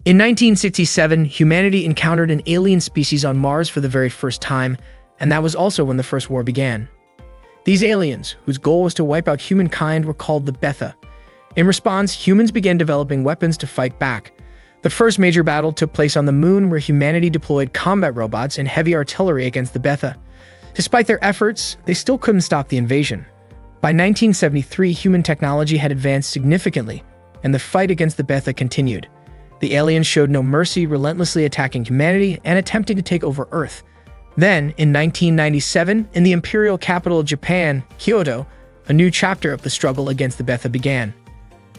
In 1967, humanity encountered an alien species on Mars for the very first time, and that was also when the First War began. These aliens, whose goal was to wipe out humankind, were called the Betha. In response, humans began developing weapons to fight back. The first major battle took place on the Moon, where humanity deployed combat robots and heavy artillery against the Betha. Despite their efforts, they still couldn't stop the invasion. By 1973, human technology had advanced significantly, and the fight against the Betha continued. The aliens showed no mercy, relentlessly attacking humanity and attempting to take over Earth. Then, in 1997, in the imperial capital of Japan, Kyoto, a new chapter of the struggle against the Betha began.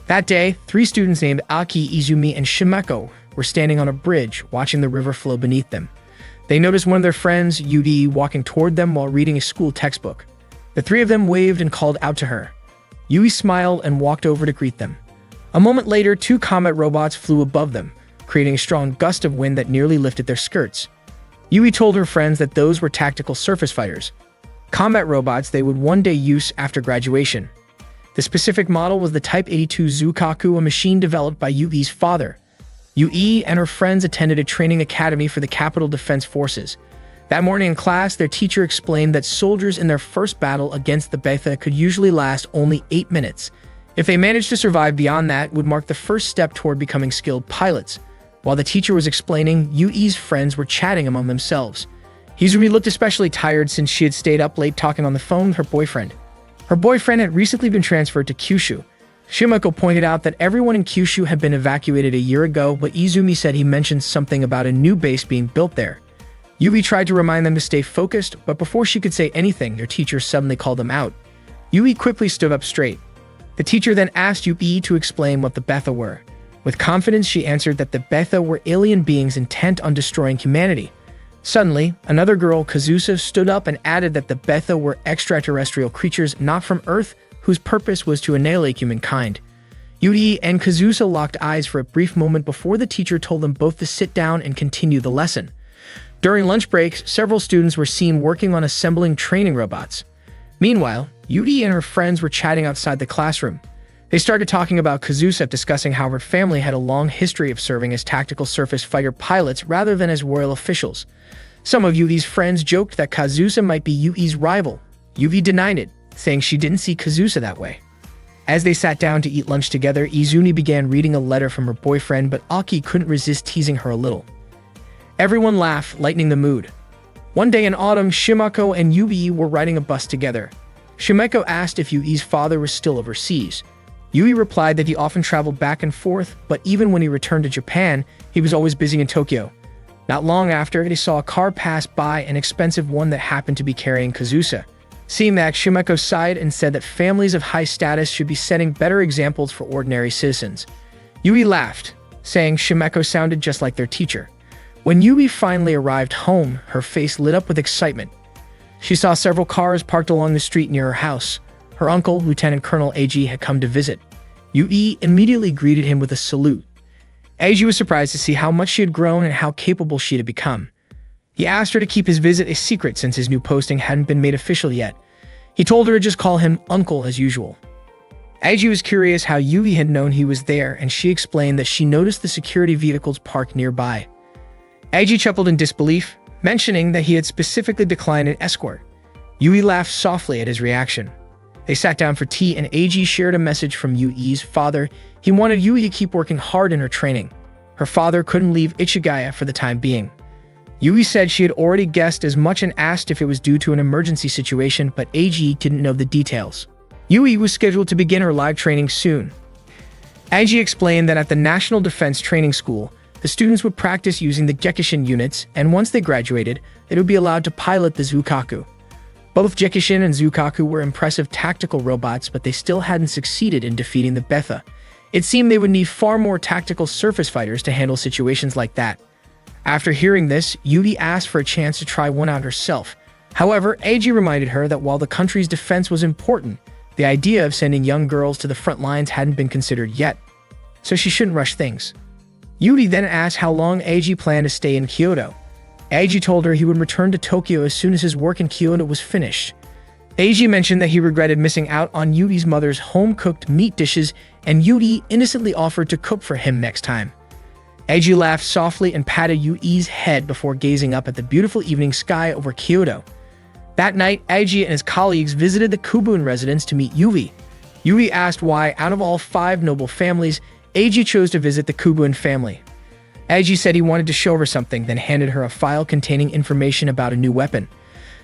That day, 3 students named Aki, Izumi, and Shimeko were standing on a bridge, watching the river flow beneath them. They noticed one of their friends, Yuri, walking toward them while reading a school textbook. The 3 of them waved and called out to her. Yui smiled and walked over to greet them. A moment later, 2 combat robots flew above them, creating a strong gust of wind that nearly lifted their skirts. Yui told her friends that those were tactical surface fighters, combat robots they would one day use after graduation. The specific model was the Type 82 Zukaku, a machine developed by Yui's father. Yui and her friends attended a training academy for the Capital Defense Forces. That morning in class, their teacher explained that soldiers in their first battle against the Betha could usually last only 8 minutes. If they managed to survive beyond that, it would mark the first step toward becoming skilled pilots. While the teacher was explaining, Yui's friends were chatting among themselves. Izumi looked especially tired since she had stayed up late talking on the phone with her boyfriend. Her boyfriend had recently been transferred to Kyushu. Shimeko pointed out that everyone in Kyushu had been evacuated a year ago, but Izumi said he mentioned something about a new base being built there. Yui tried to remind them to stay focused, but before she could say anything, their teacher suddenly called them out. Yui quickly stood up straight. The teacher then asked Yui to explain what the Betha were. With confidence, she answered that the Betha were alien beings intent on destroying humanity. Suddenly, another girl, Kazusa, stood up and added that the Betha were extraterrestrial creatures not from Earth, whose purpose was to annihilate humankind. Yui and Kazusa locked eyes for a brief moment before the teacher told them both to sit down and continue the lesson. During lunch breaks, several students were seen working on assembling training robots. Meanwhile, Yui and her friends were chatting outside the classroom. They started talking about Kazusa, discussing how her family had a long history of serving as tactical surface fighter pilots rather than as royal officials. Some of Yui's friends joked that Kazusa might be Yui's rival. Yui denied it, saying she didn't see Kazusa that way. As they sat down to eat lunch together, Izumi began reading a letter from her boyfriend, but Aki couldn't resist teasing her a little. Everyone laughed, lightening the mood. One day in autumn, Shimeko and Yui were riding a bus together. Shimeko asked if Yui's father was still overseas. Yui replied that he often traveled back and forth, but even when he returned to Japan, he was always busy in Tokyo. Not long after, they saw a car pass by, an expensive one that happened to be carrying Kazusa. Seeing that, Shimeko sighed and said that families of high status should be setting better examples for ordinary citizens. Yui laughed, saying Shimeko sounded just like their teacher. When Yui finally arrived home, her face lit up with excitement. She saw several cars parked along the street near her house. Her uncle, Lieutenant Colonel Eiji, had come to visit. Yui immediately greeted him with a salute. Eiji was surprised to see how much she had grown and how capable she had become. He asked her to keep his visit a secret since his new posting hadn't been made official yet. He told her to just call him Uncle as usual. Eiji was curious how Yui had known he was there, and she explained that she noticed the security vehicles parked nearby. Eiji chuckled in disbelief, mentioning that he had specifically declined an escort. Yui laughed softly at his reaction. They sat down for tea, and Eiji shared a message from Yui's father. He wanted Yui to keep working hard in her training. Her father couldn't leave Ichigaya for the time being. Yui said she had already guessed as much and asked if it was due to an emergency situation, but Eiji didn't know the details. Yui was scheduled to begin her live training soon. Eiji explained that at the National Defense Training School, the students would practice using the Gekishin units, and once they graduated, they would be allowed to pilot the Zukaku. Both Gekishin and Zukaku were impressive tactical robots, but they still hadn't succeeded in defeating the Betha. It seemed they would need far more tactical surface fighters to handle situations like that. After hearing this, Yui asked for a chance to try one out herself. However, Eiji reminded her that while the country's defense was important, the idea of sending young girls to the front lines hadn't been considered yet, so she shouldn't rush things. Yui then asked how long Eiji planned to stay in Kyoto. Eiji told her he would return to Tokyo as soon as his work in Kyoto was finished. Eiji mentioned that he regretted missing out on Yui's mother's home-cooked meat dishes, and Yui innocently offered to cook for him next time. Eiji laughed softly and patted Yui's head before gazing up at the beautiful evening sky over Kyoto. That night, Eiji and his colleagues visited the Kubun residence to meet Yui. Yui asked why, out of all 5 noble families, Eiji chose to visit the Kubun family. Eiji said he wanted to show her something, then handed her a file containing information about a new weapon.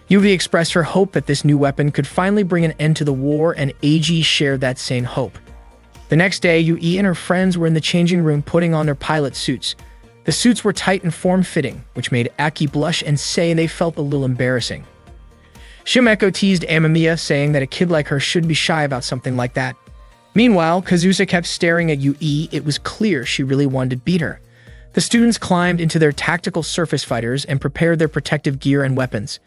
Yui expressed her hope that this new weapon could finally bring an end to the war, and Eiji shared that same hope. The next day, Yui and her friends were in the changing room putting on their pilot suits. The suits were tight and form-fitting, which made Aki blush and say they felt a little embarrassing. Shimeko teased Amamiya, saying that a kid like her should be shy about something like that. Meanwhile, Kazusa kept staring at Yui. It was clear she really wanted to beat her. The students climbed into their tactical surface fighters and prepared their protective gear and weapons.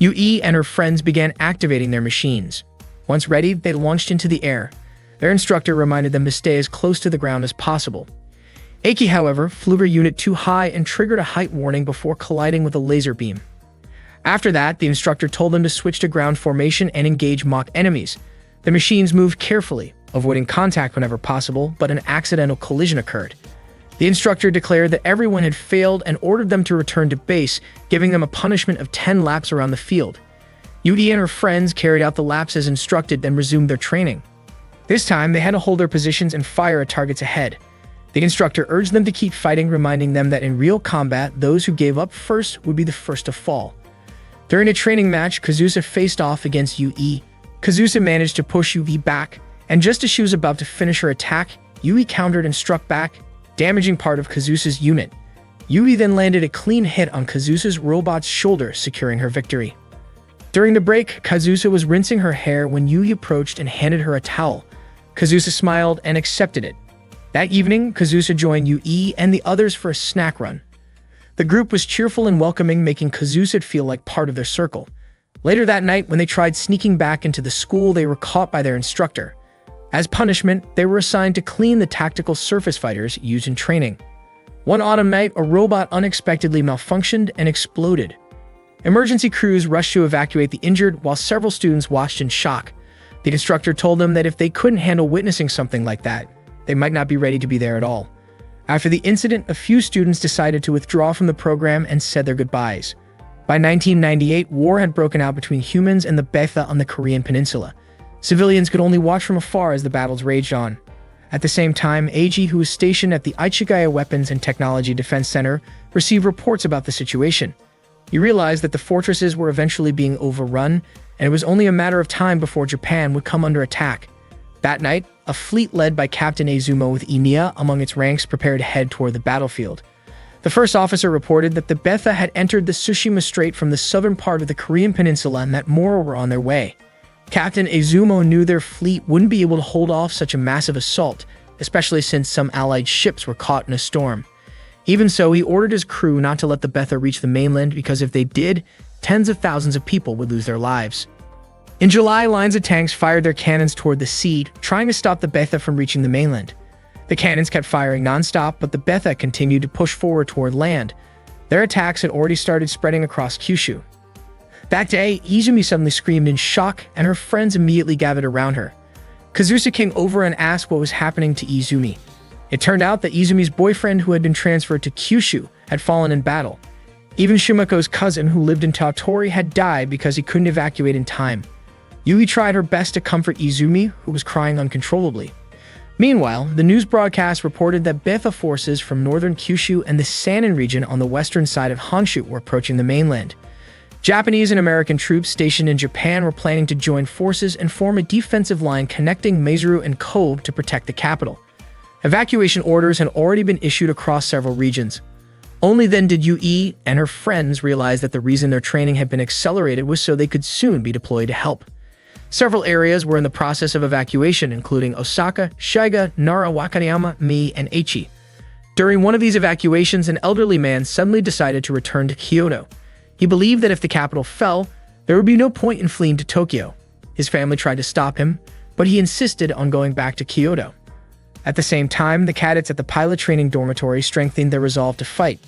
Yui and her friends began activating their machines. Once ready, they launched into the air. Their instructor reminded them to stay as close to the ground as possible. Aki, however, flew her unit too high and triggered a height warning before colliding with a laser beam. After that, the instructor told them to switch to ground formation and engage mock enemies. The machines moved carefully, avoiding contact whenever possible, but an accidental collision occurred. The instructor declared that everyone had failed and ordered them to return to base, giving them a punishment of 10 laps around the field. Yui and her friends carried out the laps as instructed, then resumed their training. This time, they had to hold their positions and fire at targets ahead. The instructor urged them to keep fighting, reminding them that in real combat, those who gave up first would be the first to fall. During a training match, Kazusa faced off against Yui. Kazusa managed to push Yui back, and just as she was about to finish her attack, Yui countered and struck back, damaging part of Kazusa's unit. Yui then landed a clean hit on Kazusa's robot's shoulder, securing her victory. During the break, Kazusa was rinsing her hair when Yui approached and handed her a towel. Kazusa smiled and accepted it. That evening, Kazusa joined Yui and the others for a snack run. The group was cheerful and welcoming, making Kazusa feel like part of their circle. Later that night, when they tried sneaking back into the school, they were caught by their instructor. As punishment, they were assigned to clean the tactical surface fighters used in training. One autumn night, a robot unexpectedly malfunctioned and exploded. Emergency crews rushed to evacuate the injured, while several students watched in shock. The instructor told them that if they couldn't handle witnessing something like that, they might not be ready to be there at all. After the incident, a few students decided to withdraw from the program and said their goodbyes. By 1998, war had broken out between humans and the Betha on the Korean peninsula. Civilians could only watch from afar as the battles raged on. At the same time, Eiji, who was stationed at the Ichigaya Weapons and Technology Defense Center, received reports about the situation. He realized that the fortresses were eventually being overrun, and it was only a matter of time before Japan would come under attack. That night, a fleet led by Captain Izumo with Emiya among its ranks prepared to head toward the battlefield. The first officer reported that the Betha had entered the Tsushima Strait from the southern part of the Korean peninsula and that more were on their way. Captain Izumo knew their fleet wouldn't be able to hold off such a massive assault, especially since some allied ships were caught in a storm. Even so, he ordered his crew not to let the Betha reach the mainland, because if they did, tens of thousands of people would lose their lives. In July, lines of tanks fired their cannons toward the sea, trying to stop the Betha from reaching the mainland. The cannons kept firing non-stop, but the Betha continued to push forward toward land. Their attacks had already started spreading across Kyushu. That day, Izumi suddenly screamed in shock, and her friends immediately gathered around her. Kazusa came over and asked what was happening to Izumi. It turned out that Izumi's boyfriend, who had been transferred to Kyushu, had fallen in battle. Even Shimeko's cousin, who lived in Tottori, had died because he couldn't evacuate in time. Yui tried her best to comfort Izumi, who was crying uncontrollably. Meanwhile, the news broadcast reported that Betha forces from northern Kyushu and the Sanin region on the western side of Honshu were approaching the mainland. Japanese and American troops stationed in Japan were planning to join forces and form a defensive line connecting Maizuru and Kobe to protect the capital. Evacuation orders had already been issued across several regions. Only then did Yui and her friends realize that the reason their training had been accelerated was so they could soon be deployed to help. Several areas were in the process of evacuation, including Osaka, Shiga, Nara, Wakayama, Mie, and Aichi. During one of these evacuations, an elderly man suddenly decided to return to Kyoto. He believed that if the capital fell, there would be no point in fleeing to Tokyo. His family tried to stop him, but he insisted on going back to Kyoto. At the same time, the cadets at the pilot training dormitory strengthened their resolve to fight.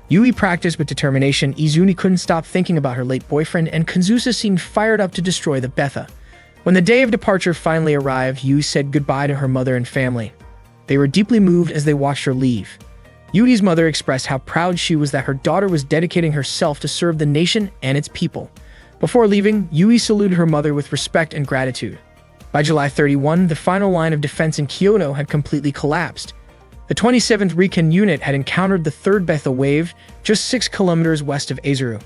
Yui practiced with determination, Izumi couldn't stop thinking about her late boyfriend, and Kazusa seemed fired up to destroy the Betha. When the day of departure finally arrived, Yui said goodbye to her mother and family. They were deeply moved as they watched her leave. Yui's mother expressed how proud she was that her daughter was dedicating herself to serve the nation and its people. Before leaving, Yui saluted her mother with respect and gratitude. By July 31, the final line of defense in Kyoto had completely collapsed. The 27th Recon Unit had encountered the 3rd Betha wave just 6 kilometers west of Azuru.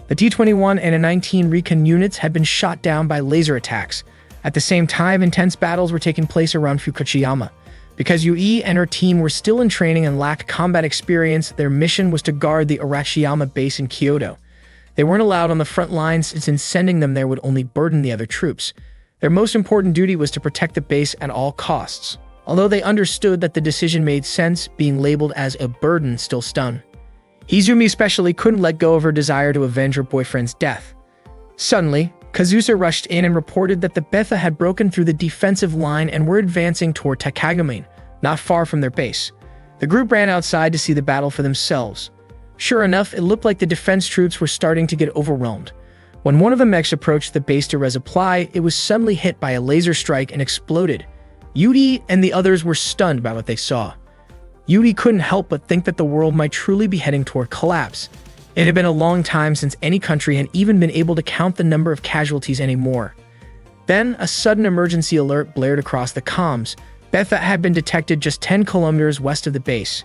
The D-21 and A-19 Recon units had been shot down by laser attacks. At the same time, intense battles were taking place around Fukuchiyama. Because Yui and her team were still in training and lacked combat experience, their mission was to guard the Arashiyama base in Kyoto. They weren't allowed on the front lines since sending them there would only burden the other troops. Their most important duty was to protect the base at all costs. Although they understood that the decision made sense, being labeled as a burden still stung. Izumi especially couldn't let go of her desire to avenge her boyfriend's death. Suddenly, Kazusa rushed in and reported that the Betha had broken through the defensive line and were advancing toward Takagame, not far from their base. The group ran outside to see the battle for themselves. Sure enough, it looked like the defense troops were starting to get overwhelmed. When one of the mechs approached the base to resupply, it was suddenly hit by a laser strike and exploded. Yui and the others were stunned by what they saw. Yui couldn't help but think that the world might truly be heading toward collapse. It had been a long time since any country had even been able to count the number of casualties anymore. Then, a sudden emergency alert blared across the comms. Betha had been detected just 10 kilometers west of the base.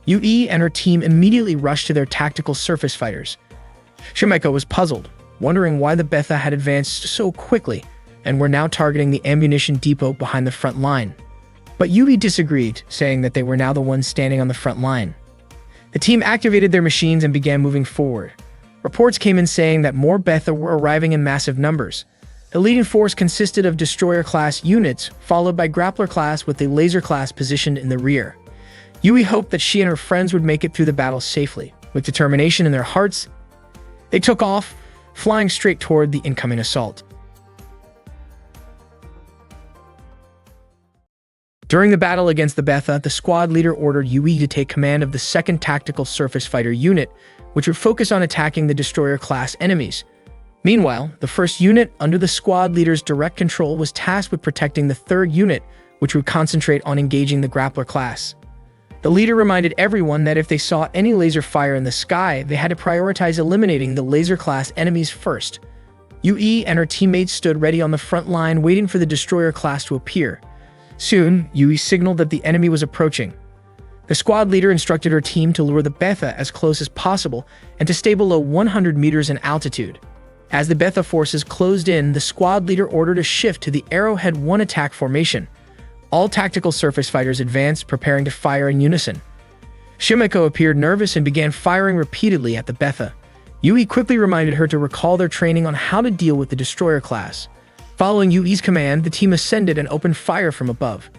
Yui and her team immediately rushed to their tactical surface fighters. Shimeko was puzzled, wondering why the Betha had advanced so quickly and were now targeting the ammunition depot behind the front line. But Yui disagreed, saying that they were now the ones standing on the front line. The team activated their machines and began moving forward. Reports came in saying that more Betha were arriving in massive numbers. The leading force consisted of destroyer-class units, followed by grappler-class with the laser-class positioned in the rear. Yui hoped that she and her friends would make it through the battle safely. With determination in their hearts, they took off, flying straight toward the incoming assault. During the battle against the Betha, the squad leader ordered Yui to take command of the 2nd Tactical Surface Fighter Unit, which would focus on attacking the destroyer-class enemies. Meanwhile, the 1st unit, under the squad leader's direct control, was tasked with protecting the 3rd unit, which would concentrate on engaging the grappler class. The leader reminded everyone that if they saw any laser fire in the sky, they had to prioritize eliminating the laser-class enemies first. Yui and her teammates stood ready on the front line, waiting for the destroyer class to appear. Soon, Yui signaled that the enemy was approaching. The squad leader instructed her team to lure the Betha as close as possible and to stay below 100 meters in altitude. As the Betha forces closed in, the squad leader ordered a shift to the Arrowhead 1 attack formation. All tactical surface fighters advanced, preparing to fire in unison. Shimeko appeared nervous and began firing repeatedly at the Betha. Yui quickly reminded her to recall their training on how to deal with the destroyer class. Following Yui's command, the team ascended and opened fire from above.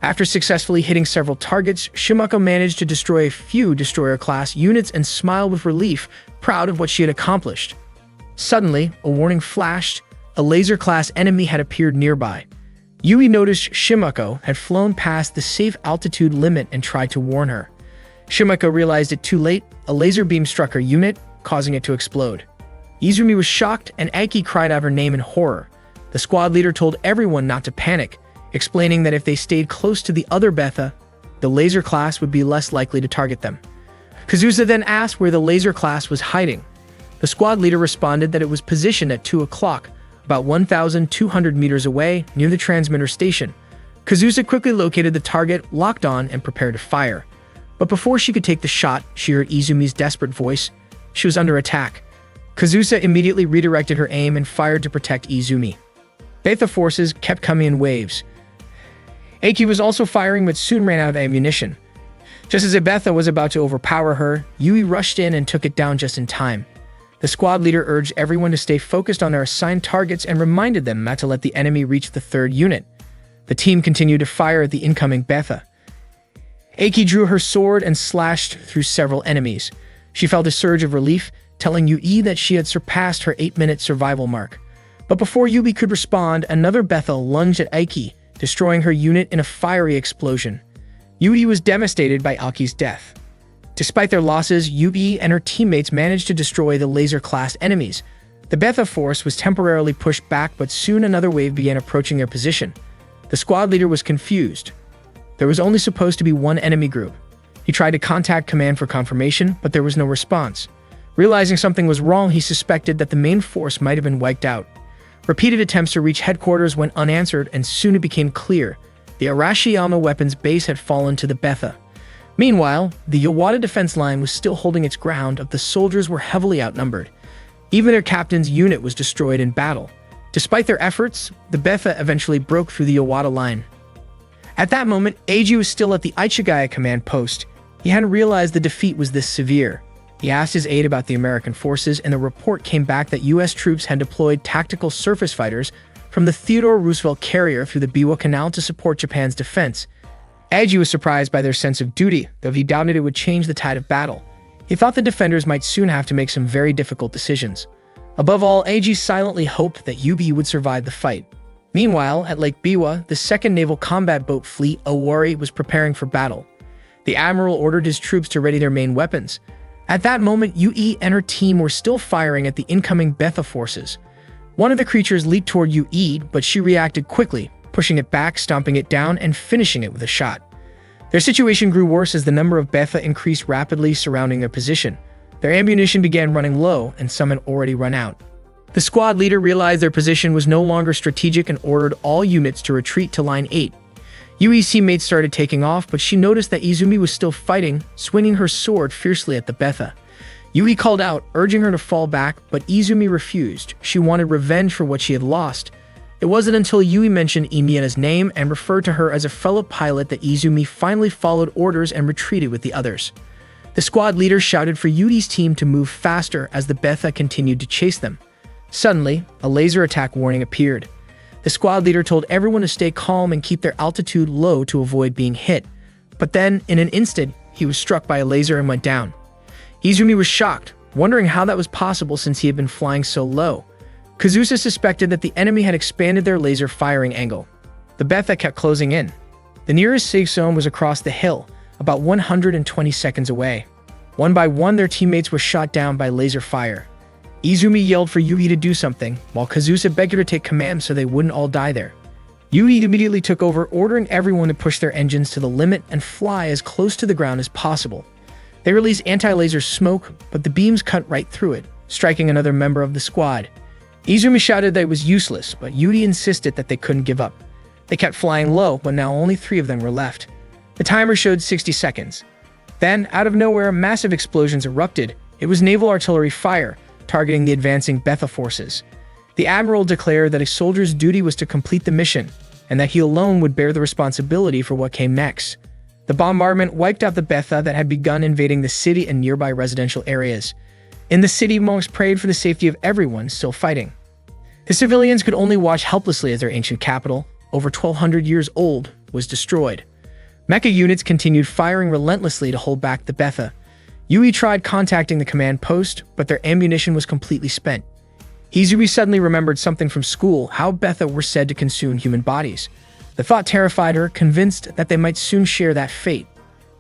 After successfully hitting several targets, Shimeko managed to destroy a few destroyer-class units and smiled with relief, proud of what she had accomplished. Suddenly, a warning flashed. A laser-class enemy had appeared nearby. Yui noticed Shimeko had flown past the safe altitude limit and tried to warn her. Shimeko realized it too late. A laser beam struck her unit, causing it to explode. Izumi was shocked, and Aiki cried out her name in horror. The squad leader told everyone not to panic, explaining that if they stayed close to the other Betha, the laser class would be less likely to target them. Kazusa then asked where the laser class was hiding. The squad leader responded that it was positioned at 2 o'clock, about 1,200 meters away, near the transmitter station. Kazusa quickly located the target, locked on, and prepared to fire. But before she could take the shot, she heard Izumi's desperate voice. She was under attack. Kazusa immediately redirected her aim and fired to protect Izumi. Betha forces kept coming in waves. Aiki was also firing but soon ran out of ammunition. Just as Betha was about to overpower her, Yui rushed in and took it down just in time. The squad leader urged everyone to stay focused on their assigned targets and reminded them not to let the enemy reach the 3rd unit. The team continued to fire at the incoming Betha. Aiki drew her sword and slashed through several enemies. She felt a surge of relief, telling Yui that she had surpassed her 8-minute survival mark. But before Yui could respond, another Betha lunged at Aiki, destroying her unit in a fiery explosion. Yui was devastated by Aiki's death. Despite their losses, Yui and her teammates managed to destroy the laser-class enemies. The Betha force was temporarily pushed back, but soon another wave began approaching their position. The squad leader was confused. There was only supposed to be one enemy group. He tried to contact command for confirmation, but there was no response. Realizing something was wrong, he suspected that the main force might have been wiped out. Repeated attempts to reach headquarters went unanswered, and soon it became clear the Arashiyama weapons base had fallen to the Betha. Meanwhile, the Yawata defense line was still holding its ground, but the soldiers were heavily outnumbered. Even their captain's unit was destroyed in battle. Despite their efforts, the Betha eventually broke through the Yawata line. At that moment, Eiji was still at the Ichigaya command post. He hadn't realized the defeat was this severe. He asked his aide about the American forces, and the report came back that U.S. troops had deployed tactical surface fighters from the Theodore Roosevelt carrier through the Biwa Canal to support Japan's defense. Eiji was surprised by their sense of duty, though he doubted it would change the tide of battle. He thought the defenders might soon have to make some very difficult decisions. Above all, Eiji silently hoped that UB would survive the fight. Meanwhile, at Lake Biwa, the 2nd Naval Combat Boat Fleet, Owari, was preparing for battle. The admiral ordered his troops to ready their main weapons. At that moment, Yui and her team were still firing at the incoming Betha forces. One of the creatures leaped toward Yui, but she reacted quickly, pushing it back, stomping it down, and finishing it with a shot. Their situation grew worse as the number of Betha increased rapidly surrounding their position. Their ammunition began running low, and some had already run out. The squad leader realized their position was no longer strategic and ordered all units to retreat to Line 8. Yui's teammates started taking off, but she noticed that Izumi was still fighting, swinging her sword fiercely at the Betha. Yui called out, urging her to fall back, but Izumi refused. She wanted revenge for what she had lost. It wasn't until Yui mentioned Imiena's name and referred to her as a fellow pilot that Izumi finally followed orders and retreated with the others. The squad leader shouted for Yui's team to move faster as the Betha continued to chase them. Suddenly, a laser attack warning appeared. The squad leader told everyone to stay calm and keep their altitude low to avoid being hit. But then, in an instant, he was struck by a laser and went down. Izumi was shocked, wondering how that was possible since he had been flying so low. Kazusa suspected that the enemy had expanded their laser firing angle. The Betha kept closing in. The nearest safe zone was across the hill, about 120 seconds away. One by one, their teammates were shot down by laser fire. Izumi yelled for Yui to do something, while Kazusa begged her to take command so they wouldn't all die there. Yui immediately took over, ordering everyone to push their engines to the limit and fly as close to the ground as possible. They released anti-laser smoke, but the beams cut right through it, striking another member of the squad. Izumi shouted that it was useless, but Yui insisted that they couldn't give up. They kept flying low, but now only 3 of them were left. The timer showed 60 seconds. Then, out of nowhere, massive explosions erupted. It was naval artillery fire, targeting the advancing Betha forces. The admiral declared that a soldier's duty was to complete the mission, and that he alone would bear the responsibility for what came next. The bombardment wiped out the Betha that had begun invading the city and nearby residential areas. In the city, monks prayed for the safety of everyone still fighting. The civilians could only watch helplessly as their ancient capital, over 1,200 years old, was destroyed. Mecha units continued firing relentlessly to hold back the Betha. Yui tried contacting the command post, but their ammunition was completely spent. Izumi suddenly remembered something from school, how Betha were said to consume human bodies. The thought terrified her, convinced that they might soon share that fate.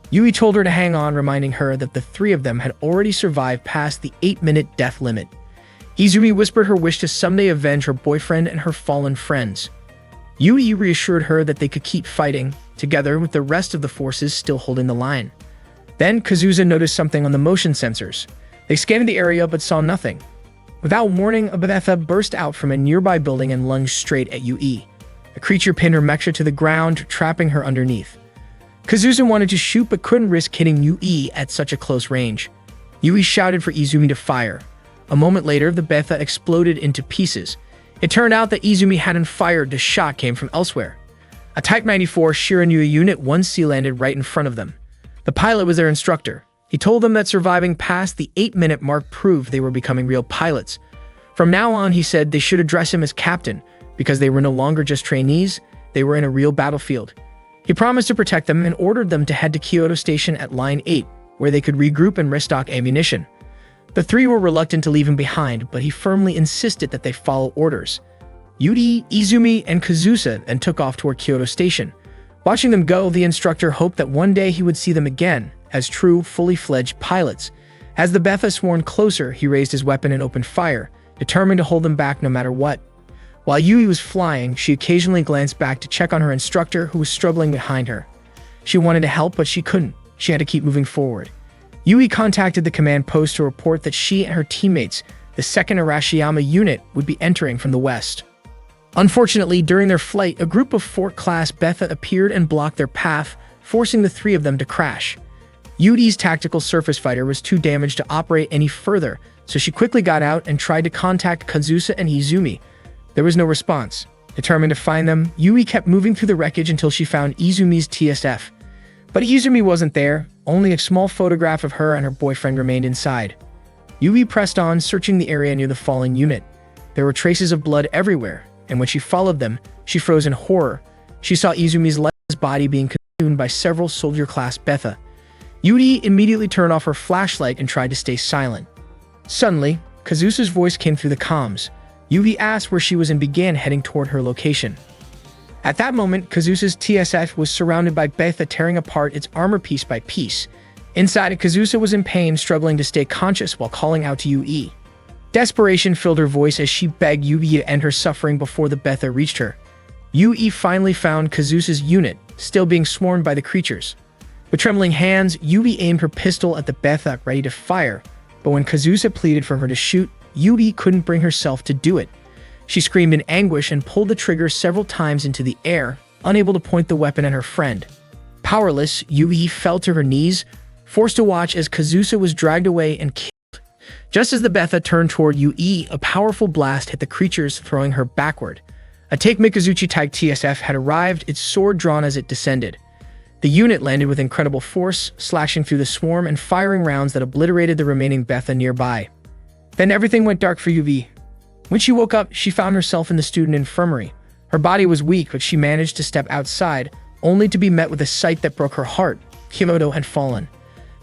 Yui told her to hang on, reminding her that the 3 of them had already survived past the 8-minute death limit. Izumi whispered her wish to someday avenge her boyfriend and her fallen friends. Yui reassured her that they could keep fighting, together with the rest of the forces still holding the line. Then Kazusa noticed something on the motion sensors. They scanned the area but saw nothing. Without warning, a Betha burst out from a nearby building and lunged straight at Yui. The creature pinned her mecha to the ground, trapping her underneath. Kazusa wanted to shoot but couldn't risk hitting Yui at such a close range. Yui shouted for Izumi to fire. A moment later, the Betha exploded into pieces. It turned out that Izumi hadn't fired, the shot came from elsewhere. A Type 94 Shiranui Unit 1C landed right in front of them. The pilot was their instructor. He told them that surviving past the 8-minute mark proved they were becoming real pilots. From now on, he said they should address him as captain, because they were no longer just trainees, they were in a real battlefield. He promised to protect them and ordered them to head to Kyoto Station at Line 8, where they could regroup and restock ammunition. The 3 were reluctant to leave him behind, but he firmly insisted that they follow orders. Yui, Izumi, and Kazusa then took off toward Kyoto Station. Watching them go, the instructor hoped that one day he would see them again, as true, fully fledged pilots. As the Betha swarmed closer, he raised his weapon and opened fire, determined to hold them back no matter what. While Yui was flying, she occasionally glanced back to check on her instructor, who was struggling behind her. She wanted to help, but she couldn't. she had to keep moving forward. Yui contacted the command post to report that she and her teammates, the 2nd Arashiyama unit, would be entering from the west. Unfortunately, during their flight, a group of Fort-class Betha appeared and blocked their path, forcing the 3 of them to crash. Yui's tactical surface fighter was too damaged to operate any further, so she quickly got out and tried to contact Kazusa and Izumi. There was no response. Determined to find them, Yui kept moving through the wreckage until she found Izumi's TSF. But Izumi wasn't there, only a small photograph of her and her boyfriend remained inside. Yui pressed on, searching the area near the fallen unit. There were traces of blood everywhere, and when she followed them, she froze in horror. She saw Izumi's lifeless body being consumed by several soldier-class Betha. Yui immediately turned off her flashlight and tried to stay silent. Suddenly, Kazusa's voice came through the comms. Yui asked where she was and began heading toward her location. At that moment, Kazusa's TSF was surrounded by Betha, tearing apart its armor piece by piece. Inside, Kazusa was in pain, struggling to stay conscious while calling out to Yui. Desperation filled her voice as she begged Yui to end her suffering before the Betha reached her. Yui finally found Kazusa's unit, still being swarmed by the creatures. With trembling hands, Yui aimed her pistol at the Betha, ready to fire, but when Kazusa pleaded for her to shoot, Yui couldn't bring herself to do it. She screamed in anguish and pulled the trigger several times into the air, unable to point the weapon at her friend. Powerless, Yui fell to her knees, forced to watch as Kazusa was dragged away and killed. Just as the Betha turned toward Yui, a powerful blast hit the creatures, throwing her backward. A Take Mikazuchi Type TSF had arrived, its sword drawn as it descended. The unit landed with incredible force, slashing through the swarm and firing rounds that obliterated the remaining Betha nearby. Then everything went dark for Yui. When she woke up, she found herself in the student infirmary. Her body was weak, but she managed to step outside, only to be met with a sight that broke her heart. Kyoto had fallen.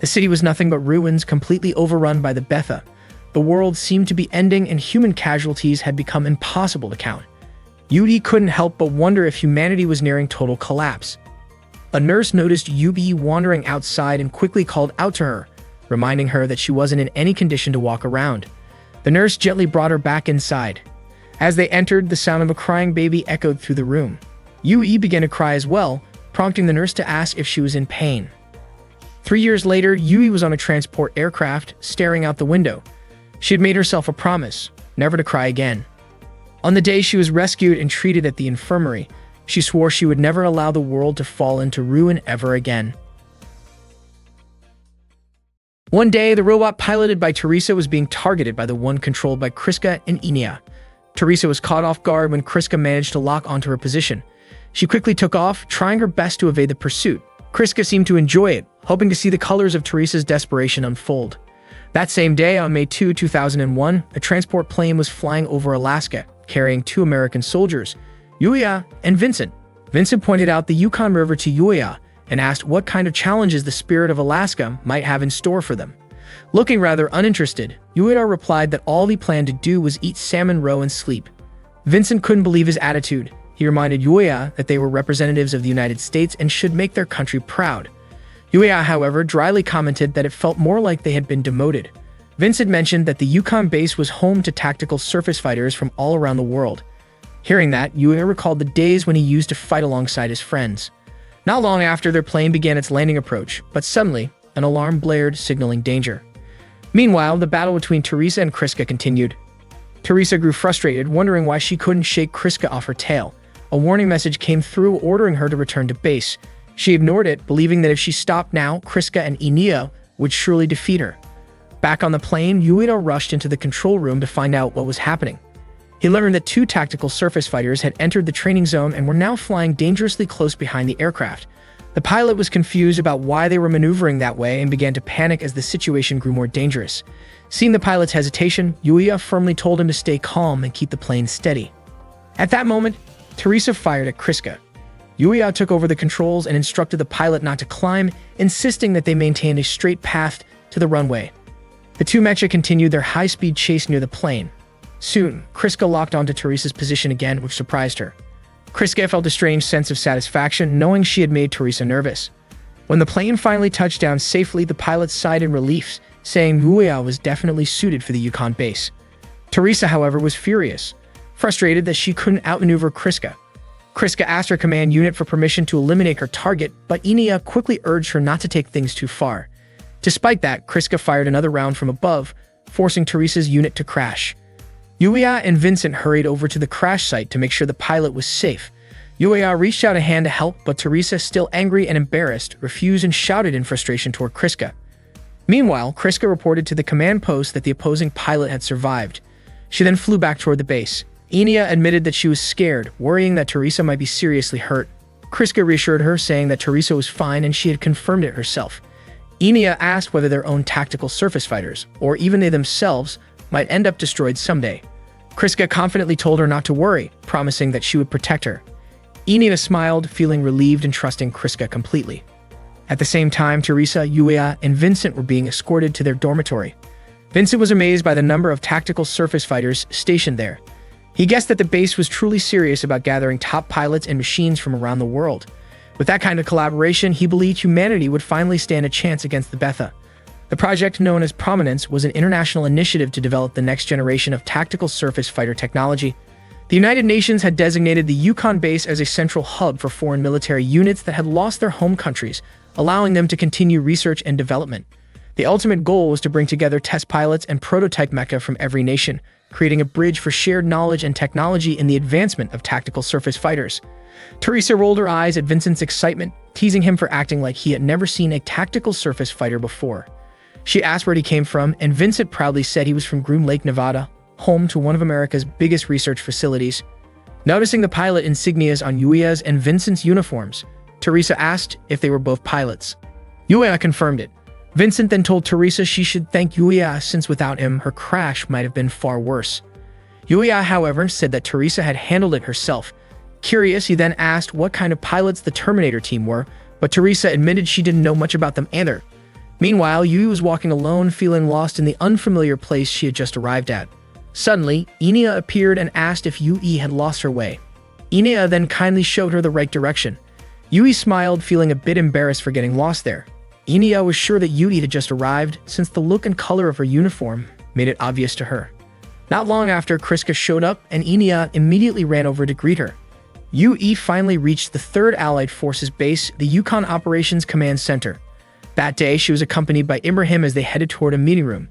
The city was nothing but ruins, completely overrun by the Betha. The world seemed to be ending, and human casualties had become impossible to count. Yui couldn't help but wonder if humanity was nearing total collapse. A nurse noticed Yui wandering outside and quickly called out to her, reminding her that she wasn't in any condition to walk around. The nurse gently brought her back inside. As they entered, the sound of a crying baby echoed through the room. Yui began to cry as well, prompting the nurse to ask if she was in pain. 3 years later, Yui was on a transport aircraft, staring out the window. She had made herself a promise, never to cry again. On the day she was rescued and treated at the infirmary, she swore she would never allow the world to fall into ruin ever again. One day, the robot piloted by Teresa was being targeted by the one controlled by Kriska and Inia. Teresa was caught off guard when Kriska managed to lock onto her position. She quickly took off, trying her best to evade the pursuit. Kriska seemed to enjoy it, hoping to see the colors of Teresa's desperation unfold. That same day, on May 2, 2001, a transport plane was flying over Alaska, carrying 2 American soldiers, Yuya and Vincent. Vincent pointed out the Yukon River to Yuya and asked what kind of challenges the Spirit of Alaska might have in store for them. Looking rather uninterested, Yuya replied that all he planned to do was eat salmon roe and sleep. Vincent couldn't believe his attitude. He reminded Yuya that they were representatives of the United States and should make their country proud. Yuya, however, dryly commented that it felt more like they had been demoted. Vincent mentioned that the Yukon base was home to tactical surface fighters from all around the world. Hearing that, Yuya recalled the days when he used to fight alongside his friends. Not long after, their plane began its landing approach, but suddenly, an alarm blared, signaling danger. Meanwhile, the battle between Teresa and Kriska continued. Teresa grew frustrated, wondering why she couldn't shake Kriska off her tail. A warning message came through ordering her to return to base. She ignored it, believing that if she stopped now, Kriska and Inia would surely defeat her. Back on the plane, Yuya rushed into the control room to find out what was happening. He learned that 2 tactical surface fighters had entered the training zone and were now flying dangerously close behind the aircraft. The pilot was confused about why they were maneuvering that way and began to panic as the situation grew more dangerous. Seeing the pilot's hesitation, Yuya firmly told him to stay calm and keep the plane steady. At that moment, Teresa fired at Kriska. Yuya took over the controls and instructed the pilot not to climb, insisting that they maintain a straight path to the runway. The 2 mecha continued their high-speed chase near the plane. Soon, Kriska locked onto Teresa's position again, which surprised her. Kriska felt a strange sense of satisfaction, knowing she had made Teresa nervous. When the plane finally touched down safely, the pilot sighed in relief, saying Yuya was definitely suited for the Yukon base. Teresa, however, was furious, frustrated that she couldn't outmaneuver Kriska. Kriska asked her command unit for permission to eliminate her target, but Enia quickly urged her not to take things too far. Despite that, Kriska fired another round from above, forcing Teresa's unit to crash. Yuya and Vincent hurried over to the crash site to make sure the pilot was safe. Yuya reached out a hand to help, but Teresa, still angry and embarrassed, refused and shouted in frustration toward Kriska. Meanwhile, Kriska reported to the command post that the opposing pilot had survived. She then flew back toward the base. Enia admitted that she was scared, worrying that Teresa might be seriously hurt. Kriska reassured her, saying that Teresa was fine and she had confirmed it herself. Enia asked whether their own tactical surface fighters, or even they themselves, might end up destroyed someday. Kriska confidently told her not to worry, promising that she would protect her. Enia smiled, feeling relieved and trusting Kriska completely. At the same time, Teresa, Yuya, and Vincent were being escorted to their dormitory. Vincent was amazed by the number of tactical surface fighters stationed there. He guessed that the base was truly serious about gathering top pilots and machines from around the world. With that kind of collaboration, he believed humanity would finally stand a chance against the Betha. The project, known as Prominence, was an international initiative to develop the next generation of tactical surface fighter technology. The United Nations had designated the Yukon base as a central hub for foreign military units that had lost their home countries, allowing them to continue research and development. The ultimate goal was to bring together test pilots and prototype mecha from every nation, creating a bridge for shared knowledge and technology in the advancement of tactical surface fighters. Teresa rolled her eyes at Vincent's excitement, teasing him for acting like he had never seen a tactical surface fighter before. She asked where he came from, and Vincent proudly said he was from Groom Lake, Nevada, home to one of America's biggest research facilities. Noticing the pilot insignias on Yuya's and Vincent's uniforms, Teresa asked if they were both pilots. Yuya confirmed it. Vincent then told Teresa she should thank Yuya, since without him, her crash might have been far worse. Yuya, however, said that Teresa had handled it herself. Curious, he then asked what kind of pilots the Terminator team were, but Teresa admitted she didn't know much about them either. Meanwhile, Yui was walking alone, feeling lost in the unfamiliar place she had just arrived at. Suddenly, Enia appeared and asked if Yui had lost her way. Enia then kindly showed her the right direction. Yui smiled, feeling a bit embarrassed for getting lost there. Enia was sure that Yui had just arrived, since the look and color of her uniform made it obvious to her. Not long after, Kriska showed up, and Enia immediately ran over to greet her. Yui finally reached the 3rd Allied Forces base, the Yukon Operations Command Center. That day, she was accompanied by Ibrahim as they headed toward a meeting room.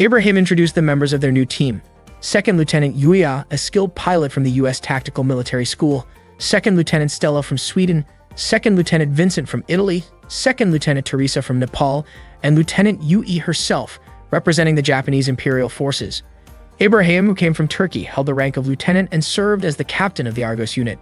Ibrahim introduced the members of their new team. 2nd Lieutenant Yuya, a skilled pilot from the U.S. Tactical Military School, 2nd Lieutenant Stella from Sweden, 2nd Lieutenant Vincent from Italy, 2nd Lieutenant Teresa from Nepal, and Lieutenant Yui herself, representing the Japanese Imperial Forces. Ibrahim, who came from Turkey, held the rank of lieutenant and served as the captain of the Argos unit.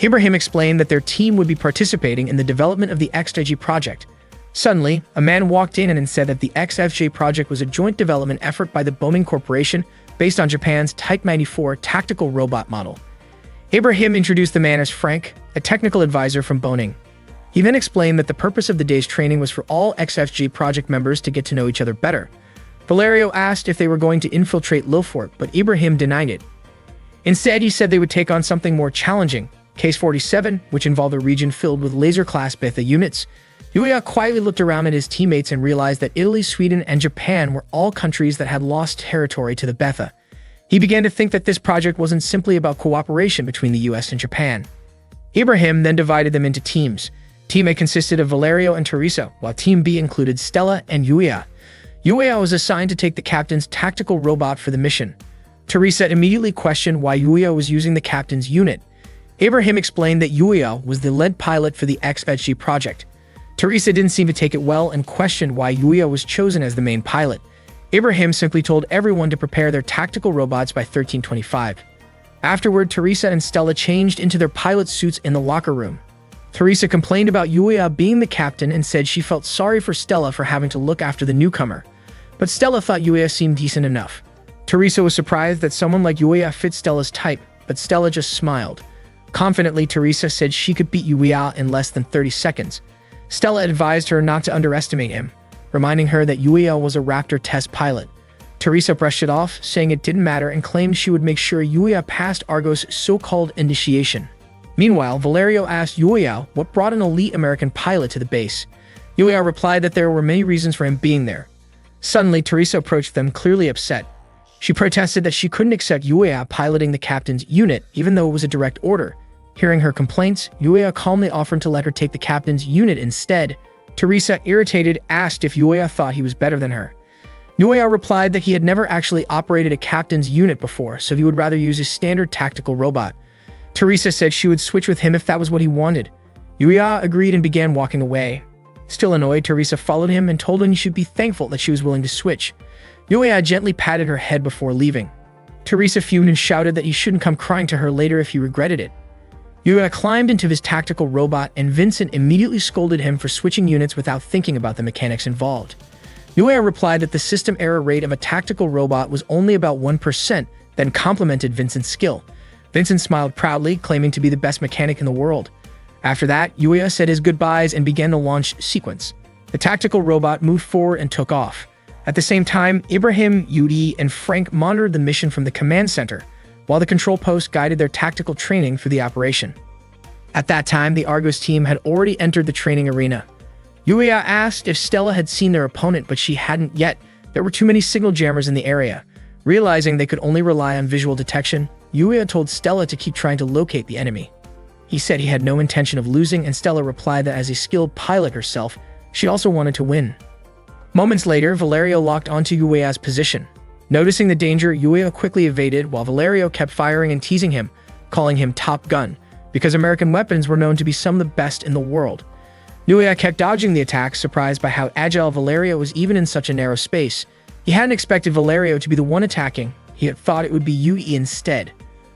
Ibrahim explained that their team would be participating in the development of the XFJ project. Suddenly, a man walked in and said that the XFJ project was a joint development effort by the Boeing Corporation based on Japan's Type 94 tactical robot model. Ibrahim introduced the man as Frank, a technical advisor from Boeing. He then explained that the purpose of the day's training was for all XFJ project members to get to know each other better. Valerio asked if they were going to infiltrate Lilfort, but Ibrahim denied it. Instead, he said they would take on something more challenging, Case 47, which involved a region filled with laser-class Betha units. Yuya quietly looked around at his teammates and realized that Italy, Sweden, and Japan were all countries that had lost territory to the Betha. He began to think that this project wasn't simply about cooperation between the US and Japan. Ibrahim then divided them into teams. Team A consisted of Valerio and Teresa, while Team B included Stella and Yuya. Yuya was assigned to take the captain's tactical robot for the mission. Teresa immediately questioned why Yuya was using the captain's unit. Ibrahim explained that Yuya was the lead pilot for the XFG project. Teresa didn't seem to take it well and questioned why Yuya was chosen as the main pilot. Ibrahim simply told everyone to prepare their tactical robots by 1325. Afterward, Teresa and Stella changed into their pilot suits in the locker room. Teresa complained about Yuya being the captain and said she felt sorry for Stella for having to look after the newcomer. But Stella thought Yuya seemed decent enough. Teresa was surprised that someone like Yuya fit Stella's type, but Stella just smiled. Confidently, Teresa said she could beat Yuya in less than 30 seconds. Stella advised her not to underestimate him, reminding her that Yuya was a Raptor test pilot. Teresa brushed it off, saying it didn't matter, and claimed she would make sure Yuya passed Argos' so-called initiation. Meanwhile, Valerio asked Yuya what brought an elite American pilot to the base. Yuya replied that there were many reasons for him being there. Suddenly, Teresa approached them, clearly upset. She protested that she couldn't accept Yuya piloting the captain's unit, even though it was a direct order. Hearing her complaints, Yuya calmly offered to let her take the captain's unit instead. Teresa, irritated, asked if Yuya thought he was better than her. Yuya replied that he had never actually operated a captain's unit before, so he would rather use his standard tactical robot. Teresa said she would switch with him if that was what he wanted. Yuya agreed and began walking away. Still annoyed, Teresa followed him and told him he should be thankful that she was willing to switch. Yuya gently patted her head before leaving. Teresa fumed and shouted that he shouldn't come crying to her later if he regretted it. Yuya climbed into his tactical robot and Vincent immediately scolded him for switching units without thinking about the mechanics involved. Yuya replied that the system error rate of a tactical robot was only about 1%, then complimented Vincent's skill. Vincent smiled proudly, claiming to be the best mechanic in the world. After that, Yuya said his goodbyes and began the launch sequence. The tactical robot moved forward and took off. At the same time, Ibrahim, Yudi, and Frank monitored the mission from the command center, while the control post guided their tactical training through the operation. At that time, the Argos team had already entered the training arena. Yuya asked if Stella had seen their opponent, but she hadn't yet. There were too many signal jammers in the area. Realizing they could only rely on visual detection, Yuya told Stella to keep trying to locate the enemy. He said he had no intention of losing, and Stella replied that as a skilled pilot herself, she also wanted to win. Moments later, Valerio locked onto Yuya's position. Noticing the danger, Yuya quickly evaded while Valerio kept firing and teasing him, calling him Top Gun, because American weapons were known to be some of the best in the world. Yuya kept dodging the attacks, surprised by how agile Valerio was even in such a narrow space. He hadn't expected Valerio to be the one attacking. He had thought it would be Yui instead.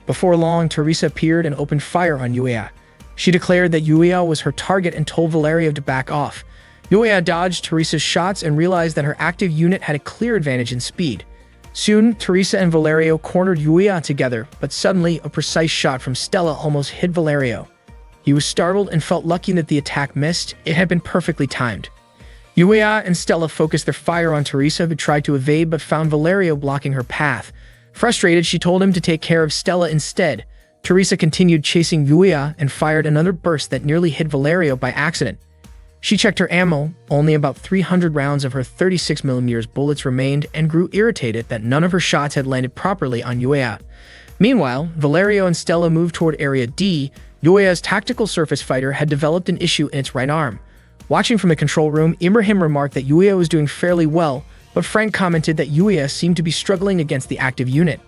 Before long, Teresa appeared and opened fire on Yuya. She declared that Yuya was her target and told Valerio to back off. Yuya dodged Teresa's shots and realized that her active unit had a clear advantage in speed. Soon, Teresa and Valerio cornered Yuya together, but suddenly, a precise shot from Stella almost hit Valerio. He was startled and felt lucky that the attack missed. It had been perfectly timed. Yuya and Stella focused their fire on Teresa, who tried to evade but found Valerio blocking her path. Frustrated, she told him to take care of Stella instead. Teresa continued chasing Yuya and fired another burst that nearly hit Valerio by accident. She checked her ammo. Only about 300 rounds of her 36mm bullets remained and grew irritated that none of her shots had landed properly on Yuya. Meanwhile, Valerio and Stella moved toward Area D. Yuya's tactical surface fighter had developed an issue in its right arm. Watching from the control room, Ibrahim remarked that Yuya was doing fairly well, but Frank commented that Yuya seemed to be struggling against the active unit.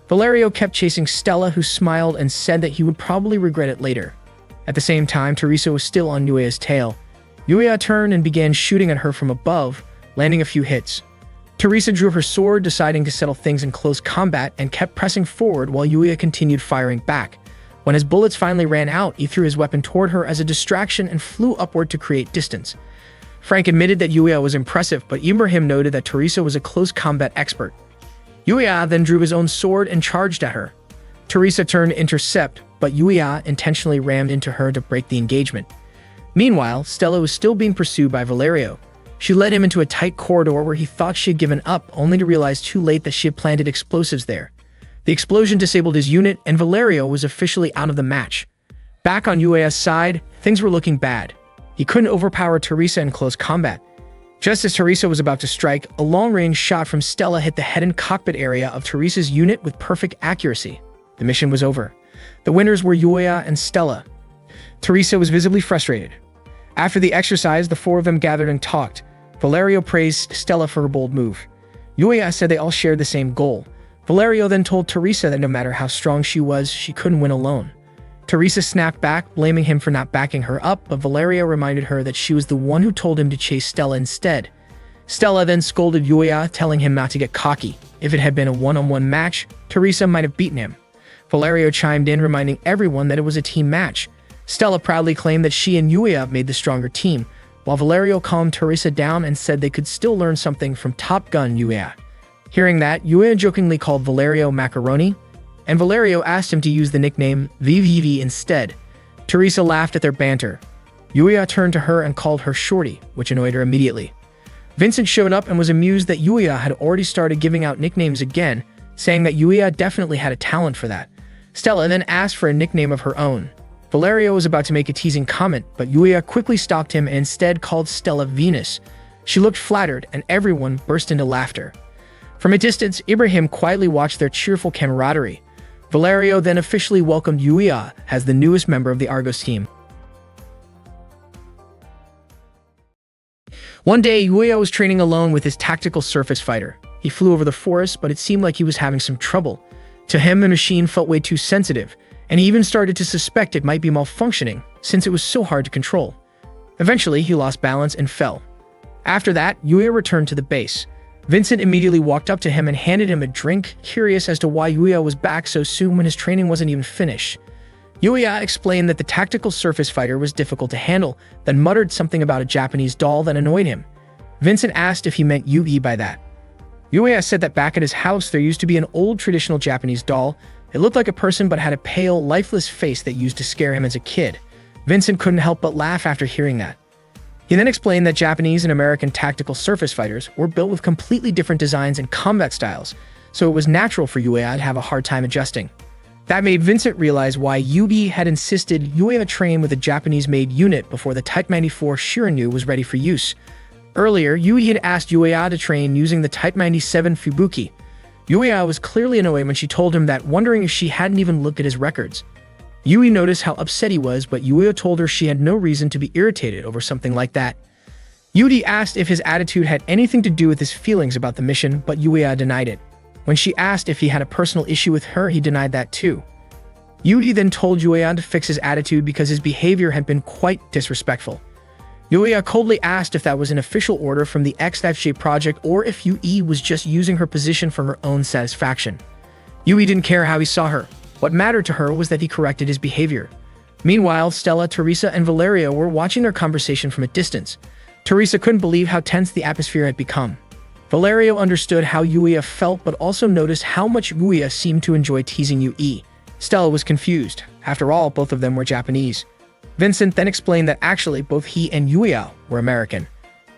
Valerio kept chasing Stella, who smiled and said that he would probably regret it later. At the same time, Teresa was still on Yuya's tail. Yuya turned and began shooting at her from above, landing a few hits. Teresa drew her sword, deciding to settle things in close combat, and kept pressing forward while Yuya continued firing back. When his bullets finally ran out, he threw his weapon toward her as a distraction and flew upward to create distance. Frank admitted that Yuya was impressive, but Ibrahim noted that Teresa was a close combat expert. Yuya then drew his own sword and charged at her. Teresa turned to intercept, but Yuya intentionally rammed into her to break the engagement. Meanwhile, Stella was still being pursued by Valerio. She led him into a tight corridor where he thought she had given up, only to realize too late that she had planted explosives there. The explosion disabled his unit, and Valerio was officially out of the match. Back on Yuya's side, things were looking bad. He couldn't overpower Teresa in close combat. Just as Teresa was about to strike, a long-range shot from Stella hit the head and cockpit area of Teresa's unit with perfect accuracy. The mission was over. The winners were Yuya and Stella. Teresa was visibly frustrated. After the exercise, the four of them gathered and talked. Valerio praised Stella for her bold move. Yuya said they all shared the same goal. Valerio then told Teresa that no matter how strong she was, she couldn't win alone. Teresa snapped back, blaming him for not backing her up, but Valerio reminded her that she was the one who told him to chase Stella instead. Stella then scolded Yuya, telling him not to get cocky. If it had been a one-on-one match, Teresa might have beaten him. Valerio chimed in, reminding everyone that it was a team match. Stella proudly claimed that she and Yuya made the stronger team, while Valerio calmed Teresa down and said they could still learn something from Top Gun Yuya. Hearing that, Yuya jokingly called Valerio Macaroni, and Valerio asked him to use the nickname VVV instead. Teresa laughed at their banter. Yuya turned to her and called her Shorty, which annoyed her immediately. Vincent showed up and was amused that Yuya had already started giving out nicknames again, saying that Yuya definitely had a talent for that. Stella then asked for a nickname of her own. Valerio was about to make a teasing comment, but Yuya quickly stopped him and instead called Stella Venus. She looked flattered, and everyone burst into laughter. From a distance, Ibrahim quietly watched their cheerful camaraderie. Valerio then officially welcomed Yuya as the newest member of the Argos team. One day, Yuya was training alone with his tactical surface fighter. He flew over the forest, but it seemed like he was having some trouble. To him, the machine felt way too sensitive, and he even started to suspect it might be malfunctioning, since it was so hard to control. Eventually, he lost balance and fell. After that, Yuya returned to the base. Vincent immediately walked up to him and handed him a drink, curious as to why Yuya was back so soon when his training wasn't even finished. Yuya explained that the tactical surface fighter was difficult to handle, then muttered something about a Japanese doll that annoyed him. Vincent asked if he meant Yugi by that. Yuya said that back at his house there used to be an old traditional Japanese doll. It looked like a person but had a pale, lifeless face that used to scare him as a kid. Vincent couldn't help but laugh after hearing that. He then explained that Japanese and American tactical surface fighters were built with completely different designs and combat styles, so it was natural for Yuya to have a hard time adjusting. That made Vincent realize why Yugi had insisted Yuya train with a Japanese-made unit before the Type 94 Shirinu was ready for use. Earlier, Yugi had asked Yuya to train using the Type 97 Fubuki. Yuya was clearly annoyed when she told him that, wondering if she hadn't even looked at his records. Yui noticed how upset he was, but Yuya told her she had no reason to be irritated over something like that. Yudi asked if his attitude had anything to do with his feelings about the mission, but Yuya denied it. When she asked if he had a personal issue with her, he denied that too. Yudi then told Yuya to fix his attitude because his behavior had been quite disrespectful. Yuya coldly asked if that was an official order from the XFJ project or if Yui was just using her position for her own satisfaction. Yui didn't care how he saw her. What mattered to her was that he corrected his behavior. Meanwhile, Stella, Teresa, and Valeria were watching their conversation from a distance. Teresa couldn't believe how tense the atmosphere had become. Valerio understood how Yuya felt, but also noticed how much Yuya seemed to enjoy teasing Yui. Stella was confused. After all, both of them were Japanese. Vincent then explained that actually both he and Yuya were American.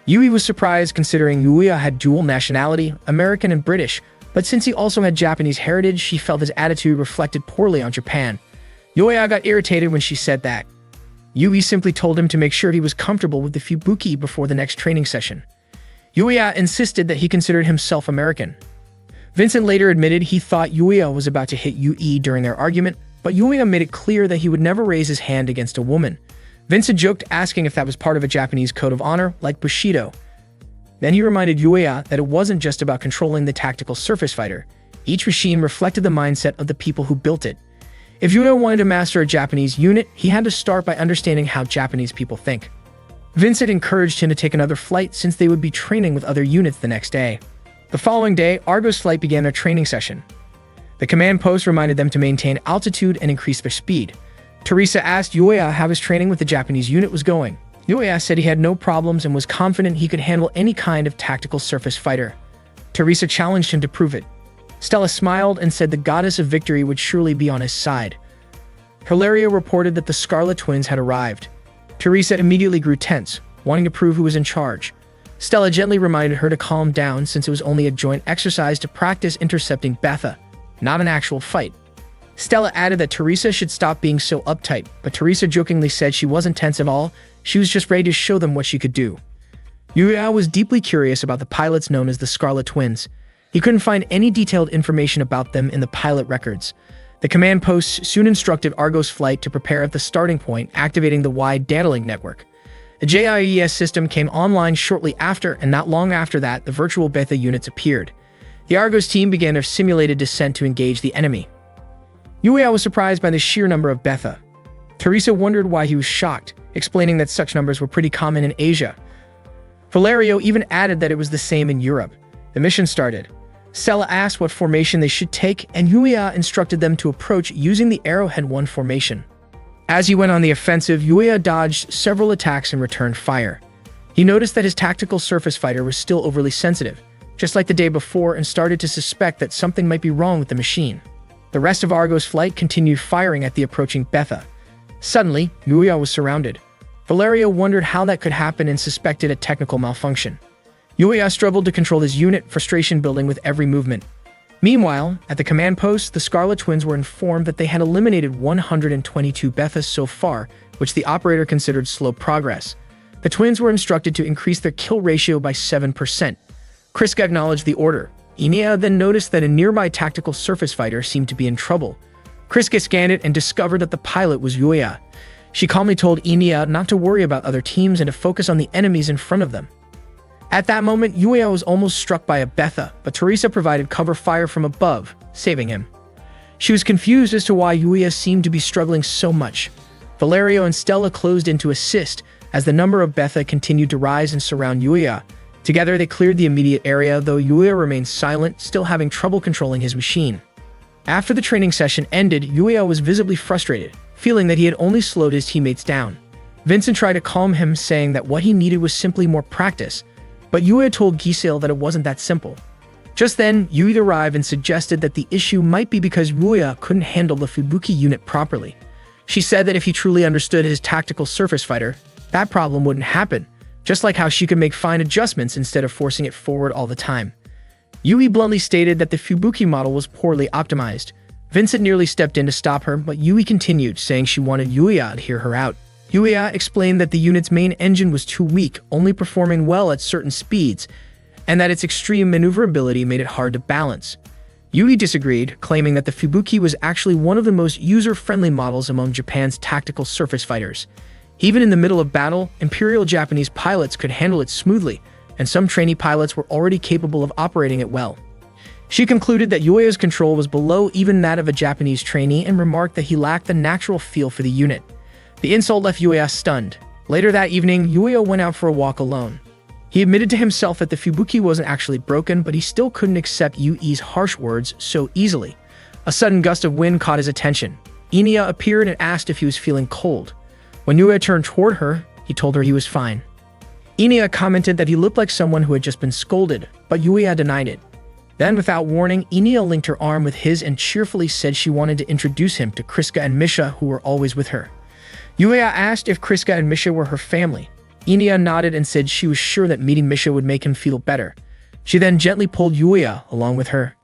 Yui was surprised considering Yuya had dual nationality, American and British, but since he also had Japanese heritage, she felt his attitude reflected poorly on Japan. Yuya got irritated when she said that. Yui simply told him to make sure he was comfortable with the Fubuki before the next training session. Yuya insisted that he considered himself American. Vincent later admitted he thought Yuya was about to hit Yui during their argument, but Yuya made it clear that he would never raise his hand against a woman. Vincent joked, asking if that was part of a Japanese code of honor, like Bushido. Then he reminded Yuya that it wasn't just about controlling the tactical surface fighter. Each machine reflected the mindset of the people who built it. If Yuya wanted to master a Japanese unit, he had to start by understanding how Japanese people think. Vincent encouraged him to take another flight since they would be training with other units the next day. The following day, Argos flight began their training session. The command post reminded them to maintain altitude and increase their speed. Teresa asked Yuya how his training with the Japanese unit was going. Yuya said he had no problems and was confident he could handle any kind of tactical surface fighter. Teresa challenged him to prove it. Stella smiled and said the goddess of victory would surely be on his side. Hilaria reported that the Scarlet Twins had arrived. Teresa immediately grew tense, wanting to prove who was in charge. Stella gently reminded her to calm down since it was only a joint exercise to practice intercepting Betha, not an actual fight. Stella added that Teresa should stop being so uptight, but Teresa jokingly said she wasn't tense at all, she was just ready to show them what she could do. Yuya was deeply curious about the pilots known as the Scarlet Twins. He couldn't find any detailed information about them in the pilot records. The command post soon instructed Argos flight to prepare at the starting point, activating the wide data link network. The JIES system came online shortly after, and not long after that, the virtual Betha units appeared. The Argos team began their simulated descent to engage the enemy. Yuya was surprised by the sheer number of Betha. Teresa wondered why he was shocked, explaining that such numbers were pretty common in Asia. Valerio even added that it was the same in Europe. The mission started. Stella asked what formation they should take, and Yuya instructed them to approach using the Arrowhead 1 formation. As he went on the offensive, Yuya dodged several attacks and returned fire. He noticed that his tactical surface fighter was still overly sensitive, just like the day before, and started to suspect that something might be wrong with the machine. The rest of Argos flight continued firing at the approaching Betha. Suddenly, Yuya was surrounded. Valerio wondered how that could happen and suspected a technical malfunction. Yuya struggled to control his unit, frustration building with every movement. Meanwhile, at the command post, the Scarlet Twins were informed that they had eliminated 122 Bethas so far, which the operator considered slow progress. The twins were instructed to increase their kill ratio by 7%. Kriska acknowledged the order. Inia then noticed that a nearby tactical surface fighter seemed to be in trouble. Kriska scanned it and discovered that the pilot was Yuya. She calmly told Inia not to worry about other teams and to focus on the enemies in front of them. At that moment, Yuya was almost struck by a Betha, but Teresa provided cover fire from above, saving him. She was confused as to why Yuya seemed to be struggling so much. Valerio and Stella closed in to assist as the number of Betha continued to rise and surround Yuya. Together, they cleared the immediate area, though Yuya remained silent, still having trouble controlling his machine. After the training session ended, Yuya was visibly frustrated, feeling that he had only slowed his teammates down. Vincent tried to calm him, saying that what he needed was simply more practice, but Yuya told Giselle that it wasn't that simple. Just then, Yui arrived and suggested that the issue might be because Yuya couldn't handle the Fubuki unit properly. She said that if he truly understood his tactical surface fighter, that problem wouldn't happen, just like how she could make fine adjustments instead of forcing it forward all the time. Yui bluntly stated that the Fubuki model was poorly optimized. Vincent nearly stepped in to stop her, but Yui continued, saying she wanted Yuya to hear her out. Yuya explained that the unit's main engine was too weak, only performing well at certain speeds, and that its extreme maneuverability made it hard to balance. Yui disagreed, claiming that the Fubuki was actually one of the most user-friendly models among Japan's tactical surface fighters. Even in the middle of battle, Imperial Japanese pilots could handle it smoothly, and some trainee pilots were already capable of operating it well. She concluded that Yuya's control was below even that of a Japanese trainee and remarked that he lacked the natural feel for the unit. The insult left Yuya stunned. Later that evening, Yuya went out for a walk alone. He admitted to himself that the Fubuki wasn't actually broken, but he still couldn't accept Yui's harsh words so easily. A sudden gust of wind caught his attention. Inia appeared and asked if he was feeling cold. When Yuya turned toward her, he told her he was fine. Inia commented that he looked like someone who had just been scolded, but Yuya denied it. Then, without warning, Inia linked her arm with his and cheerfully said she wanted to introduce him to Kriska and Misha, who were always with her. Yuya asked if Kriska and Misha were her family. Inia nodded and said she was sure that meeting Misha would make him feel better. She then gently pulled Yuya along with her.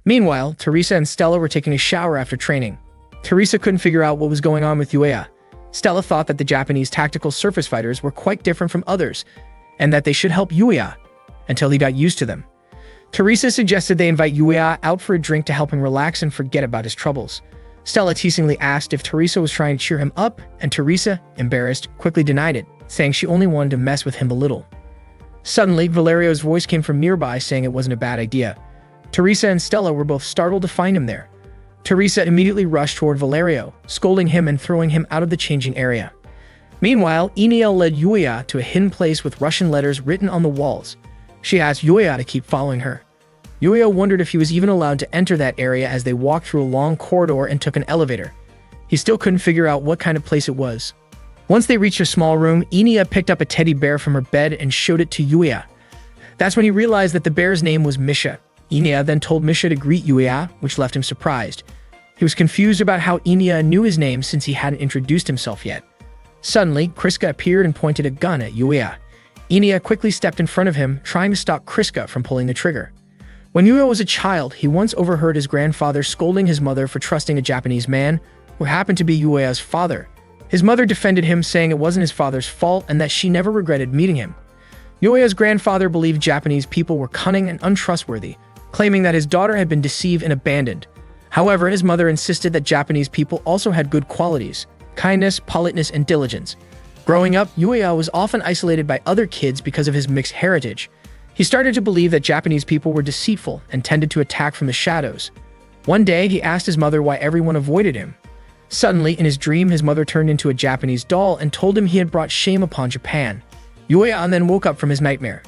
Meanwhile, Teresa and Stella were taking a shower after training. Teresa couldn't figure out what was going on with Yuya. Stella thought that the Japanese tactical surface fighters were quite different from others, and that they should help Yuya until he got used to them. Teresa suggested they invite Yuya out for a drink to help him relax and forget about his troubles. Stella teasingly asked if Teresa was trying to cheer him up, and Teresa, embarrassed, quickly denied it, saying she only wanted to mess with him a little. Suddenly, Valerio's voice came from nearby saying it wasn't a bad idea. Teresa and Stella were both startled to find him there. Teresa immediately rushed toward Valerio, scolding him and throwing him out of the changing area. Meanwhile, Eniel led Yuya to a hidden place with Russian letters written on the walls. She asked Yuya to keep following her. Yuya wondered if he was even allowed to enter that area as they walked through a long corridor and took an elevator. He still couldn't figure out what kind of place it was. Once they reached a small room, Inia picked up a teddy bear from her bed and showed it to Yuya. That's when he realized that the bear's name was Misha. Inia then told Misha to greet Yuya, which left him surprised. He was confused about how Inia knew his name since he hadn't introduced himself yet. Suddenly, Kriska appeared and pointed a gun at Yuya. Inia quickly stepped in front of him, trying to stop Kriska from pulling the trigger. When Yuya was a child, he once overheard his grandfather scolding his mother for trusting a Japanese man, who happened to be Yuya's father. His mother defended him, saying it wasn't his father's fault and that she never regretted meeting him. Yuya's grandfather believed Japanese people were cunning and untrustworthy, claiming that his daughter had been deceived and abandoned. However, his mother insisted that Japanese people also had good qualities: kindness, politeness, and diligence. Growing up, Yuya was often isolated by other kids because of his mixed heritage. He started to believe that Japanese people were deceitful and tended to attack from the shadows. One day, he asked his mother why everyone avoided him. Suddenly, in his dream, his mother turned into a Japanese doll and told him he had brought shame upon Japan. Yuya then woke up from his nightmare.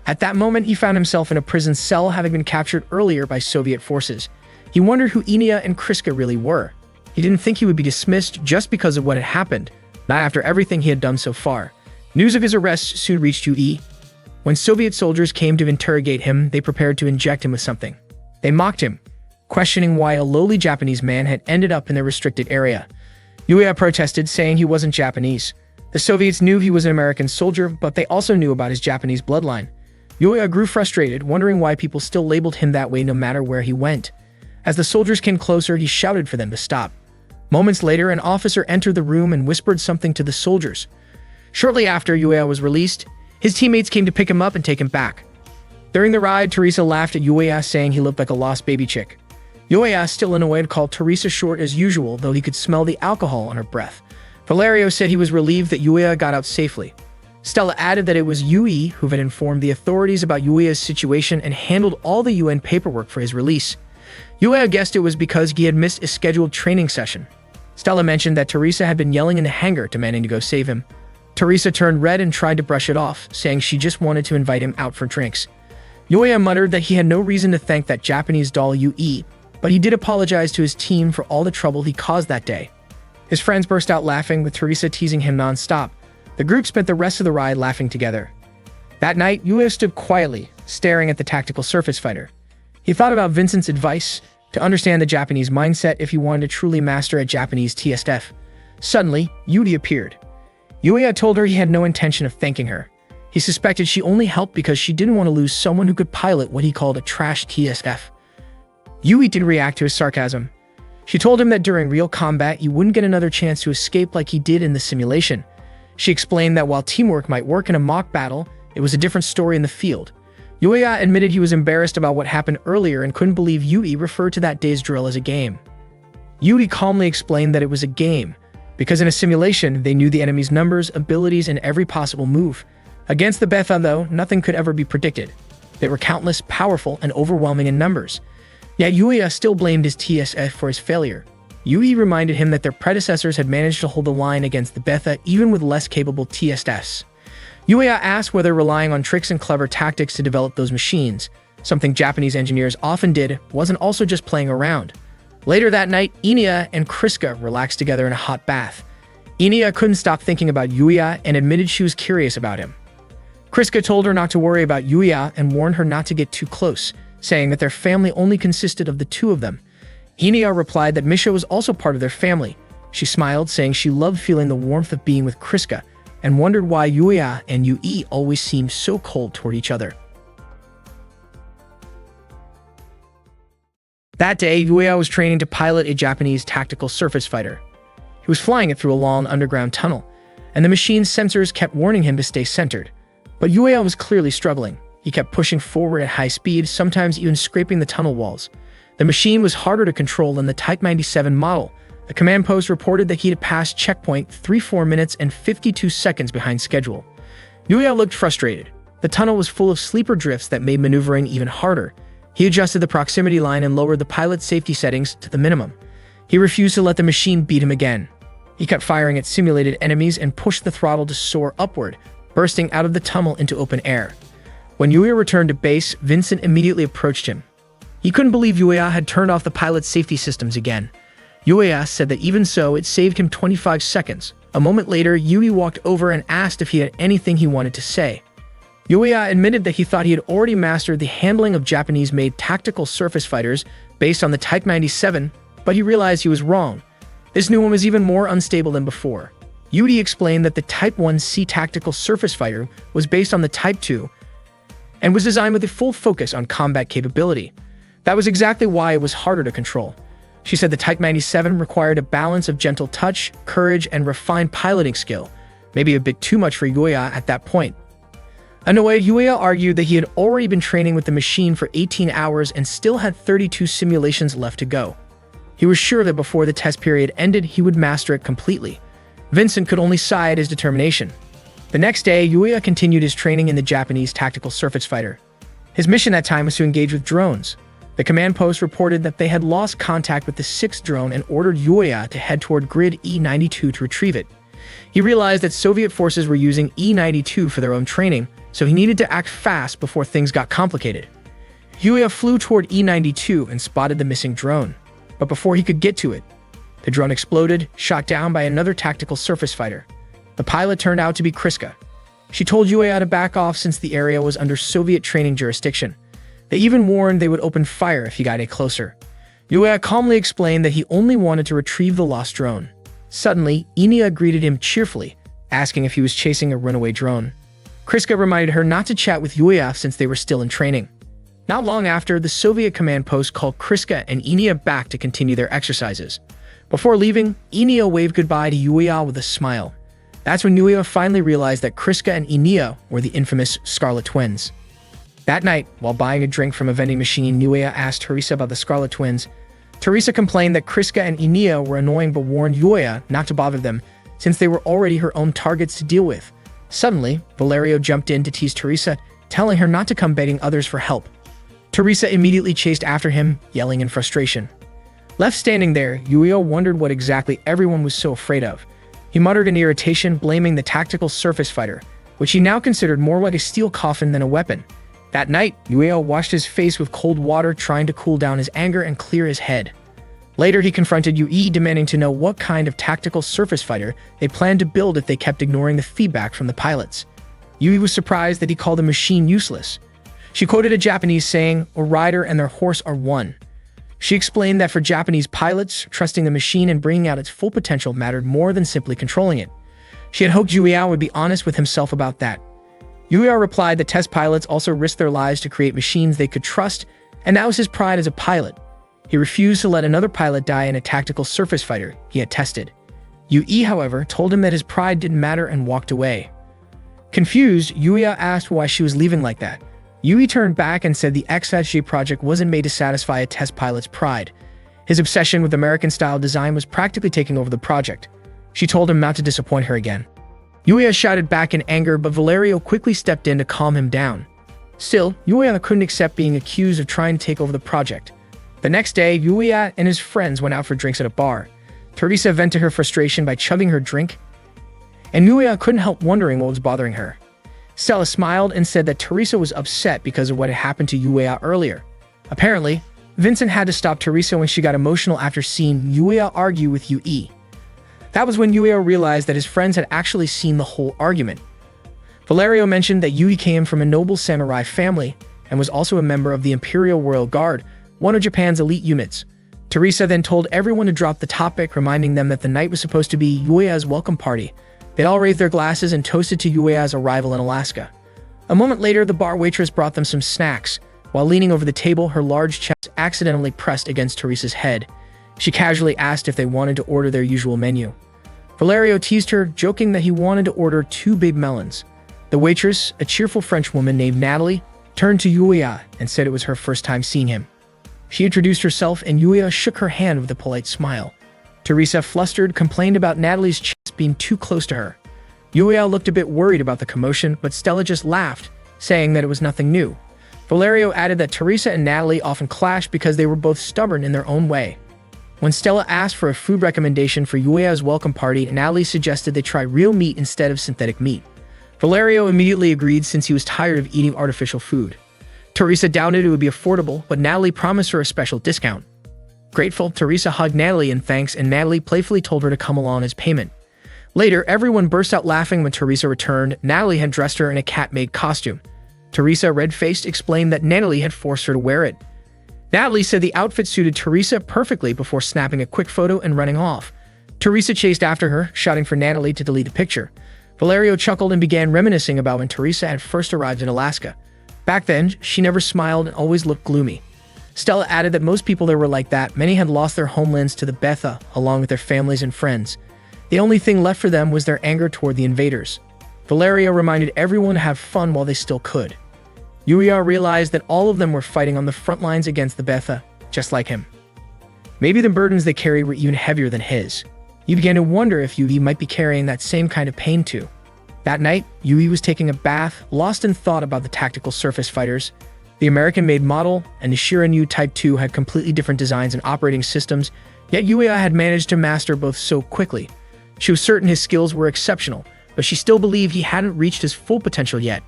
At that moment, he found himself in a prison cell, having been captured earlier by Soviet forces. He wondered who Inia and Kriska really were. He didn't think he would be dismissed just because of what had happened, not after everything he had done so far. News of his arrest soon reached Yui. When Soviet soldiers came to interrogate him, they prepared to inject him with something. They mocked him, questioning why a lowly Japanese man had ended up in the restricted area. Yuya protested, saying he wasn't Japanese. The Soviets knew he was an American soldier, but they also knew about his Japanese bloodline. Yuya grew frustrated, wondering why people still labeled him that way no matter where he went. As the soldiers came closer, he shouted for them to stop. Moments later, an officer entered the room and whispered something to the soldiers. Shortly after Yuya was released, his teammates came to pick him up and take him back. During the ride, Teresa laughed at Yuya, saying he looked like a lost baby chick. Yuya, still annoyed, called Teresa short as usual, though he could smell the alcohol on her breath. Valerio said he was relieved that Yuya got out safely. Stella added that it was Yui who had informed the authorities about Yuya's situation and handled all the UN paperwork for his release. Yuya guessed it was because he had missed a scheduled training session. Stella mentioned that Teresa had been yelling in the hangar, demanding to go save him. Teresa turned red and tried to brush it off, saying she just wanted to invite him out for drinks. Yuya muttered that he had no reason to thank that Japanese doll Yui, but he did apologize to his team for all the trouble he caused that day. His friends burst out laughing, with Teresa teasing him non-stop. The group spent the rest of the ride laughing together. That night, Yuya stood quietly, staring at the tactical surface fighter. He thought about Vincent's advice to understand the Japanese mindset if he wanted to truly master a Japanese TSF. Suddenly, Yuri appeared. Yuya told her he had no intention of thanking her. He suspected she only helped because she didn't want to lose someone who could pilot what he called a trash TSF. Yui didn't react to his sarcasm. She told him that during real combat, he wouldn't get another chance to escape like he did in the simulation. She explained that while teamwork might work in a mock battle, it was a different story in the field. Yuya admitted he was embarrassed about what happened earlier and couldn't believe Yui referred to that day's drill as a game. Yui calmly explained that it was a game, because in a simulation, they knew the enemy's numbers, abilities, and every possible move. Against the Betha, though, nothing could ever be predicted. They were countless, powerful, and overwhelming in numbers. Yet Yuya still blamed his TSF for his failure. Yui reminded him that their predecessors had managed to hold the line against the Betha even with less capable TSFs. Yuya asked whether relying on tricks and clever tactics to develop those machines, something Japanese engineers often did, wasn't also just playing around. Later that night, Inia and Kriska relaxed together in a hot bath. Inia couldn't stop thinking about Yuya and admitted she was curious about him. Kriska told her not to worry about Yuya and warned her not to get too close, saying that their family only consisted of the two of them. Inia replied that Misha was also part of their family. She smiled, saying she loved feeling the warmth of being with Kriska, and wondered why Yuya and Yui always seemed so cold toward each other. That day, Yuya was training to pilot a Japanese tactical surface fighter. He was flying it through a long underground tunnel, and the machine's sensors kept warning him to stay centered. But Yuya was clearly struggling. He kept pushing forward at high speed, sometimes even scraping the tunnel walls. The machine was harder to control than the Type 97 model. The command post reported that he had passed checkpoint 4 minutes and 52 seconds behind schedule. Yuya looked frustrated. The tunnel was full of sleeper drifts that made maneuvering even harder. He adjusted the proximity line and lowered the pilot's safety settings to the minimum. He refused to let the machine beat him again. He kept firing at simulated enemies and pushed the throttle to soar upward, bursting out of the tunnel into open air. When Yuya returned to base, Vincent immediately approached him. He couldn't believe Yuya had turned off the pilot's safety systems again. Yuya said that even so, it saved him 25 seconds. A moment later, Yui walked over and asked if he had anything he wanted to say. Yuya admitted that he thought he had already mastered the handling of Japanese-made tactical surface fighters based on the Type 97, but he realized he was wrong. This new one was even more unstable than before. Yui explained that the Type 1C tactical surface fighter was based on the Type 2 and was designed with a full focus on combat capability. That was exactly why it was harder to control. She said the Type 97 required a balance of gentle touch, courage, and refined piloting skill, maybe a bit too much for Yuya at that point. Annoyed, Yuya argued that he had already been training with the machine for 18 hours and still had 32 simulations left to go. He was sure that before the test period ended, he would master it completely. Vincent could only sigh at his determination. The next day, Yuya continued his training in the Japanese tactical surface fighter. His mission that time was to engage with drones. The command post reported that they had lost contact with the 6th drone and ordered Yuya to head toward grid E92 to retrieve it. He realized that Soviet forces were using E92 for their own training, so he needed to act fast before things got complicated. Yuya flew toward E92 and spotted the missing drone. But before he could get to it, the drone exploded, shot down by another tactical surface fighter. The pilot turned out to be Kriska. She told Yuya to back off since the area was under Soviet training jurisdiction. They even warned they would open fire if he got any closer. Yuya calmly explained that he only wanted to retrieve the lost drone. Suddenly, Inia greeted him cheerfully, asking if he was chasing a runaway drone. Kriska reminded her not to chat with Yuya since they were still in training. Not long after, the Soviet command post called Kriska and Inia back to continue their exercises. Before leaving, Inia waved goodbye to Yuya with a smile. That's when Yuya finally realized that Kriska and Inia were the infamous Scarlet Twins. That night, while buying a drink from a vending machine, Yuya asked Teresa about the Scarlet Twins. Teresa complained that Kriska and Enia were annoying but warned Yuya not to bother them, since they were already her own targets to deal with. Suddenly, Valerio jumped in to tease Teresa, telling her not to come begging others for help. Teresa immediately chased after him, yelling in frustration. Left standing there, Yuya wondered what exactly everyone was so afraid of. He muttered in irritation, blaming the tactical surface fighter, which he now considered more like a steel coffin than a weapon. That night, Yuya washed his face with cold water, trying to cool down his anger and clear his head. Later, he confronted Yui, demanding to know what kind of tactical surface fighter they planned to build if they kept ignoring the feedback from the pilots. Yui was surprised that he called the machine useless. She quoted a Japanese saying, "A rider and their horse are one." She explained that for Japanese pilots, trusting the machine and bringing out its full potential mattered more than simply controlling it. She had hoped Yuya would be honest with himself about that. Yuya replied that test pilots also risked their lives to create machines they could trust, and that was his pride as a pilot. He refused to let another pilot die in a tactical surface fighter he had tested. Yui, however, told him that his pride didn't matter and walked away. Confused, Yuya asked why she was leaving like that. Yui turned back and said the XSG project wasn't made to satisfy a test pilot's pride. His obsession with American-style design was practically taking over the project. She told him not to disappoint her again. Yuya shouted back in anger, but Valerio quickly stepped in to calm him down. Still, Yuya couldn't accept being accused of trying to take over the project. The next day, Yuya and his friends went out for drinks at a bar. Teresa vented her frustration by chugging her drink, and Yuya couldn't help wondering what was bothering her. Stella smiled and said that Teresa was upset because of what had happened to Yuya earlier. Apparently, Vincent had to stop Teresa when she got emotional after seeing Yuya argue with Yui. That was when Yuya realized that his friends had actually seen the whole argument. Valerio mentioned that Yui came from a noble samurai family and was also a member of the Imperial Royal Guard, one of Japan's elite units. Teresa then told everyone to drop the topic, reminding them that the night was supposed to be Yuya's welcome party. They all raised their glasses and toasted to Yuya's arrival in Alaska. A moment later, the bar waitress brought them some snacks. While leaning over the table, her large chest accidentally pressed against Teresa's head. She casually asked if they wanted to order their usual menu. Valerio teased her, joking that he wanted to order 2 big melons. The waitress, a cheerful French woman named Natalie, turned to Yuya and said it was her first time seeing him. She introduced herself and Yuya shook her hand with a polite smile. Teresa, flustered, complained about Natalie's chest being too close to her. Yuya looked a bit worried about the commotion, but Stella just laughed, saying that it was nothing new. Valerio added that Teresa and Natalie often clashed because they were both stubborn in their own way. When Stella asked for a food recommendation for Yuya's welcome party, Natalie suggested they try real meat instead of synthetic meat. Valerio immediately agreed since he was tired of eating artificial food. Teresa doubted it would be affordable, but Natalie promised her a special discount. Grateful, Teresa hugged Natalie in thanks, and Natalie playfully told her to come along as payment. Later, everyone burst out laughing when Teresa returned. Natalie had dressed her in a cat-made costume. Teresa, red-faced, explained that Natalie had forced her to wear it. Natalie said the outfit suited Teresa perfectly before snapping a quick photo and running off. Teresa chased after her, shouting for Natalie to delete the picture. Valerio chuckled and began reminiscing about when Teresa had first arrived in Alaska. Back then, she never smiled and always looked gloomy. Stella added that most people there were like that. Many had lost their homelands to the Betha, along with their families and friends. The only thing left for them was their anger toward the invaders. Valerio reminded everyone to have fun while they still could. Yuya realized that all of them were fighting on the front lines against the Betha, just like him. Maybe the burdens they carried were even heavier than his. He began to wonder if Yui might be carrying that same kind of pain too. That night, Yui was taking a bath, lost in thought about the tactical surface fighters. The American-made model and the Shirinu Type 2 had completely different designs and operating systems, yet Yuya had managed to master both so quickly. She was certain his skills were exceptional, but she still believed he hadn't reached his full potential yet.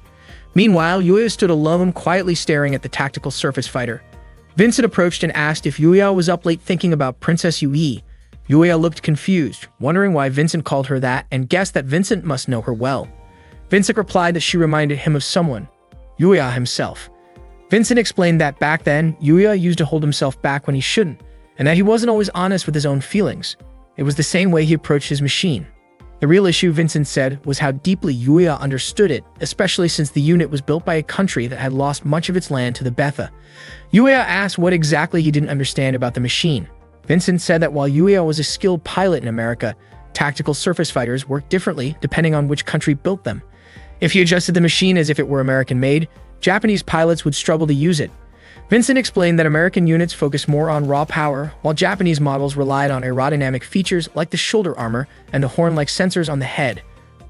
Meanwhile, Yuya stood alone, quietly staring at the tactical surface fighter. Vincent approached and asked if Yuya was up late thinking about Princess Yui. Yuya looked confused, wondering why Vincent called her that, and guessed that Vincent must know her well. Vincent replied that she reminded him of someone, Yuya himself. Vincent explained that back then, Yuya used to hold himself back when he shouldn't, and that he wasn't always honest with his own feelings. It was the same way he approached his machine. The real issue, Vincent said, was how deeply Yuya understood it, especially since the unit was built by a country that had lost much of its land to the Betha. Yuya asked what exactly he didn't understand about the machine. Vincent said that while Yuya was a skilled pilot in America, tactical surface fighters worked differently depending on which country built them. If he adjusted the machine as if it were American-made, Japanese pilots would struggle to use it. Vincent explained that American units focused more on raw power, while Japanese models relied on aerodynamic features like the shoulder armor and the horn-like sensors on the head.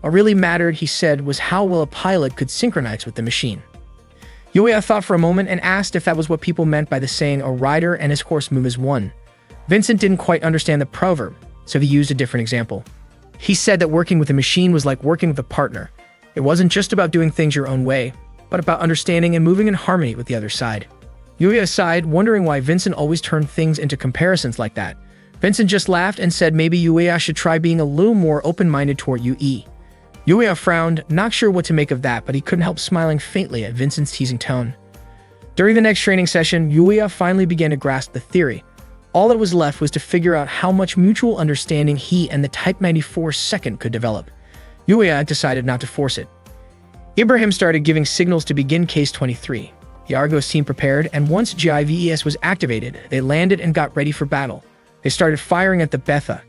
What really mattered, he said, was how well a pilot could synchronize with the machine. Yuya thought for a moment and asked if that was what people meant by the saying, "A rider and his horse move as one." Vincent didn't quite understand the proverb, so he used a different example. He said that working with a machine was like working with a partner. It wasn't just about doing things your own way, but about understanding and moving in harmony with the other side. Yuya sighed, wondering why Vincent always turned things into comparisons like that. Vincent just laughed and said maybe Yuya should try being a little more open-minded toward Yui. Yuya frowned, not sure what to make of that, but he couldn't help smiling faintly at Vincent's teasing tone. During the next training session, Yuya finally began to grasp the theory. All that was left was to figure out how much mutual understanding he and the Type 94 second could develop. Yuya decided not to force it. Ibrahim started giving signals to begin Case 23. The Argos team prepared, and once GIVES was activated, they landed and got ready for battle. They started firing at the Betha.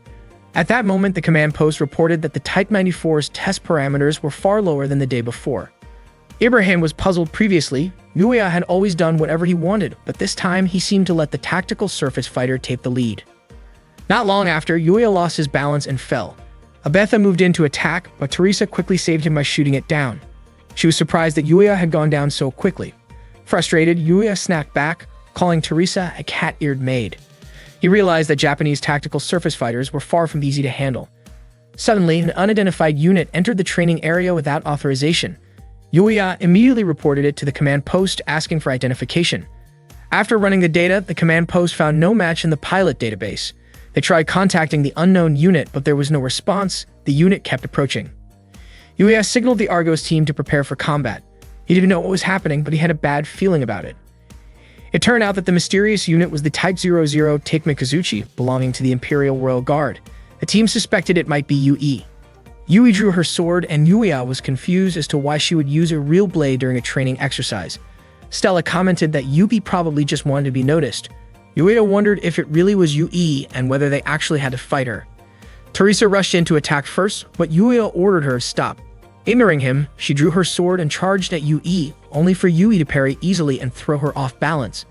At that moment, the command post reported that the Type 94's test parameters were far lower than the day before. Ibrahim was puzzled previously. Yuya had always done whatever he wanted, but this time he seemed to let the tactical surface fighter take the lead. Not long after, Yuya lost his balance and fell. A Betha moved in to attack, but Teresa quickly saved him by shooting it down. She was surprised that Yuya had gone down so quickly. Frustrated, Yuya snapped back, calling Teresa a cat-eared maid. He realized that Japanese tactical surface fighters were far from easy to handle. Suddenly, an unidentified unit entered the training area without authorization. Yuya immediately reported it to the command post, asking for identification. After running the data, the command post found no match in the pilot database. They tried contacting the unknown unit, but there was no response. The unit kept approaching. Yuya signaled the Argos team to prepare for combat. He didn't know what was happening, but he had a bad feeling about it. It turned out that the mysterious unit was the Type 00 Takemikazuchi, belonging to the Imperial Royal Guard. The team suspected it might be Yui. Yui drew her sword, and Yuya was confused as to why she would use a real blade during a training exercise. Stella commented that Yui probably just wanted to be noticed. Yuya wondered if it really was Yui and whether they actually had to fight her. Teresa rushed in to attack first, but Yuya ordered her to stop. Ignoring him, she drew her sword and charged at Yui, only for Yui to parry easily and throw her off balance.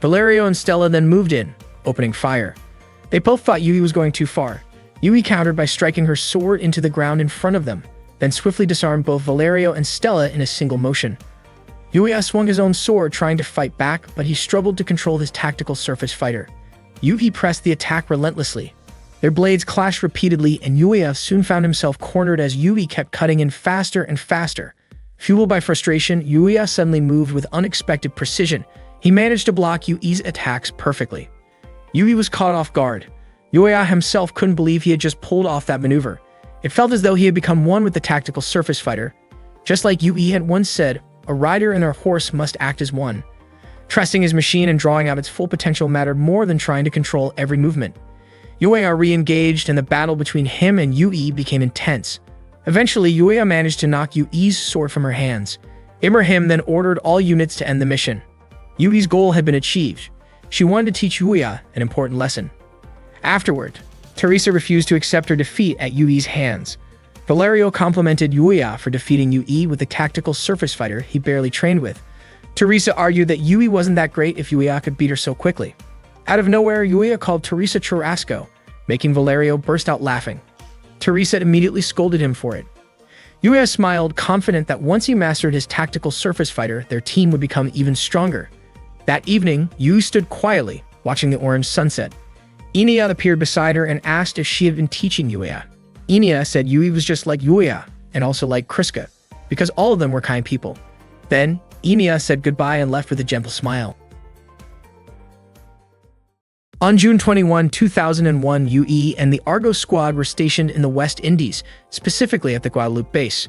Valerio and Stella then moved in, opening fire. They both thought Yui was going too far. Yui countered by striking her sword into the ground in front of them, then swiftly disarmed both Valerio and Stella in a single motion. Yuya swung his own sword trying to fight back, but he struggled to control his tactical surface fighter. Yui pressed the attack relentlessly. Their blades clashed repeatedly, and Yuya soon found himself cornered as Yui kept cutting in faster and faster. Fueled by frustration, Yuya suddenly moved with unexpected precision. He managed to block Yui's attacks perfectly. Yui was caught off guard. Yuya himself couldn't believe he had just pulled off that maneuver. It felt as though he had become one with the tactical surface fighter. Just like Yui had once said, a rider and their horse must act as one. Trusting his machine and drawing out its full potential mattered more than trying to control every movement. Yuya re-engaged, and the battle between him and Yui became intense. Eventually, Yuya managed to knock Yui's sword from her hands. Ibrahim then ordered all units to end the mission. Yui's goal had been achieved. She wanted to teach Yuya an important lesson. Afterward, Teresa refused to accept her defeat at Yui's hands. Valerio complimented Yuya for defeating Yui with the tactical surface fighter he barely trained with. Teresa argued that Yui wasn't that great if Yuya could beat her so quickly. Out of nowhere, Yuya called Teresa Churrasco, making Valerio burst out laughing. Teresa immediately scolded him for it. Yuya smiled, confident that once he mastered his tactical surface fighter, their team would become even stronger. That evening, Yui stood quietly, watching the orange sunset. Inia appeared beside her and asked if she had been teaching Yuya. Inia said Yui was just like Yuya, and also like Kriska, because all of them were kind people. Then, Inia said goodbye and left with a gentle smile. On June 21, 2001, Yui and the Argos squad were stationed in the West Indies, specifically at the Guadeloupe base.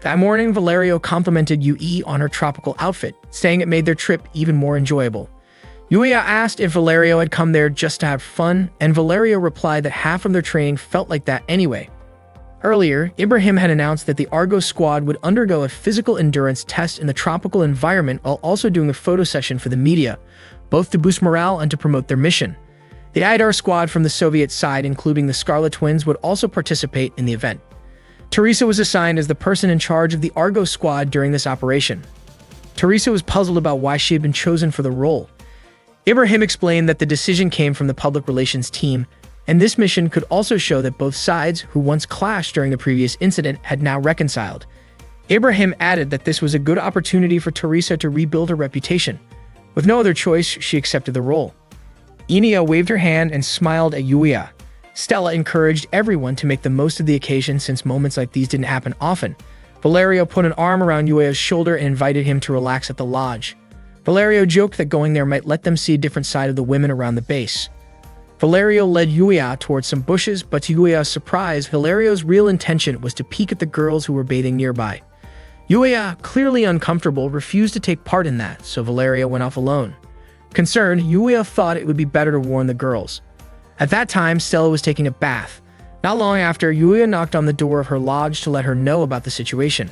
That morning, Valerio complimented Yui on her tropical outfit, saying it made their trip even more enjoyable. Yuya asked if Valerio had come there just to have fun, and Valerio replied that half of their training felt like that anyway. Earlier, Ibrahim had announced that the Argos squad would undergo a physical endurance test in the tropical environment while also doing a photo session for the media, both to boost morale and to promote their mission. The Idar squad from the Soviet side, including the Scarlet Twins, would also participate in the event. Teresa was assigned as the person in charge of the Argos squad during this operation. Teresa was puzzled about why she had been chosen for the role. Ibrahim explained that the decision came from the public relations team, and this mission could also show that both sides, who once clashed during the previous incident, had now reconciled. Ibrahim added that this was a good opportunity for Teresa to rebuild her reputation. With no other choice, she accepted the role. Enia waved her hand and smiled at Yuya. Stella encouraged everyone to make the most of the occasion since moments like these didn't happen often. Valerio put an arm around Yuya's shoulder and invited him to relax at the lodge. Valerio joked that going there might let them see a different side of the women around the base. Valerio led Yuya towards some bushes, but to Yuya's surprise, Valerio's real intention was to peek at the girls who were bathing nearby. Yuya, clearly uncomfortable, refused to take part in that, so Valerio went off alone. Concerned, Yuya thought it would be better to warn the girls. At that time, Stella was taking a bath. Not long after, Yuya knocked on the door of her lodge to let her know about the situation.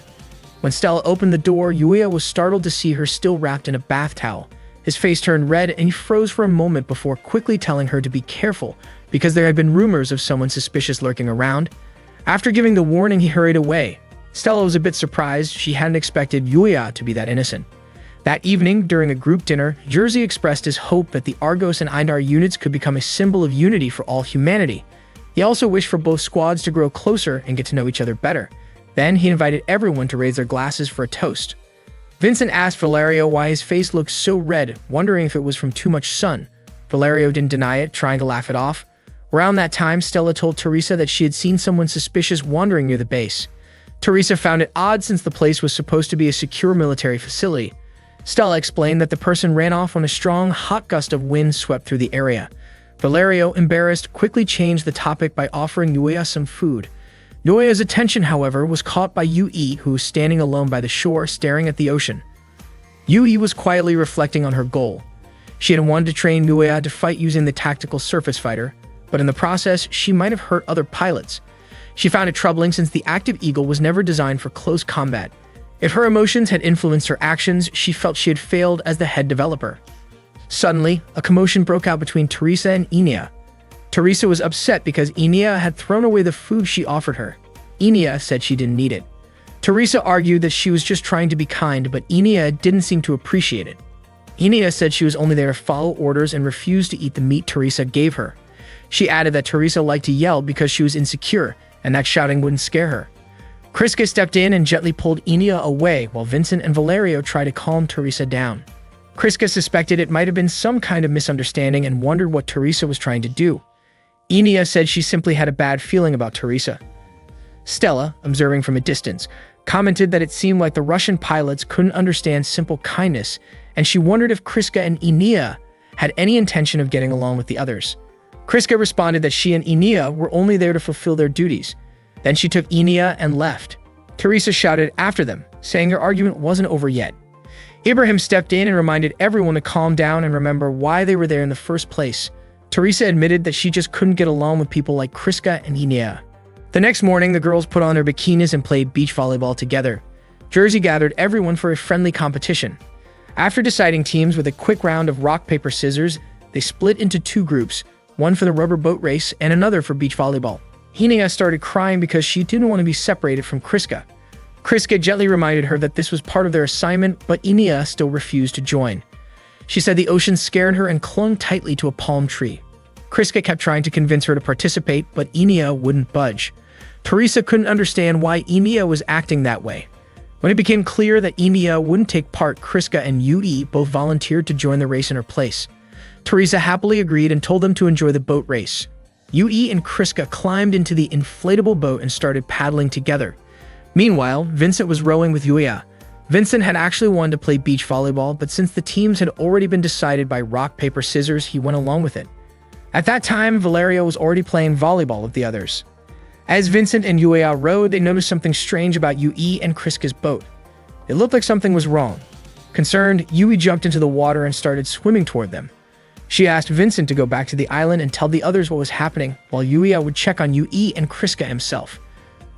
When Stella opened the door, Yuya was startled to see her still wrapped in a bath towel. His face turned red and he froze for a moment before quickly telling her to be careful because there had been rumors of someone suspicious lurking around. After giving the warning, he hurried away. Stella was a bit surprised. She hadn't expected Yuya to be that innocent. That evening, during a group dinner, Jerzy expressed his hope that the Argos and Eindar units could become a symbol of unity for all humanity. He also wished for both squads to grow closer and get to know each other better. Then he invited everyone to raise their glasses for a toast. Vincent asked Valerio why his face looked so red, wondering if it was from too much sun. Valerio didn't deny it, trying to laugh it off. Around that time, Stella told Teresa that she had seen someone suspicious wandering near the base. Teresa found it odd since the place was supposed to be a secure military facility. Stella explained that the person ran off when a strong, hot gust of wind swept through the area. Valerio, embarrassed, quickly changed the topic by offering Yuya some food. Yuya's attention, however, was caught by Yui, who was standing alone by the shore, staring at the ocean. Yui was quietly reflecting on her goal. She had wanted to train Yuya to fight using the tactical surface fighter, but in the process, she might have hurt other pilots. She found it troubling since the Active Eagle was never designed for close combat. If her emotions had influenced her actions, she felt she had failed as the head developer. Suddenly, a commotion broke out between Teresa and Enia. Teresa was upset because Enia had thrown away the food she offered her. Enia said she didn't need it. Teresa argued that she was just trying to be kind, but Enia didn't seem to appreciate it. Enia said she was only there to follow orders and refused to eat the meat Teresa gave her. She added that Teresa liked to yell because she was insecure, and that shouting wouldn't scare her. Kriska stepped in and gently pulled Enia away while Vincent and Valerio tried to calm Teresa down. Kriska suspected it might have been some kind of misunderstanding and wondered what Teresa was trying to do. Enia said she simply had a bad feeling about Teresa. Stella, observing from a distance, commented that it seemed like the Russian pilots couldn't understand simple kindness, and she wondered if Kriska and Enia had any intention of getting along with the others. Kriska responded that she and Enia were only there to fulfill their duties. Then she took Enia and left. Teresa shouted after them, saying their argument wasn't over yet. Ibrahim stepped in and reminded everyone to calm down and remember why they were there in the first place. Teresa admitted that she just couldn't get along with people like Kriska and Enia. The next morning, the girls put on their bikinis and played beach volleyball together. Jerzy gathered everyone for a friendly competition. After deciding teams with a quick round of rock, paper, scissors, they split into two groups, one for the rubber boat race and another for beach volleyball. Enia started crying because she didn't want to be separated from Kriska. Kriska gently reminded her that this was part of their assignment, but Enia still refused to join. She said the ocean scared her and clung tightly to a palm tree. Kriska kept trying to convince her to participate, but Enia wouldn't budge. Teresa couldn't understand why Enia was acting that way. When it became clear that Enia wouldn't take part, Kriska and Yui both volunteered to join the race in her place. Teresa happily agreed and told them to enjoy the boat race. Yui and Kriska climbed into the inflatable boat and started paddling together. Meanwhile, Vincent was rowing with Yuya. Vincent had actually wanted to play beach volleyball, but since the teams had already been decided by rock, paper, scissors, he went along with it. At that time, Valerio was already playing volleyball with the others. As Vincent and Yuya rowed, they noticed something strange about Yui and Kriska's boat. It looked like something was wrong. Concerned, Yui jumped into the water and started swimming toward them. She asked Vincent to go back to the island and tell the others what was happening, while Yuya would check on Yui and Kriska himself.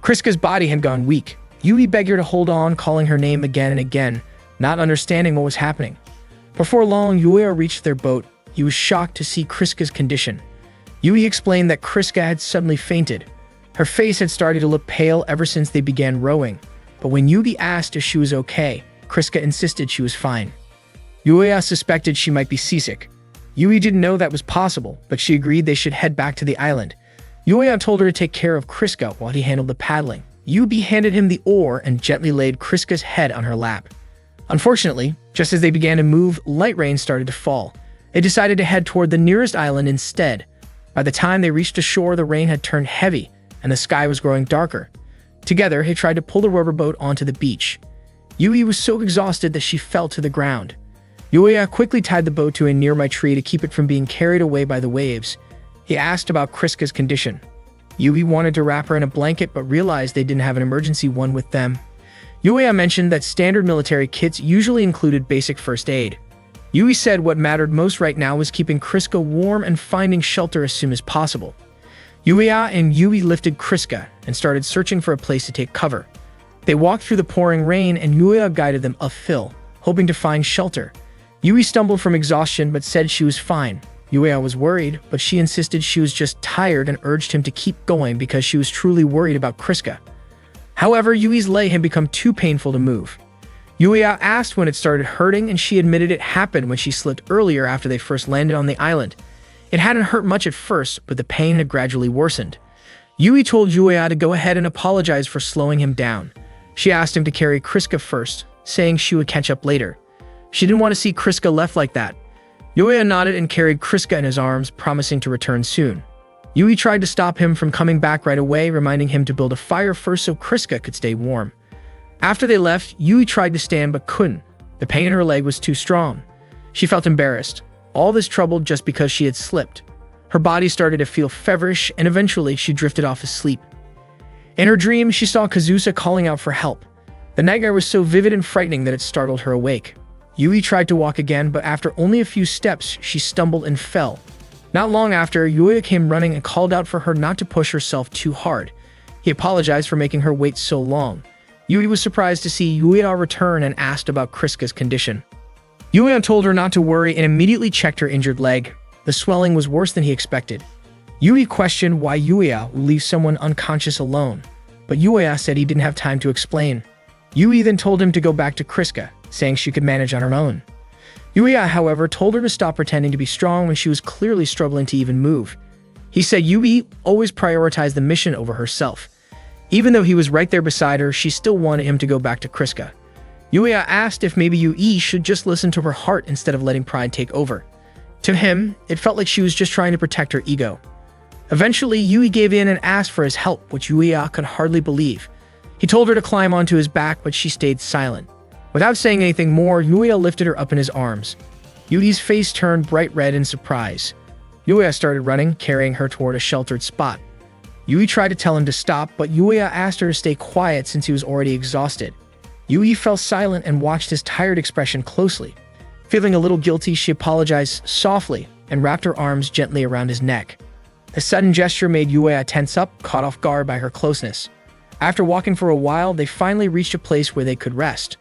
Kriska's body had gone weak. Yui begged her to hold on, calling her name again and again, not understanding what was happening. Before long, Yuya reached their boat. He was shocked to see Kriska's condition. Yui explained that Kriska had suddenly fainted. Her face had started to look pale ever since they began rowing, but when Yui asked if she was okay, Kriska insisted she was fine. Yuya suspected she might be seasick. Yui didn't know that was possible, but she agreed they should head back to the island. Yuya told her to take care of Kriska while he handled the paddling. Yui handed him the oar and gently laid Kriska's head on her lap. Unfortunately, just as they began to move, light rain started to fall. They decided to head toward the nearest island instead. By the time they reached the shore, the rain had turned heavy, and the sky was growing darker. Together, they tried to pull the rubber boat onto the beach. Yui was so exhausted that she fell to the ground. Yuya quickly tied the boat to a nearby tree to keep it from being carried away by the waves. He asked about Kriska's condition. Yui wanted to wrap her in a blanket but realized they didn't have an emergency one with them. Yuya mentioned that standard military kits usually included basic first aid. Yui said what mattered most right now was keeping Kriska warm and finding shelter as soon as possible. Yuya and Yui lifted Kriska and started searching for a place to take cover. They walked through the pouring rain and Yuya guided them uphill, hoping to find shelter. Yui stumbled from exhaustion but said she was fine. Yuya was worried, but she insisted she was just tired and urged him to keep going because she was truly worried about Kriska. However, Yui's leg had become too painful to move. Yuya asked when it started hurting and she admitted it happened when she slipped earlier after they first landed on the island. It hadn't hurt much at first, but the pain had gradually worsened. Yui told Yuya to go ahead and apologize for slowing him down. She asked him to carry Kriska first, saying she would catch up later. She didn't want to see Kriska left like that. Yuya nodded and carried Kriska in his arms, promising to return soon. Yui tried to stop him from coming back right away, reminding him to build a fire first so Kriska could stay warm. After they left, Yui tried to stand but couldn't. The pain in her leg was too strong. She felt embarrassed. All this trouble just because she had slipped. Her body started to feel feverish and eventually she drifted off asleep. In her dream, she saw Kazusa calling out for help. The nightmare was so vivid and frightening that it startled her awake. Yui tried to walk again, but after only a few steps, she stumbled and fell. Not long after, Yuya came running and called out for her not to push herself too hard. He apologized for making her wait so long. Yui was surprised to see Yuya return and asked about Kriska's condition. Yuya told her not to worry and immediately checked her injured leg. The swelling was worse than he expected. Yui questioned why Yuya would leave someone unconscious alone, but Yuya said he didn't have time to explain. Yui then told him to go back to Kriska, saying she could manage on her own. Yuya, however, told her to stop pretending to be strong when she was clearly struggling to even move. He said Yui always prioritized the mission over herself. Even though he was right there beside her, she still wanted him to go back to Kriska. Yuya asked if maybe Yui should just listen to her heart instead of letting pride take over. To him, it felt like she was just trying to protect her ego. Eventually, Yui gave in and asked for his help, which Yuya could hardly believe. He told her to climb onto his back, but she stayed silent. Without saying anything more, Yuya lifted her up in his arms. Yui's face turned bright red in surprise. Yuya started running, carrying her toward a sheltered spot. Yui tried to tell him to stop, but Yuya asked her to stay quiet since he was already exhausted. Yui fell silent and watched his tired expression closely. Feeling a little guilty, she apologized softly and wrapped her arms gently around his neck. The sudden gesture made Yuya tense up, caught off guard by her closeness. After walking for a while, they finally reached a place where they could rest.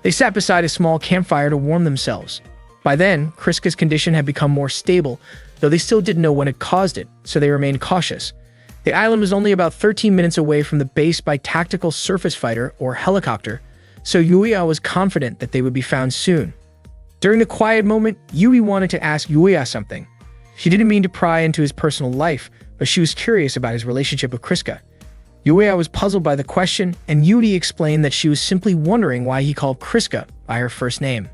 They sat beside a small campfire to warm themselves. By then, Kriska's condition had become more stable, though they still didn't know what had caused it, so they remained cautious. The island was only about 13 minutes away from the base by tactical surface fighter or helicopter, so Yuya was confident that they would be found soon. During the quiet moment, Yui wanted to ask Yuya something. She didn't mean to pry into his personal life, but she was curious about his relationship with Kriska. Yuya was puzzled by the question, and Yui explained that she was simply wondering why he called Kriska by her first name.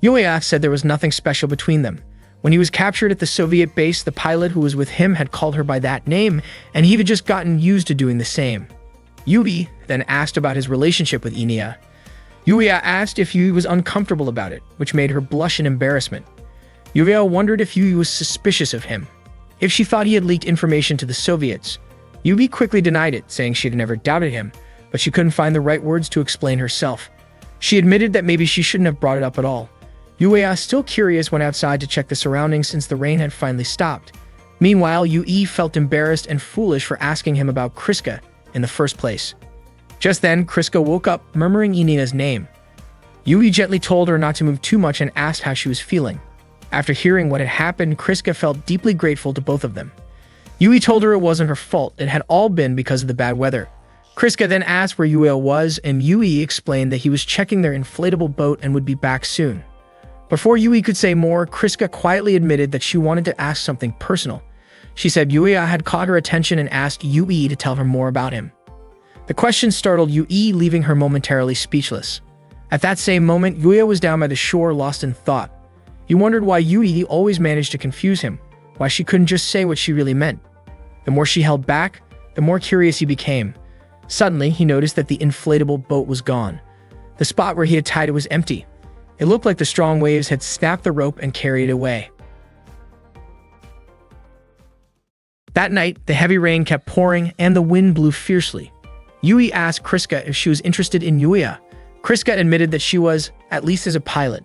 Yuya said there was nothing special between them. When he was captured at the Soviet base, the pilot who was with him had called her by that name, and he had just gotten used to doing the same. Yui then asked about his relationship with Inia. Yuya asked if Yui was uncomfortable about it, which made her blush in embarrassment. Yuya wondered if Yui was suspicious of him, if she thought he had leaked information to the Soviets. Yui quickly denied it, saying she had never doubted him, but she couldn't find the right words to explain herself. She admitted that maybe she shouldn't have brought it up at all. Yuya, still curious, went outside to check the surroundings since the rain had finally stopped. Meanwhile, Yui felt embarrassed and foolish for asking him about Kriska in the first place. Just then, Kriska woke up, murmuring Inina's name. Yui gently told her not to move too much and asked how she was feeling. After hearing what had happened, Kriska felt deeply grateful to both of them. Yui told her it wasn't her fault, it had all been because of the bad weather. Kriska then asked where Yuya was, and Yui explained that he was checking their inflatable boat and would be back soon. Before Yui could say more, Kriska quietly admitted that she wanted to ask something personal. She said Yuya had caught her attention and asked Yui to tell her more about him. The question startled Yui, leaving her momentarily speechless. At that same moment, Yuya was down by the shore, lost in thought. He wondered why Yui always managed to confuse him, why she couldn't just say what she really meant. The more she held back, the more curious he became. Suddenly, he noticed that the inflatable boat was gone. The spot where he had tied it was empty. It looked like the strong waves had snapped the rope and carried it away. That night, the heavy rain kept pouring and the wind blew fiercely. Yui asked Kriska if she was interested in Yuya. Kriska admitted that she was, at least as a pilot.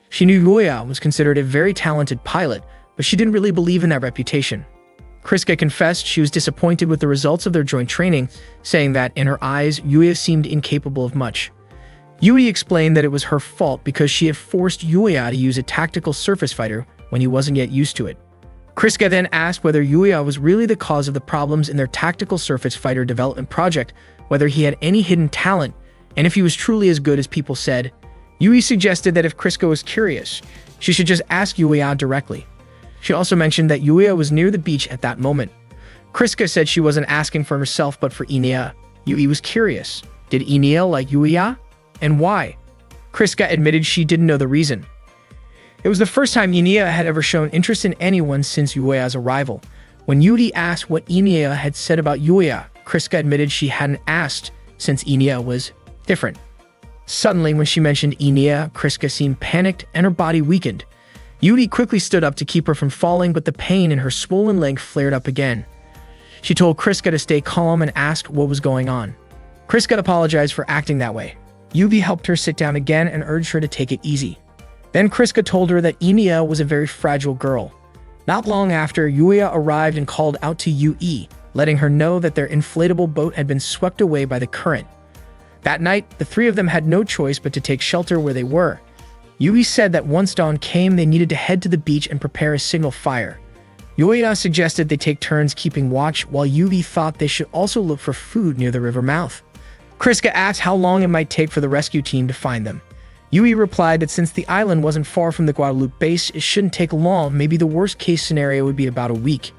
She knew Yuya was considered a very talented pilot, but she didn't really believe in that reputation. Kriska confessed she was disappointed with the results of their joint training, saying that, in her eyes, Yuya seemed incapable of much. Yui explained that it was her fault because she had forced Yuya to use a tactical surface fighter when he wasn't yet used to it. Kriska then asked whether Yuya was really the cause of the problems in their tactical surface fighter development project, whether he had any hidden talent, and if he was truly as good as people said. Yui suggested that if Kriska was curious, she should just ask Yuya directly. She also mentioned that Yuya was near the beach at that moment. Kriska said she wasn't asking for herself but for Inia. Yui was curious. Did Inia like Yuya? And why? Kriska admitted she didn't know the reason. It was the first time Inia had ever shown interest in anyone since Yuya's arrival. When Yuri asked what Inia had said about Yuya, Kriska admitted she hadn't asked since Inia was different. Suddenly, when she mentioned Inia, Kriska seemed panicked and her body weakened. Yuri quickly stood up to keep her from falling, but the pain in her swollen leg flared up again. She told Kriska to stay calm and asked what was going on. Kriska apologized for acting that way. Yui helped her sit down again and urged her to take it easy. Then Kriska told her that Inia was a very fragile girl. Not long after, Yuya arrived and called out to Yui, letting her know that their inflatable boat had been swept away by the current. That night, the three of them had no choice but to take shelter where they were. Yui said that once dawn came, they needed to head to the beach and prepare a signal fire. Yuya suggested they take turns keeping watch, while Yui thought they should also look for food near the river mouth. Kriska asked how long it might take for the rescue team to find them. Yui replied that since the island wasn't far from the Guadalupe base, it shouldn't take long. Maybe the worst-case scenario would be about a week.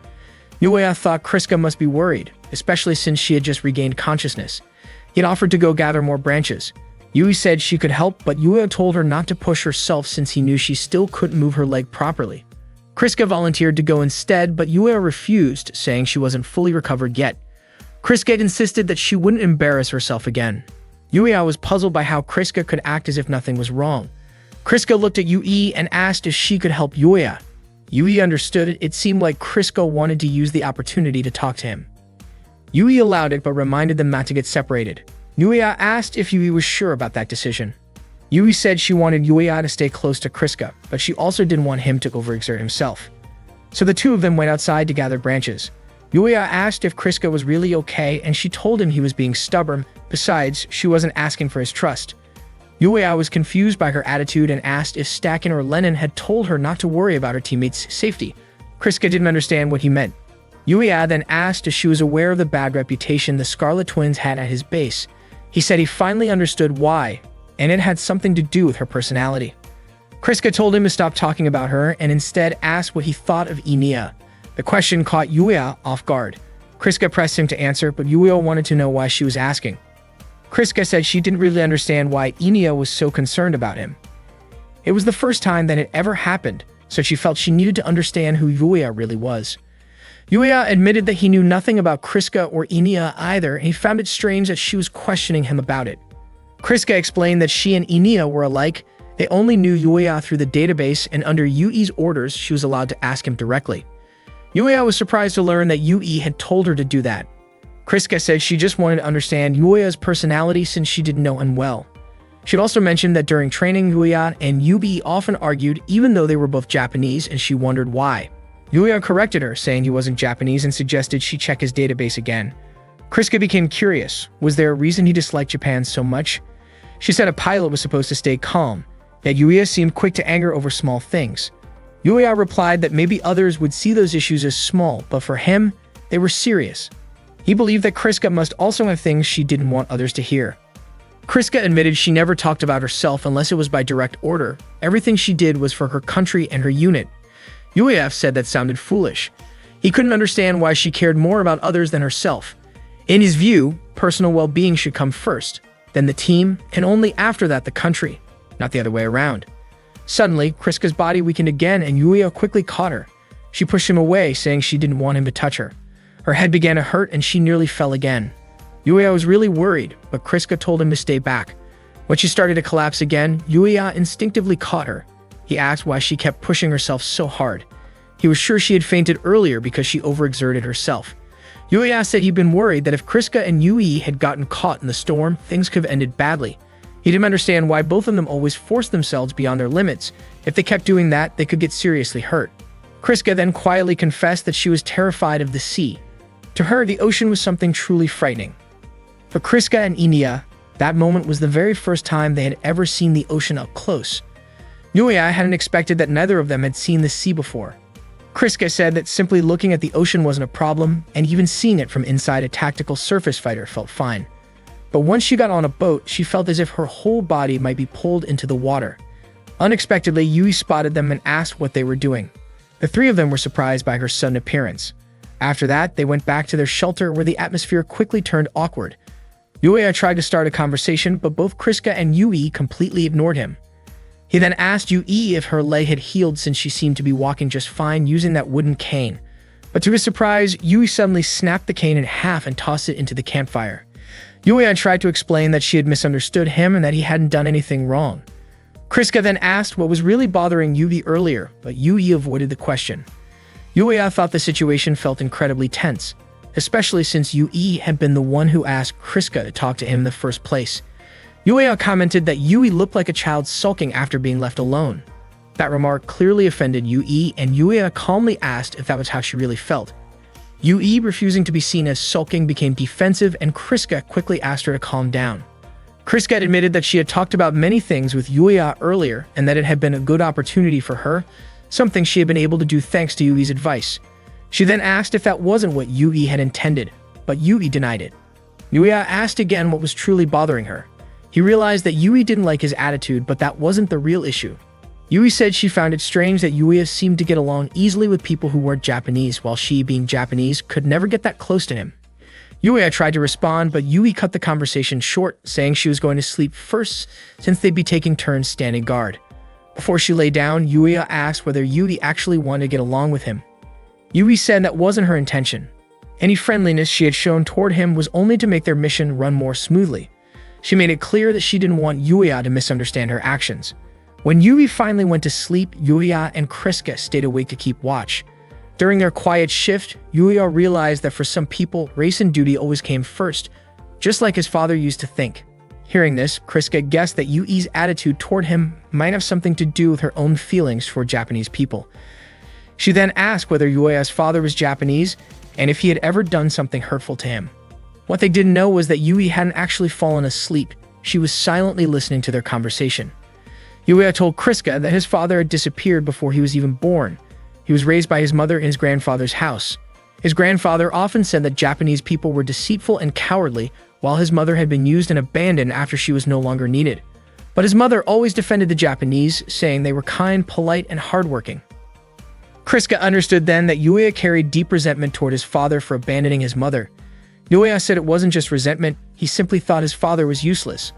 Yuya thought Kriska must be worried, especially since she had just regained consciousness. He had offered to go gather more branches. Yui said she could help, but Yuya told her not to push herself since he knew she still couldn't move her leg properly. Kriska volunteered to go instead, but Yuya refused, saying she wasn't fully recovered yet. Kriska insisted that she wouldn't embarrass herself again. Yuya was puzzled by how Kriska could act as if nothing was wrong. Kriska looked at Yui and asked if she could help Yuya. Yui understood it. It seemed like Kriska wanted to use the opportunity to talk to him. Yui allowed it but reminded them not to get separated. Yuya asked if Yui was sure about that decision. Yui said she wanted Yuya to stay close to Kriska, but she also didn't want him to overexert himself. So the two of them went outside to gather branches. Yuya asked if Kriska was really okay, and she told him he was being stubborn. Besides, she wasn't asking for his trust. Yuya was confused by her attitude and asked if Stakin or Lennon had told her not to worry about her teammates' safety. Kriska didn't understand what he meant. Yuya then asked if she was aware of the bad reputation the Scarlet Twins had at his base. He said he finally understood why, and it had something to do with her personality. Kriska told him to stop talking about her and instead asked what he thought of Inia. The question caught Yuya off guard. Kriska pressed him to answer, but Yuya wanted to know why she was asking. Kriska said she didn't really understand why Inia was so concerned about him. It was the first time that it ever happened, so she felt she needed to understand who Yuya really was. Yuya admitted that he knew nothing about Kriska or Inia either, and he found it strange that she was questioning him about it. Kriska explained that she and Inia were alike. They only knew Yuya through the database, and under Yui's orders, she was allowed to ask him directly. Yuya was surprised to learn that Yui had told her to do that. Kriska said she just wanted to understand Yuya's personality since she didn't know him well. She'd also mentioned that during training, Yuya and Yui often argued even though they were both Japanese, and she wondered why. Yuya corrected her, saying he wasn't Japanese, and suggested she check his database again. Kriska became curious. Was there a reason he disliked Japan so much? She said a pilot was supposed to stay calm, yet Yuya seemed quick to anger over small things. Yuya replied that maybe others would see those issues as small, but for him, they were serious. He believed that Kriska must also have things she didn't want others to hear. Kriska admitted she never talked about herself unless it was by direct order. Everything she did was for her country and her unit. Yueya said that sounded foolish. He couldn't understand why she cared more about others than herself. In his view, personal well-being should come first, then the team, and only after that the country, not the other way around. Suddenly, Kriska's body weakened again and Yueya quickly caught her. She pushed him away, saying she didn't want him to touch her. Her head began to hurt and she nearly fell again. Yueya was really worried, but Kriska told him to stay back. When she started to collapse again, Yueya instinctively caught her. He asked why she kept pushing herself so hard. He was sure she had fainted earlier because she overexerted herself. Yueya said he'd been worried that if Kriska and Yui had gotten caught in the storm, things could have ended badly. He didn't understand why both of them always forced themselves beyond their limits. If they kept doing that, they could get seriously hurt. Kriska then quietly confessed that she was terrified of the sea. To her, the ocean was something truly frightening. For Kriska and Inia, that moment was the very first time they had ever seen the ocean up close. Yueya hadn't expected that neither of them had seen the sea before. Kriska said that simply looking at the ocean wasn't a problem, and even seeing it from inside a tactical surface fighter felt fine. But once she got on a boat, she felt as if her whole body might be pulled into the water. Unexpectedly, Yui spotted them and asked what they were doing. The three of them were surprised by her sudden appearance. After that, they went back to their shelter where the atmosphere quickly turned awkward. Yueya tried to start a conversation, but both Kriska and Yui completely ignored him. He then asked Yui if her leg had healed since she seemed to be walking just fine using that wooden cane. But to his surprise, Yui suddenly snapped the cane in half and tossed it into the campfire. Yueya tried to explain that she had misunderstood him and that he hadn't done anything wrong. Kriska then asked what was really bothering Yui earlier, but Yui avoided the question. Yueya thought the situation felt incredibly tense, especially since Yui had been the one who asked Kriska to talk to him in the first place. Yueya commented that Yui looked like a child sulking after being left alone. That remark clearly offended Yui, and Yueya calmly asked if that was how she really felt. Yui, refusing to be seen as sulking, became defensive, and Kriska quickly asked her to calm down. Kriska admitted that she had talked about many things with Yueya earlier and that it had been a good opportunity for her, something she had been able to do thanks to Yui's advice. She then asked if that wasn't what Yui had intended, but Yui denied it. Yueya asked again what was truly bothering her. He realized that Yui didn't like his attitude, but that wasn't the real issue. Yui said she found it strange that Yueya seemed to get along easily with people who weren't Japanese, while she, being Japanese, could never get that close to him. Yueya tried to respond, but Yui cut the conversation short, saying she was going to sleep first since they'd be taking turns standing guard. Before she lay down, Yueya asked whether Yui actually wanted to get along with him. Yui said that wasn't her intention. Any friendliness she had shown toward him was only to make their mission run more smoothly. She made it clear that she didn't want Yueya to misunderstand her actions. When Yui finally went to sleep, Yueya and Kriska stayed awake to keep watch. During their quiet shift, Yueya realized that for some people, race and duty always came first, just like his father used to think. Hearing this, Kriska guessed that Yui's attitude toward him might have something to do with her own feelings for Japanese people. She then asked whether Yueya's father was Japanese and if he had ever done something hurtful to him. What they didn't know was that Yui hadn't actually fallen asleep. She was silently listening to their conversation. Yueya told Kriska that his father had disappeared before he was even born. He was raised by his mother in his grandfather's house. His grandfather often said that Japanese people were deceitful and cowardly, while his mother had been used and abandoned after she was no longer needed. But his mother always defended the Japanese, saying they were kind, polite, and hardworking. Kriska understood then that Yueya carried deep resentment toward his father for abandoning his mother. Yueya said it wasn't just resentment, he simply thought his father was useless.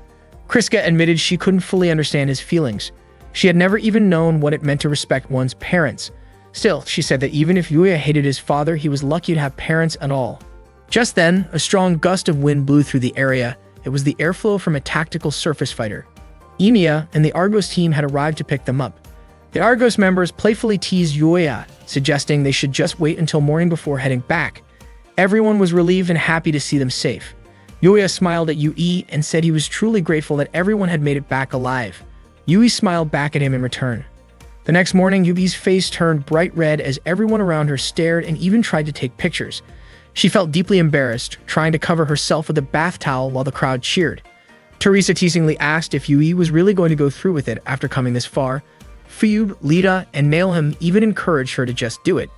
Kriska admitted she couldn't fully understand his feelings. She had never even known what it meant to respect one's parents. Still, she said that even if Yueya hated his father, he was lucky to have parents at all. Just then, a strong gust of wind blew through the area. It was the airflow from a tactical surface fighter. Emiya and the Argos team had arrived to pick them up. The Argos members playfully teased Yueya, suggesting they should just wait until morning before heading back. Everyone was relieved and happy to see them safe. Yueya smiled at Yui and said he was truly grateful that everyone had made it back alive. Yui smiled back at him in return. The next morning, Yui's face turned bright red as everyone around her stared and even tried to take pictures. She felt deeply embarrassed, trying to cover herself with a bath towel while the crowd cheered. Teresa teasingly asked if Yui was really going to go through with it after coming this far. Fuyub, Lita, and Nailham even encouraged her to just do it.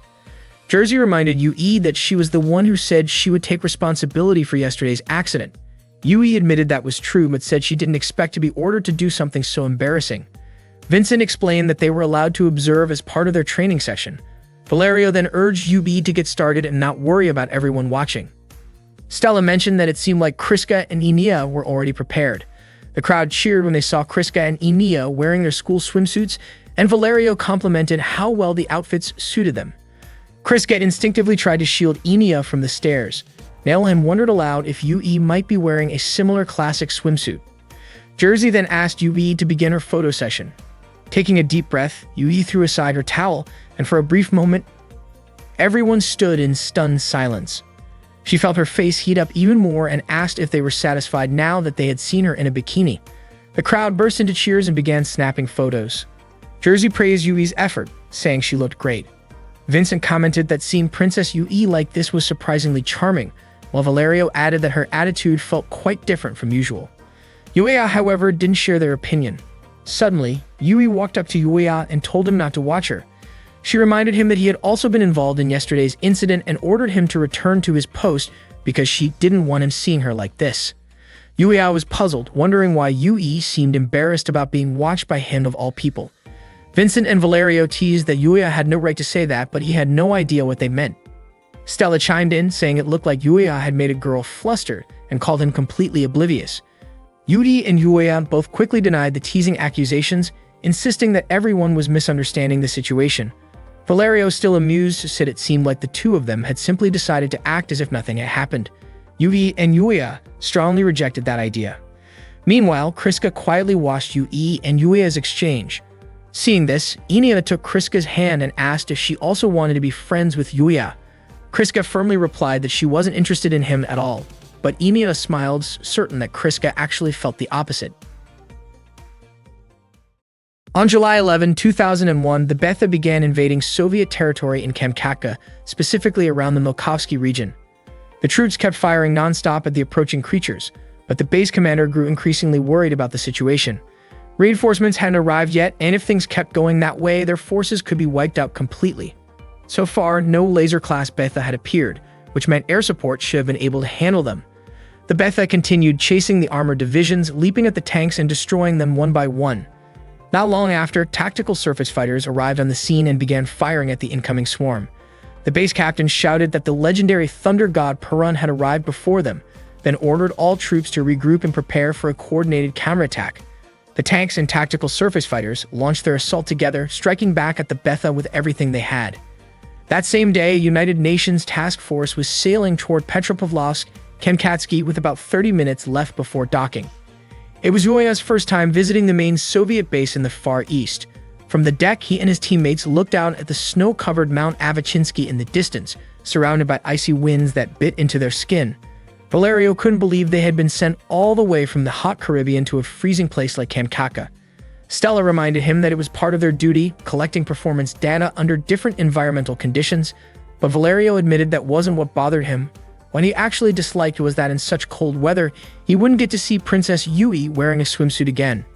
Jersey reminded Yui that she was the one who said she would take responsibility for yesterday's accident. Yui admitted that was true, but said she didn't expect to be ordered to do something so embarrassing. Vincent explained that they were allowed to observe as part of their training session. Valerio then urged Yui to get started and not worry about everyone watching. Stella mentioned that it seemed like Kriska and Enia were already prepared. The crowd cheered when they saw Kriska and Enia wearing their school swimsuits, and Valerio complimented how well the outfits suited them. Kriska instinctively tried to shield Enia from the stairs. Nailheim wondered aloud if Yui might be wearing a similar classic swimsuit. Jersey then asked Yui to begin her photo session. Taking a deep breath, Yui threw aside her towel, and for a brief moment, everyone stood in stunned silence. She felt her face heat up even more and asked if they were satisfied now that they had seen her in a bikini. The crowd burst into cheers and began snapping photos. Jersey praised Yui's effort, saying she looked great. Vincent commented that seeing Princess Yui like this was surprisingly charming, while Valerio added that her attitude felt quite different from usual. Yuya, however, didn't share their opinion. Suddenly, Yui walked up to Yuya and told him not to watch her. She reminded him that he had also been involved in yesterday's incident and ordered him to return to his post because she didn't want him seeing her like this. Yuya was puzzled, wondering why Yui seemed embarrassed about being watched by him of all people. Vincent and Valerio teased that Yuya had no right to say that, but he had no idea what they meant. Stella chimed in, saying it looked like Yuya had made a girl flustered and called him completely oblivious. Yuri and Yuya both quickly denied the teasing accusations, insisting that everyone was misunderstanding the situation. Valerio, still amused, said it seemed like the two of them had simply decided to act as if nothing had happened. Yui and Yuya strongly rejected that idea. Meanwhile, Kriska quietly watched Yui and Yuya's exchange. Seeing this, Enia took Kriska's hand and asked if she also wanted to be friends with Yuya. Kriska firmly replied that she wasn't interested in him at all, but Enia smiled, certain that Kriska actually felt the opposite. On July 11, 2001, the Betha began invading Soviet territory in Kamchatka, specifically around the Milkovsky region. The troops kept firing non-stop at the approaching creatures, but the base commander grew increasingly worried about the situation. Reinforcements hadn't arrived yet, and if things kept going that way, their forces could be wiped out completely. So far, no laser-class Betha had appeared, which meant air support should have been able to handle them. The Betha continued chasing the armored divisions, leaping at the tanks and destroying them one by one. Not long after, tactical surface fighters arrived on the scene and began firing at the incoming swarm. The base captain shouted that the legendary Thunder God Perun had arrived before them, then ordered all troops to regroup and prepare for a coordinated counterattack. The tanks and tactical surface fighters launched their assault together, striking back at the Betha with everything they had. That same day, a United Nations task force was sailing toward Petropavlovsk, Kamchatsky, with about 30 minutes left before docking. It was Yuya's first time visiting the main Soviet base in the Far East. From the deck, he and his teammates looked out at the snow-covered Mount Avachinsky in the distance, surrounded by icy winds that bit into their skin. Valerio couldn't believe they had been sent all the way from the hot Caribbean to a freezing place like Kamchatka. Stella reminded him that it was part of their duty, collecting performance data under different environmental conditions, but Valerio admitted that wasn't what bothered him. What he actually disliked was that in such cold weather, he wouldn't get to see Princess Yui wearing a swimsuit again.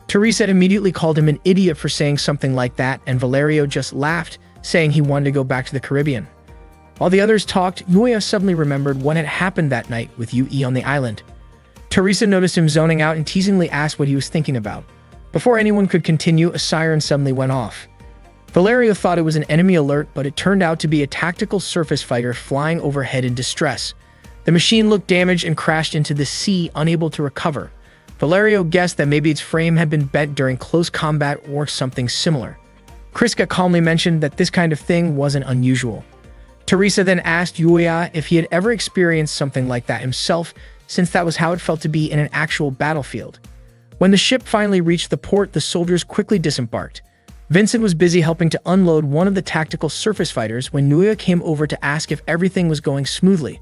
Teresa immediately called him an idiot for saying something like that, and Valerio just laughed, saying he wanted to go back to the Caribbean. While the others talked, Yuya suddenly remembered what had happened that night with Yui on the island. Teresa noticed him zoning out and teasingly asked what he was thinking about. Before anyone could continue, a siren suddenly went off. Valerio thought it was an enemy alert, but it turned out to be a tactical surface fighter flying overhead in distress. The machine looked damaged and crashed into the sea, unable to recover. Valerio guessed that maybe its frame had been bent during close combat or something similar. Kriska calmly mentioned that this kind of thing wasn't unusual. Teresa then asked Yuya if he had ever experienced something like that himself, since that was how it felt to be in an actual battlefield. When the ship finally reached the port, the soldiers quickly disembarked. Vincent was busy helping to unload one of the tactical surface fighters when Yuya came over to ask if everything was going smoothly.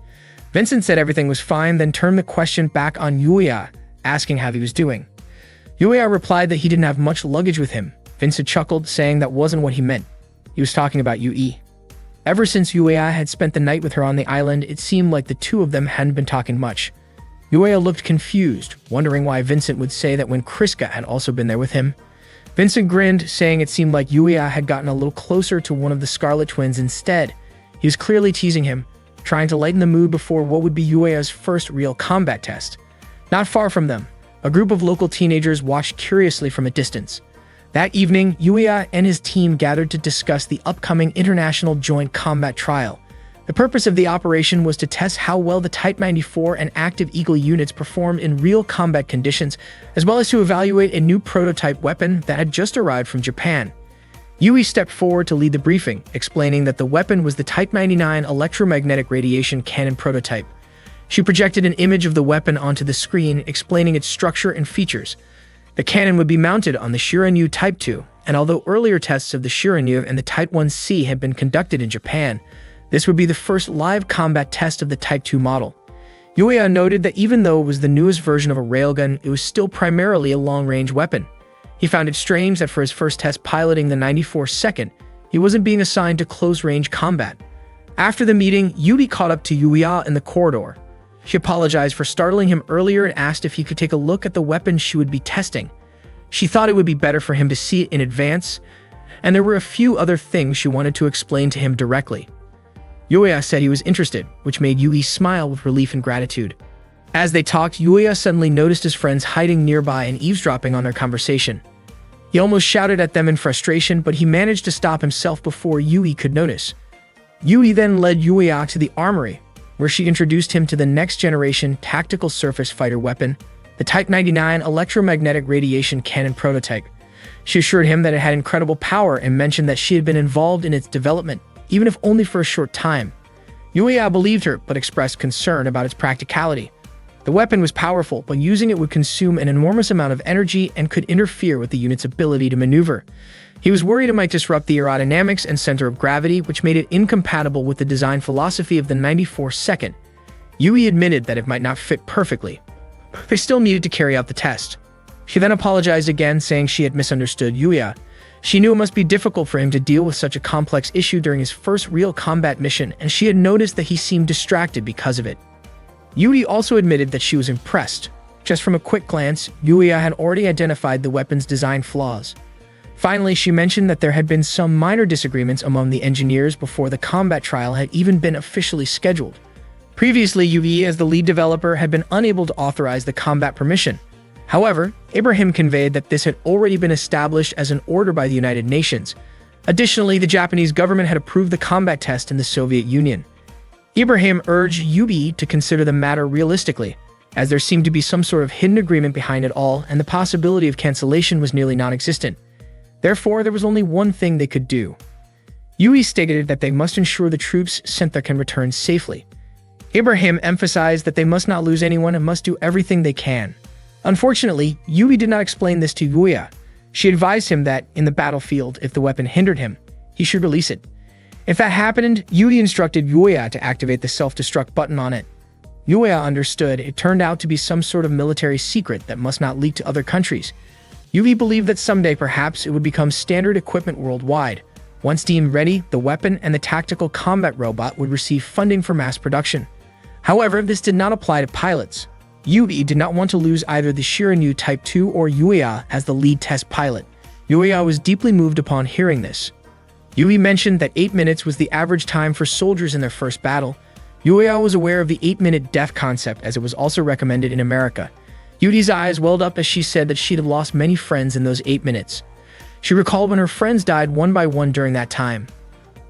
Vincent said everything was fine, then turned the question back on Yuya, asking how he was doing. Yuya replied that he didn't have much luggage with him. Vincent chuckled, saying that wasn't what he meant. He was talking about Yui. Ever since Yuya had spent the night with her on the island, it seemed like the two of them hadn't been talking much. Yuya looked confused, wondering why Vincent would say that when Kriska had also been there with him. Vincent grinned, saying it seemed like Yuya had gotten a little closer to one of the Scarlet Twins instead. He was clearly teasing him, trying to lighten the mood before what would be Yuya's first real combat test. Not far from them, a group of local teenagers watched curiously from a distance. That evening, Yuya and his team gathered to discuss the upcoming International Joint Combat Trial. The purpose of the operation was to test how well the Type 94 and Active Eagle units performed in real combat conditions, as well as to evaluate a new prototype weapon that had just arrived from Japan. Yui stepped forward to lead the briefing, explaining that the weapon was the Type 99 electromagnetic radiation cannon prototype. She projected an image of the weapon onto the screen, explaining its structure and features. The cannon would be mounted on the Shiranyu Type 2, and although earlier tests of the Shiranyu and the Type 1C had been conducted in Japan, this would be the first live combat test of the Type 2 model. Yuya noted that even though it was the newest version of a railgun, it was still primarily a long-range weapon. He found it strange that for his first test piloting the 94-second, he wasn't being assigned to close-range combat. After the meeting, Yui caught up to Yuya in the corridor. She apologized for startling him earlier and asked if he could take a look at the weapon she would be testing. She thought it would be better for him to see it in advance, and there were a few other things she wanted to explain to him directly. Yuya said he was interested, which made Yui smile with relief and gratitude. As they talked, Yuya suddenly noticed his friends hiding nearby and eavesdropping on their conversation. He almost shouted at them in frustration, but he managed to stop himself before Yui could notice. Yui then led Yuya to the armory, where she introduced him to the next-generation tactical surface fighter weapon, the Type 99 electromagnetic radiation cannon prototype. She assured him that it had incredible power and mentioned that she had been involved in its development, even if only for a short time. Yuya believed her, but expressed concern about its practicality. The weapon was powerful, but using it would consume an enormous amount of energy and could interfere with the unit's ability to maneuver. He was worried it might disrupt the aerodynamics and center of gravity, which made it incompatible with the design philosophy of the 94-second. Yui admitted that it might not fit perfectly. They still needed to carry out the test. She then apologized again, saying she had misunderstood Yuya. She knew it must be difficult for him to deal with such a complex issue during his first real combat mission, and she had noticed that he seemed distracted because of it. Yui also admitted that she was impressed. Just from a quick glance, Yuya had already identified the weapon's design flaws. Finally, she mentioned that there had been some minor disagreements among the engineers before the combat trial had even been officially scheduled. Previously, Yui, as the lead developer, had been unable to authorize the combat permission. However, Ibrahim conveyed that this had already been established as an order by the United Nations. Additionally, the Japanese government had approved the combat test in the Soviet Union. Ibrahim urged Yui to consider the matter realistically, as there seemed to be some sort of hidden agreement behind it all, and the possibility of cancellation was nearly non-existent. Therefore, there was only one thing they could do. Yui stated that they must ensure the troops sent there can return safely. Ibrahim emphasized that they must not lose anyone and must do everything they can. Unfortunately, Yui did not explain this to Yuya. She advised him that, in the battlefield, if the weapon hindered him, he should release it. If that happened, Yui instructed Yuya to activate the self-destruct button on it. Yuya understood it turned out to be some sort of military secret that must not leak to other countries. Yui believed that someday perhaps it would become standard equipment worldwide. Once deemed ready, the weapon and the tactical combat robot would receive funding for mass production. However, this did not apply to pilots. Yui did not want to lose either the Shiranyu Type 2 or Yuya as the lead test pilot. Yuya was deeply moved upon hearing this. Yui mentioned that 8 minutes was the average time for soldiers in their first battle. Yuya was aware of the 8-minute death concept, as it was also recommended in America. Yui's eyes welled up as she said that she'd have lost many friends in those 8 minutes. She recalled when her friends died one by one during that time.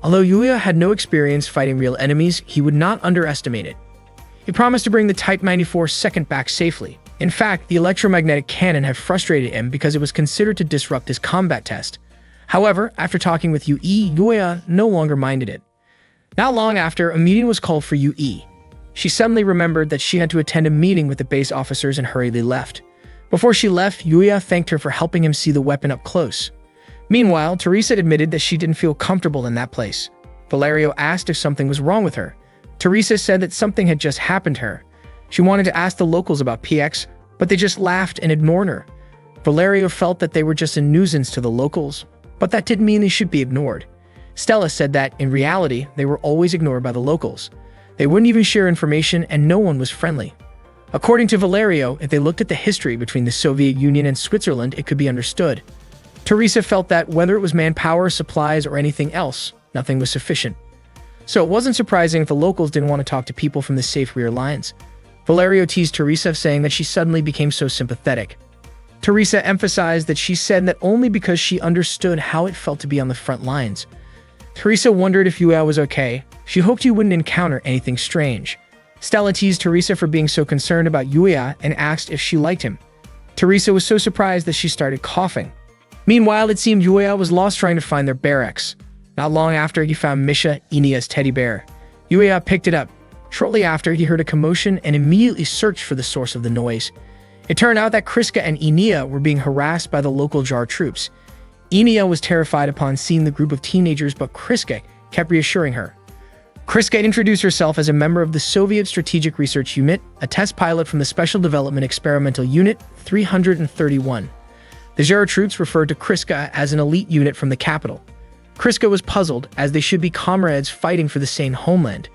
Although Yuya had no experience fighting real enemies, he would not underestimate it. He promised to bring the Type 94 second back safely. In fact, the electromagnetic cannon had frustrated him because it was considered to disrupt his combat test. However, after talking with Yui, Yuya no longer minded it. Not long after, a meeting was called for Yui. She suddenly remembered that she had to attend a meeting with the base officers and hurriedly left. Before she left, Yuya thanked her for helping him see the weapon up close. Meanwhile, Teresa admitted that she didn't feel comfortable in that place. Valerio asked if something was wrong with her. Teresa said that something had just happened to her. She wanted to ask the locals about PX, but they just laughed and ignored her. Valerio felt that they were just a nuisance to the locals, but that didn't mean they should be ignored. Stella said that, in reality, they were always ignored by the locals. They wouldn't even share information and no one was friendly. According to Valerio, if they looked at the history between the Soviet Union and Switzerland, it could be understood. Teresa felt that whether it was manpower, supplies, or anything else, nothing was sufficient. So it wasn't surprising if the locals didn't want to talk to people from the safe rear lines. Valerio teased Teresa, saying that she suddenly became so sympathetic. Teresa emphasized that she said that only because she understood how it felt to be on the front lines. Teresa wondered if Yuya was okay. She hoped he wouldn't encounter anything strange. Stella teased Teresa for being so concerned about Yuya and asked if she liked him. Teresa was so surprised that she started coughing. Meanwhile, it seemed Yuya was lost trying to find their barracks. Not long after, he found Misha, Enia's teddy bear. Yuya picked it up. Shortly after, he heard a commotion and immediately searched for the source of the noise. It turned out that Kriska and Enia were being harassed by the local Jar troops. Enia was terrified upon seeing the group of teenagers, but Kriska kept reassuring her. Kriska introduced herself as a member of the Soviet Strategic Research Unit, a test pilot from the Special Development Experimental Unit 331. The Jar troops referred to Kriska as an elite unit from the capital. Kriska was puzzled, as they should be comrades fighting for the same homeland.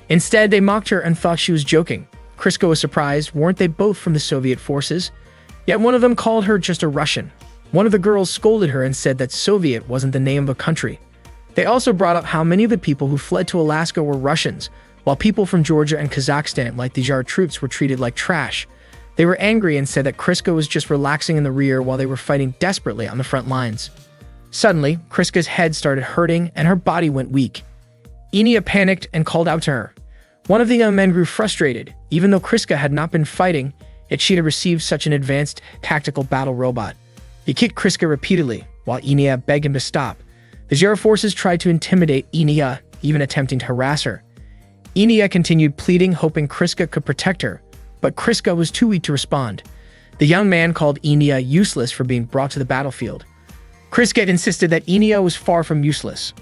Instead, they mocked her and thought she was joking. Kriska was surprised. Weren't they both from the Soviet forces? Yet one of them called her just a Russian. One of the girls scolded her and said that Soviet wasn't the name of a country. They also brought up how many of the people who fled to Alaska were Russians, while people from Georgia and Kazakhstan, like the Jar troops, were treated like trash. They were angry and said that Kriska was just relaxing in the rear while they were fighting desperately on the front lines. Suddenly, Kriska's head started hurting and her body went weak. Enia panicked and called out to her. One of the young men grew frustrated. Even though Kriska had not been fighting, yet she had received such an advanced tactical battle robot. He kicked Kriska repeatedly, while Enia begged him to stop. The Jar forces tried to intimidate Enia, even attempting to harass her. Enia continued pleading, hoping Kriska could protect her, but Kriska was too weak to respond. The young man called Enia useless for being brought to the battlefield. Kriska insisted that Enia was far from useless.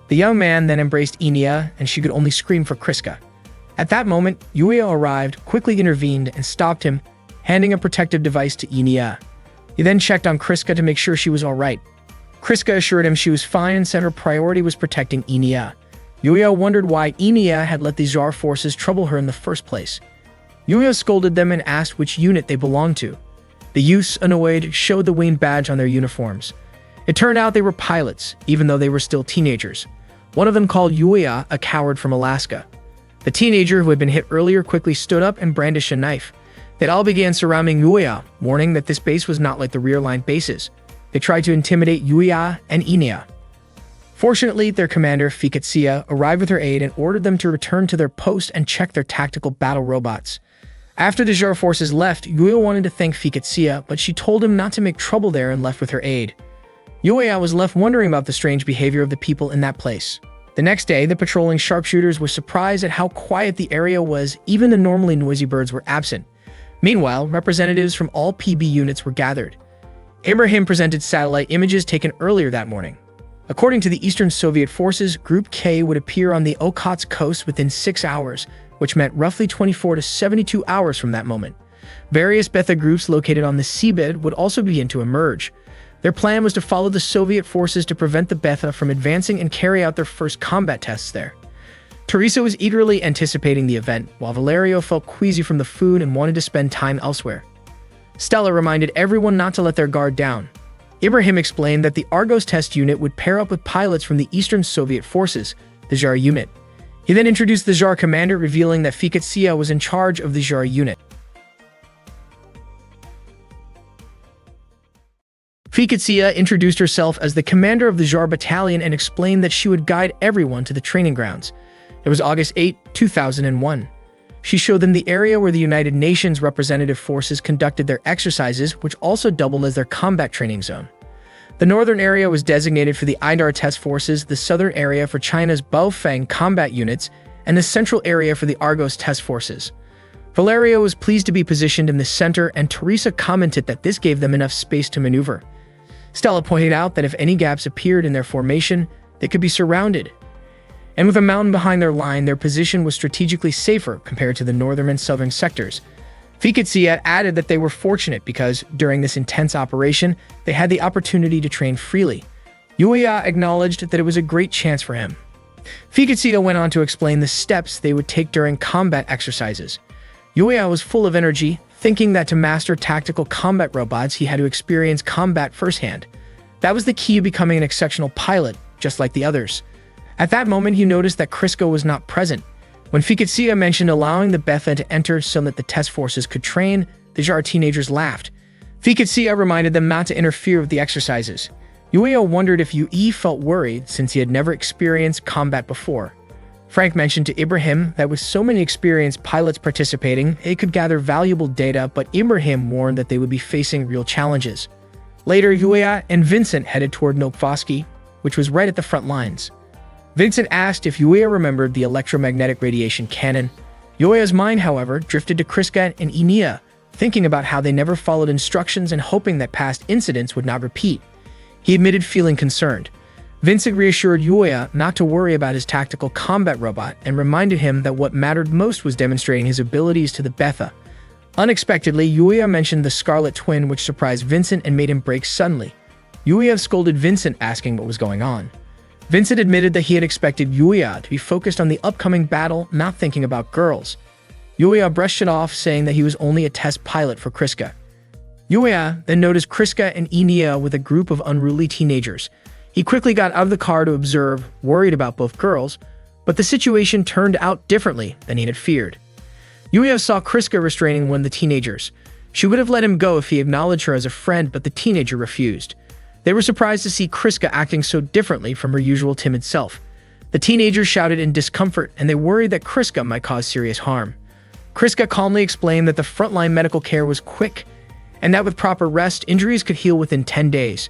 The young man then embraced Enia, and she could only scream for Kriska. At that moment, Yuya arrived, quickly intervened, and stopped him, handing a protective device to Enia. He then checked on Kriska to make sure she was alright. Kriska assured him she was fine and said her priority was protecting Enia. Yuya wondered why Enia had let the Jar forces trouble her in the first place. Yuya scolded them and asked which unit they belonged to. The youths, annoyed, showed the Wayne badge on their uniforms. It turned out they were pilots, even though they were still teenagers. One of them called Yuya a coward from Alaska. The teenager who had been hit earlier quickly stood up and brandished a knife. They all began surrounding Yuya, warning that this base was not like the rear-line bases. They tried to intimidate Yuya and Enia. Fortunately, their commander, Fikatsia, arrived with her aid and ordered them to return to their post and check their tactical battle robots. After the Jar forces left, Yuya wanted to thank Fikatsia, but she told him not to make trouble there and left with her aid. Yuya was left wondering about the strange behavior of the people in that place. The next day, the patrolling sharpshooters were surprised at how quiet the area was. Even the normally noisy birds were absent. Meanwhile, representatives from all PB units were gathered. Ibrahim presented satellite images taken earlier that morning. According to the Eastern Soviet forces, Group K would appear on the Okhotsk coast within 6 hours, which meant roughly 24 to 72 hours from that moment. Various Betha groups located on the seabed would also begin to emerge. Their plan was to follow the Soviet forces to prevent the Betha from advancing and carry out their first combat tests there. Teresa was eagerly anticipating the event, while Valerio felt queasy from the food and wanted to spend time elsewhere. Stella reminded everyone not to let their guard down. Ibrahim explained that the Argos test unit would pair up with pilots from the Eastern Soviet forces, the Jar unit. He then introduced the Jar commander, revealing that Fikatsia was in charge of the Jar unit. Fikatsia introduced herself as the commander of the Jar battalion and explained that she would guide everyone to the training grounds. It was August 8, 2001. She showed them the area where the United Nations representative forces conducted their exercises, which also doubled as their combat training zone. The northern area was designated for the IDAR test forces, the southern area for China's Baofeng combat units, and the central area for the Argos test forces. Valerio was pleased to be positioned in the center, and Teresa commented that this gave them enough space to maneuver. Stella pointed out that if any gaps appeared in their formation, they could be surrounded. And with a mountain behind their line, their position was strategically safer compared to the northern and southern sectors. Fikatsia added that they were fortunate because, during this intense operation, they had the opportunity to train freely. Yuya acknowledged that it was a great chance for him. Fikatsia went on to explain the steps they would take during combat exercises. Yuya was full of energy, thinking that to master tactical combat robots, he had to experience combat firsthand. That was the key to becoming an exceptional pilot, just like the others. At that moment, he noticed that Kriska was not present. When Fiketsia mentioned allowing the Betha to enter so that the test forces could train, the Jar teenagers laughed. Fiketsia reminded them not to interfere with the exercises. Yuya wondered if Yui felt worried since he had never experienced combat before. Frank mentioned to Ibrahim that with so many experienced pilots participating, it could gather valuable data, but Ibrahim warned that they would be facing real challenges. Later, Yuya and Vincent headed toward Novosti, which was right at the front lines. Vincent asked if Yuya remembered the electromagnetic radiation cannon. Yuya's mind, however, drifted to Kriska and Enia, thinking about how they never followed instructions and hoping that past incidents would not repeat. He admitted feeling concerned. Vincent reassured Yuya not to worry about his tactical combat robot and reminded him that what mattered most was demonstrating his abilities to the Betha. Unexpectedly, Yuya mentioned the Scarlet Twin, which surprised Vincent and made him break suddenly. Yuya scolded Vincent, asking what was going on. Vincent admitted that he had expected Yuya to be focused on the upcoming battle, not thinking about girls. Yuya brushed it off, saying that he was only a test pilot for Kriska. Yuya then noticed Kriska and Enia with a group of unruly teenagers. He quickly got out of the car to observe, worried about both girls, but the situation turned out differently than he had feared. Yuya saw Kriska restraining one of the teenagers. She would have let him go if he acknowledged her as a friend, but the teenager refused. They were surprised to see Kriska acting so differently from her usual timid self. The teenagers shouted in discomfort, and they worried that Kriska might cause serious harm. Kriska calmly explained that the frontline medical care was quick, and that with proper rest, injuries could heal within 10 days.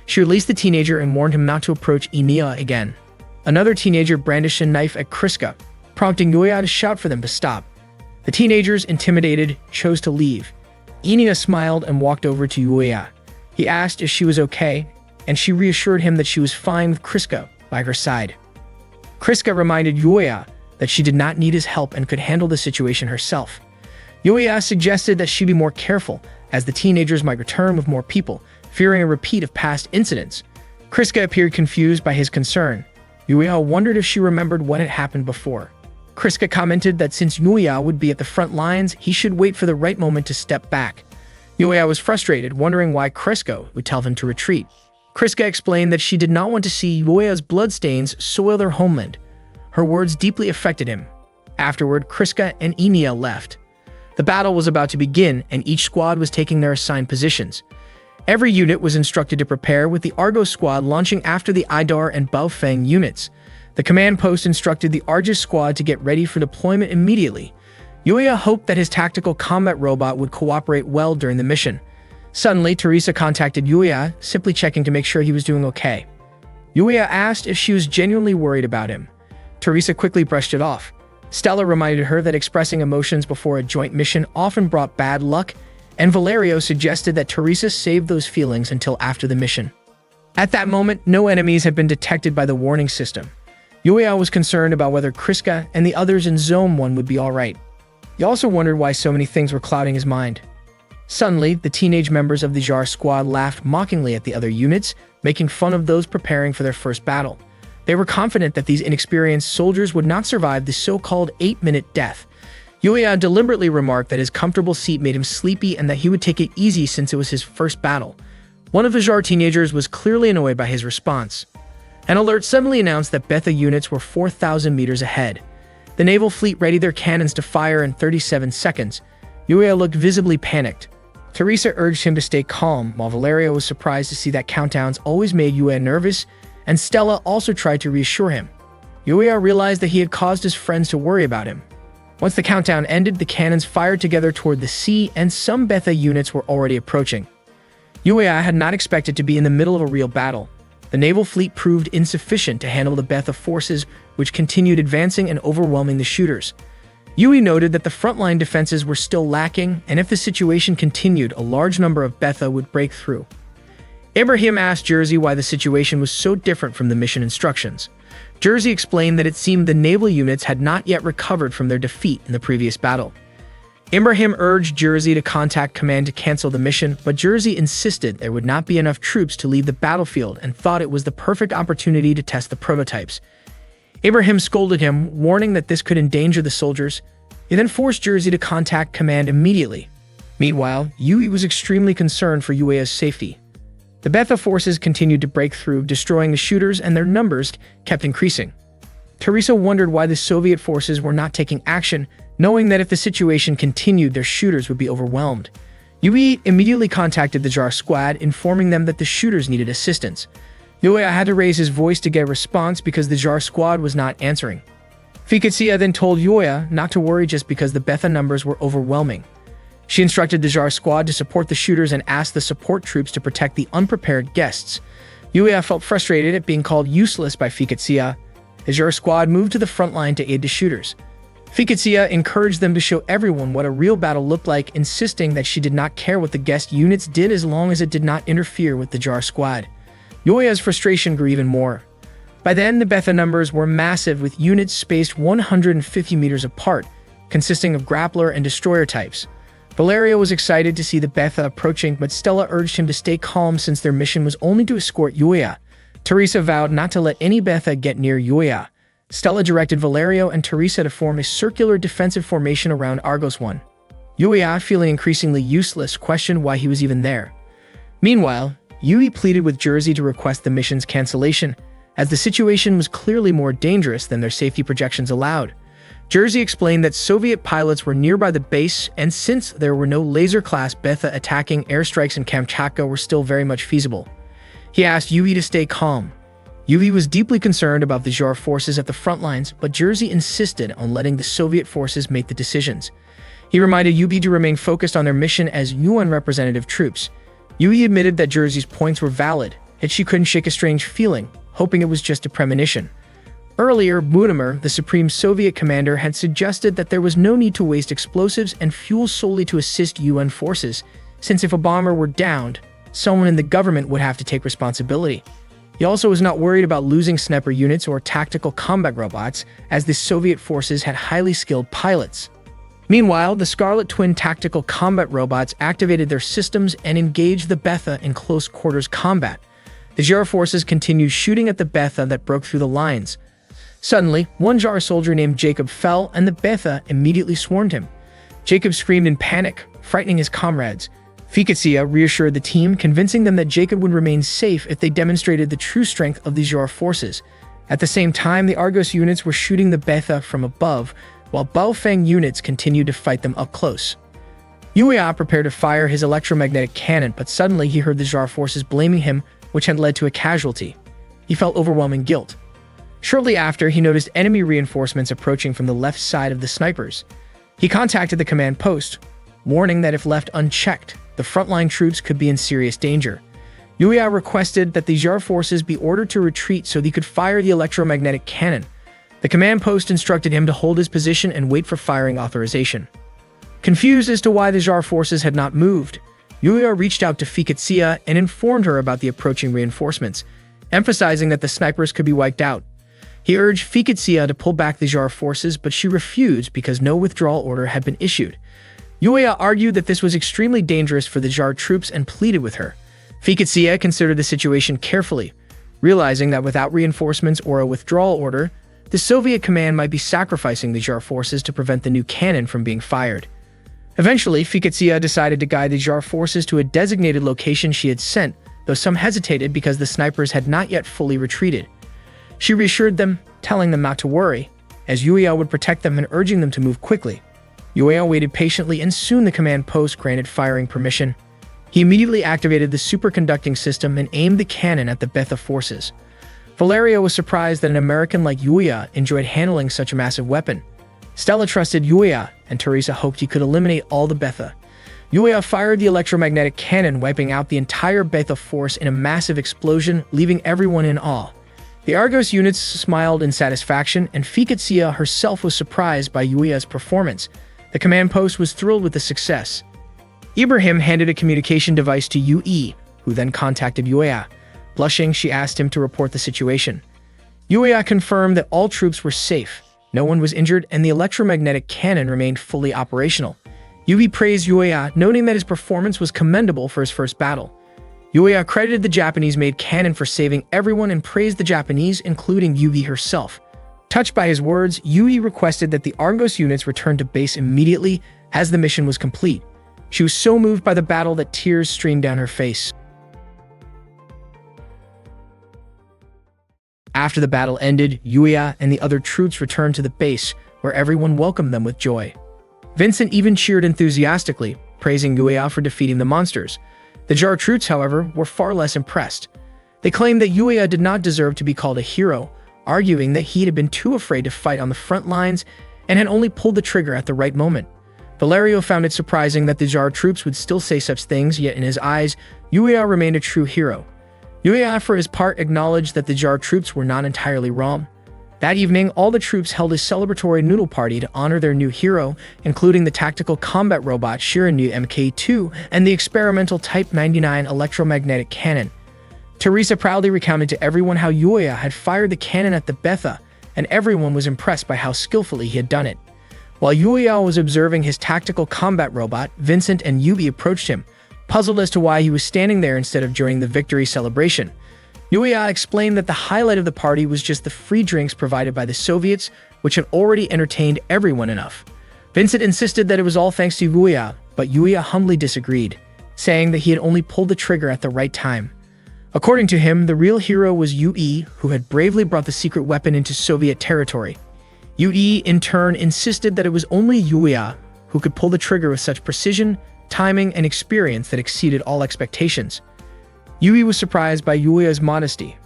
She released the teenager and warned him not to approach Enia again. Another teenager brandished a knife at Kriska, prompting Yuya to shout for them to stop. The teenagers, intimidated, chose to leave. Enia smiled and walked over to Yuya. He asked if she was okay, and she reassured him that she was fine with Kriska by her side. Kriska reminded Yuya that she did not need his help and could handle the situation herself. Yuya suggested that she be more careful, as the teenagers might return with more people, fearing a repeat of past incidents. Kriska appeared confused by his concern. Yuya wondered if she remembered what had happened before. Kriska commented that since Yuya would be at the front lines, he should wait for the right moment to step back. Yuya was frustrated, wondering why Kriska would tell him to retreat. Kriska explained that she did not want to see Yuya's bloodstains soil their homeland. Her words deeply affected him. Afterward, Kriska and Enia left. The battle was about to begin, and each squad was taking their assigned positions. Every unit was instructed to prepare, with the Argos squad launching after the Idar and Baofeng units. The command post instructed the Argus squad to get ready for deployment immediately. Yuya hoped that his tactical combat robot would cooperate well during the mission. Suddenly, Teresa contacted Yuya, simply checking to make sure he was doing okay. Yuya asked if she was genuinely worried about him. Teresa quickly brushed it off. Stella reminded her that expressing emotions before a joint mission often brought bad luck, and Valerio suggested that Teresa save those feelings until after the mission. At that moment, no enemies had been detected by the warning system. Yuya was concerned about whether Kriska and the others in Zone 1 would be alright. He also wondered why so many things were clouding his mind. Suddenly, the teenage members of the Jar squad laughed mockingly at the other units, making fun of those preparing for their first battle. They were confident that these inexperienced soldiers would not survive the so-called 8-minute death. Yuya deliberately remarked that his comfortable seat made him sleepy and that he would take it easy since it was his first battle. One of the Jar teenagers was clearly annoyed by his response. An alert suddenly announced that Betha units were 4,000 meters ahead. The naval fleet readied their cannons to fire in 37 seconds. Yuya looked visibly panicked. Teresa urged him to stay calm, while Valerio was surprised to see that countdowns always made Yuya nervous, and Stella also tried to reassure him. Yuya realized that he had caused his friends to worry about him. Once the countdown ended, the cannons fired together toward the sea, and some Betha units were already approaching. Yuya had not expected to be in the middle of a real battle. The naval fleet proved insufficient to handle the Betha forces, which continued advancing and overwhelming the shooters. Yui noted that the frontline defenses were still lacking, and if the situation continued, a large number of Betha would break through. Ibrahim asked Jersey why the situation was so different from the mission instructions. Jersey explained that it seemed the naval units had not yet recovered from their defeat in the previous battle. Ibrahim urged Jersey to contact command to cancel the mission, but Jersey insisted there would not be enough troops to leave the battlefield and thought it was the perfect opportunity to test the prototypes. Ibrahim scolded him, warning that this could endanger the soldiers. He then forced Jersey to contact command immediately. Meanwhile, Yui was extremely concerned for Yuya's safety. The Betha forces continued to break through, destroying the shooters, and their numbers kept increasing. Teresa wondered why the Soviet forces were not taking action, knowing that if the situation continued, their shooters would be overwhelmed. Yui immediately contacted the JAR squad, informing them that the shooters needed assistance. Yuya had to raise his voice to get a response because the JAR squad was not answering. Fiketsia then told Yuya not to worry just because the Betha numbers were overwhelming. She instructed the JAR squad to support the shooters and asked the support troops to protect the unprepared guests. Yuya felt frustrated at being called useless by Fiketsia. The JAR squad moved to the front line to aid the shooters. Fiketsia encouraged them to show everyone what a real battle looked like, insisting that she did not care what the guest units did as long as it did not interfere with the JAR squad. Yuya's frustration grew even more. By then, the Betha numbers were massive, with units spaced 150 meters apart, consisting of grappler and destroyer types. Valerio was excited to see the Betha approaching, but Stella urged him to stay calm since their mission was only to escort Yuya. Teresa vowed not to let any Betha get near Yuya. Stella directed Valerio and Teresa to form a circular defensive formation around Argos 1. Yuya, feeling increasingly useless, questioned why he was even there. Meanwhile, Yui pleaded with Jersey to request the mission's cancellation, as the situation was clearly more dangerous than their safety projections allowed. Jersey explained that Soviet pilots were nearby the base, and since there were no laser-class Betha, attacking airstrikes in Kamchatka were still very much feasible. He asked Yui to stay calm. Yui was deeply concerned about the JAR forces at the front lines, but Jersey insisted on letting the Soviet forces make the decisions. He reminded Yui to remain focused on their mission as UN representative troops. Yui admitted that Jersey's points were valid, yet she couldn't shake a strange feeling, hoping it was just a premonition. Earlier, Budimir, the Supreme Soviet commander, had suggested that there was no need to waste explosives and fuel solely to assist UN forces, since if a bomber were downed, someone in the government would have to take responsibility. He also was not worried about losing sniper units or tactical combat robots, as the Soviet forces had highly skilled pilots. Meanwhile, the Scarlet Twin tactical combat robots activated their systems and engaged the Betha in close-quarters combat. The JAR forces continued shooting at the Betha that broke through the lines. Suddenly, one JAR soldier named Jacob fell, and the Betha immediately swarmed him. Jacob screamed in panic, frightening his comrades. Fiketsia reassured the team, convincing them that Jacob would remain safe if they demonstrated the true strength of the JAR forces. At the same time, the Argos units were shooting the Betha from above, while Baofeng units continued to fight them up close. Yuya prepared to fire his electromagnetic cannon, but suddenly he heard the JAR forces blaming him, which had led to a casualty. He felt overwhelming guilt. Shortly after, he noticed enemy reinforcements approaching from the left side of the snipers. He contacted the command post, warning that if left unchecked, the frontline troops could be in serious danger. Yuya requested that the JAR forces be ordered to retreat so he could fire the electromagnetic cannon. The command post instructed him to hold his position and wait for firing authorization. Confused as to why the JAR forces had not moved, Yuya reached out to Fiketsia and informed her about the approaching reinforcements, emphasizing that the snipers could be wiped out. He urged Fiketsia to pull back the JAR forces, but she refused because no withdrawal order had been issued. Yuya argued that this was extremely dangerous for the JAR troops and pleaded with her. Fiketsia considered the situation carefully, realizing that without reinforcements or a withdrawal order, the Soviet command might be sacrificing the JAR forces to prevent the new cannon from being fired. Eventually, Fiketsia decided to guide the JAR forces to a designated location she had sent, though some hesitated because the snipers had not yet fully retreated. She reassured them, telling them not to worry, as Yuya would protect them and urging them to move quickly. Yuya waited patiently, and soon the command post granted firing permission. He immediately activated the superconducting system and aimed the cannon at the Betha forces. Valerio was surprised that an American like Yuya enjoyed handling such a massive weapon. Stella trusted Yuya, and Teresa hoped he could eliminate all the Betha. Yuya fired the electromagnetic cannon, wiping out the entire Betha force in a massive explosion, leaving everyone in awe. The Argos units smiled in satisfaction, and Fiketsia herself was surprised by Yuya's performance. The command post was thrilled with the success. Ibrahim handed a communication device to Yui, who then contacted Yuya. Blushing, she asked him to report the situation. Yuya confirmed that all troops were safe, no one was injured, and the electromagnetic cannon remained fully operational. Yui praised Yuya, noting that his performance was commendable for his first battle. Yuya credited the Japanese-made cannon for saving everyone and praised the Japanese, including Yui herself. Touched by his words, Yui requested that the Argos units return to base immediately as the mission was complete. She was so moved by the battle that tears streamed down her face. After the battle ended, Yuya and the other troops returned to the base, where everyone welcomed them with joy. Vincent even cheered enthusiastically, praising Yuya for defeating the monsters. The Jar troops, however, were far less impressed. They claimed that Yuya did not deserve to be called a hero, arguing that he had been too afraid to fight on the front lines and had only pulled the trigger at the right moment. Valerio found it surprising that the Jar troops would still say such things, yet in his eyes, Yuya remained a true hero. Yuya, for his part, acknowledged that the Jar troops were not entirely wrong. That evening, all the troops held a celebratory noodle party to honor their new hero, including the tactical combat robot Shiranui Mk2 and the experimental Type 99 electromagnetic cannon. Teresa proudly recounted to everyone how Yuya had fired the cannon at the Betha, and everyone was impressed by how skillfully he had done it. While Yuya was observing his tactical combat robot, Vincent and Yubi approached him, puzzled as to why he was standing there instead of during the victory celebration. Yuya explained that the highlight of the party was just the free drinks provided by the Soviets, which had already entertained everyone enough. Vincent insisted that it was all thanks to Yuya, but Yuya humbly disagreed, saying that he had only pulled the trigger at the right time. According to him, the real hero was Yu-Yi, who had bravely brought the secret weapon into Soviet territory. Yu-Yi, in turn, insisted that it was only Yuya who could pull the trigger with such precision, timing, and experience that exceeded all expectations. Yui was surprised by Yuya's modesty.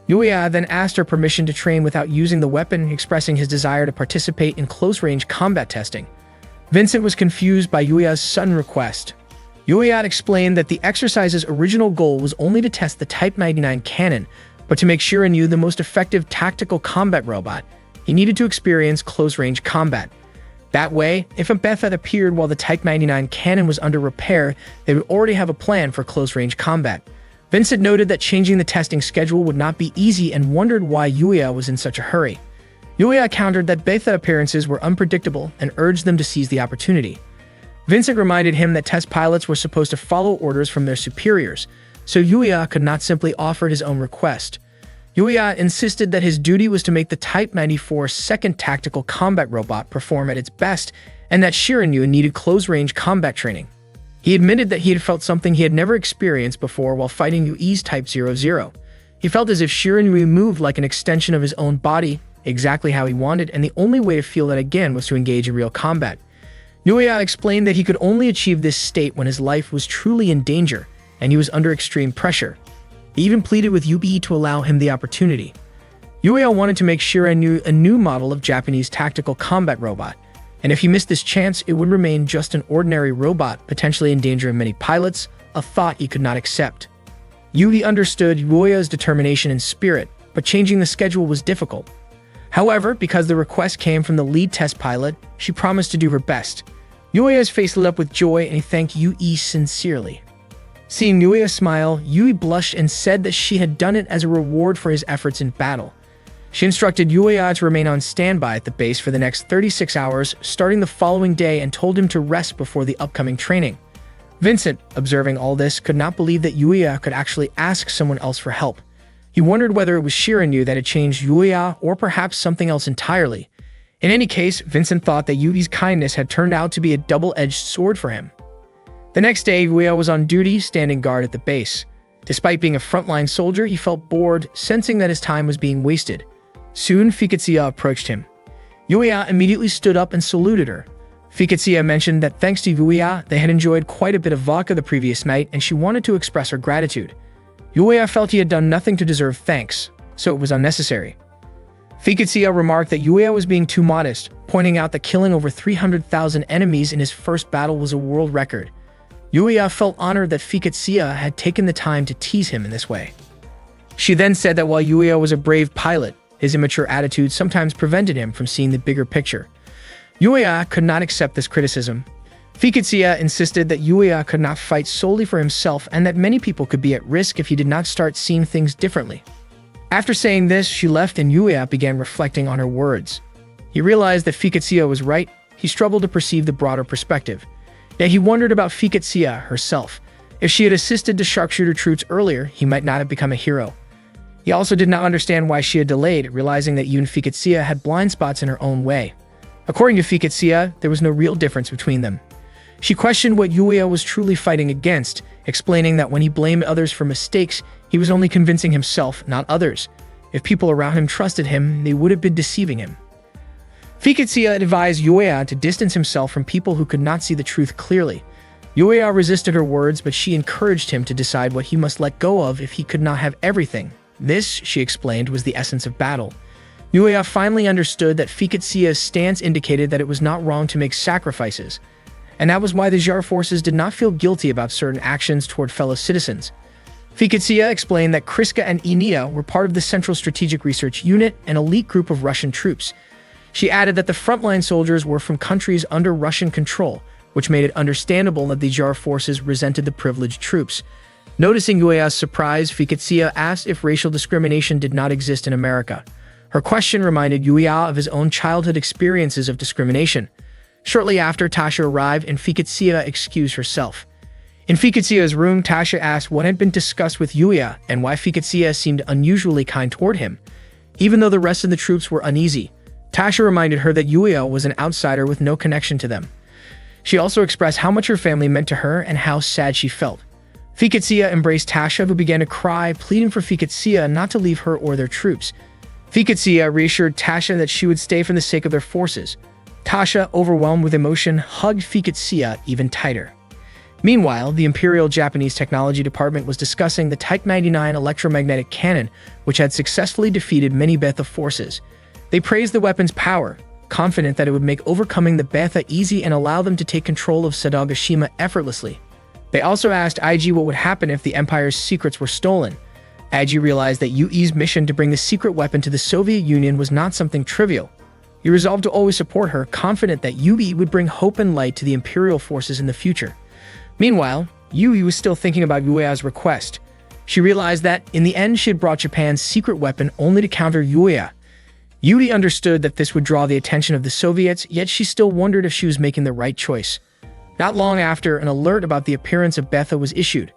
Yuya then asked her permission to train without using the weapon, expressing his desire to participate in close-range combat testing. Vincent was confused by Yuya's sudden request. Yuya explained that the exercise's original goal was only to test the Type 99 cannon, but to make Shiranui the most effective tactical combat robot, he needed to experience close-range combat. That way, if a Betha appeared while the Type 99 cannon was under repair, they would already have a plan for close-range combat. Vincent noted that changing the testing schedule would not be easy and wondered why Yuya was in such a hurry. Yuya countered that Betha appearances were unpredictable and urged them to seize the opportunity. Vincent reminded him that test pilots were supposed to follow orders from their superiors, so Yuya could not simply offer his own request. Yuya insisted that his duty was to make the Type 94 second tactical combat robot perform at its best, and that Shiranui needed close-range combat training. He admitted that he had felt something he had never experienced before while fighting Yui's Type 00. He felt as if Shiranui moved like an extension of his own body, exactly how he wanted, and the only way to feel that again was to engage in real combat. Yuya explained that he could only achieve this state when his life was truly in danger, and he was under extreme pressure. He even pleaded with Yubi to allow him the opportunity. Yuya wanted to make Shiranui a new model of Japanese tactical combat robot, and if he missed this chance, it would remain just an ordinary robot, potentially endangering many pilots, a thought he could not accept. Yubi understood Yuya's determination and spirit, but changing the schedule was difficult. However, because the request came from the lead test pilot, she promised to do her best. Yuya's face lit up with joy and he thanked Yui sincerely. Seeing Yuya smile, Yui blushed and said that she had done it as a reward for his efforts in battle. She instructed Yuya to remain on standby at the base for the next 36 hours, starting the following day, and told him to rest before the upcoming training. Vincent, observing all this, could not believe that Yuya could actually ask someone else for help. He wondered whether it was Shiranui that had changed Yuya or perhaps something else entirely. In any case, Vincent thought that Yui's kindness had turned out to be a double-edged sword for him. The next day, Yuya was on duty, standing guard at the base. Despite being a frontline soldier, he felt bored, sensing that his time was being wasted. Soon, Fiketsuya approached him. Yuya immediately stood up and saluted her. Fiketsuya mentioned that thanks to Yuya, they had enjoyed quite a bit of vodka the previous night, and she wanted to express her gratitude. Yuya felt he had done nothing to deserve thanks, so it was unnecessary. Fiketsuya remarked that Yuya was being too modest, pointing out that killing over 300,000 enemies in his first battle was a world record. Yuya felt honored that Fiketsuya had taken the time to tease him in this way. She then said that while Yuya was a brave pilot, his immature attitude sometimes prevented him from seeing the bigger picture. Yuya could not accept this criticism. Fiketsuya insisted that Yuya could not fight solely for himself and that many people could be at risk if he did not start seeing things differently. After saying this, she left and Yuya began reflecting on her words. He realized that Fiketsuya was right. He struggled to perceive the broader perspective. Yet he wondered about Fiketsuya herself. If she had assisted the sharpshooter troops earlier, he might not have become a hero. He also did not understand why she had delayed, realizing that even Fiketsuya had blind spots in her own way. According to Fiketsuya, there was no real difference between them. She questioned what Yuya was truly fighting against, explaining that when he blamed others for mistakes, he was only convincing himself, not others. If people around him trusted him, they would have been deceiving him. Fiketsia advised Yuya to distance himself from people who could not see the truth clearly. Yuya resisted her words, but she encouraged him to decide what he must let go of if he could not have everything. This, she explained, was the essence of battle. Yuya finally understood that Fiketsia's stance indicated that it was not wrong to make sacrifices, and that was why the Zhar forces did not feel guilty about certain actions toward fellow citizens. Fiketsia explained that Kriska and Enia were part of the Central Strategic Research Unit, an elite group of Russian troops. She added that the frontline soldiers were from countries under Russian control, which made it understandable that the Zhar forces resented the privileged troops. Noticing Yuya's surprise, Fiketsia asked if racial discrimination did not exist in America. Her question reminded Yuya of his own childhood experiences of discrimination. Shortly after, Tasha arrived and Fiketsia excused herself. In Fiketsia's room, Tasha asked what had been discussed with Yuya and why Fiketsia seemed unusually kind toward him. Even though the rest of the troops were uneasy, Tasha reminded her that Yuya was an outsider with no connection to them. She also expressed how much her family meant to her and how sad she felt. Fiketsia embraced Tasha, who began to cry, pleading for Fiketsia not to leave her or their troops. Fiketsia reassured Tasha that she would stay for the sake of their forces. Tasha, overwhelmed with emotion, hugged Fiketsia even tighter. Meanwhile, the Imperial Japanese Technology Department was discussing the Type 99 electromagnetic cannon, which had successfully defeated many Betha forces. They praised the weapon's power, confident that it would make overcoming the Betha easy and allow them to take control of Sadagashima effortlessly. They also asked IG what would happen if the Empire's secrets were stolen. IG realized that Yui's mission to bring the secret weapon to the Soviet Union was not something trivial. He resolved to always support her, confident that Yui would bring hope and light to the Imperial forces in the future. Meanwhile, Yui was still thinking about Yuya's request. She realized that, in the end, she had brought Japan's secret weapon only to counter Yuya. Yui understood that this would draw the attention of the Soviets, yet she still wondered if she was making the right choice. Not long after, an alert about the appearance of Betha was issued.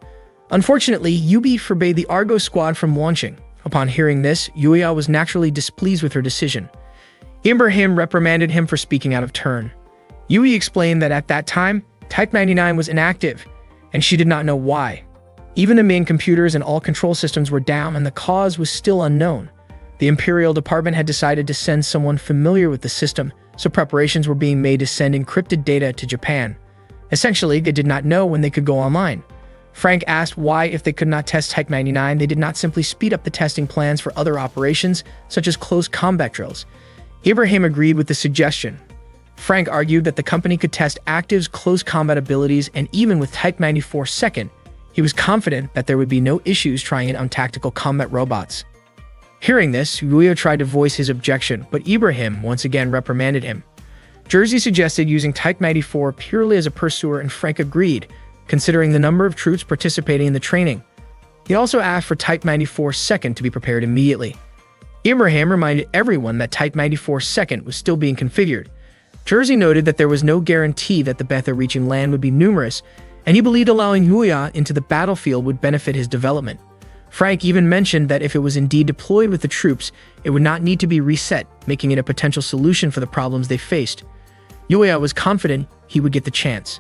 Unfortunately, Yui forbade the Argo squad from launching. Upon hearing this, Yuya was naturally displeased with her decision. Ibrahim reprimanded him for speaking out of turn. Yui explained that at that time, Type 99 was inactive, and she did not know why. Even the main computers and all control systems were down, and the cause was still unknown. The Imperial Department had decided to send someone familiar with the system, so preparations were being made to send encrypted data to Japan. Essentially, they did not know when they could go online. Frank asked why, if they could not test Type 99, they did not simply speed up the testing plans for other operations, such as close combat drills. Ibrahim agreed with the suggestion. Frank argued that the company could test Active's close combat abilities, and even with Type 94 second, he was confident that there would be no issues trying it on tactical combat robots. Hearing this, Yuya tried to voice his objection, but Ibrahim once again reprimanded him. Jersey suggested using Type 94 purely as a pursuer, and Frank agreed, considering the number of troops participating in the training. He also asked for Type 94 second to be prepared immediately. Ibrahim reminded everyone that Type 94 second was still being configured. Jersey noted that there was no guarantee that the Betha reaching land would be numerous, and he believed allowing Yuya into the battlefield would benefit his development. Frank even mentioned that if it was indeed deployed with the troops, it would not need to be reset, making it a potential solution for the problems they faced. Yuya was confident he would get the chance.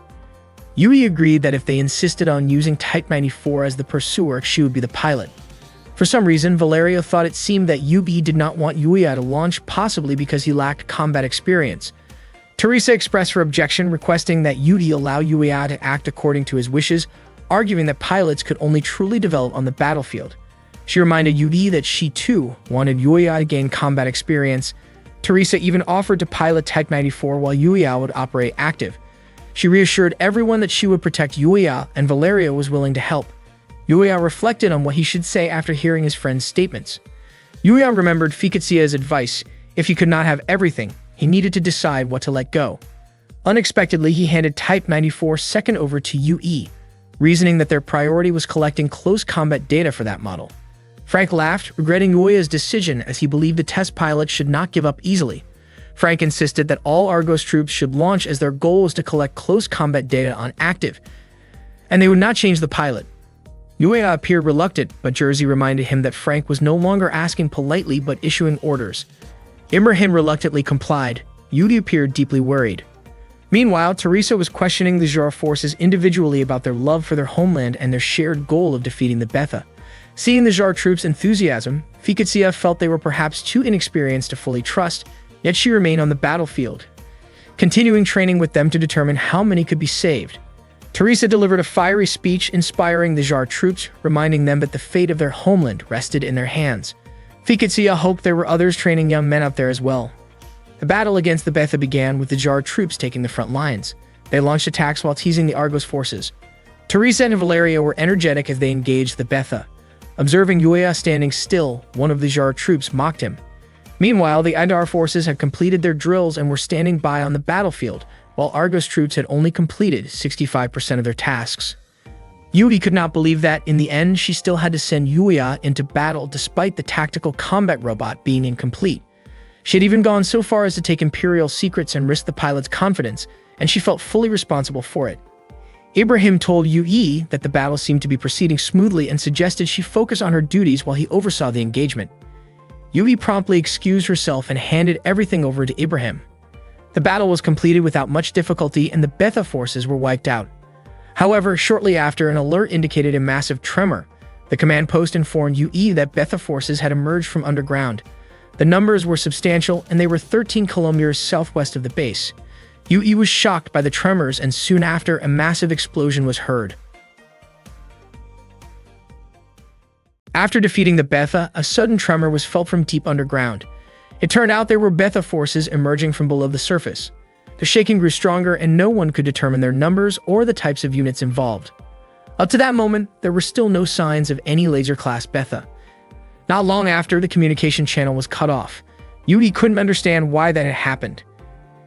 Yui agreed that if they insisted on using Type 94 as the pursuer, she would be the pilot. For some reason, Valeria thought it seemed that Yui did not want Yuya to launch, possibly because he lacked combat experience. Teresa expressed her objection, requesting that Yui allow Yuya to act according to his wishes, arguing that pilots could only truly develop on the battlefield. She reminded Yui that she too wanted Yuya to gain combat experience. Teresa even offered to pilot Type 94 while Yuya would operate Active. She reassured everyone that she would protect Yuya, and Valeria was willing to help. Yuya reflected on what he should say after hearing his friend's statements. Yuya remembered Fiketsia's advice: if he could not have everything, he needed to decide what to let go. Unexpectedly, he handed Type 94 second over to Yui, reasoning that their priority was collecting close combat data for that model. Frank laughed, regretting Yuya's decision, as he believed the test pilot should not give up easily. Frank insisted that all Argos troops should launch, as their goal was to collect close combat data on Active, and they would not change the pilot. Yuya appeared reluctant, but Jersey reminded him that Frank was no longer asking politely but issuing orders. Ibrahim reluctantly complied. Yui appeared deeply worried. Meanwhile, Teresa was questioning the Zhar forces individually about their love for their homeland and their shared goal of defeating the Betha. Seeing the Zhar troops' enthusiasm, Fiketsia felt they were perhaps too inexperienced to fully trust, yet she remained on the battlefield, continuing training with them to determine how many could be saved. Teresa delivered a fiery speech inspiring the Jar troops, reminding them that the fate of their homeland rested in their hands. Fiketsia hoped there were others training young men out there as well. The battle against the Betha began with the Jar troops taking the front lines. They launched attacks while teasing the Argos forces. Teresa and Valerio were energetic as they engaged the Betha. Observing Yuya standing still, one of the Jar troops mocked him. Meanwhile, the Adar forces had completed their drills and were standing by on the battlefield, while Argos troops had only completed 65% of their tasks. Yuri could not believe that, in the end, she still had to send Yuya into battle despite the tactical combat robot being incomplete. She had even gone so far as to take Imperial secrets and risk the pilot's confidence, and she felt fully responsible for it. Ibrahim told Yui that the battle seemed to be proceeding smoothly and suggested she focus on her duties while he oversaw the engagement. Yui promptly excused herself and handed everything over to Ibrahim. The battle was completed without much difficulty and the Betha forces were wiped out. However, shortly after, an alert indicated a massive tremor. The command post informed Yui that Betha forces had emerged from underground. The numbers were substantial and they were 13 kilometers southwest of the base. Yui was shocked by the tremors and soon after, a massive explosion was heard. After defeating the Betha, a sudden tremor was felt from deep underground. It turned out there were Betha forces emerging from below the surface. The shaking grew stronger and no one could determine their numbers or the types of units involved. Up to that moment, there were still no signs of any laser-class Betha. Not long after, the communication channel was cut off. Yui couldn't understand why that had happened.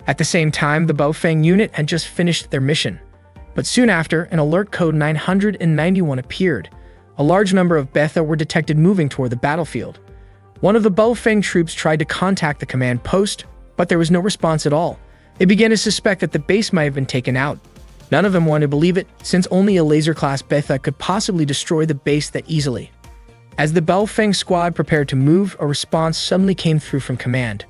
At the same time, the Baofeng unit had just finished their mission. But soon after, an alert code 991 appeared. A large number of Betha were detected moving toward the battlefield. One of the Baofeng troops tried to contact the command post, but there was no response at all. They began to suspect that the base might have been taken out. None of them wanted to believe it, since only a laser-class Betha could possibly destroy the base that easily. As the Baofeng squad prepared to move, a response suddenly came through from command.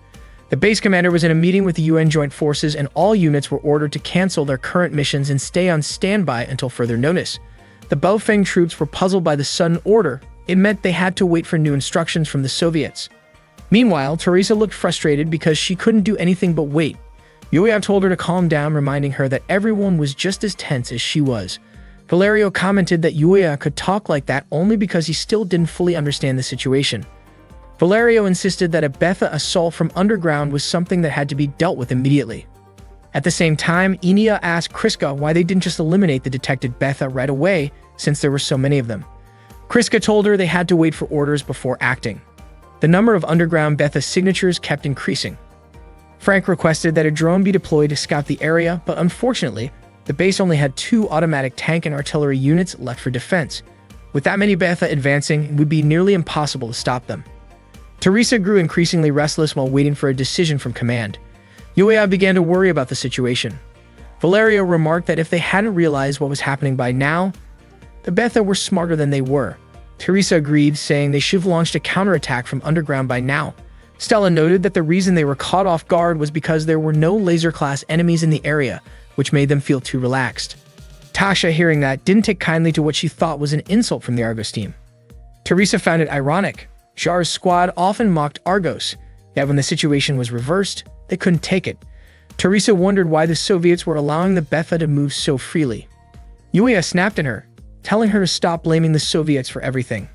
The base commander was in a meeting with the UN Joint Forces and all units were ordered to cancel their current missions and stay on standby until further notice. The Baofeng troops were puzzled by the sudden order. It meant they had to wait for new instructions from the Soviets. Meanwhile, Teresa looked frustrated because she couldn't do anything but wait. Yuya told her to calm down, reminding her that everyone was just as tense as she was. Valerio commented that Yuya could talk like that only because he still didn't fully understand the situation. Valerio insisted that a Betha assault from underground was something that had to be dealt with immediately. At the same time, Enia asked Kriska why they didn't just eliminate the detected Betha right away, since there were so many of them. Kriska told her they had to wait for orders before acting. The number of underground Betha signatures kept increasing. Frank requested that a drone be deployed to scout the area, but unfortunately, the base only had 2 automatic tank and artillery units left for defense. With that many Betha advancing, it would be nearly impossible to stop them. Teresa grew increasingly restless while waiting for a decision from command. Yuya began to worry about the situation. Valerio remarked that if they hadn't realized what was happening by now, the Betha were smarter than they were. Teresa agreed, saying they should have launched a counterattack from underground by now. Stella noted that the reason they were caught off guard was because there were no laser-class enemies in the area, which made them feel too relaxed. Tasha, hearing that, didn't take kindly to what she thought was an insult from the Argos team. Teresa found it ironic. Jar's squad often mocked Argos, yet when the situation was reversed, they couldn't take it. Teresa wondered why the Soviets were allowing the Betha to move so freely. Yuya snapped at her, telling her to stop blaming the Soviets for everything.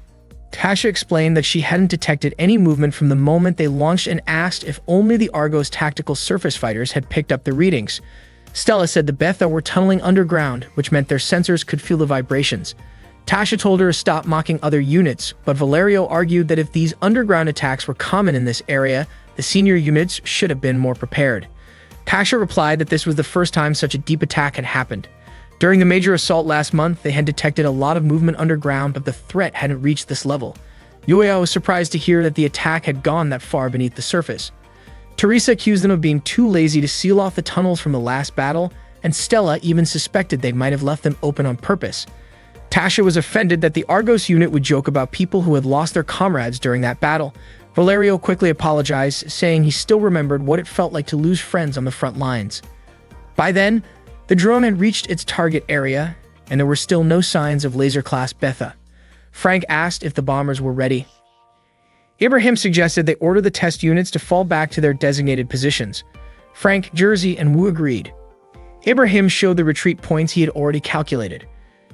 Tasha explained that she hadn't detected any movement from the moment they launched and asked if only the Argos tactical surface fighters had picked up the readings. Stella said the Betha were tunneling underground, which meant their sensors could feel the vibrations. Tasha told her to stop mocking other units, but Valerio argued that if these underground attacks were common in this area, the senior units should have been more prepared. Tasha replied that this was the first time such a deep attack had happened. During the major assault last month, they had detected a lot of movement underground, but the threat hadn't reached this level. Yuya was surprised to hear that the attack had gone that far beneath the surface. Teresa accused them of being too lazy to seal off the tunnels from the last battle, and Stella even suspected they might have left them open on purpose. Tasha was offended that the Argos unit would joke about people who had lost their comrades during that battle. Valerio quickly apologized, saying he still remembered what it felt like to lose friends on the front lines. By then, the drone had reached its target area, and there were still no signs of laser-class Betha. Frank asked if the bombers were ready. Ibrahim suggested they order the test units to fall back to their designated positions. Frank, Jersey, and Wu agreed. Ibrahim showed the retreat points he had already calculated.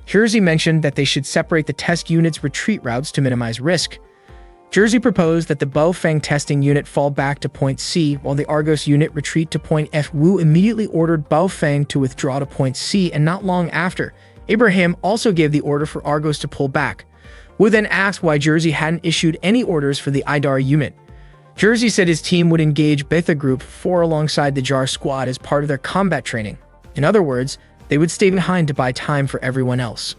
Jersey mentioned that they should separate the test units' retreat routes to minimize risk. Jersey proposed that the Baofeng testing unit fall back to point C, while the Argos unit retreat to point F. Wu immediately ordered Baofeng to withdraw to point C, and not long after, Ibrahim also gave the order for Argos to pull back. Wu then asked why Jersey hadn't issued any orders for the Idar unit. Jersey said his team would engage Beta Group 4 alongside the JAR squad as part of their combat training. In other words, they would stay behind to buy time for everyone else.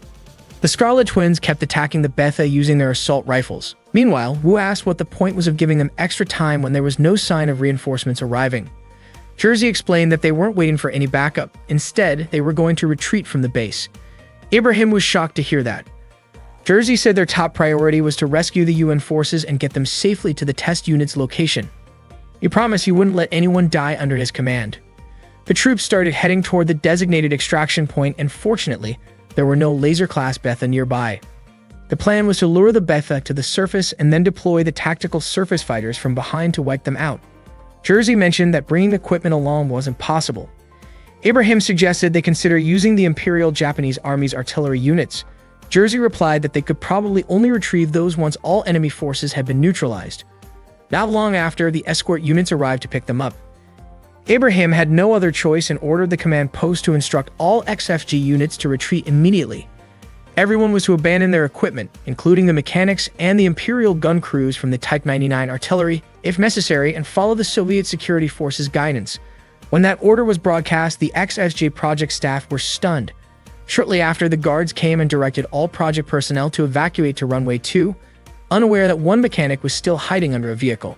The Scarlet Twins kept attacking the Beta using their assault rifles. Meanwhile, Wu asked what the point was of giving them extra time when there was no sign of reinforcements arriving. Jersey explained that they weren't waiting for any backup. Instead, they were going to retreat from the base. Ibrahim was shocked to hear that. Jersey said their top priority was to rescue the UN forces and get them safely to the test unit's location. He promised he wouldn't let anyone die under his command. The troops started heading toward the designated extraction point, and fortunately, there were no laser-class Beta nearby. The plan was to lure the Beta to the surface and then deploy the tactical surface fighters from behind to wipe them out. Jersey mentioned that bringing equipment along wasn't possible. Ibrahim suggested they consider using the Imperial Japanese Army's artillery units. Jersey replied that they could probably only retrieve those once all enemy forces had been neutralized. Not long after, the escort units arrived to pick them up. Ibrahim had no other choice and ordered the command post to instruct all XFG units to retreat immediately. Everyone was to abandon their equipment, including the mechanics and the Imperial gun crews from the Type 99 artillery, if necessary, and follow the Soviet security forces' guidance. When that order was broadcast, the XFJ project staff were stunned. Shortly after, the guards came and directed all project personnel to evacuate to runway 2, unaware that one mechanic was still hiding under a vehicle.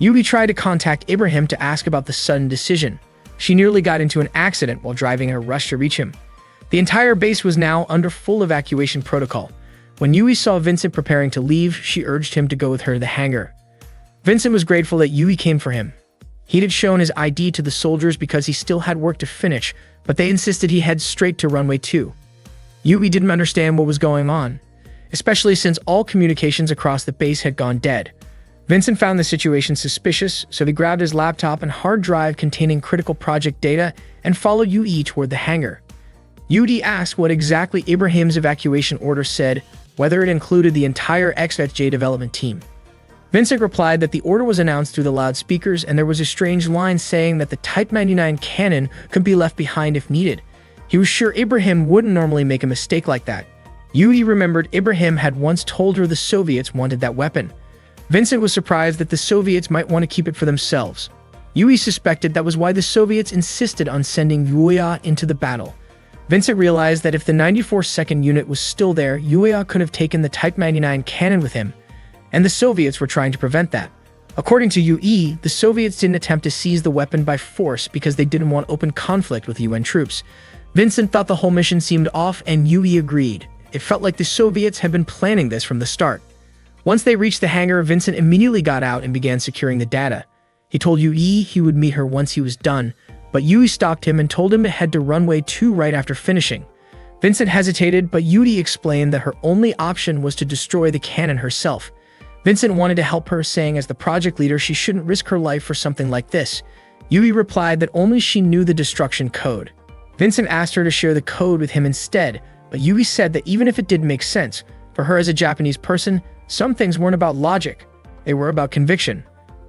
Yubi tried to contact Ibrahim to ask about the sudden decision. She nearly got into an accident while driving in a rush to reach him. The entire base was now under full evacuation protocol. When Yui saw Vincent preparing to leave, she urged him to go with her to the hangar. Vincent was grateful that Yui came for him. He'd had shown his ID to the soldiers because he still had work to finish, but they insisted he head straight to runway 2. Yui didn't understand what was going on, especially since all communications across the base had gone dead. Vincent found the situation suspicious, so he grabbed his laptop and hard drive containing critical project data and followed Yui toward the hangar. Yui asked what exactly Ibrahim's evacuation order said, whether it included the entire XFJ development team. Vincent replied that the order was announced through the loudspeakers, and there was a strange line saying that the Type 99 cannon could be left behind if needed. He was sure Ibrahim wouldn't normally make a mistake like that. Yui remembered Ibrahim had once told her the Soviets wanted that weapon. Vincent was surprised that the Soviets might want to keep it for themselves. Yui suspected that was why the Soviets insisted on sending Yuya into the battle. Vincent realized that if the 94th unit was still there, Yuya could have taken the Type 99 cannon with him, and the Soviets were trying to prevent that. According to Yui, the Soviets didn't attempt to seize the weapon by force because they didn't want open conflict with UN troops. Vincent thought the whole mission seemed off, and Yui agreed. It felt like the Soviets had been planning this from the start. Once they reached the hangar, Vincent immediately got out and began securing the data. He told Yui he would meet her once he was done, but Yui stopped him and told him to head to runway 2 right after finishing. Vincent hesitated, but Yui explained that her only option was to destroy the cannon herself. Vincent wanted to help her, saying as the project leader she shouldn't risk her life for something like this. Yui replied that only she knew the destruction code. Vincent asked her to share the code with him instead, but Yui said that even if it didn't make sense, for her as a Japanese person, some things weren't about logic, they were about conviction.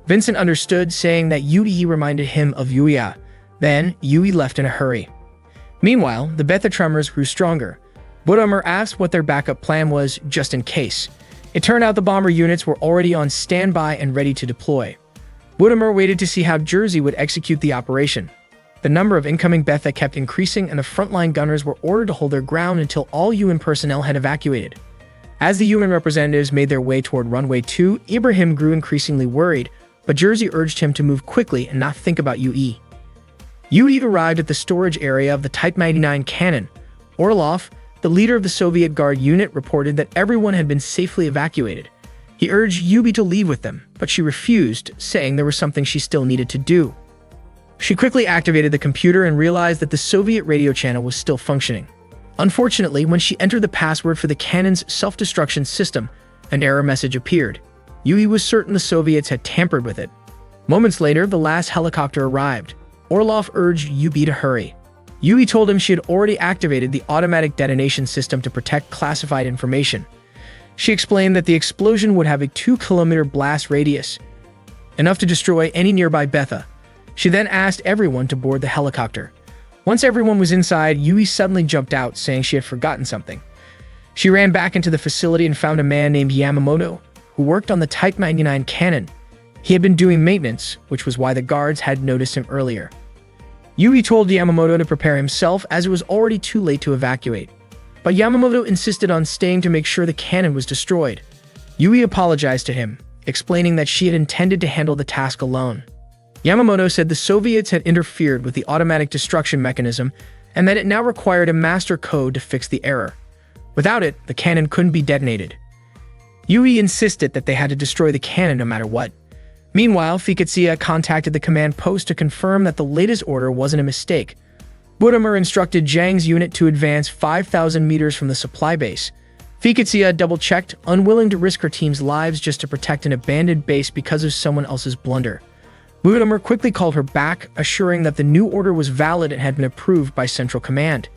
Vincent understood, saying that Yui reminded him of Yuya. Then, Yui left in a hurry. Meanwhile, the Beta tremors grew stronger. Budamur asked what their backup plan was, just in case. It turned out the bomber units were already on standby and ready to deploy. Budamur waited to see how Jersey would execute the operation. The number of incoming Beta kept increasing, and the frontline gunners were ordered to hold their ground until all UN personnel had evacuated. As the UN representatives made their way toward runway 2, Ibrahim grew increasingly worried, but Jersey urged him to move quickly and not think about Yui. Yui arrived at the storage area of the Type 99 cannon. Orlov, the leader of the Soviet Guard unit, reported that everyone had been safely evacuated. He urged Yui to leave with them, but she refused, saying there was something she still needed to do. She quickly activated the computer and realized that the Soviet radio channel was still functioning. Unfortunately, when she entered the password for the cannon's self-destruction system, an error message appeared. Yui was certain the Soviets had tampered with it. Moments later, the last helicopter arrived. Orlov urged Yui to hurry. Yui told him she had already activated the automatic detonation system to protect classified information. She explained that the explosion would have a 2-kilometer blast radius, enough to destroy any nearby Betha. She then asked everyone to board the helicopter. Once everyone was inside, Yui suddenly jumped out, saying she had forgotten something. She ran back into the facility and found a man named Yamamoto, who worked on the Type 99 cannon. He had been doing maintenance, which was why the guards had noticed him earlier. Yui told Yamamoto to prepare himself as it was already too late to evacuate. But Yamamoto insisted on staying to make sure the cannon was destroyed. Yui apologized to him, explaining that she had intended to handle the task alone. Yamamoto said the Soviets had interfered with the automatic destruction mechanism and that it now required a master code to fix the error. Without it, the cannon couldn't be detonated. Yui insisted that they had to destroy the cannon no matter what. Meanwhile, Fiketsia contacted the command post to confirm that the latest order wasn't a mistake. Budamer instructed Zhang's unit to advance 5,000 meters from the supply base. Fiketsia double-checked, unwilling to risk her team's lives just to protect an abandoned base because of someone else's blunder. Budamer quickly called her back, assuring that the new order was valid and had been approved by Central Command.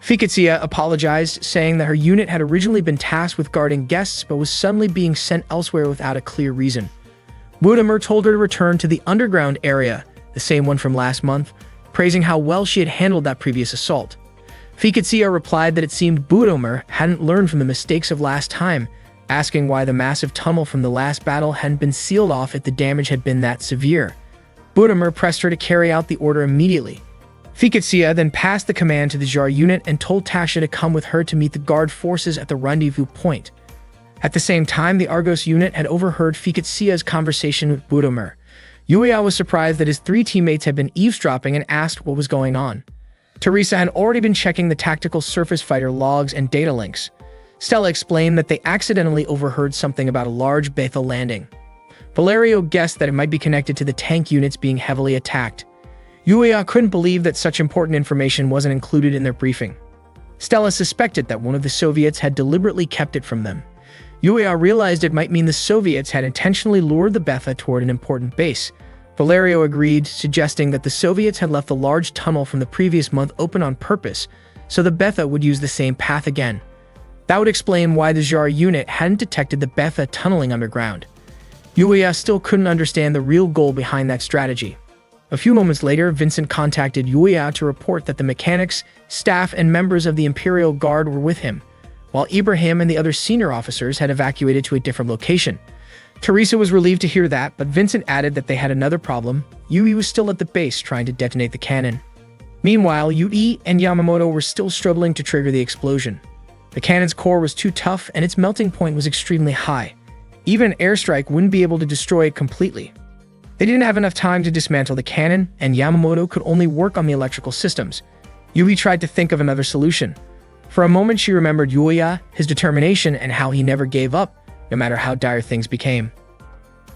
Fiketsia apologized, saying that her unit had originally been tasked with guarding guests but was suddenly being sent elsewhere without a clear reason. Budamer told her to return to the underground area, the same one from last month, praising how well she had handled that previous assault. Fiketsia replied that it seemed Budamer hadn't learned from the mistakes of last time, asking why the massive tunnel from the last battle hadn't been sealed off if the damage had been that severe. Budamer pressed her to carry out the order immediately. Fiketsia then passed the command to the Jar unit and told Tasha to come with her to meet the guard forces at the rendezvous point. At the same time, the Argos unit had overheard Fiketsia's conversation with Budamer. Yuya was surprised that his 3 teammates had been eavesdropping and asked what was going on. Teresa had already been checking the tactical surface fighter logs and data links. Stella explained that they accidentally overheard something about a large Betha landing. Valerio guessed that it might be connected to the tank units being heavily attacked. Yuya couldn't believe that such important information wasn't included in their briefing. Stella suspected that one of the Soviets had deliberately kept it from them. Yuya realized it might mean the Soviets had intentionally lured the Betha toward an important base. Valerio agreed, suggesting that the Soviets had left the large tunnel from the previous month open on purpose, so the Betha would use the same path again. That would explain why the Jar unit hadn't detected the Betha tunneling underground. Yuya still couldn't understand the real goal behind that strategy. A few moments later, Vincent contacted Yuya to report that the mechanics, staff, and members of the Imperial Guard were with him, while Ibrahim and the other senior officers had evacuated to a different location. Teresa was relieved to hear that, but Vincent added that they had another problem. Yui was still at the base trying to detonate the cannon. Meanwhile, Yui and Yamamoto were still struggling to trigger the explosion. The cannon's core was too tough and its melting point was extremely high. Even an airstrike wouldn't be able to destroy it completely. They didn't have enough time to dismantle the cannon, and Yamamoto could only work on the electrical systems. Yui tried to think of another solution. For a moment, she remembered Yuya, his determination, and how he never gave up, no matter how dire things became.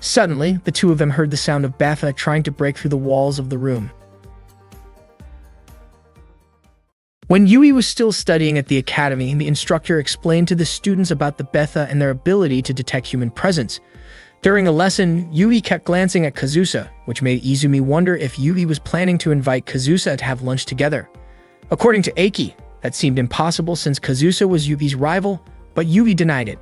Suddenly, the two of them heard the sound of Betha trying to break through the walls of the room. When Yui was still studying at the academy, the instructor explained to the students about the Betha and their ability to detect human presence. During a lesson, Yui kept glancing at Kazusa, which made Izumi wonder if Yui was planning to invite Kazusa to have lunch together. According to Eiki, that seemed impossible since Kazusa was Yui's rival, but Yui denied it.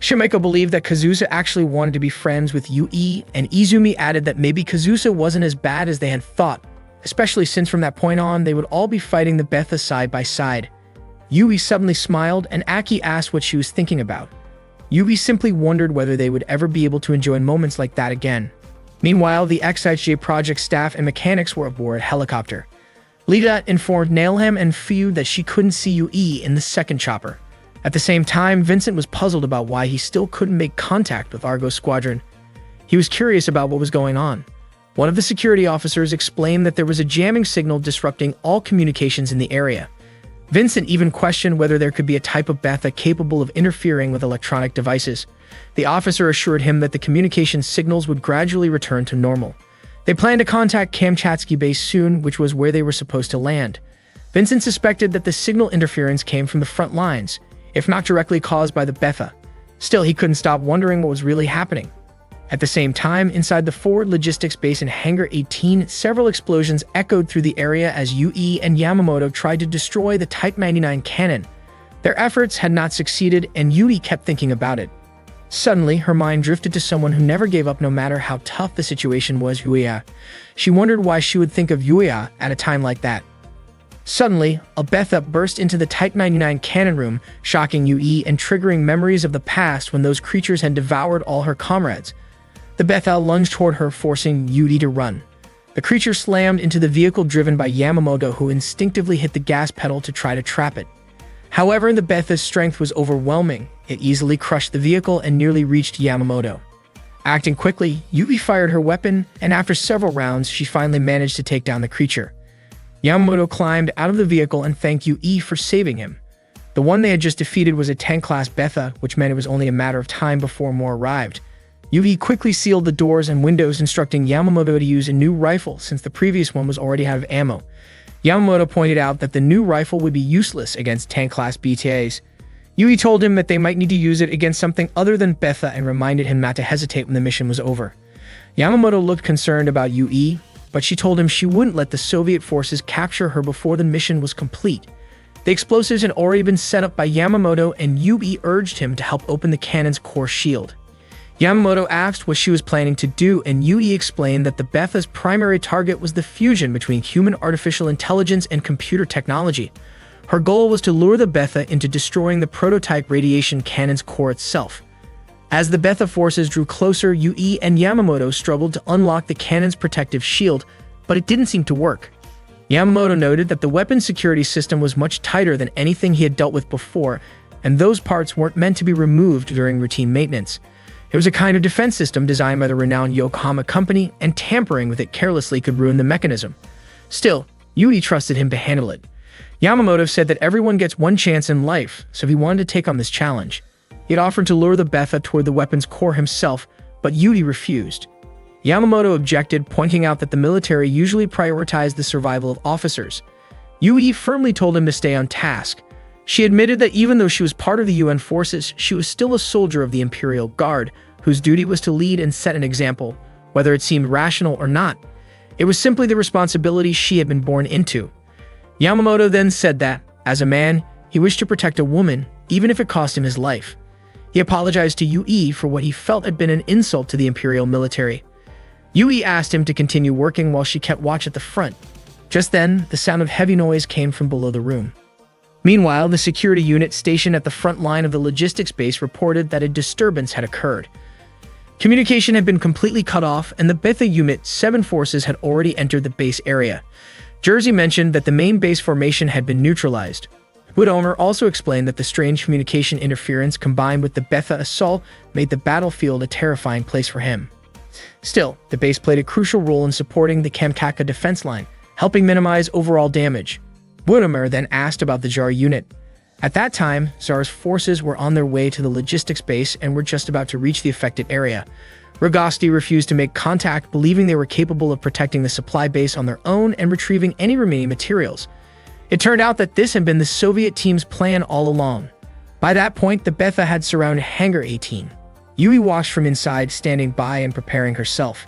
Shimeko believed that Kazusa actually wanted to be friends with Yui, and Izumi added that maybe Kazusa wasn't as bad as they had thought, especially since from that point on they would all be fighting the Betha side by side. Yui suddenly smiled, and Aki asked what she was thinking about. Yui simply wondered whether they would ever be able to enjoy moments like that again. Meanwhile, the XIJ project staff and mechanics were aboard a helicopter. Lita informed Nailham and Fiu that she couldn't see Yui in the second chopper. At the same time, Vincent was puzzled about why he still couldn't make contact with Argos Squadron. He was curious about what was going on. One of the security officers explained that there was a jamming signal disrupting all communications in the area. Vincent even questioned whether there could be a type of Betha capable of interfering with electronic devices. The officer assured him that the communication signals would gradually return to normal. They planned to contact Kamchatsky base soon, which was where they were supposed to land. Vincent suspected that the signal interference came from the front lines, if not directly caused by the Betha. Still, he couldn't stop wondering what was really happening. At the same time, inside the forward logistics base in Hangar 18, several explosions echoed through the area as Yui and Yamamoto tried to destroy the Type 99 cannon. Their efforts had not succeeded, and Yui kept thinking about it. Suddenly, her mind drifted to someone who never gave up no matter how tough the situation was, Yuya. She wondered why she would think of Yuya at a time like that. Suddenly, a Betha burst into the Type 99 cannon room, shocking Yui and triggering memories of the past when those creatures had devoured all her comrades. The Betha lunged toward her, forcing Yui to run. The creature slammed into the vehicle driven by Yamamoto, who instinctively hit the gas pedal to try to trap it. However, the Betha's strength was overwhelming. It easily crushed the vehicle and nearly reached Yamamoto. Acting quickly, Yui fired her weapon, and after several rounds, she finally managed to take down the creature. Yamamoto climbed out of the vehicle and thanked Yui for saving him. The one they had just defeated was a 10-class Betha, which meant it was only a matter of time before more arrived. Yui quickly sealed the doors and windows, instructing Yamamoto to use a new rifle since the previous one was already out of ammo. Yamamoto pointed out that the new rifle would be useless against 10-class BTAs. Yui told him that they might need to use it against something other than Betha and reminded him not to hesitate when the mission was over. Yamamoto looked concerned about Yui, but she told him she wouldn't let the Soviet forces capture her before the mission was complete. The explosives had already been set up by Yamamoto, and Yui urged him to help open the cannon's core shield. Yamamoto asked what she was planning to do, and Yui explained that the Betha's primary target was the fusion between human artificial intelligence and computer technology. Her goal was to lure the Betha into destroying the prototype radiation cannon's core itself. As the Betha forces drew closer, Yui and Yamamoto struggled to unlock the cannon's protective shield, but it didn't seem to work. Yamamoto noted that the weapon security system was much tighter than anything he had dealt with before, and those parts weren't meant to be removed during routine maintenance. It was a kind of defense system designed by the renowned Yokohama company, and tampering with it carelessly could ruin the mechanism. Still, Yui trusted him to handle it. Yamamoto said that everyone gets one chance in life, so he wanted to take on this challenge. He had offered to lure the Betha toward the weapon's core himself, but Yui refused. Yamamoto objected, pointing out that the military usually prioritized the survival of officers. Yui firmly told him to stay on task. She admitted that even though she was part of the UN forces, she was still a soldier of the Imperial Guard, whose duty was to lead and set an example, whether it seemed rational or not. It was simply the responsibility she had been born into. Yamamoto then said that, as a man, he wished to protect a woman, even if it cost him his life. He apologized to Yui for what he felt had been an insult to the Imperial military. Yui asked him to continue working while she kept watch at the front. Just then, the sound of heavy noise came from below the room. Meanwhile, the security unit stationed at the front line of the logistics base reported that a disturbance had occurred. Communication had been completely cut off, and the Betha Unit 7 forces had already entered the base area. Jersey mentioned that the main base formation had been neutralized. Woodomer also explained that the strange communication interference combined with the Betha assault made the battlefield a terrifying place for him. Still, the base played a crucial role in supporting the Kamchatka defense line, helping minimize overall damage. Woodomer then asked about the Tsar unit. At that time, Tsar's forces were on their way to the logistics base and were just about to reach the affected area. Rogosti refused to make contact, believing they were capable of protecting the supply base on their own and retrieving any remaining materials. It turned out that this had been the Soviet team's plan all along. By that point, the Betha had surrounded Hangar 18. Yui watched from inside, standing by and preparing herself.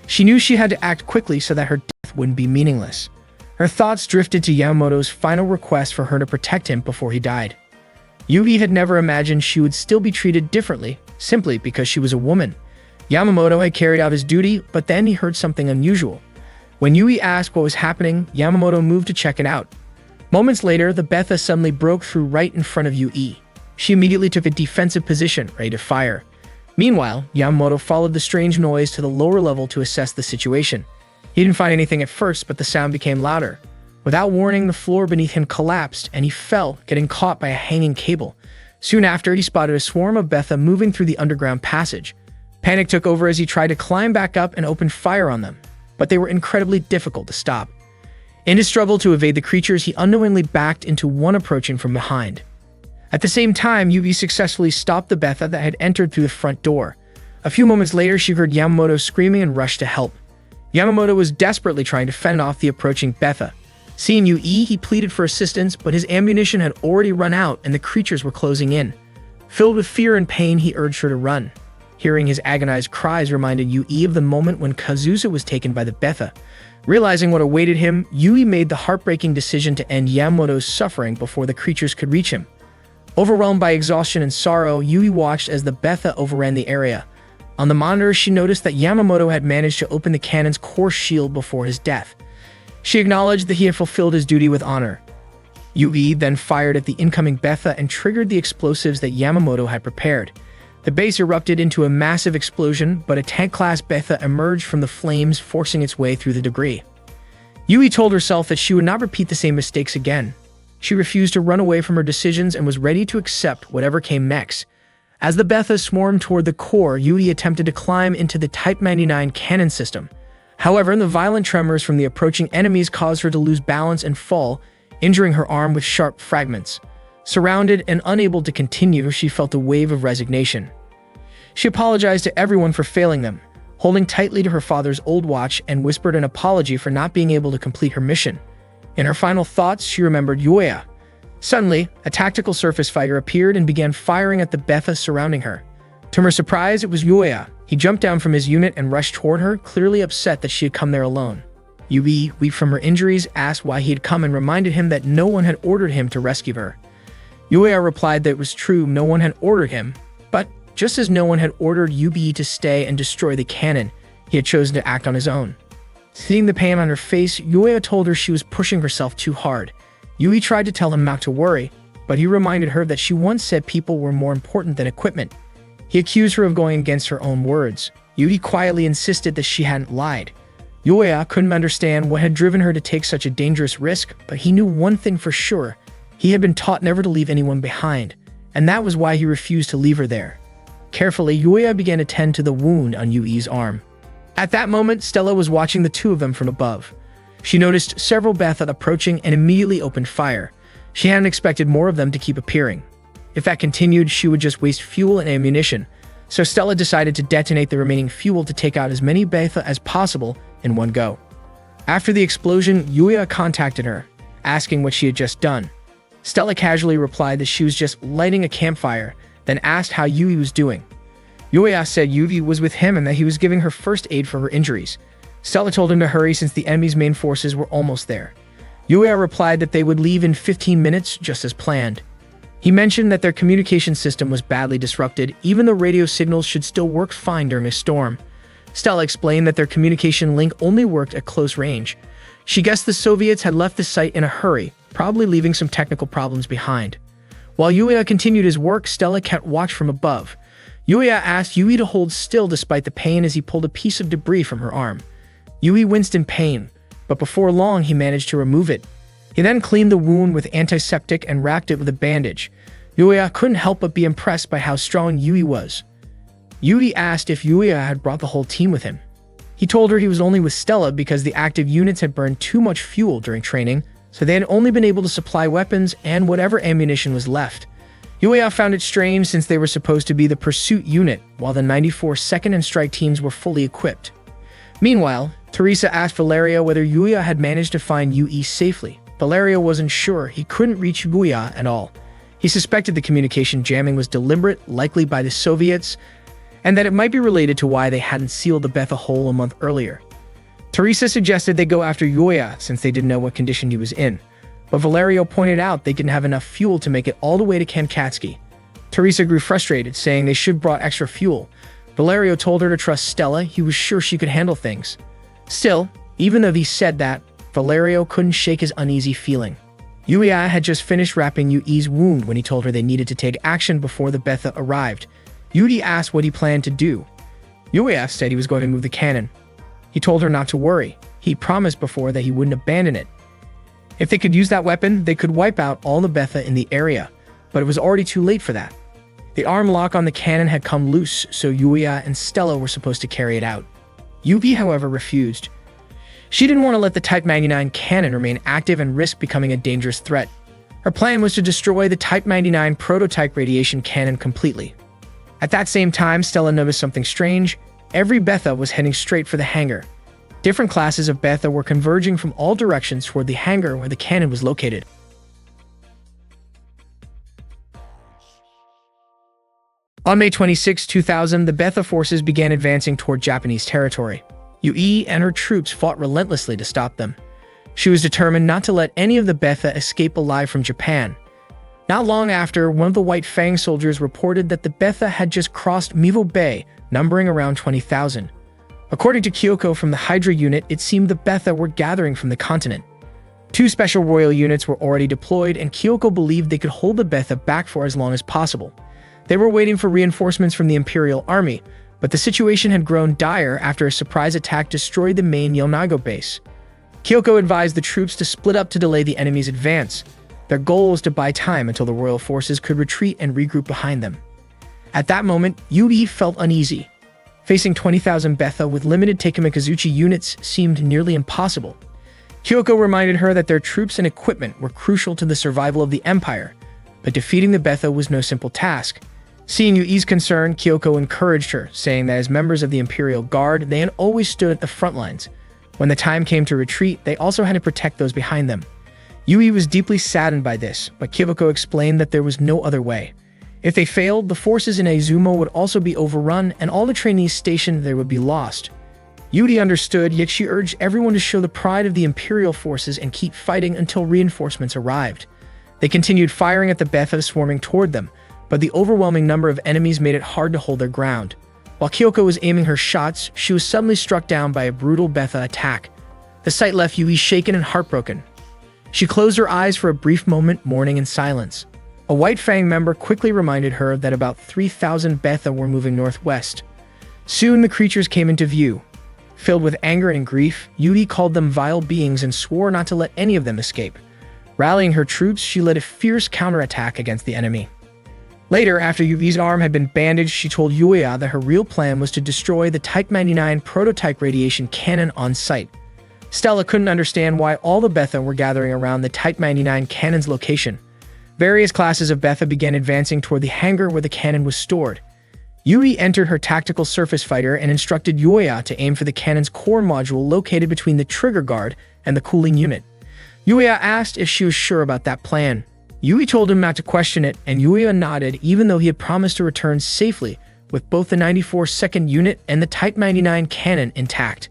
She knew she had to act quickly so that her death wouldn't be meaningless. Her thoughts drifted to Yamamoto's final request for her to protect him before he died. Yui had never imagined she would still be treated differently, simply because she was a woman. Yamamoto had carried out his duty, but then he heard something unusual. When Yui asked what was happening, Yamamoto moved to check it out. Moments later, the Betha suddenly broke through right in front of Yui. She immediately took a defensive position, ready to fire. Meanwhile, Yamamoto followed the strange noise to the lower level to assess the situation. He didn't find anything at first, but the sound became louder. Without warning, the floor beneath him collapsed, and he fell, getting caught by a hanging cable. Soon after, he spotted a swarm of Betha moving through the underground passage. Panic took over as he tried to climb back up and open fire on them, but they were incredibly difficult to stop. In his struggle to evade the creatures, he unknowingly backed into one approaching from behind. At the same time, Yui successfully stopped the Betha that had entered through the front door. A few moments later, she heard Yamamoto screaming and rushed to help. Yamamoto was desperately trying to fend off the approaching Betha. Seeing Yui, he pleaded for assistance, but his ammunition had already run out and the creatures were closing in. Filled with fear and pain, he urged her to run. Hearing his agonized cries reminded Yui of the moment when Kazusa was taken by the Betha. Realizing what awaited him, Yui made the heartbreaking decision to end Yamamoto's suffering before the creatures could reach him. Overwhelmed by exhaustion and sorrow, Yui watched as the Betha overran the area. On the monitor, she noticed that Yamamoto had managed to open the cannon's core shield before his death. She acknowledged that he had fulfilled his duty with honor. Yui then fired at the incoming Betha and triggered the explosives that Yamamoto had prepared. The base erupted into a massive explosion, but a tank-class Betha emerged from the flames, forcing its way through the debris. Yui told herself that she would not repeat the same mistakes again. She refused to run away from her decisions and was ready to accept whatever came next. As the Betha swarmed toward the core, Yui attempted to climb into the Type 99 cannon system. However, the violent tremors from the approaching enemies caused her to lose balance and fall, injuring her arm with sharp fragments. Surrounded and unable to continue, she felt a wave of resignation. She apologized to everyone for failing them, holding tightly to her father's old watch, and whispered an apology for not being able to complete her mission. In her final thoughts, she remembered Yuya. Suddenly, a tactical surface fighter appeared and began firing at the Betha surrounding her. To her surprise, it was Yuya. He jumped down from his unit and rushed toward her, clearly upset that she had come there alone. Yui, weak from her injuries, asked why he had come and reminded him that no one had ordered him to rescue her. Yuya replied that it was true, no one had ordered him, but just as no one had ordered Yui to stay and destroy the cannon, he had chosen to act on his own. Seeing the pain on her face, Yuya told her she was pushing herself too hard. Yui tried to tell him not to worry, but he reminded her that she once said people were more important than equipment. He accused her of going against her own words. Yui quietly insisted that she hadn't lied. Yuya couldn't understand what had driven her to take such a dangerous risk, but he knew one thing for sure. He had been taught never to leave anyone behind, and that was why he refused to leave her there. Carefully, Yuya began to tend to the wound on Yui's arm. At that moment, Stella was watching the two of them from above. She noticed several Betha approaching and immediately opened fire. She hadn't expected more of them to keep appearing. If that continued, she would just waste fuel and ammunition, so Stella decided to detonate the remaining fuel to take out as many Betha as possible in one go. After the explosion, Yuya contacted her, asking what she had just done. Stella casually replied that she was just lighting a campfire, then asked how Yui was doing. Yuya said Yui was with him and that he was giving her first aid for her injuries. Stella told him to hurry since the enemy's main forces were almost there. Yuya replied that they would leave in 15 minutes, just as planned. He mentioned that their communication system was badly disrupted, even though radio signals should still work fine during a storm. Stella explained that their communication link only worked at close range. She guessed the Soviets had left the site in a hurry, probably leaving some technical problems behind. While Yuya continued his work, Stella kept watch from above. Yuya asked Yui to hold still despite the pain as he pulled a piece of debris from her arm. Yui winced in pain, but before long he managed to remove it. He then cleaned the wound with antiseptic and wrapped it with a bandage. Yuya couldn't help but be impressed by how strong Yui was. Yui asked if Yuya had brought the whole team with him. He told her he was only with Stella because the active units had burned too much fuel during training, so they had only been able to supply weapons and whatever ammunition was left. Yuya found it strange since they were supposed to be the pursuit unit, while the 94 Second and Strike teams were fully equipped. Meanwhile, Teresa asked Valerio whether Yuya had managed to find Yui safely. Valerio wasn't sure. He couldn't reach Yuya at all. He suspected the communication jamming was deliberate, likely by the Soviets, and that it might be related to why they hadn't sealed the Betha hole a month earlier. Teresa suggested they go after Yuya since they didn't know what condition he was in, but Valerio pointed out they didn't have enough fuel to make it all the way to Kankatsky. Teresa grew frustrated, saying they should have brought extra fuel. Valerio told her to trust Stella. He was sure she could handle things. Still, even though he said that, Valerio couldn't shake his uneasy feeling. Yuya had just finished wrapping Yui's wound when he told her they needed to take action before the Betha arrived. Yui asked what he planned to do. Yuya said he was going to move the cannon. He told her not to worry. He promised before that he wouldn't abandon it. If they could use that weapon, they could wipe out all the Betha in the area, but it was already too late for that. The arm lock on the cannon had come loose, so Yuya and Stella were supposed to carry it out. Yui, however, refused. She didn't want to let the Type 99 cannon remain active and risk becoming a dangerous threat. Her plan was to destroy the Type 99 prototype radiation cannon completely. At that same time, Stella noticed something strange. Every Betha was heading straight for the hangar. Different classes of Betha were converging from all directions toward the hangar where the cannon was located. On May 26, 2000, the Betha forces began advancing toward Japanese territory. Yui and her troops fought relentlessly to stop them. She was determined not to let any of the Betha escape alive from Japan. Not long after, one of the White Fang soldiers reported that the Betha had just crossed Mivo Bay, numbering around 20,000. According to Kyoko from the Hydra unit, it seemed the Betha were gathering from the continent. 2 special royal units were already deployed, and Kyoko believed they could hold the Betha back for as long as possible. They were waiting for reinforcements from the Imperial Army, but the situation had grown dire after a surprise attack destroyed the main Yelnago base. Kyoko advised the troops to split up to delay the enemy's advance. Their goal was to buy time until the royal forces could retreat and regroup behind them. At that moment, Yui felt uneasy. Facing 20,000 Betha with limited Takamikazuchi units seemed nearly impossible. Kyoko reminded her that their troops and equipment were crucial to the survival of the Empire, but defeating the Betha was no simple task. Seeing Yui's concern, Kyoko encouraged her, saying that as members of the Imperial Guard, they had always stood at the front lines. When the time came to retreat, they also had to protect those behind them. Yui was deeply saddened by this, but Kyoko explained that there was no other way. If they failed, the forces in Izumo would also be overrun, and all the trainees stationed there would be lost. Yui understood, yet she urged everyone to show the pride of the Imperial forces and keep fighting until reinforcements arrived. They continued firing at the Betha swarming toward them, but the overwhelming number of enemies made it hard to hold their ground. While Kyoko was aiming her shots, she was suddenly struck down by a brutal Betha attack. The sight left Yui shaken and heartbroken. She closed her eyes for a brief moment, mourning in silence. A White Fang member quickly reminded her that about 3,000 Betha were moving northwest. Soon the creatures came into view. Filled with anger and grief, Yui called them vile beings and swore not to let any of them escape. Rallying her troops, she led a fierce counterattack against the enemy. Later, after Yui's arm had been bandaged, she told Yuya that her real plan was to destroy the Type 99 prototype radiation cannon on site. Stella couldn't understand why all the Betha were gathering around the Type 99 cannon's location. Various classes of Betha began advancing toward the hangar where the cannon was stored. Yui entered her tactical surface fighter and instructed Yuya to aim for the cannon's core module located between the trigger guard and the cooling unit. Yuya asked if she was sure about that plan. Yui told him not to question it, and Yuya nodded even though he had promised to return safely with both the 94th unit and the Type 99 cannon intact.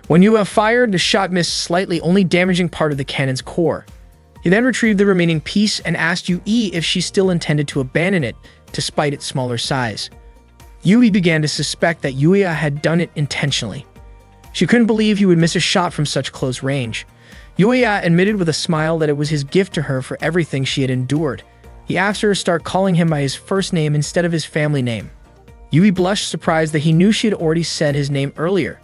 When Yuya fired, the shot missed slightly, only damaging part of the cannon's core. He then retrieved the remaining piece and asked Yui if she still intended to abandon it despite its smaller size. Yui began to suspect that Yuya had done it intentionally. She couldn't believe he would miss a shot from such close range. Yuya admitted with a smile that it was his gift to her for everything she had endured. He asked her to start calling him by his first name instead of his family name. Yui blushed, surprised that he knew she had already said his name earlier.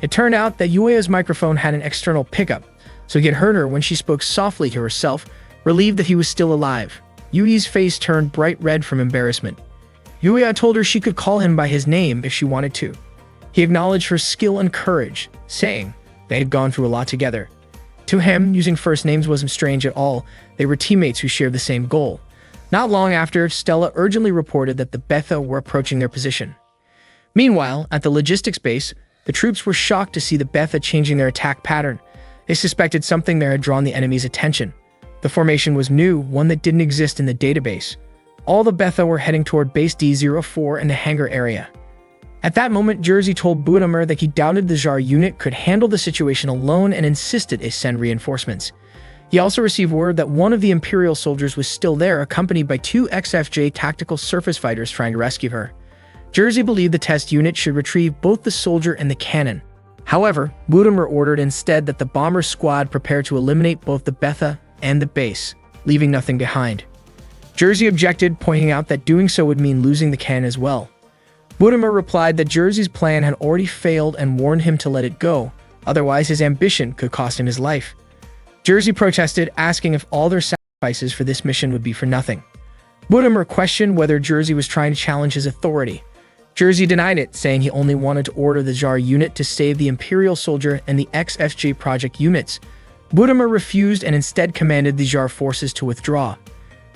It turned out that Yuya's microphone had an external pickup, so he had heard her when she spoke softly to herself, relieved that he was still alive. Yui's face turned bright red from embarrassment. Yuya told her she could call him by his name if she wanted to. He acknowledged her skill and courage, saying they had gone through a lot together. To him, using first names wasn't strange at all. They were teammates who shared the same goal. Not long after, Stella urgently reported that the Betha were approaching their position. Meanwhile, at the logistics base, the troops were shocked to see the Betha changing their attack pattern. They suspected something there had drawn the enemy's attention. The formation was new, one that didn't exist in the database. All the Betha were heading toward Base D-04 in the hangar area. At that moment, Jersey told Budimir that he doubted the Jar unit could handle the situation alone and insisted they send reinforcements. He also received word that one of the Imperial soldiers was still there, accompanied by 2 XFJ tactical surface fighters trying to rescue her. Jersey believed the test unit should retrieve both the soldier and the cannon. However, Budimir ordered instead that the bomber squad prepare to eliminate both the Betha and the base, leaving nothing behind. Jersey objected, pointing out that doing so would mean losing the cannon as well. Budimir replied that Jersey's plan had already failed and warned him to let it go, otherwise his ambition could cost him his life. Jersey protested, asking if all their sacrifices for this mission would be for nothing. Budimir questioned whether Jersey was trying to challenge his authority. Jersey denied it, saying he only wanted to order the Jar unit to save the Imperial soldier and the XFJ project units. Budimir refused and instead commanded the Jar forces to withdraw.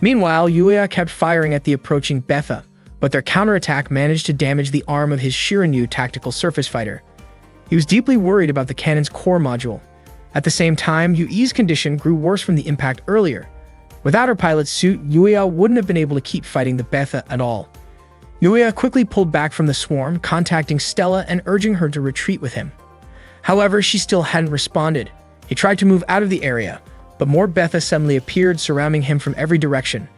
Meanwhile, Yuya kept firing at the approaching Betha, but their counterattack managed to damage the arm of his Shiranyu tactical surface fighter. He was deeply worried about the cannon's core module. At the same time, Yui's condition grew worse from the impact earlier. Without her pilot's suit, Yuya wouldn't have been able to keep fighting the Betha at all. Yuya quickly pulled back from the swarm, contacting Stella and urging her to retreat with him. However, she still hadn't responded. He tried to move out of the area, but more Betha suddenly appeared, surrounding him from every direction.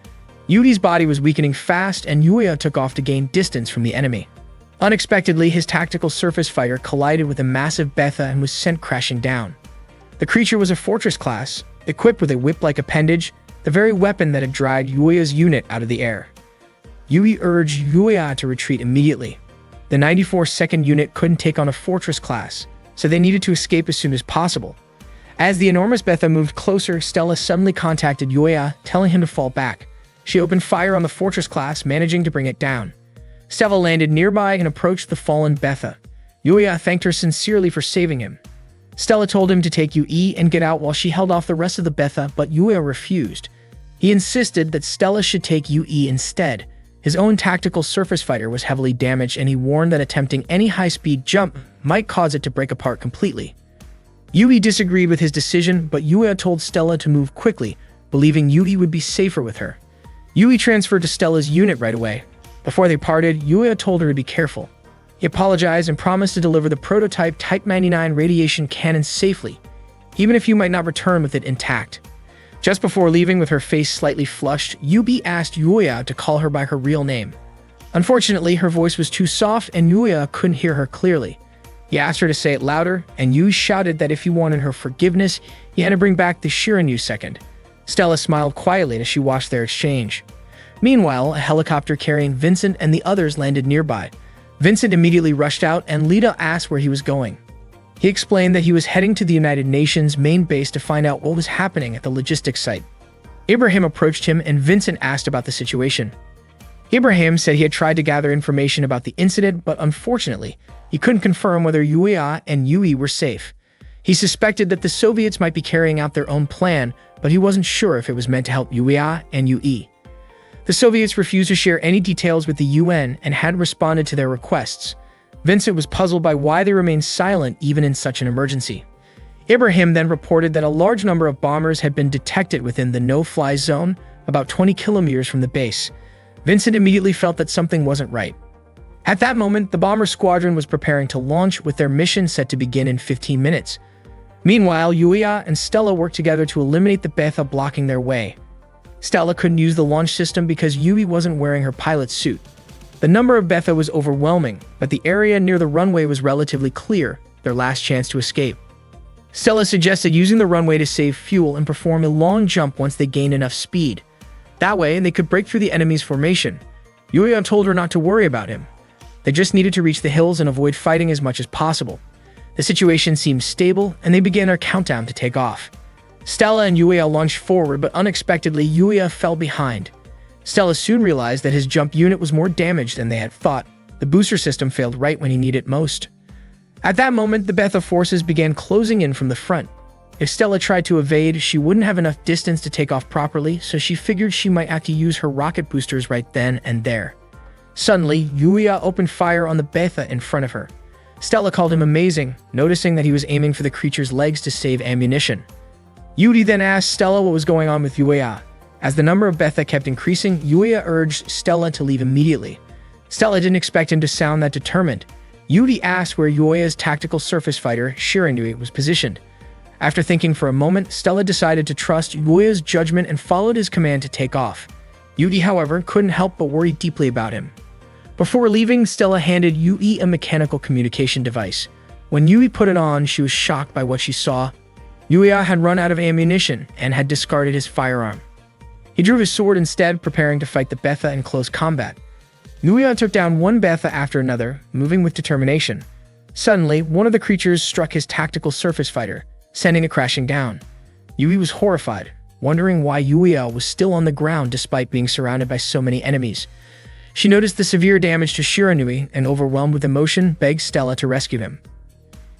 Yudi's body was weakening fast, and Yuya took off to gain distance from the enemy. Unexpectedly, his tactical surface fighter collided with a massive Betha and was sent crashing down. The creature was a fortress class, equipped with a whip-like appendage, the very weapon that had dragged Yuya's unit out of the air. Yui urged Yuya to retreat immediately. The 94th unit couldn't take on a fortress class, so they needed to escape as soon as possible. As the enormous Betha moved closer, Stella suddenly contacted Yuya, telling him to fall back. She opened fire on the fortress class, managing to bring it down. Stella landed nearby and approached the fallen Betha. Yuya thanked her sincerely for saving him. Stella told him to take Yui and get out while she held off the rest of the Betha, but Yuya refused. He insisted that Stella should take Yui instead. His own tactical surface fighter was heavily damaged, and he warned that attempting any high-speed jump might cause it to break apart completely. Yui disagreed with his decision, but Yuya told Stella to move quickly, believing Yui would be safer with her. Yui transferred to Stella's unit right away. Before they parted, Yuya told her to be careful. He apologized and promised to deliver the prototype Type 99 radiation cannon safely, even if you might not return with it intact. Just before leaving with her face slightly flushed, Yui asked Yuya to call her by her real name. Unfortunately, her voice was too soft and Yuya couldn't hear her clearly. He asked her to say it louder, and Yui shouted that if he wanted her forgiveness, he had to bring back the Shirinu second. Stella smiled quietly as she watched their exchange. Meanwhile, a helicopter carrying Vincent and the others landed nearby. Vincent immediately rushed out, and Lita asked where he was going. He explained that he was heading to the United Nations main base to find out what was happening at the logistics site. Ibrahim approached him, and Vincent asked about the situation. Ibrahim said he had tried to gather information about the incident, but unfortunately, he couldn't confirm whether Yuya and Yui were safe. He suspected that the Soviets might be carrying out their own plan, but he wasn't sure if it was meant to help Yuya and Yui. The Soviets refused to share any details with the UN and hadn't responded to their requests. Vincent was puzzled by why they remained silent even in such an emergency. Ibrahim then reported that a large number of bombers had been detected within the no-fly zone, about 20 kilometers from the base. Vincent immediately felt that something wasn't right. At that moment, the bomber squadron was preparing to launch, with their mission set to begin in 15 minutes. Meanwhile, Yuya and Stella worked together to eliminate the Betha blocking their way. Stella couldn't use the launch system because Yui wasn't wearing her pilot's suit. The number of Betha was overwhelming, but the area near the runway was relatively clear, their last chance to escape. Stella suggested using the runway to save fuel and perform a long jump once they gained enough speed. That way, they could break through the enemy's formation. Yuya told her not to worry about him. They just needed to reach the hills and avoid fighting as much as possible. The situation seemed stable, and they began their countdown to take off. Stella and Yuya launched forward, but unexpectedly, Yuya fell behind. Stella soon realized that his jump unit was more damaged than they had thought. The booster system failed right when he needed it most. At that moment, the Betha forces began closing in from the front. If Stella tried to evade, she wouldn't have enough distance to take off properly, so she figured she might have to use her rocket boosters right then and there. Suddenly, Yuya opened fire on the Betha in front of her. Stella called him amazing, noticing that he was aiming for the creature's legs to save ammunition. Yui then asked Stella what was going on with Yuya. As the number of Betha kept increasing, Yuya urged Stella to leave immediately. Stella didn't expect him to sound that determined. Yui asked where Yuya's tactical surface fighter, Shiranui, was positioned. After thinking for a moment, Stella decided to trust Yuya's judgment and followed his command to take off. Yui, however, couldn't help but worry deeply about him. Before leaving, Stella handed Yui a mechanical communication device. When Yui put it on, she was shocked by what she saw. Yuya had run out of ammunition and had discarded his firearm. He drew his sword instead, preparing to fight the Betha in close combat. Yuya took down one Betha after another, moving with determination. Suddenly, one of the creatures struck his tactical surface fighter, sending it crashing down. Yui was horrified, wondering why Yuya was still on the ground despite being surrounded by so many enemies. She noticed the severe damage to Shiranui and, overwhelmed with emotion, begged Stella to rescue him.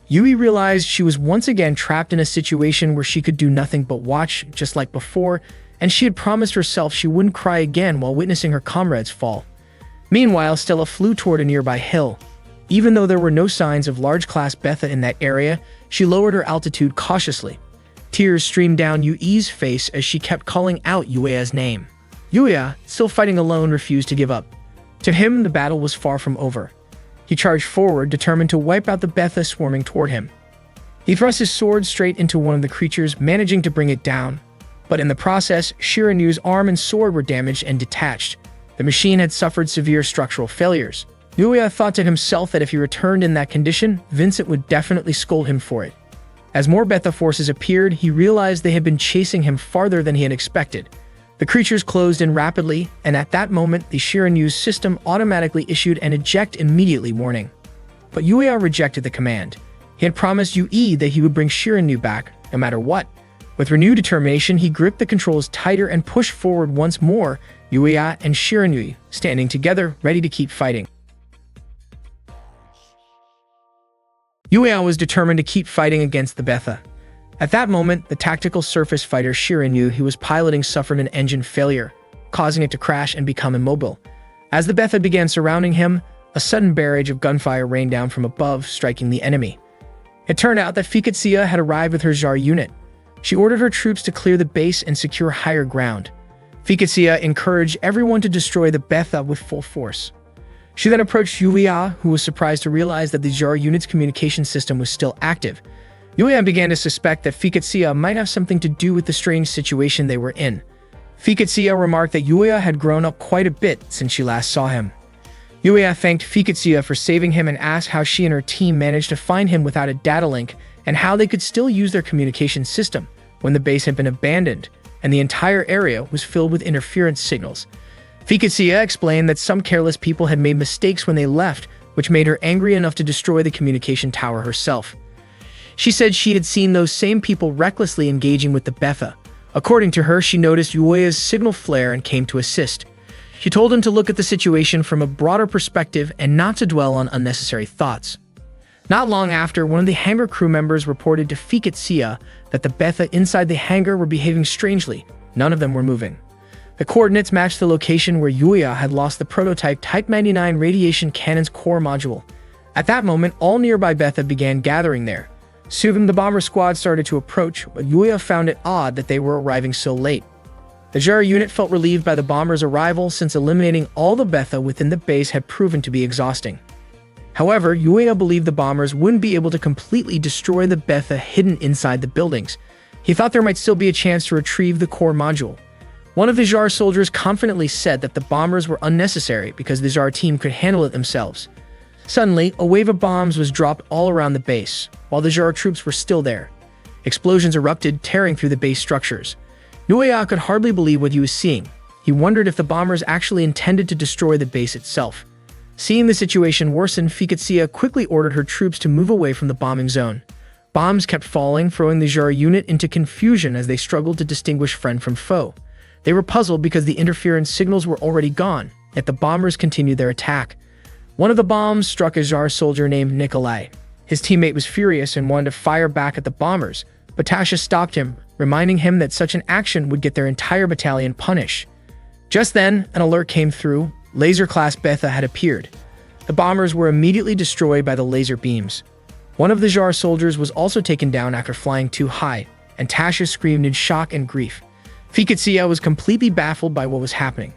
Yui realized she was once again trapped in a situation where she could do nothing but watch, just like before, and she had promised herself she wouldn't cry again while witnessing her comrades fall. Meanwhile, Stella flew toward a nearby hill. Even though there were no signs of large-class Betha in that area, she lowered her altitude cautiously. Tears streamed down Yui's face as she kept calling out Yuya's name. Yuya, still fighting alone, refused to give up. To him, the battle was far from over. He charged forward, determined to wipe out the Betha swarming toward him. He thrust his sword straight into one of the creatures, managing to bring it down. But in the process, Shiranu's arm and sword were damaged and detached. The machine had suffered severe structural failures. Yuya thought to himself that if he returned in that condition, Vincent would definitely scold him for it. As more Betha forces appeared, he realized they had been chasing him farther than he had expected. The creatures closed in rapidly, and at that moment, the Shiranu's system automatically issued an eject immediately warning. But Yuya rejected the command. He had promised Yui that he would bring Shiranu back, no matter what. With renewed determination, he gripped the controls tighter and pushed forward once more, Yuya and Shiranu standing together, ready to keep fighting. Yuya was determined to keep fighting against the Betha. At that moment, the tactical surface fighter Shiranu he was piloting suffered an engine failure, causing it to crash and become immobile. As the Betha began surrounding him, a sudden barrage of gunfire rained down from above, striking the enemy. It turned out that Fiketsia had arrived with her Zhar unit. She ordered her troops to clear the base and secure higher ground. Fiketsia encouraged everyone to destroy the Betha with full force. She then approached Yuya, who was surprised to realize that the Zhar unit's communication system was still active. Yuya began to suspect that Fiketsia might have something to do with the strange situation they were in. Fiketsia remarked that Yuya had grown up quite a bit since she last saw him. Yuya thanked Fiketsia for saving him and asked how she and her team managed to find him without a data link and how they could still use their communication system when the base had been abandoned and the entire area was filled with interference signals. Fiketsia explained that some careless people had made mistakes when they left, which made her angry enough to destroy the communication tower herself. She said she had seen those same people recklessly engaging with the Betha. According to her, she noticed Yuya's signal flare and came to assist. She told him to look at the situation from a broader perspective and not to dwell on unnecessary thoughts. Not long after, one of the hangar crew members reported to Fiketsia that the Betha inside the hangar were behaving strangely. None of them were moving. The coordinates matched the location where Yuya had lost the prototype Type 99 radiation cannon's core module. At that moment, all nearby Betha began gathering there. Soon the bomber squad started to approach, but Yuya found it odd that they were arriving so late. The Zhar unit felt relieved by the bombers' arrival since eliminating all the Betha within the base had proven to be exhausting. However, Yuya believed the bombers wouldn't be able to completely destroy the Betha hidden inside the buildings. He thought there might still be a chance to retrieve the core module. One of the Zhar soldiers confidently said that the bombers were unnecessary because the Zhar team could handle it themselves. Suddenly, a wave of bombs was dropped all around the base, while the Zhar troops were still there. Explosions erupted, tearing through the base structures. Yuya could hardly believe what he was seeing. He wondered if the bombers actually intended to destroy the base itself. Seeing the situation worsen, Fiketsia quickly ordered her troops to move away from the bombing zone. Bombs kept falling, throwing the Zhar unit into confusion as they struggled to distinguish friend from foe. They were puzzled because the interference signals were already gone, yet the bombers continued their attack. One of the bombs struck a Zhar soldier named Nikolai. His teammate was furious and wanted to fire back at the bombers, but Tasha stopped him, reminding him that such an action would get their entire battalion punished. Just then, an alert came through. Laser-class Betha had appeared. The bombers were immediately destroyed by the laser beams. One of the Zhar soldiers was also taken down after flying too high, and Tasha screamed in shock and grief. Fiketsia was completely baffled by what was happening.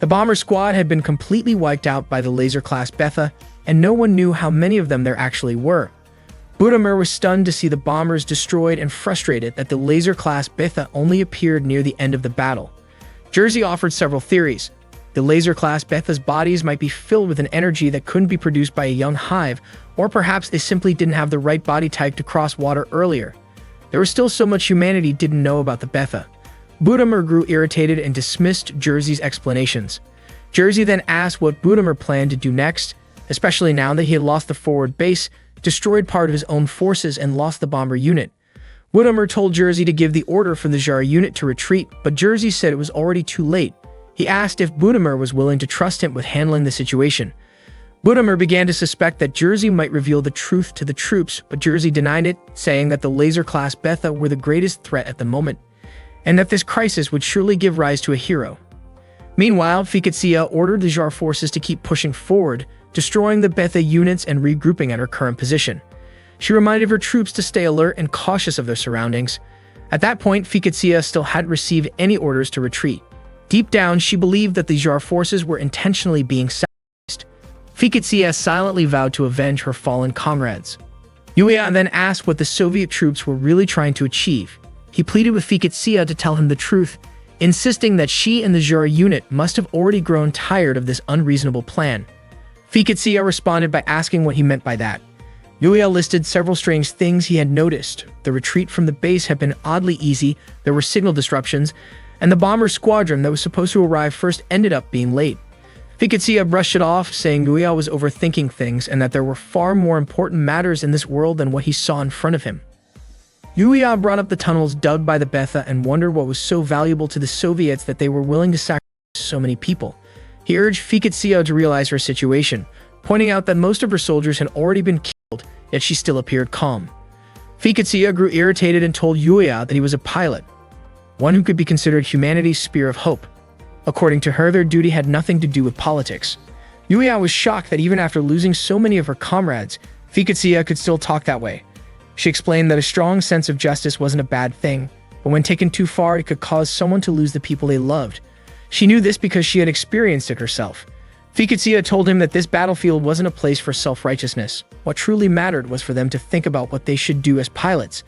The bomber squad had been completely wiped out by the laser-class Betha, and no one knew how many of them there actually were. Budimir was stunned to see the bombers destroyed and frustrated that the laser-class Betha only appeared near the end of the battle. Jersey offered several theories. The laser-class Betha's bodies might be filled with an energy that couldn't be produced by a young hive, or perhaps they simply didn't have the right body type to cross water earlier. There was still so much humanity didn't know about the Betha. Budimir grew irritated and dismissed Jersey's explanations. Jersey then asked what Budimir planned to do next, especially now that he had lost the forward base, destroyed part of his own forces, and lost the bomber unit. Budimir told Jersey to give the order for the Zhar unit to retreat, but Jersey said it was already too late. He asked if Budimir was willing to trust him with handling the situation. Budimir began to suspect that Jersey might reveal the truth to the troops, but Jersey denied it, saying that the laser-class Betha were the greatest threat at the moment, and that this crisis would surely give rise to a hero. Meanwhile, Fiketsia ordered the Zhar forces to keep pushing forward, destroying the Betha units and regrouping at her current position. She reminded her troops to stay alert and cautious of their surroundings. At that point, Fiketsia still hadn't received any orders to retreat. Deep down, she believed that the Zhar forces were intentionally being Fiketsia silently vowed to avenge her fallen comrades. Yuya then asked what the Soviet troops were really trying to achieve. He pleaded with Fiketsia to tell him the truth, insisting that she and the Zhara unit must have already grown tired of this unreasonable plan. Fiketsia responded by asking what he meant by that. Yuya listed several strange things he had noticed. The retreat from the base had been oddly easy, there were signal disruptions, and the bomber squadron that was supposed to arrive first ended up being late. Fiketsia brushed it off, saying Yuya was overthinking things and that there were far more important matters in this world than what he saw in front of him. Yuya brought up the tunnels dug by the Betha and wondered what was so valuable to the Soviets that they were willing to sacrifice so many people. He urged Fiketsia to realize her situation, pointing out that most of her soldiers had already been killed, yet she still appeared calm. Fiketsia grew irritated and told Yuya that he was a pilot, one who could be considered humanity's spear of hope. According to her, their duty had nothing to do with politics. Yuya was shocked that even after losing so many of her comrades, Fiketsia could still talk that way. She explained that a strong sense of justice wasn't a bad thing, but when taken too far, it could cause someone to lose the people they loved. She knew this because she had experienced it herself. Fiketsia told him that this battlefield wasn't a place for self-righteousness. What truly mattered was for them to think about what they should do as pilots.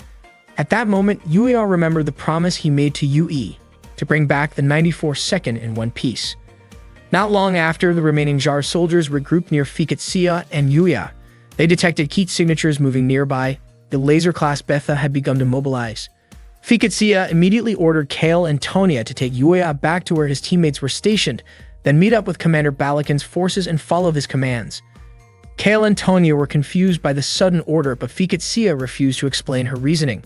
At that moment, Yuya remembered the promise he made to Yue to bring back the 94th in one piece. Not long after, the remaining Zhar soldiers regrouped near Fiketsia and Yuya. They detected Keat's signatures moving nearby. The laser-class Betha had begun to mobilize. Fiketsia immediately ordered Kale and Tonya to take Yuya back to where his teammates were stationed, then meet up with Commander Balakin's forces and follow his commands. Kale and Tonya were confused by the sudden order, but Fiketsia refused to explain her reasoning.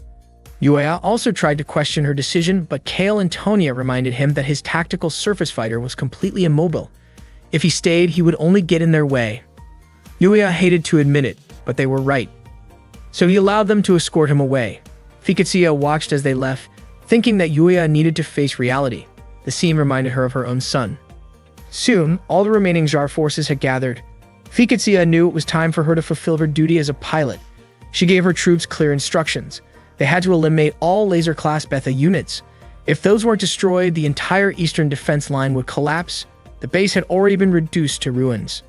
Yuya also tried to question her decision, but Kale and Tonya reminded him that his tactical surface fighter was completely immobile. If he stayed, he would only get in their way. Yuya hated to admit it, but they were right. So he allowed them to escort him away. Fiketsia watched as they left, thinking that Yuya needed to face reality. The scene reminded her of her own son. Soon, all the remaining Zhar forces had gathered. Fiketsia knew it was time for her to fulfill her duty as a pilot. She gave her troops clear instructions. They had to eliminate all laser-class Betha units. If those weren't destroyed, the entire eastern defense line would collapse. The base had already been reduced to ruins.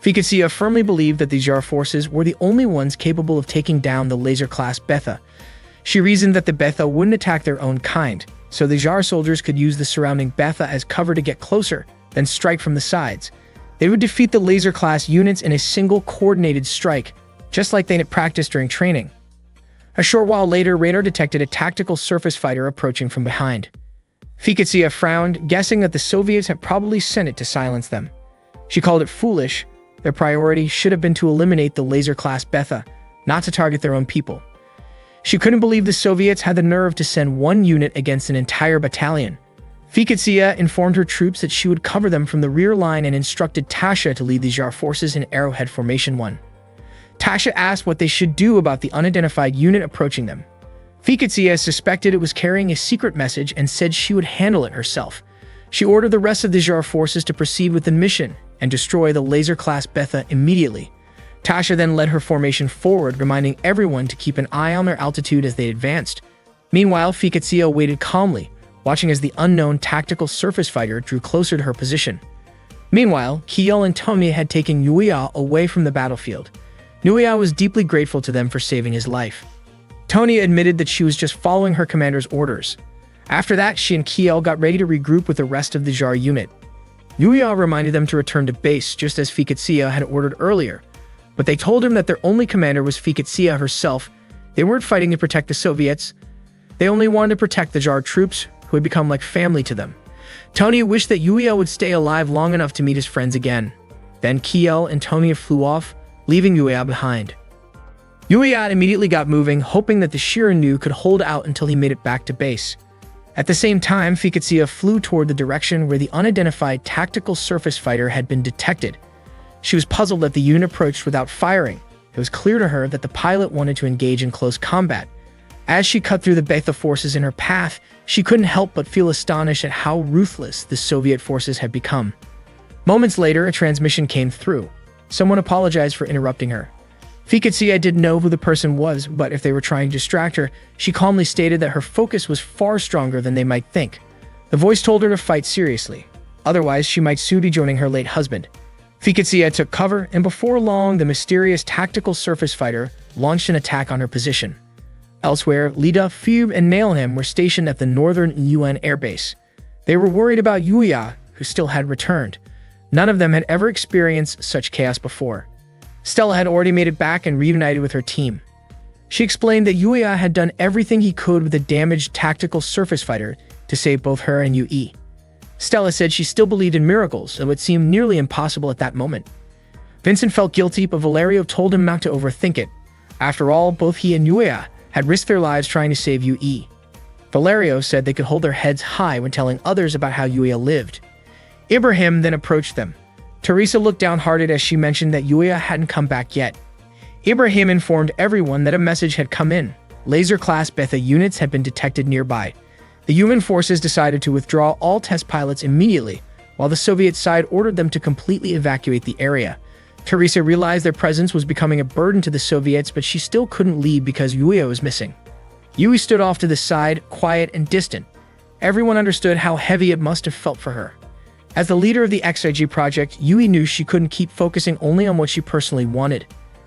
Fiketsia firmly believed that the Zhar forces were the only ones capable of taking down the laser-class Betha. She reasoned that the Betha wouldn't attack their own kind, so the Zhar soldiers could use the surrounding Betha as cover to get closer, then strike from the sides. They would defeat the laser-class units in a single coordinated strike, just like they had practiced during training. A short while later, radar detected a tactical surface fighter approaching from behind. Fiketsia frowned, guessing that the Soviets had probably sent it to silence them. She called it foolish. Their priority should have been to eliminate the laser-class Betha, not to target their own people. She couldn't believe the Soviets had the nerve to send one unit against an entire battalion. Fiketsia informed her troops that she would cover them from the rear line and instructed Tasha to lead the Zhar forces in Arrowhead Formation 1. Tasha asked what they should do about the unidentified unit approaching them. Fiketsia suspected it was carrying a secret message and said she would handle it herself. She ordered the rest of the Zhar forces to proceed with the mission and destroy the laser-class Betha immediately. Tasha then led her formation forward, reminding everyone to keep an eye on their altitude as they advanced. Meanwhile, Fiketsia waited calmly, watching as the unknown tactical surface fighter drew closer to her position. Meanwhile, Kiel and Tonya had taken Yuya away from the battlefield. Yuya was deeply grateful to them for saving his life. Tonya admitted that she was just following her commander's orders. After that, she and Kiel got ready to regroup with the rest of the Zhar unit. Yuya reminded them to return to base, just as Fiketsia had ordered earlier, but they told him that their only commander was Fiketsia herself. They weren't fighting to protect the Soviets. They only wanted to protect the Zhar troops, who had become like family to them. Tonya wished that Yuya would stay alive long enough to meet his friends again. Then Kiel and Tonya flew off, leaving Yuya behind. Yuya immediately got moving, hoping that the Shirinu could hold out until he made it back to base. At the same time, Fiketsia flew toward the direction where the unidentified tactical surface fighter had been detected. She was puzzled that the unit approached without firing. It was clear to her that the pilot wanted to engage in close combat. As she cut through the Betha forces in her path, she couldn't help but feel astonished at how ruthless the Soviet forces had become. Moments later, a transmission came through. Someone apologized for interrupting her. Fiketsia didn't know who the person was, but if they were trying to distract her, she calmly stated that her focus was far stronger than they might think. The voice told her to fight seriously. Otherwise, she might soon be joining her late husband. Fiketsia took cover, and before long, the mysterious tactical surface fighter launched an attack on her position. Elsewhere, Lida, Phoebe, and Nailham were stationed at the northern UN airbase. They were worried about Yuya, who still had returned. None of them had ever experienced such chaos before. Stella had already made it back and reunited with her team. She explained that Yuya had done everything he could with the damaged tactical surface fighter to save both her and Yui. Stella said she still believed in miracles, though it seemed nearly impossible at that moment. Vincent felt guilty, but Valerio told him not to overthink it. After all, both he and Yuya had risked their lives trying to save Yui. Valerio said they could hold their heads high when telling others about how Yuya lived. Ibrahim then approached them. Teresa looked downhearted as she mentioned that Yuya hadn't come back yet. Ibrahim informed everyone that a message had come in. Laser-class Betha units had been detected nearby. The human forces decided to withdraw all test pilots immediately, while the Soviet side ordered them to completely evacuate the area. Teresa realized their presence was becoming a burden to the Soviets, but she still couldn't leave because Yuya was missing. Yui stood off to the side, quiet and distant. Everyone understood how heavy it must have felt for her. As the leader of the XIG project, Yui knew she couldn't keep focusing only on what she personally wanted.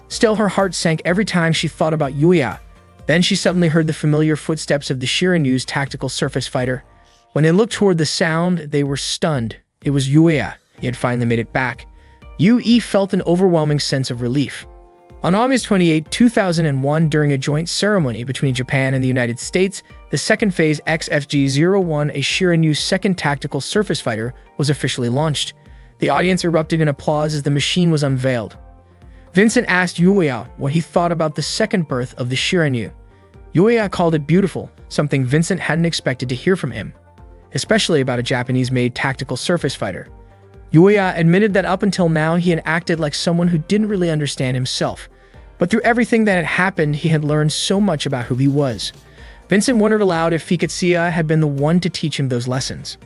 Still, her heart sank every time she thought about Yuya. Then she suddenly heard the familiar footsteps of the Shiranu's tactical surface fighter. When they looked toward the sound, they were stunned. It was Yuya. He had finally made it back. Yui felt an overwhelming sense of relief. On August 28, 2001, during a joint ceremony between Japan and the United States, the second phase XFG-01, a Shiranyu's second tactical surface fighter, was officially launched. The audience erupted in applause as the machine was unveiled. Vincent asked Yuya what he thought about the second birth of the Shiranyu. Yuya called it beautiful, something Vincent hadn't expected to hear from him, especially about a Japanese-made tactical surface fighter. Yuya admitted that up until now he had acted like someone who didn't really understand himself, but through everything that had happened, he had learned so much about who he was. Vincent wondered aloud if Fiketsia had been the one to teach him those lessons.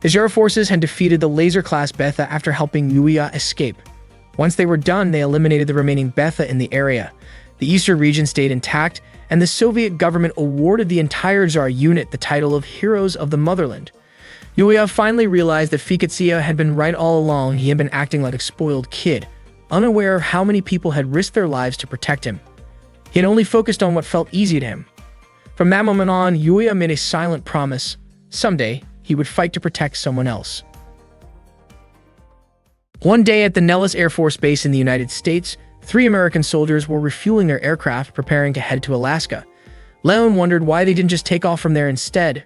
The Zero forces had defeated the laser-class Betha after helping Yuya escape. Once they were done, they eliminated the remaining Betha in the area. The eastern region stayed intact, and the Soviet government awarded the entire Tsar unit the title of Heroes of the Motherland. Yuya finally realized that Fiketsia had been right all along. He had been acting like a spoiled kid, unaware of how many people had risked their lives to protect him. He had only focused on what felt easy to him. From that moment on, Yuya made a silent promise. Someday, he would fight to protect someone else. One day at the Nellis Air Force Base in the United States, 3 American soldiers were refueling their aircraft, preparing to head to Alaska. Leon wondered why they didn't just take off from there instead.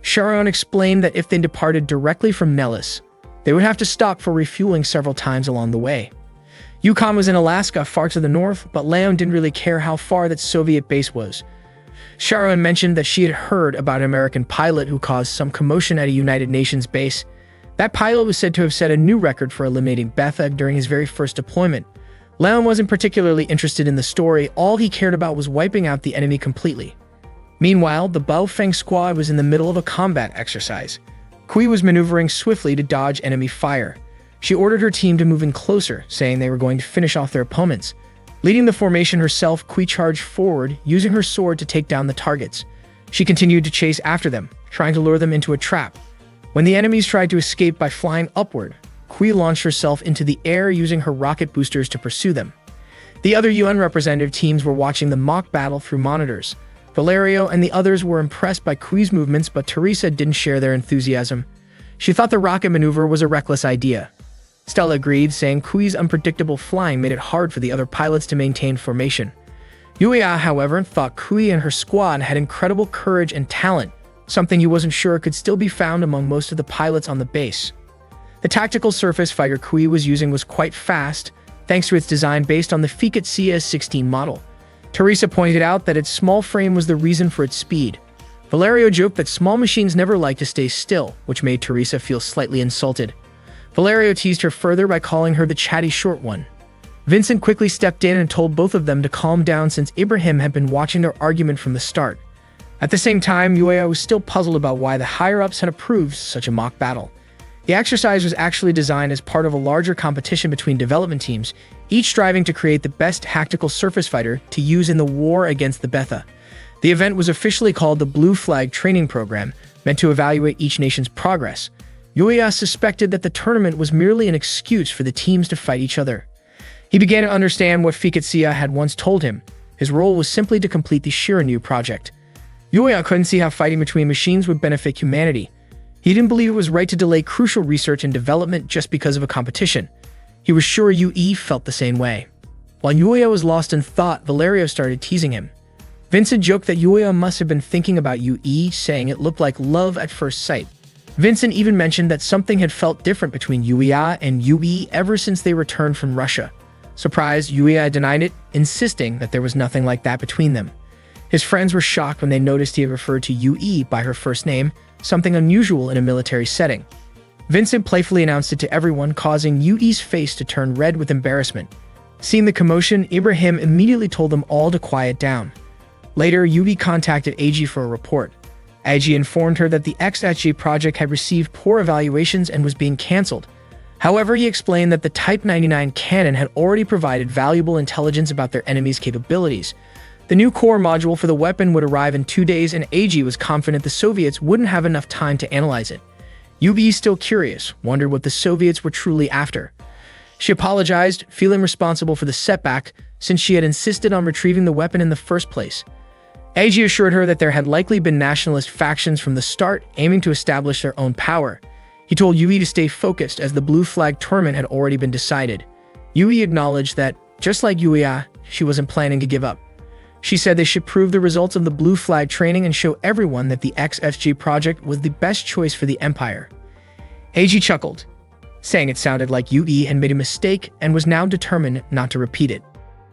Sharon explained that if they departed directly from Nellis, they would have to stop for refueling several times along the way. Yukon was in Alaska, far to the north, but Leon didn't really care how far that Soviet base was. Sharon mentioned that she had heard about an American pilot who caused some commotion at a United Nations base. That pilot was said to have set a new record for eliminating Betha during his very first deployment. Leon wasn't particularly interested in the story. All he cared about was wiping out the enemy completely. Meanwhile, the Baofeng squad was in the middle of a combat exercise. Kui was maneuvering swiftly to dodge enemy fire. She ordered her team to move in closer, saying they were going to finish off their opponents. Leading the formation herself, Kui charged forward, using her sword to take down the targets. She continued to chase after them, trying to lure them into a trap. When the enemies tried to escape by flying upward, Kui launched herself into the air using her rocket boosters to pursue them. The other UN representative teams were watching the mock battle through monitors. Valerio and the others were impressed by Kui's movements, but Teresa didn't share their enthusiasm. She thought the rocket maneuver was a reckless idea. Stella agreed, saying Kui's unpredictable flying made it hard for the other pilots to maintain formation. Yuya, however, thought Kui and her squad had incredible courage and talent, something he wasn't sure could still be found among most of the pilots on the base. The tactical surface fighter Kui was using was quite fast, thanks to its design based on the Fiketsia 16 model. Teresa pointed out that its small frame was the reason for its speed. Valerio joked that small machines never like to stay still, which made Teresa feel slightly insulted. Valerio teased her further by calling her the chatty short one. Vincent quickly stepped in and told both of them to calm down since Ibrahim had been watching their argument from the start. At the same time, Yuya was still puzzled about why the higher-ups had approved such a mock battle. The exercise was actually designed as part of a larger competition between development teams, each striving to create the best tactical surface fighter to use in the war against the Betha. The event was officially called the Blue Flag Training Program, meant to evaluate each nation's progress. Yuya suspected that the tournament was merely an excuse for the teams to fight each other. He began to understand what Fukatsua had once told him. His role was simply to complete the Shiranui project. Yuya couldn't see how fighting between machines would benefit humanity. He didn't believe it was right to delay crucial research and development just because of a competition. He was sure Yui felt the same way. While Yuya was lost in thought, Valerio started teasing him. Vincent joked that Yuya must have been thinking about Yui, saying it looked like love at first sight. Vincent even mentioned that something had felt different between Yuya and Yui ever since they returned from Russia. Surprised, Yuya denied it, insisting that there was nothing like that between them. His friends were shocked when they noticed he had referred to Yui by her first name, something unusual in a military setting. Vincent playfully announced it to everyone, causing Yui's face to turn red with embarrassment. Seeing the commotion, Ibrahim immediately told them all to quiet down. Later, Yui contacted AG for a report. AG informed her that the XSG project had received poor evaluations and was being cancelled. However, he explained that the Type 99 cannon had already provided valuable intelligence about their enemy's capabilities. The new core module for the weapon would arrive in 2 days, and AG was confident the Soviets wouldn't have enough time to analyze it. Yui, still curious, wondered what the Soviets were truly after. She apologized, feeling responsible for the setback since she had insisted on retrieving the weapon in the first place. AG assured her that there had likely been nationalist factions from the start, aiming to establish their own power. He told Yui to stay focused as the Blue Flag tournament had already been decided. Yui acknowledged that, just like Yuya, she wasn't planning to give up. She said they should prove the results of the Blue Flag training and show everyone that the XFG project was the best choice for the Empire. AG chuckled, saying it sounded like Yui had made a mistake and was now determined not to repeat it.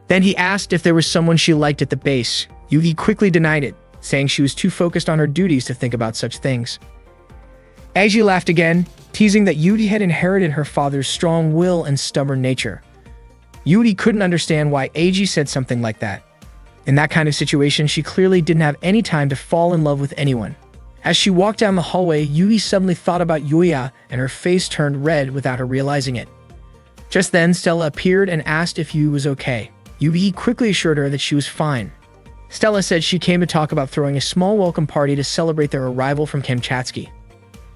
Then he asked if there was someone she liked at the base. Yui quickly denied it, saying she was too focused on her duties to think about such things. Eiji laughed again, teasing that Yui had inherited her father's strong will and stubborn nature. Yui couldn't understand why Eiji said something like that. In that kind of situation, she clearly didn't have any time to fall in love with anyone. As she walked down the hallway, Yui suddenly thought about Yuya, and her face turned red without her realizing it. Just then, Stella appeared and asked if Yui was okay. Yui quickly assured her that she was fine. Stella said she came to talk about throwing a small welcome party to celebrate their arrival from Kamchatsky.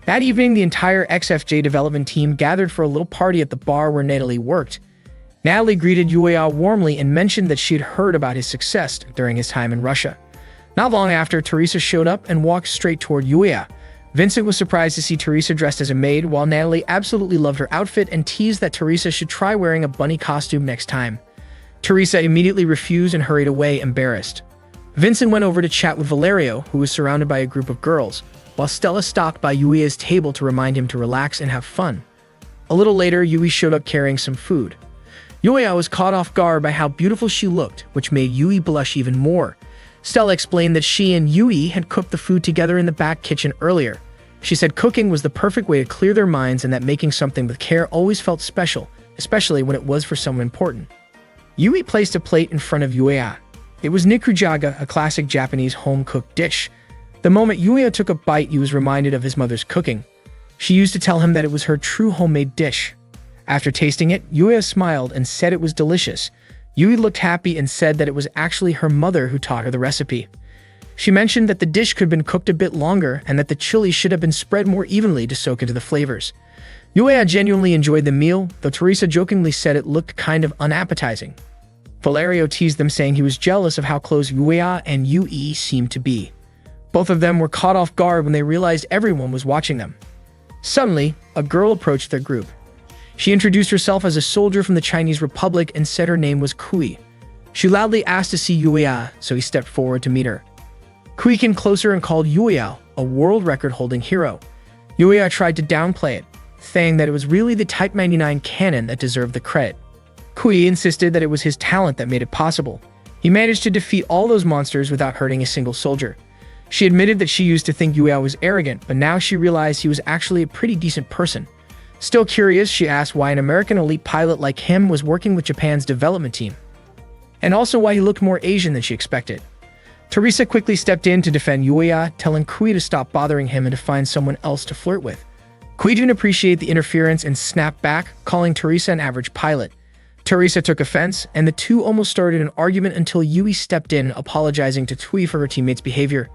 That evening, the entire XFJ development team gathered for a little party at the bar where Natalie worked. Natalie greeted Yuya warmly and mentioned that she had heard about his success during his time in Russia. Not long after, Teresa showed up and walked straight toward Yuya. Vincent was surprised to see Teresa dressed as a maid, while Natalie absolutely loved her outfit and teased that Teresa should try wearing a bunny costume next time. Teresa immediately refused and hurried away, embarrassed. Vincent went over to chat with Valerio, who was surrounded by a group of girls, while Stella stopped by Yui's table to remind him to relax and have fun. A little later, Yui showed up carrying some food. Yuya was caught off guard by how beautiful she looked, which made Yui blush even more. Stella explained that she and Yui had cooked the food together in the back kitchen earlier. She said cooking was the perfect way to clear their minds and that making something with care always felt special, especially when it was for someone important. Yui placed a plate in front of Yuya. It was nikujaga, a classic Japanese home-cooked dish. The moment Yuya took a bite, he was reminded of his mother's cooking. She used to tell him that it was her true homemade dish. After tasting it, Yuya smiled and said it was delicious. Yui looked happy and said that it was actually her mother who taught her the recipe. She mentioned that the dish could have been cooked a bit longer and that the chili should have been spread more evenly to soak into the flavors. Yuya genuinely enjoyed the meal, though Teresa jokingly said it looked kind of unappetizing. Valerio teased them, saying he was jealous of how close Yuya and Yui seemed to be. Both of them were caught off guard when they realized everyone was watching them. Suddenly, a girl approached their group. She introduced herself as a soldier from the Chinese Republic and said her name was Kui. She loudly asked to see Yuya, so he stepped forward to meet her. Kui came closer and called Yuya a world record-holding hero. Yuya tried to downplay it, saying that it was really the Type 99 cannon that deserved the credit. Kui insisted that it was his talent that made it possible. He managed to defeat all those monsters without hurting a single soldier. She admitted that she used to think Yuya was arrogant, but now she realized he was actually a pretty decent person. Still curious, she asked why an American elite pilot like him was working with Japan's development team, and also why he looked more Asian than she expected. Teresa quickly stepped in to defend Yuya, telling Kui to stop bothering him and to find someone else to flirt with. Kui didn't appreciate the interference and snapped back, calling Teresa an average pilot. Teresa took offense, and the two almost started an argument until Yui stepped in, apologizing to Kui for her teammate's behavior.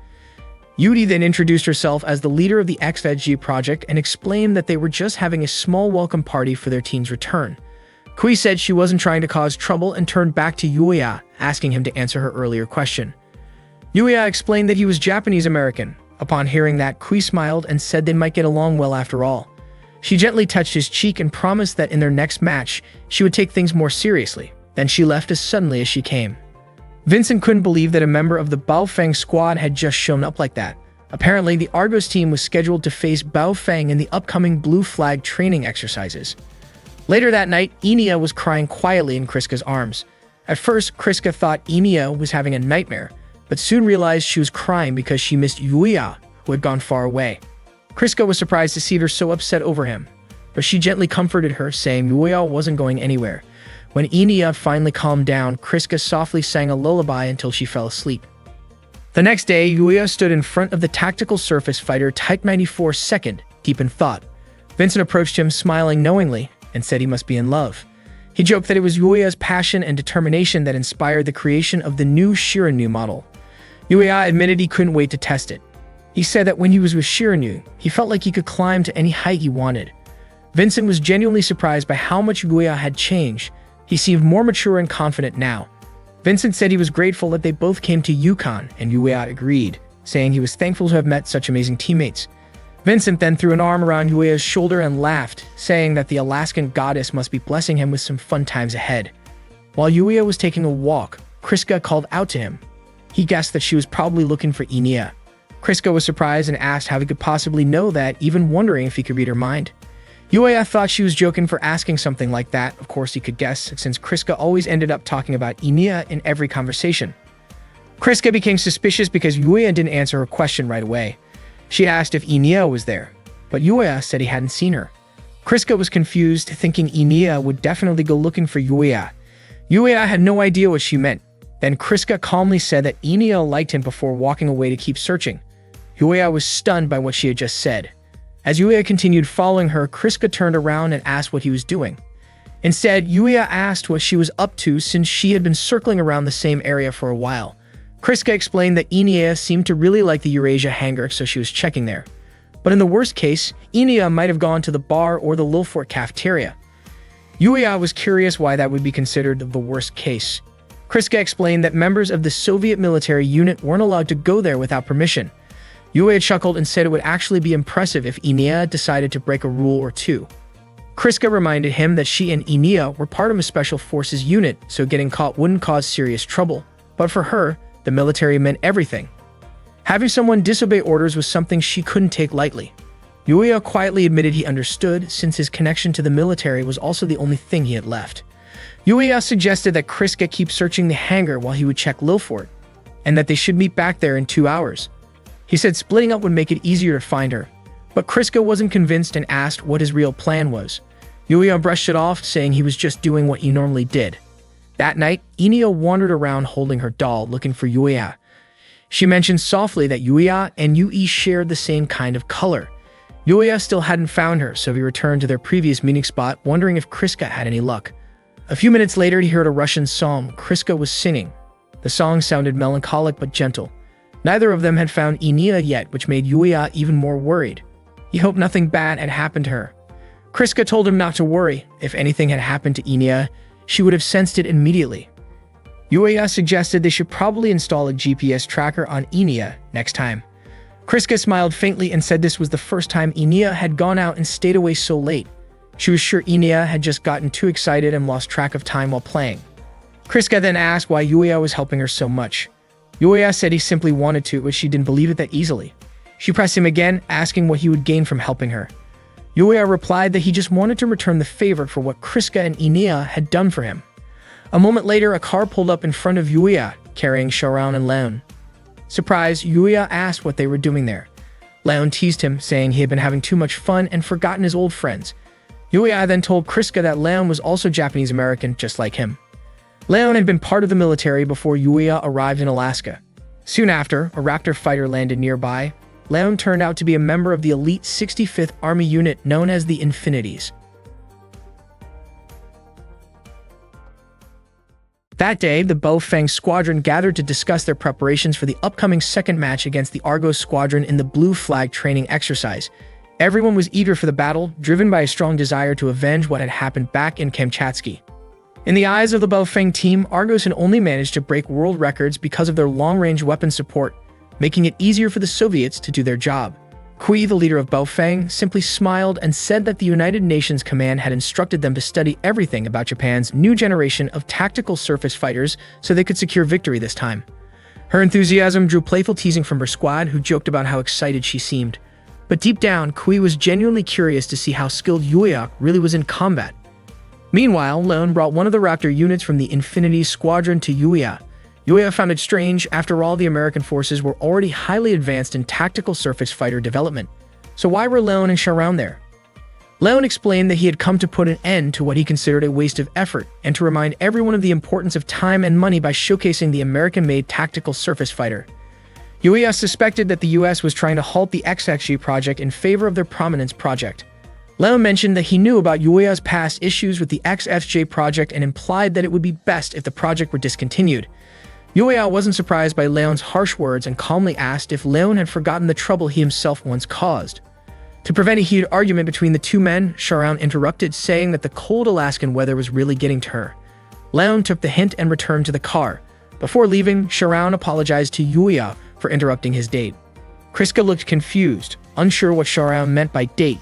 Yudi then introduced herself as the leader of the XFG project and explained that they were just having a small welcome party for their teen's return. Kui said she wasn't trying to cause trouble and turned back to Yuya, asking him to answer her earlier question. Yuya explained that he was Japanese American. Upon hearing that, Kui smiled and said they might get along well after all. She gently touched his cheek and promised that in their next match, she would take things more seriously. Then she left as suddenly as she came. Vincent couldn't believe that a member of the Baofeng squad had just shown up like that. Apparently, the Argos team was scheduled to face Baofeng in the upcoming Blue Flag training exercises. Later that night, Enya was crying quietly in Kriska's arms. At first, Kriska thought Enya was having a nightmare, but soon realized she was crying because she missed Yuya, who had gone far away. Kriska was surprised to see her so upset over him, but she gently comforted her, saying Yuya wasn't going anywhere. When Enya finally calmed down, Kriska softly sang a lullaby until she fell asleep. The next day, Yuya stood in front of the tactical surface fighter Type 94 second, deep in thought. Vincent approached him, smiling knowingly, and said he must be in love. He joked that it was Yuya's passion and determination that inspired the creation of the new Shirinu model. Yuya admitted he couldn't wait to test it. He said that when he was with Shirinu, he felt like he could climb to any height he wanted. Vincent was genuinely surprised by how much Yuya had changed. He seemed more mature and confident now. Vincent said he was grateful that they both came to Yukon, and Yuya agreed, saying he was thankful to have met such amazing teammates. Vincent then threw an arm around Yuya's shoulder and laughed, saying that the Alaskan goddess must be blessing him with some fun times ahead. While Yuya was taking a walk, Kriska called out to him. He guessed that she was probably looking for Enya. Kriska was surprised and asked how he could possibly know that, even wondering if he could read her mind. Yuya thought she was joking for asking something like that. Of course he could guess, since Kriska always ended up talking about Enya in every conversation. Kriska became suspicious because Yuya didn't answer her question right away. She asked if Enya was there, but Yuya said he hadn't seen her. Kriska was confused, thinking Enya would definitely go looking for Yuya. Yuya had no idea what she meant. Then Kriska calmly said that Enya liked him before walking away to keep searching. Yuya was stunned by what she had just said. As Yuya continued following her, Kriska turned around and asked what he was doing. Instead, Yuya asked what she was up to since she had been circling around the same area for a while. Kriska explained that Enya seemed to really like the Eurasia hangar, so she was checking there. But in the worst case, Enya might have gone to the bar or the Lilfort cafeteria. Yuya was curious why that would be considered the worst case. Kriska explained that members of the Soviet military unit weren't allowed to go there without permission. Yuya chuckled and said it would actually be impressive if Enya decided to break a rule or two. Kriska reminded him that she and Enya were part of a special forces unit, so getting caught wouldn't cause serious trouble. But for her, the military meant everything. Having someone disobey orders was something she couldn't take lightly. Yuya quietly admitted he understood, since his connection to the military was also the only thing he had left. Yuya suggested that Kriska keep searching the hangar while he would check Lilfort, and that they should meet back there in 2 hours. He said splitting up would make it easier to find her, but Kriska wasn't convinced and asked what his real plan was. Yuya brushed it off, saying he was just doing what he normally did. That night, Enya wandered around holding her doll, looking for Yuya. She mentioned softly that Yuya and Yui shared the same kind of color. Yuya still hadn't found her, so he returned to their previous meeting spot, wondering if Kriska had any luck. A few minutes later, he heard a Russian song Kriska was singing. The song sounded melancholic but gentle. Neither of them had found Enya yet, which made Yuya even more worried. He hoped nothing bad had happened to her. Kriska told him not to worry. If anything had happened to Enya, she would have sensed it immediately. Yuya suggested they should probably install a GPS tracker on Enya next time. Kriska smiled faintly and said this was the first time Enya had gone out and stayed away so late. She was sure Enya had just gotten too excited and lost track of time while playing. Kriska then asked why Yuya was helping her so much. Yuya said he simply wanted to, but she didn't believe it that easily. She pressed him again, asking what he would gain from helping her. Yuya replied that he just wanted to return the favor for what Kriska and Enya had done for him. A moment later, a car pulled up in front of Yuya, carrying Sharon and Leon. Surprised, Yuya asked what they were doing there. Leon teased him, saying he had been having too much fun and forgotten his old friends. Yuya then told Kriska that Leon was also Japanese American, just like him. Leon had been part of the military before Yuya arrived in Alaska. Soon after, a Raptor fighter landed nearby. Leon turned out to be a member of the elite 65th Army unit known as the Infinities. That day, the Baofeng squadron gathered to discuss their preparations for the upcoming second match against the Argos squadron in the Blue Flag training exercise. Everyone was eager for the battle, driven by a strong desire to avenge what had happened back in Kamchatsky. In the eyes of the Baofeng team, Argos had only managed to break world records because of their long-range weapon support, making it easier for the Soviets to do their job. Kui, the leader of Baofeng, simply smiled and said that the United Nations Command had instructed them to study everything about Japan's new generation of tactical surface fighters so they could secure victory this time. Her enthusiasm drew playful teasing from her squad, who joked about how excited she seemed. But deep down, Kui was genuinely curious to see how skilled Yueyak really was in combat. Meanwhile, Leon brought one of the Raptor units from the Infinity Squadron to Yuya. Yuya found it strange. After all, the American forces were already highly advanced in tactical surface fighter development. So why were Leon and Sharon there? Leon explained that he had come to put an end to what he considered a waste of effort and to remind everyone of the importance of time and money by showcasing the American-made tactical surface fighter. Yuya suspected that the US was trying to halt the XXG project in favor of their Prominence project. Leon mentioned that he knew about Yuya's past issues with the XFJ project and implied that it would be best if the project were discontinued. Yuya wasn't surprised by Leon's harsh words and calmly asked if Leon had forgotten the trouble he himself once caused. To prevent a heated argument between the two men, Sharon interrupted, saying that the cold Alaskan weather was really getting to her. Leon took the hint and returned to the car. Before leaving, Sharon apologized to Yuya for interrupting his date. Kriska looked confused, unsure what Sharon meant by date.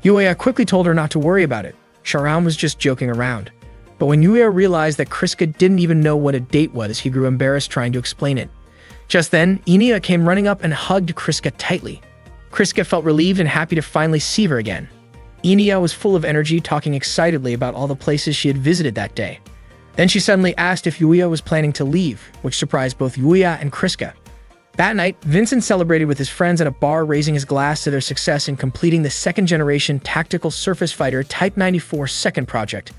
Yuya quickly told her not to worry about it. Sharon was just joking around. But when Yuya realized that Kriska didn't even know what a date was, he grew embarrassed trying to explain it. Just then, Inia came running up and hugged Kriska tightly. Kriska felt relieved and happy to finally see her again. Inia was full of energy, talking excitedly about all the places she had visited that day. Then she suddenly asked if Yuya was planning to leave, which surprised both Yuya and Kriska. That night, Vincent celebrated with his friends at a bar, raising his glass to their success in completing the second-generation tactical surface fighter Type 94 second project.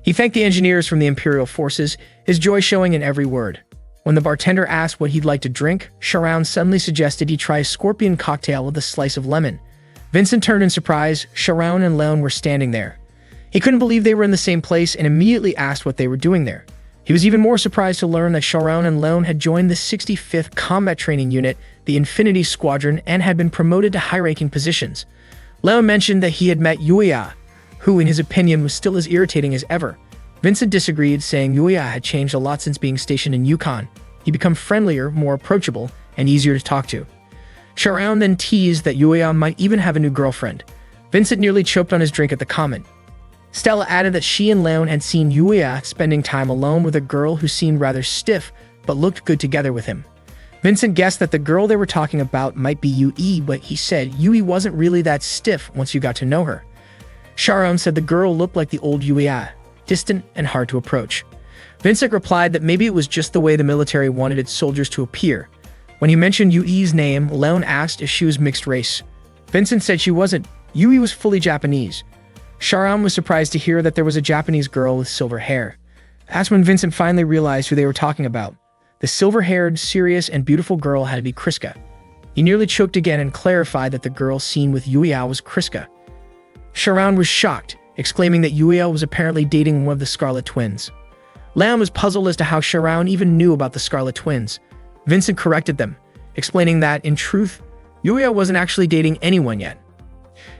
He thanked the engineers from the Imperial Forces, his joy showing in every word. When the bartender asked what he'd like to drink, Sharon suddenly suggested he try a scorpion cocktail with a slice of lemon. Vincent turned in surprise. Sharon and Leon were standing there. He couldn't believe they were in the same place and immediately asked what they were doing there. He was even more surprised to learn that Sharon and Leon had joined the 65th Combat Training Unit, the Infinity Squadron, and had been promoted to high-ranking positions. Leon mentioned that he had met Yuya, who in his opinion was still as irritating as ever. Vincent disagreed, saying Yuya had changed a lot since being stationed in Yukon. He'd become friendlier, more approachable, and easier to talk to. Sharon then teased that Yuya might even have a new girlfriend. Vincent nearly choked on his drink at the comment. Stella added that she and Leon had seen Yuya spending time alone with a girl who seemed rather stiff but looked good together with him. Vincent guessed that the girl they were talking about might be Yui, but he said Yui wasn't really that stiff once you got to know her. Sharon said the girl looked like the old Yuya, distant and hard to approach. Vincent replied that maybe it was just the way the military wanted its soldiers to appear. When he mentioned Yui's name, Leon asked if she was mixed race. Vincent said she wasn't. Yui was fully Japanese. Sharon was surprised to hear that there was a Japanese girl with silver hair. That's when Vincent finally realized who they were talking about. The silver-haired, serious, and beautiful girl had to be Kriska. He nearly choked again and clarified that the girl seen with Yuya was Kriska. Sharon was shocked, exclaiming that Yuya was apparently dating one of the Scarlet Twins. Leon was puzzled as to how Sharon even knew about the Scarlet Twins. Vincent corrected them, explaining that, in truth, Yuya wasn't actually dating anyone yet.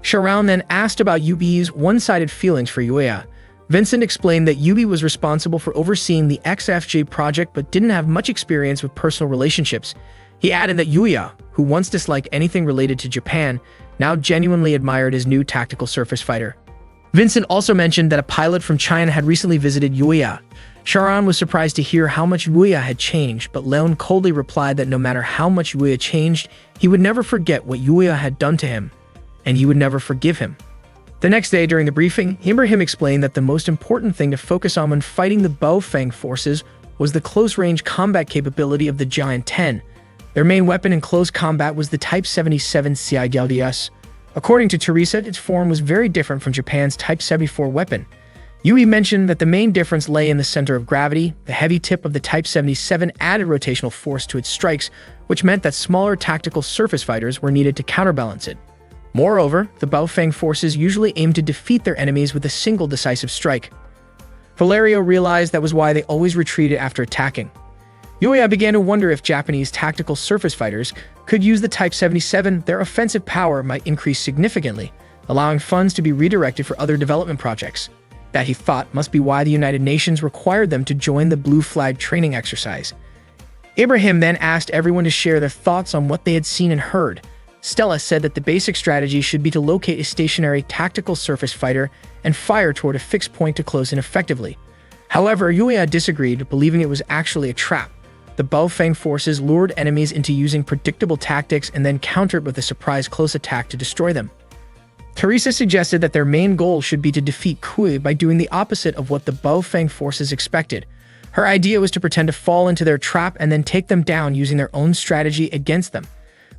Sharon then asked about Yubi's one-sided feelings for Yuya. Vincent explained that Yubi was responsible for overseeing the XFJ project but didn't have much experience with personal relationships. He added that Yuya, who once disliked anything related to Japan, now genuinely admired his new tactical surface fighter. Vincent also mentioned that a pilot from China had recently visited Yuya. Sharon was surprised to hear how much Yuya had changed, but Leon coldly replied that no matter how much Yuya changed, he would never forget what Yuya had done to him, and he would never forgive him. The next day during the briefing, Ibrahim explained that the most important thing to focus on when fighting the Baofeng forces was the close-range combat capability of the Giant 10. Their main weapon in close combat was the Type 77 CIGLDS. According to Teresa, its form was very different from Japan's Type 74 weapon. Yui mentioned that the main difference lay in the center of gravity. The heavy tip of the Type 77 added rotational force to its strikes, which meant that smaller tactical surface fighters were needed to counterbalance it. Moreover, the Baofeng forces usually aimed to defeat their enemies with a single decisive strike. Valerio realized that was why they always retreated after attacking. Yuya began to wonder if Japanese tactical surface fighters could use the Type 77. Their offensive power might increase significantly, allowing funds to be redirected for other development projects. That, he thought, must be why the United Nations required them to join the Blue Flag training exercise. Ibrahim then asked everyone to share their thoughts on what they had seen and heard. Stella said that the basic strategy should be to locate a stationary tactical surface fighter and fire toward a fixed point to close in effectively. However, Yuya disagreed, believing it was actually a trap. The Baofeng forces lured enemies into using predictable tactics and then countered with a surprise close attack to destroy them. Teresa suggested that their main goal should be to defeat Kui by doing the opposite of what the Baofeng forces expected. Her idea was to pretend to fall into their trap and then take them down using their own strategy against them.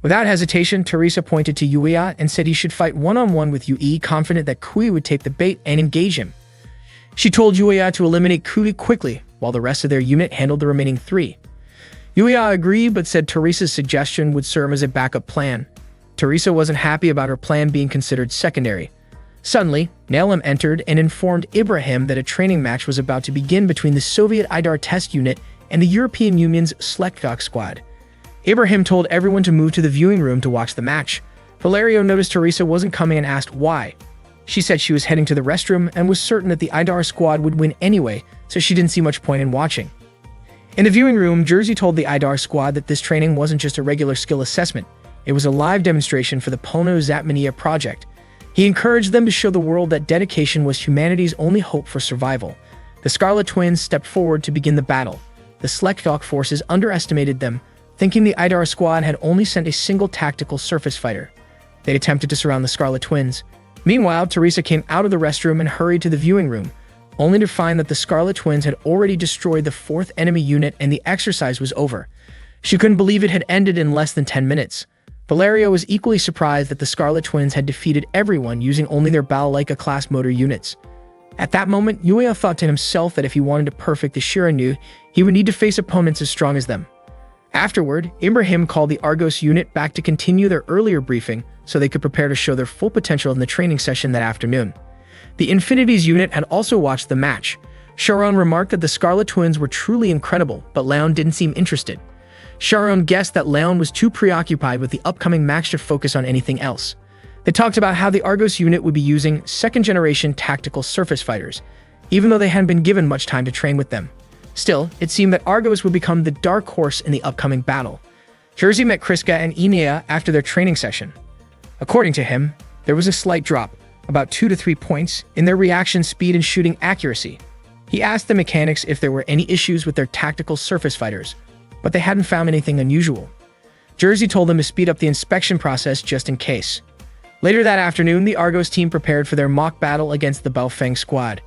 Without hesitation, Teresa pointed to Yuya and said he should fight one-on-one with Yui, confident that Kui would take the bait and engage him. She told Yuya to eliminate Kui quickly, while the rest of their unit handled the remaining three. Yuya agreed, but said Teresa's suggestion would serve as a backup plan. Teresa wasn't happy about her plan being considered secondary. Suddenly, Nalim entered and informed Ibrahim that a training match was about to begin between the Soviet IDAR test unit and the European Union's Slechtok squad. Ibrahim told everyone to move to the viewing room to watch the match. Valerio noticed Teresa wasn't coming and asked why. She said she was heading to the restroom and was certain that the IDAR squad would win anyway, so she didn't see much point in watching. In the viewing room, Jersey told the IDAR squad that this training wasn't just a regular skill assessment. It was a live demonstration for the Polno Zatmania project. He encouraged them to show the world that dedication was humanity's only hope for survival. The Scarlet Twins stepped forward to begin the battle. The Slechtok forces underestimated them, thinking the IDAR squad had only sent a single tactical surface fighter. They attempted to surround the Scarlet Twins. Meanwhile, Teresa came out of the restroom and hurried to the viewing room, only to find that the Scarlet Twins had already destroyed the fourth enemy unit and the exercise was over. She couldn't believe it had ended in less than 10 minutes. Valerio was equally surprised that the Scarlet Twins had defeated everyone using only their Balalaika-class motor units. At that moment, Yuya thought to himself that if he wanted to perfect the Shiranu, he would need to face opponents as strong as them. Afterward, Ibrahim called the Argos unit back to continue their earlier briefing so they could prepare to show their full potential in the training session that afternoon. The Infinities unit had also watched the match. Sharon remarked that the Scarlet Twins were truly incredible, but Leon didn't seem interested. Sharon guessed that Leon was too preoccupied with the upcoming match to focus on anything else. They talked about how the Argos unit would be using second-generation tactical surface fighters, even though they hadn't been given much time to train with them. Still, it seemed that Argos would become the dark horse in the upcoming battle. Jersey met Kriska and Inea after their training session. According to him, there was a slight drop, about 2 to 3 points, in their reaction speed and shooting accuracy. He asked the mechanics if there were any issues with their tactical surface fighters, but they hadn't found anything unusual. Jersey told them to speed up the inspection process just in case. Later that afternoon, the Argos team prepared for their mock battle against the Baofeng squad.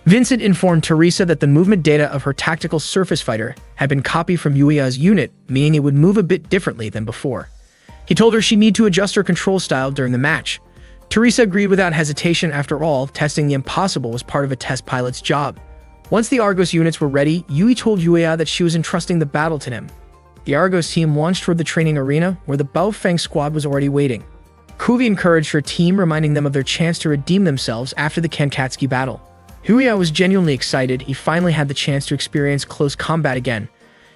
Vincent informed Teresa that the movement data of her tactical surface fighter had been copied from Yuya's unit, meaning it would move a bit differently than before. He told her she'd need to adjust her control style during the match. Teresa agreed without hesitation. After all, testing the impossible was part of a test pilot's job. Once the Argos units were ready, Yui told Yuya that she was entrusting the battle to him. The Argos team launched toward the training arena, where the Baofeng squad was already waiting. Kuvi encouraged her team, reminding them of their chance to redeem themselves after the Kankatsuki battle. Yuya was genuinely excited. He finally had the chance to experience close combat again.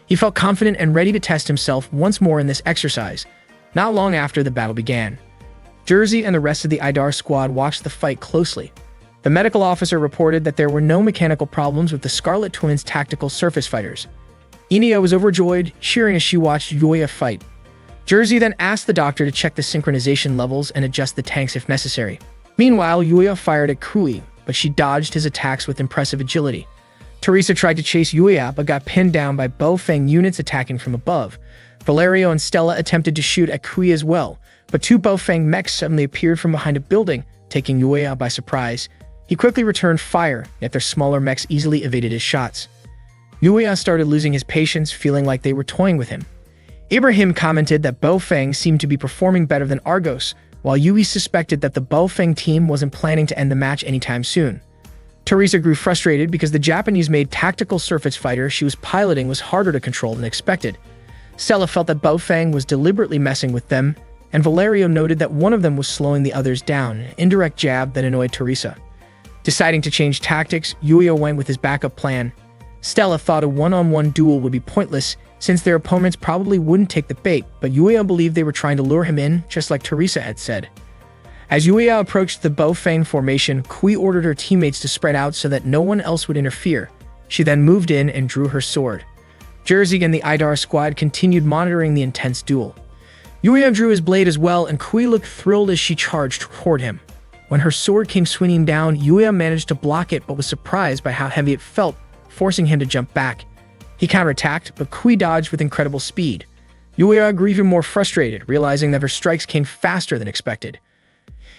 He felt confident and ready to test himself once more in this exercise. Not long after the battle began, Jersey and the rest of the IDAR squad watched the fight closely. The medical officer reported that there were no mechanical problems with the Scarlet Twins' tactical surface fighters. Inea was overjoyed, cheering as she watched Yuya fight. Jersey then asked the doctor to check the synchronization levels and adjust the tanks if necessary. Meanwhile, Yuya fired at Kui, but she dodged his attacks with impressive agility. Teresa tried to chase Yuya, but got pinned down by Baofeng units attacking from above. Valerio and Stella attempted to shoot at Kui as well, but 2 Baofeng mechs suddenly appeared from behind a building, taking Yuya by surprise. He quickly returned fire, yet their smaller mechs easily evaded his shots. Yuya started losing his patience, feeling like they were toying with him. Ibrahim commented that Baofeng seemed to be performing better than Argos, while Yui suspected that the Baofeng team wasn't planning to end the match anytime soon. Teresa grew frustrated because the Japanese-made tactical surface fighter she was piloting was harder to control than expected. Stella felt that Baofeng was deliberately messing with them, and Valerio noted that one of them was slowing the others down, an indirect jab that annoyed Teresa. Deciding to change tactics, Yuya went with his backup plan. Stella thought a one-on-one duel would be pointless since their opponents probably wouldn't take the bait, but Yuya believed they were trying to lure him in, just like Teresa had said. As Yuya approached the Baofeng formation, Kui ordered her teammates to spread out so that no one else would interfere. She then moved in and drew her sword. Jersey and the Idar squad continued monitoring the intense duel. Yuya drew his blade as well, and Kui looked thrilled as she charged toward him. When her sword came swinging down, Yuya managed to block it but was surprised by how heavy it felt, forcing him to jump back. He counterattacked, but Kui dodged with incredible speed. Yuya grew even more frustrated, realizing that her strikes came faster than expected.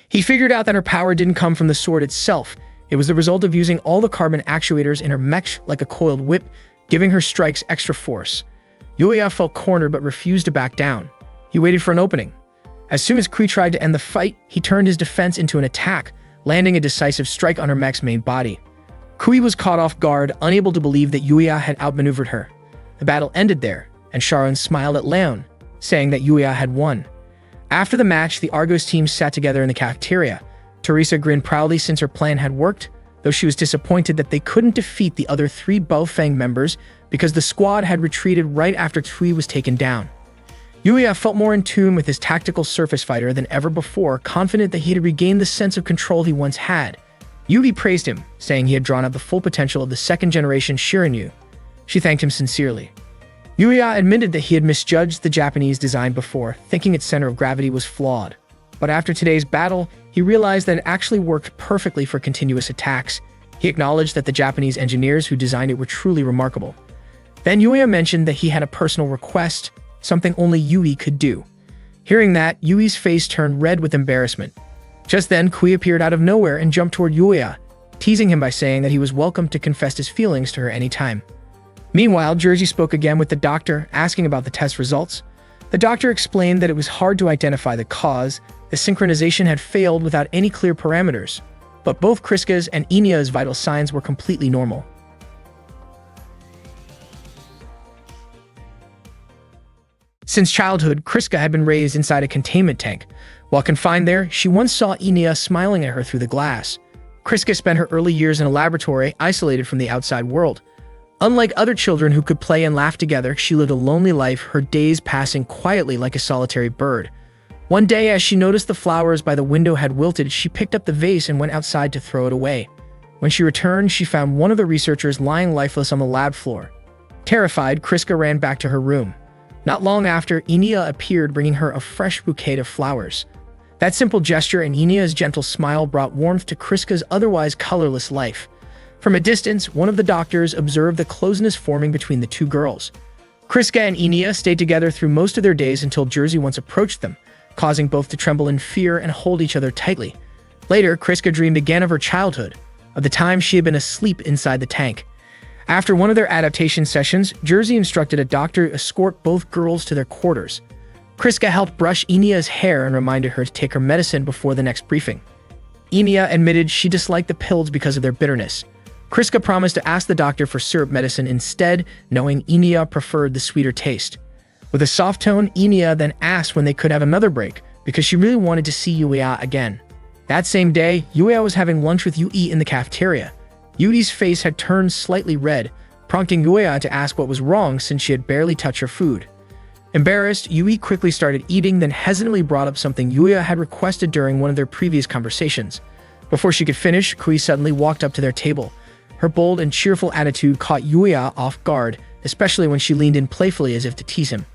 He figured out that her power didn't come from the sword itself. It was the result of using all the carbon actuators in her mech like a coiled whip, giving her strikes extra force. Yuya felt cornered but refused to back down. He waited for an opening. As soon as Kui tried to end the fight, he turned his defense into an attack, landing a decisive strike on her mech's main body. Kui was caught off guard, unable to believe that Yuya had outmaneuvered her. The battle ended there, and Sharon smiled at Leon, saying that Yuya had won. After the match, the Argos team sat together in the cafeteria. Teresa grinned proudly since her plan had worked, though she was disappointed that they couldn't defeat the other 3 Baofeng members because the squad had retreated right after Kui was taken down. Yuya felt more in tune with his tactical surface fighter than ever before, confident that he had regained the sense of control he once had. Yui praised him, saying he had drawn out the full potential of the second-generation Shiranyu. She thanked him sincerely. Yuya admitted that he had misjudged the Japanese design before, thinking its center of gravity was flawed. But after today's battle, he realized that it actually worked perfectly for continuous attacks. He acknowledged that the Japanese engineers who designed it were truly remarkable. Then Yuya mentioned that he had a personal request, something only Yui could do. Hearing that, Yui's face turned red with embarrassment. Just then, Kui appeared out of nowhere and jumped toward Yuya, teasing him by saying that he was welcome to confess his feelings to her anytime. Meanwhile, Jersey spoke again with the doctor, asking about the test results. The doctor explained that it was hard to identify the cause. The synchronization had failed without any clear parameters, but both Kriska's and Inya's vital signs were completely normal. Since childhood, Kriska had been raised inside a containment tank. While confined there, she once saw Inya smiling at her through the glass. Kriska spent her early years in a laboratory, isolated from the outside world. Unlike other children who could play and laugh together, she lived a lonely life, her days passing quietly like a solitary bird. One day, as she noticed the flowers by the window had wilted, she picked up the vase and went outside to throw it away. When she returned, she found one of the researchers lying lifeless on the lab floor. Terrified, Kriska ran back to her room. Not long after, Inya appeared, bringing her a fresh bouquet of flowers. That simple gesture and Inya's gentle smile brought warmth to Kriska's otherwise colorless life. From a distance, one of the doctors observed the closeness forming between the two girls. Kriska and Inya stayed together through most of their days until Jersey once approached them, causing both to tremble in fear and hold each other tightly. Later, Kriska dreamed again of her childhood, of the time she had been asleep inside the tank. After one of their adaptation sessions, Jersey instructed a doctor to escort both girls to their quarters. Kriska helped brush Inya's hair and reminded her to take her medicine before the next briefing. Inya admitted she disliked the pills because of their bitterness. Kriska promised to ask the doctor for syrup medicine instead, knowing Inya preferred the sweeter taste. With a soft tone, Inya then asked when they could have another break, because she really wanted to see Yuya again. That same day, Yuya was having lunch with Yui in the cafeteria. Yui's face had turned slightly red, prompting Yuya to ask what was wrong since she had barely touched her food. Embarrassed, Yui quickly started eating, then hesitantly brought up something Yuya had requested during one of their previous conversations. Before she could finish, Kui suddenly walked up to their table. Her bold and cheerful attitude caught Yuya off guard, especially when she leaned in playfully as if to tease him.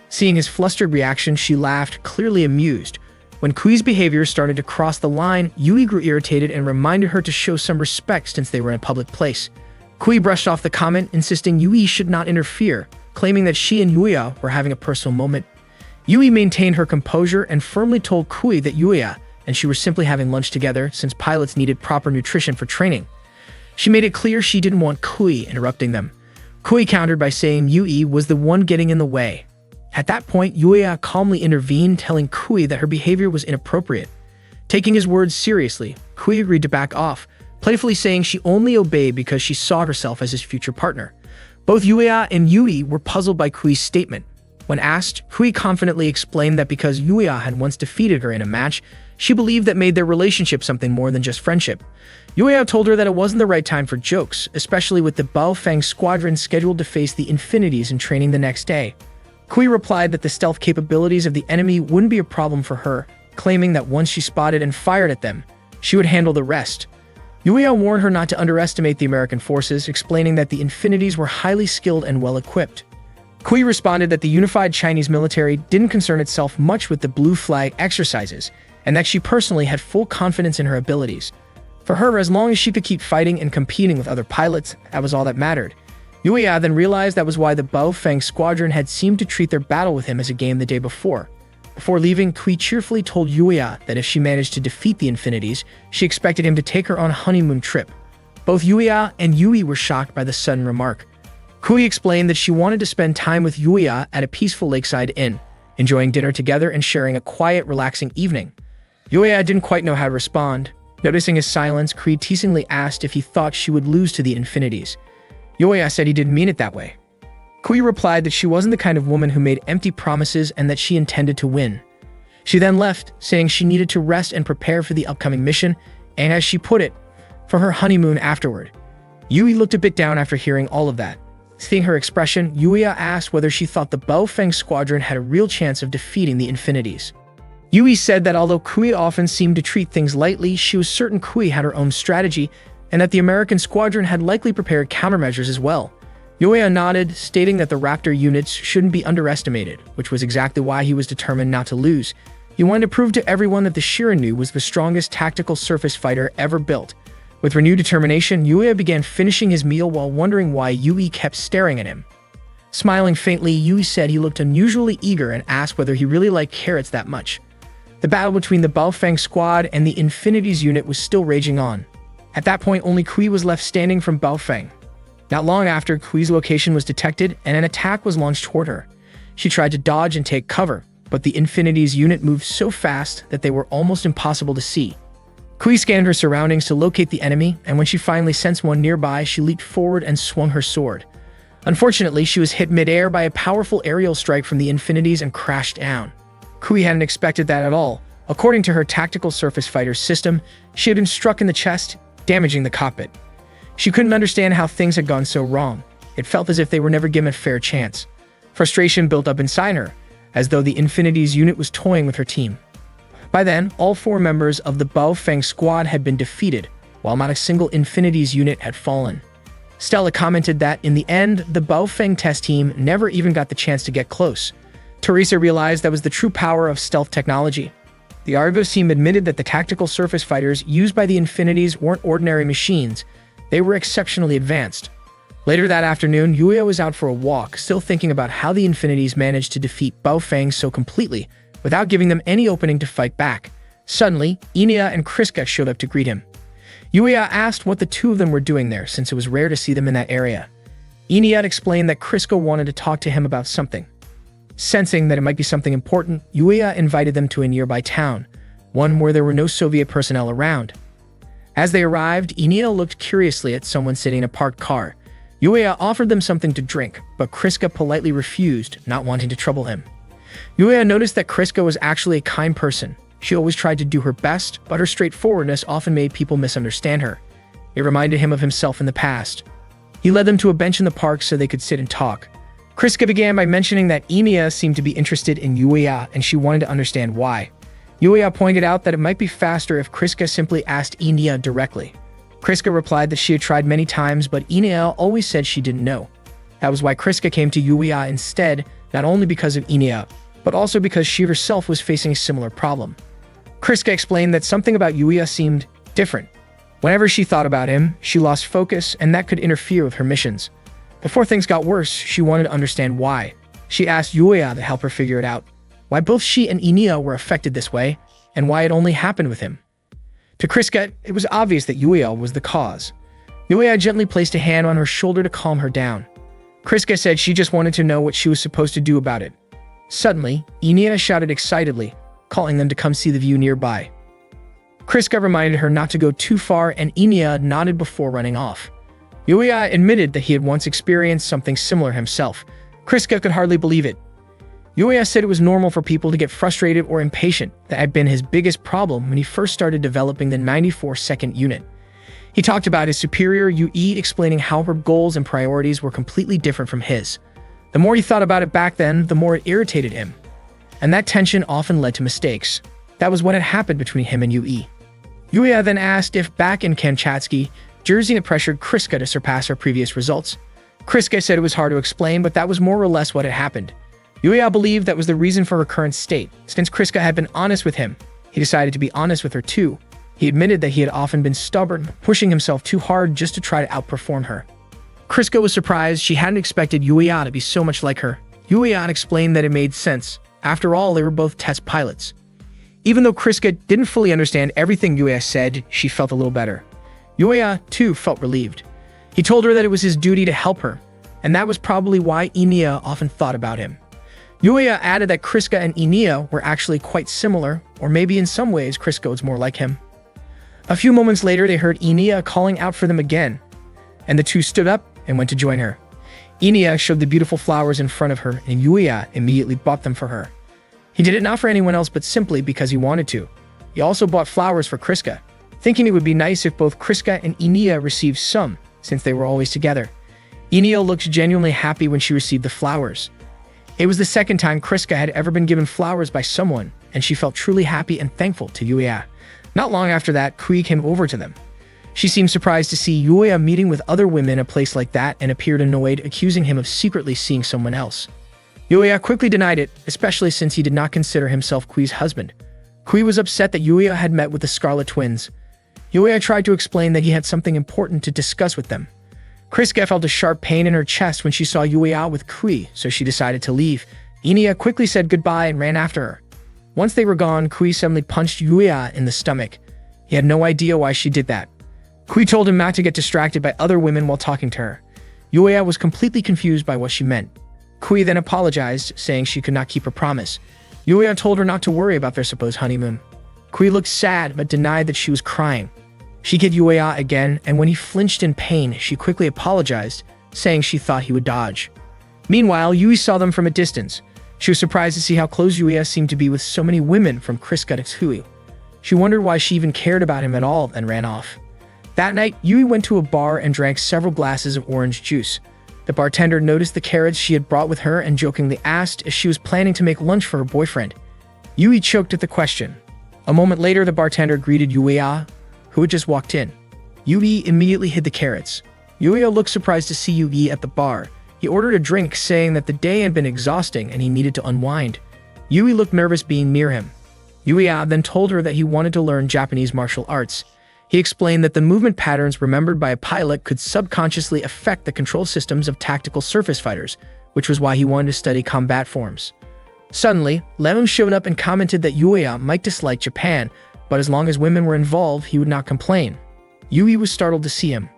Seeing his flustered reaction, she laughed, clearly amused. When Kui's behavior started to cross the line, Yui grew irritated and reminded her to show some respect since they were in a public place. Kui brushed off the comment, insisting Yui should not interfere, claiming that she and Yuya were having a personal moment. Yui maintained her composure and firmly told Kui that Yuya and she were simply having lunch together since pilots needed proper nutrition for training. She made it clear she didn't want Kui interrupting them. Kui countered by saying Yui was the one getting in the way. At that point, Yuya calmly intervened, telling Kui that her behavior was inappropriate. Taking his words seriously, Kui agreed to back off, playfully saying she only obeyed because she saw herself as his future partner. Both Yuya and Yui were puzzled by Kui's statement. When asked, Kui confidently explained that because Yuya had once defeated her in a match, she believed that made their relationship something more than just friendship. Yuya told her that it wasn't the right time for jokes, especially with the Baofeng squadron scheduled to face the Infinities in training the next day. Kui replied that the stealth capabilities of the enemy wouldn't be a problem for her, claiming that once she spotted and fired at them, she would handle the rest. Yuya warned her not to underestimate the American forces, explaining that the Infinities were highly skilled and well-equipped. Kui responded that the unified Chinese military didn't concern itself much with the Blue Flag exercises, and that she personally had full confidence in her abilities. For her, as long as she could keep fighting and competing with other pilots, that was all that mattered. Yuya then realized that was why the Baofeng squadron had seemed to treat their battle with him as a game the day before. Before leaving, Kui cheerfully told Yuya that if she managed to defeat the Infinities, she expected him to take her on a honeymoon trip. Both Yuya and Yui were shocked by the sudden remark. Kui explained that she wanted to spend time with Yuya at a peaceful lakeside inn, enjoying dinner together and sharing a quiet, relaxing evening. Yuya didn't quite know how to respond. Noticing his silence, Kui teasingly asked if he thought she would lose to the Infinities. Yuya said he didn't mean it that way. Kui replied that she wasn't the kind of woman who made empty promises and that she intended to win. She then left, saying she needed to rest and prepare for the upcoming mission, and as she put it, for her honeymoon afterward. Yui looked a bit down after hearing all of that. Seeing her expression, Yuya asked whether she thought the Baofeng squadron had a real chance of defeating the Infinities. Yui said that although Kui often seemed to treat things lightly, she was certain Kui had her own strategy, and that the American squadron had likely prepared countermeasures as well. Yuya nodded, stating that the Raptor units shouldn't be underestimated, which was exactly why he was determined not to lose. He wanted to prove to everyone that the Shirinu was the strongest tactical surface fighter ever built. With renewed determination, Yuya began finishing his meal while wondering why Yui kept staring at him. Smiling faintly, Yui said he looked unusually eager and asked whether he really liked carrots that much. The battle between the Baofeng squad and the Infinities unit was still raging on. At that point, only Kui was left standing from Baofeng. Not long after, Kui's location was detected and an attack was launched toward her. She tried to dodge and take cover, but the Infinities unit moved so fast that they were almost impossible to see. Kui scanned her surroundings to locate the enemy, and when she finally sensed one nearby, she leaped forward and swung her sword. Unfortunately, she was hit mid-air by a powerful aerial strike from the Infinities and crashed down. Kui hadn't expected that at all. According to her tactical surface fighter system, she had been struck in the chest, damaging the cockpit. She couldn't understand how things had gone so wrong. It felt as if they were never given a fair chance. Frustration built up inside her, as though the Infinities unit was toying with her team. By then, all 4 members of the Baofeng squad had been defeated, while not a single Infinities unit had fallen. Stella commented that, in the end, the Baofeng test team never even got the chance to get close. Teresa realized that was the true power of stealth technology. The Argos team admitted that the tactical surface fighters used by the Infinities weren't ordinary machines. They were exceptionally advanced. Later that afternoon, Yuya was out for a walk, still thinking about how the Infinities managed to defeat Baofeng so completely, without giving them any opening to fight back. Suddenly, Inia and Kriska showed up to greet him. Yuya asked what the two of them were doing there, since it was rare to see them in that area. Inia explained that Kriska wanted to talk to him about something. Sensing that it might be something important, Yuya invited them to a nearby town, one where there were no Soviet personnel around. As they arrived, Inia looked curiously at someone sitting in a parked car. Yuya offered them something to drink, but Kriska politely refused, not wanting to trouble him. Yuya noticed that Kriska was actually a kind person. She always tried to do her best, but her straightforwardness often made people misunderstand her. It reminded him of himself in the past. He led them to a bench in the park so they could sit and talk. Kriska began by mentioning that Inia seemed to be interested in Yuya, and she wanted to understand why. Yuya pointed out that it might be faster if Kriska simply asked Inia directly. Kriska replied that she had tried many times, but Inia always said she didn't know. That was why Kriska came to Yuya instead, not only because of Inia, but also because she herself was facing a similar problem. Kriska explained that something about Yuya seemed different. Whenever she thought about him, she lost focus, and that could interfere with her missions. Before things got worse, she wanted to understand why. She asked Yuya to help her figure it out, why both she and Inia were affected this way, and why it only happened with him. To Kriska, it was obvious that Yuya was the cause. Yuya gently placed a hand on her shoulder to calm her down. Kriska said she just wanted to know what she was supposed to do about it. Suddenly, Inia shouted excitedly, calling them to come see the view nearby. Kriska reminded her not to go too far, and Inia nodded before running off. Yuya admitted that he had once experienced something similar himself. Kriska could hardly believe it. Yuya said it was normal for people to get frustrated or impatient. That had been his biggest problem when he first started developing the 94-second unit. He talked about his superior Yui explaining how her goals and priorities were completely different from his. The more he thought about it back then, the more it irritated him. And that tension often led to mistakes. That was what had happened between him and Yui. Yuya then asked if back in Kamchatsky, Jersey had pressured Kriska to surpass her previous results. Kriska said it was hard to explain, but that was more or less what had happened. Yuya believed that was the reason for her current state. Since Kriska had been honest with him, he decided to be honest with her too. He admitted that he had often been stubborn, pushing himself too hard just to try to outperform her. Kriska was surprised. She hadn't expected Yuya to be so much like her. Yuya explained that it made sense. After all, they were both test pilots. Even though Kriska didn't fully understand everything Yuya said, she felt a little better. Yuya, too, felt relieved. He told her that it was his duty to help her, and that was probably why Eniya often thought about him. Yuya added that Kriska and Eniya were actually quite similar, or maybe in some ways Kriska was more like him. A few moments later, they heard Eniya calling out for them again, and the two stood up and went to join her. Eniya showed the beautiful flowers in front of her, and Yuya immediately bought them for her. He did it not for anyone else but simply because he wanted to. He also bought flowers for Kriska, thinking it would be nice if both Kriska and Eniya received some, since they were always together. Eniya looked genuinely happy when she received the flowers. It was the second time Kriska had ever been given flowers by someone, and she felt truly happy and thankful to Yuya. Not long after that, Kui came over to them. She seemed surprised to see Yuya meeting with other women in a place like that and appeared annoyed, accusing him of secretly seeing someone else. Yuya quickly denied it, especially since he did not consider himself Kui's husband. Kui was upset that Yuya had met with the Scarlet Twins. Yuya tried to explain that he had something important to discuss with them. Kriska felt a sharp pain in her chest when she saw Yuya with Kui, so she decided to leave. Eniya quickly said goodbye and ran after her. Once they were gone, Kui suddenly punched Yuya in the stomach. He had no idea why she did that. Kui told him not to get distracted by other women while talking to her. Yuya was completely confused by what she meant. Kui then apologized, saying she could not keep her promise. Yuya told her not to worry about their supposed honeymoon. Kui looked sad but denied that she was crying. She hit Yuya again, and when he flinched in pain, she quickly apologized, saying she thought he would dodge. Meanwhile, Yui saw them from a distance. She was surprised to see how close Yuya seemed to be with so many women from Kriska to Tsui. She wondered why she even cared about him at all and ran off. That night, Yui went to a bar and drank several glasses of orange juice. The bartender noticed the carrots she had brought with her and jokingly asked if she was planning to make lunch for her boyfriend. Yui choked at the question. A moment later, the bartender greeted Yuya, who had just walked in. Yui immediately hid the carrots. Yuya looked surprised to see Yui at the bar. He ordered a drink, saying that the day had been exhausting and he needed to unwind. Yui looked nervous being near him. Yuya then told her that he wanted to learn Japanese martial arts. He explained that the movement patterns remembered by a pilot could subconsciously affect the control systems of tactical surface fighters, which was why he wanted to study combat forms. Suddenly, Leon showed up and commented that Yuya might dislike Japan, but as long as women were involved, he would not complain. Yui was startled to see him.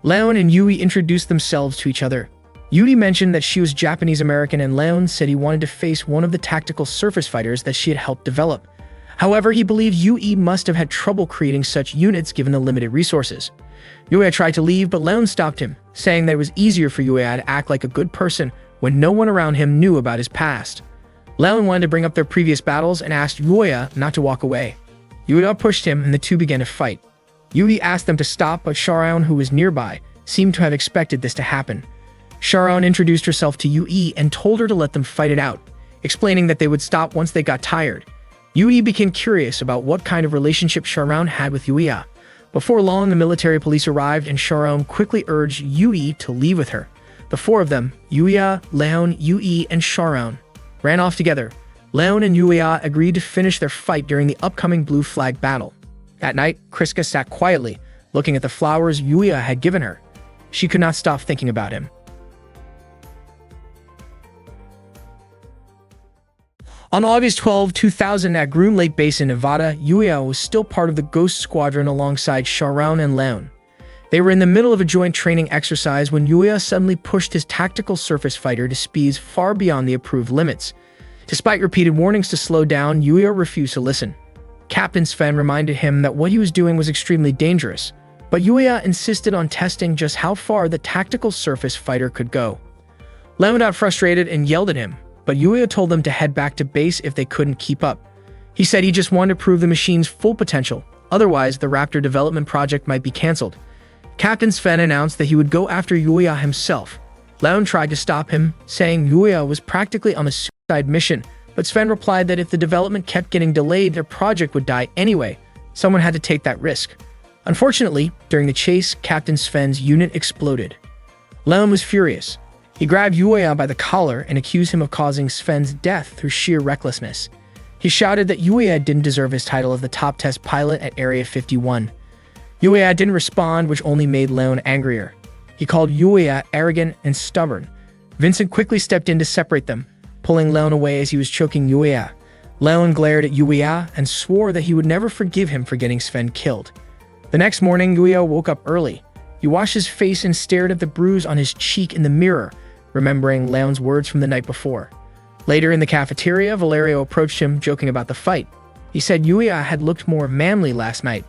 Leon and Yui introduced themselves to each other. Yui mentioned that she was Japanese-American, and Leon said he wanted to face one of the tactical surface fighters that she had helped develop. However, he believed Yui must have had trouble creating such units given the limited resources. Yuya tried to leave, but Leon stopped him, saying that it was easier for Yuya to act like a good person when no one around him knew about his past. Leon wanted to bring up their previous battles and asked Yuya not to walk away. Yuya pushed him, and the two began to fight. Yui asked them to stop, but Sharon, who was nearby, seemed to have expected this to happen. Sharon introduced herself to Yui and told her to let them fight it out, explaining that they would stop once they got tired. Yui became curious about what kind of relationship Sharon had with Yuya. Before long, the military police arrived, and Sharon quickly urged Yui to leave with her. The four of them, Yuya, Leon, Yui, and Sharon, ran off together. Leon and Yuya agreed to finish their fight during the upcoming Blue Flag battle. That night, Kriska sat quietly, looking at the flowers Yuya had given her. She could not stop thinking about him. On August 12, 2000, at Groom Lake Base in Nevada, Yuya was still part of the Ghost Squadron alongside Sharon and Leon. They were in the middle of a joint training exercise when Yuya suddenly pushed his tactical surface fighter to speeds far beyond the approved limits. Despite repeated warnings to slow down, Yuya refused to listen. Captain Sven reminded him that what he was doing was extremely dangerous, but Yuya insisted on testing just how far the tactical surface fighter could go. Leon got frustrated and yelled at him. but Yuya told them to head back to base if they couldn't keep up. He said he just wanted to prove the machine's full potential, otherwise the Raptor development project might be cancelled. Captain Sven announced that he would go after Yuya himself. Leon tried to stop him, saying Yuya was practically on a suicide mission, but Sven replied that if the development kept getting delayed, their project would die anyway. Someone had to take that risk. Unfortunately, during the chase, Captain Sven's unit exploded. Leon was furious. He grabbed Yuya by the collar and accused him of causing Sven's death through sheer recklessness. He shouted that Yuya didn't deserve his title of the top test pilot at Area 51. Yuya didn't respond, which only made Leon angrier. He called Yuya arrogant and stubborn. Vincent quickly stepped in to separate them, pulling Leon away as he was choking Yuya. Leon glared at Yuya and swore that he would never forgive him for getting Sven killed. The next morning, Yuya woke up early. He washed his face and stared at the bruise on his cheek in the mirror, remembering Leon's words from the night before. Later in the cafeteria, Valerio approached him, joking about the fight. He said Yuya had looked more manly last night.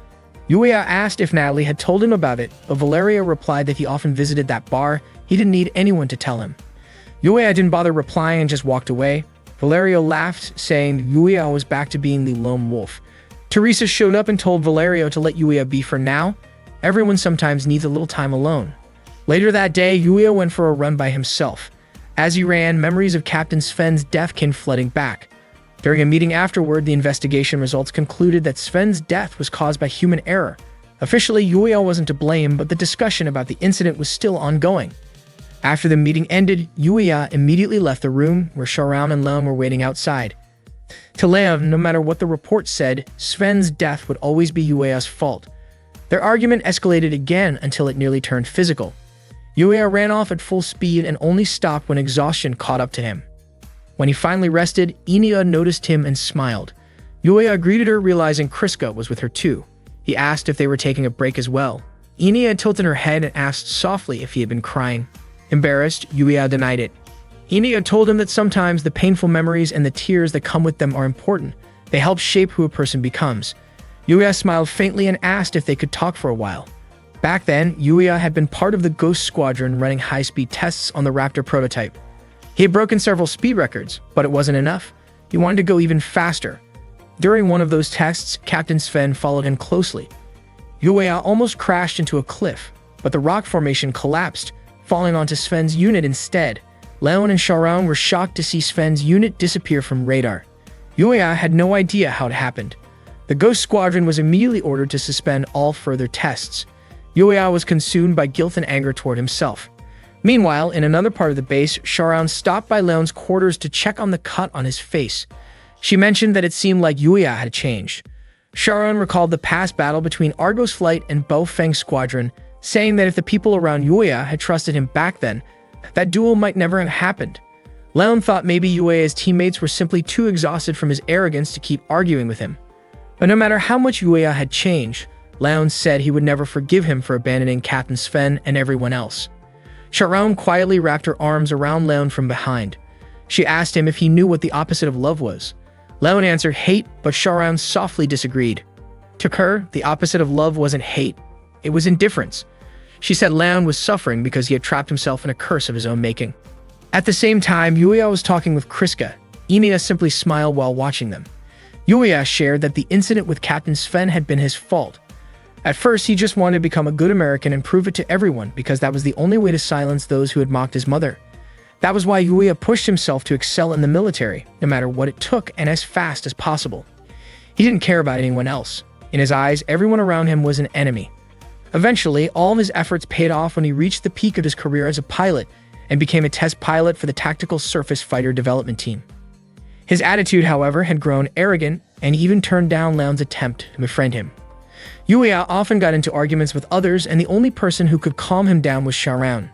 Yuya asked if Natalie had told him about it, but Valerio replied that he often visited that bar. He didn't need anyone to tell him. Yuya didn't bother replying and just walked away. Valerio laughed, saying Yuya was back to being the lone wolf. Teresa showed up and told Valerio to let Yuya be for now. Everyone sometimes needs a little time alone. Later that day, Yuya went for a run by himself. As he ran, memories of Captain Sven's death came flooding back. During a meeting afterward, the investigation results concluded that Sven's death was caused by human error. Officially, Yuya wasn't to blame, but the discussion about the incident was still ongoing. After the meeting ended, Yuya immediately left the room where Sharam and Leon were waiting outside. To Leon, no matter what the report said, Sven's death would always be Yuya's fault. Their argument escalated again until it nearly turned physical. Yuya ran off at full speed and only stopped when exhaustion caught up to him. When he finally rested, Inia noticed him and smiled. Yuya greeted her, realizing Kriska was with her too. He asked if they were taking a break as well. Inia tilted her head and asked softly if he had been crying. Embarrassed, Yuya denied it. Inia told him that sometimes the painful memories and the tears that come with them are important. They help shape who a person becomes. Yuya smiled faintly and asked if they could talk for a while. Back then, Yuya had been part of the Ghost Squadron running high-speed tests on the Raptor prototype. He had broken several speed records, but it wasn't enough. He wanted to go even faster. During one of those tests, Captain Sven followed him closely. Yuya almost crashed into a cliff, but the rock formation collapsed, falling onto Sven's unit instead. Leon and Sharon were shocked to see Sven's unit disappear from radar. Yuya had no idea how it happened. The Ghost Squadron was immediately ordered to suspend all further tests. Yuya was consumed by guilt and anger toward himself. Meanwhile, in another part of the base, Sharon stopped by Leon's quarters to check on the cut on his face. She mentioned that it seemed like Yuya had changed. Sharon recalled the past battle between Argos Flight and Baofeng Squadron, saying that if the people around Yuya had trusted him back then, that duel might never have happened. Leon thought maybe Yuya's teammates were simply too exhausted from his arrogance to keep arguing with him. But no matter how much Yuya had changed, Leon said he would never forgive him for abandoning Captain Sven and everyone else. Sharon quietly wrapped her arms around Leon from behind. She asked him if he knew what the opposite of love was. Leon answered hate, but Sharon softly disagreed. To her, the opposite of love wasn't hate. It was indifference. She said Leon was suffering because he had trapped himself in a curse of his own making. At the same time, Yuya was talking with Kriska. Inia simply smiled while watching them. Yuya shared that the incident with Captain Sven had been his fault. At first, he just wanted to become a good American and prove it to everyone because that was the only way to silence those who had mocked his mother. That was why Yuya pushed himself to excel in the military, no matter what it took and as fast as possible. He didn't care about anyone else. In his eyes, everyone around him was an enemy. Eventually, all of his efforts paid off when he reached the peak of his career as a pilot and became a test pilot for the Tactical Surface Fighter Development Team. His attitude, however, had grown arrogant and he even turned down Leon's attempt to befriend him. Yuya often got into arguments with others, and the only person who could calm him down was Sharon.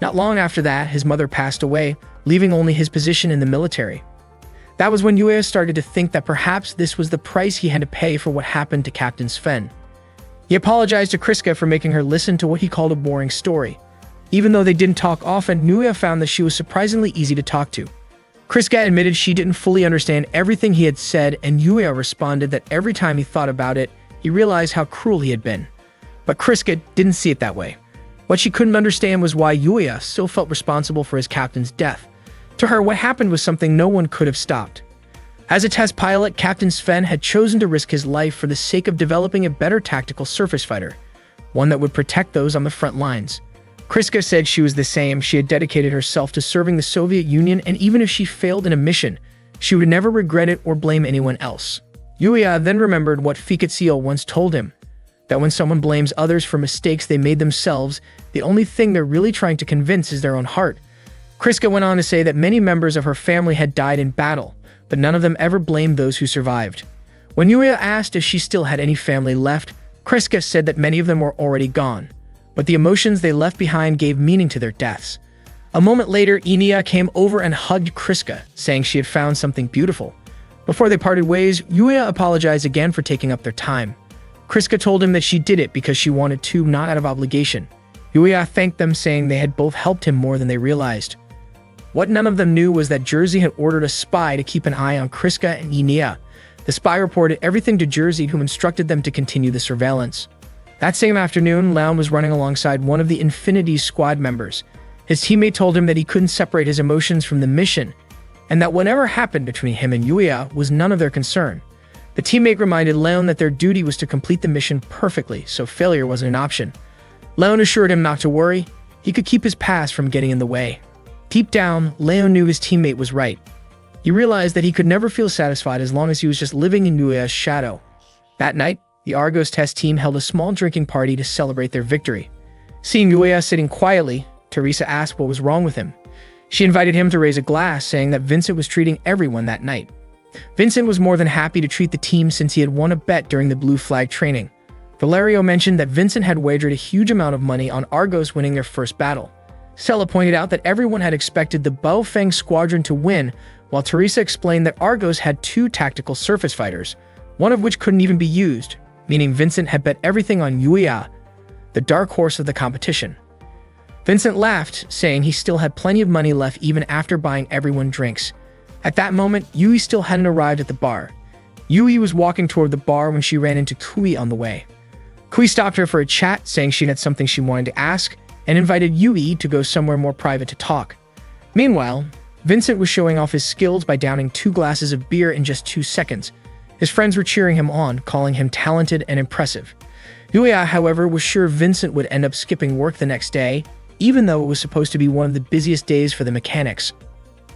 Not long after that, his mother passed away, leaving only his position in the military. That was when Yuya started to think that perhaps this was the price he had to pay for what happened to Captain Sven. He apologized to Kriska for making her listen to what he called a boring story. Even though they didn't talk often, Yuya found that she was surprisingly easy to talk to. Kriska admitted she didn't fully understand everything he had said, and Yuya responded that every time he thought about it, he realized how cruel he had been. But Kriska didn't see it that way. What she couldn't understand was why Yuya still felt responsible for his captain's death. To her, what happened was something no one could have stopped. As a test pilot, Captain Sven had chosen to risk his life for the sake of developing a better tactical surface fighter, one that would protect those on the front lines. Kriska said she was the same. She had dedicated herself to serving the Soviet Union, and even if she failed in a mission, she would never regret it or blame anyone else. Yuya then remembered what Fikatsio once told him, that when someone blames others for mistakes they made themselves, the only thing they're really trying to convince is their own heart. Kriska went on to say that many members of her family had died in battle, but none of them ever blamed those who survived. When Yuya asked if she still had any family left, Kriska said that many of them were already gone, but the emotions they left behind gave meaning to their deaths. A moment later, Inia came over and hugged Kriska, saying she had found something beautiful. Before they parted ways, Yuya apologized again for taking up their time. Kriska told him that she did it because she wanted to, not out of obligation. Yuya thanked them, saying they had both helped him more than they realized. What none of them knew was that Jerzy had ordered a spy to keep an eye on Kriska and Inia. The spy reported everything to Jerzy, who instructed them to continue the surveillance. That same afternoon, Leon was running alongside one of the Infinity Squad members. His teammate told him that he couldn't separate his emotions from the mission, and that whatever happened between him and Yuya was none of their concern. The teammate reminded Leon that their duty was to complete the mission perfectly, so failure wasn't an option. Leon assured him not to worry. He could keep his past from getting in the way. Deep down, Leon knew his teammate was right. He realized that he could never feel satisfied as long as he was just living in Yuya's shadow. That night, the Argos test team held a small drinking party to celebrate their victory. Seeing Yuya sitting quietly, Teresa asked what was wrong with him. She invited him to raise a glass, saying that Vincent was treating everyone that night. Vincent was more than happy to treat the team since he had won a bet during the Blue Flag training. Valerio mentioned that Vincent had wagered a huge amount of money on Argos winning their first battle. Stella pointed out that everyone had expected the Baofeng squadron to win, while Teresa explained that Argos had 2 tactical surface fighters, one of which couldn't even be used, meaning Vincent had bet everything on Yuya, the dark horse of the competition. Vincent laughed, saying he still had plenty of money left even after buying everyone drinks. At that moment, Yui still hadn't arrived at the bar. Yui was walking toward the bar when she ran into Kui on the way. Kui stopped her for a chat, saying she had something she wanted to ask, and invited Yui to go somewhere more private to talk. Meanwhile, Vincent was showing off his skills by downing 2 glasses of beer in just 2 seconds. His friends were cheering him on, calling him talented and impressive. Yuya, however, was sure Vincent would end up skipping work the next day, even though it was supposed to be one of the busiest days for the mechanics.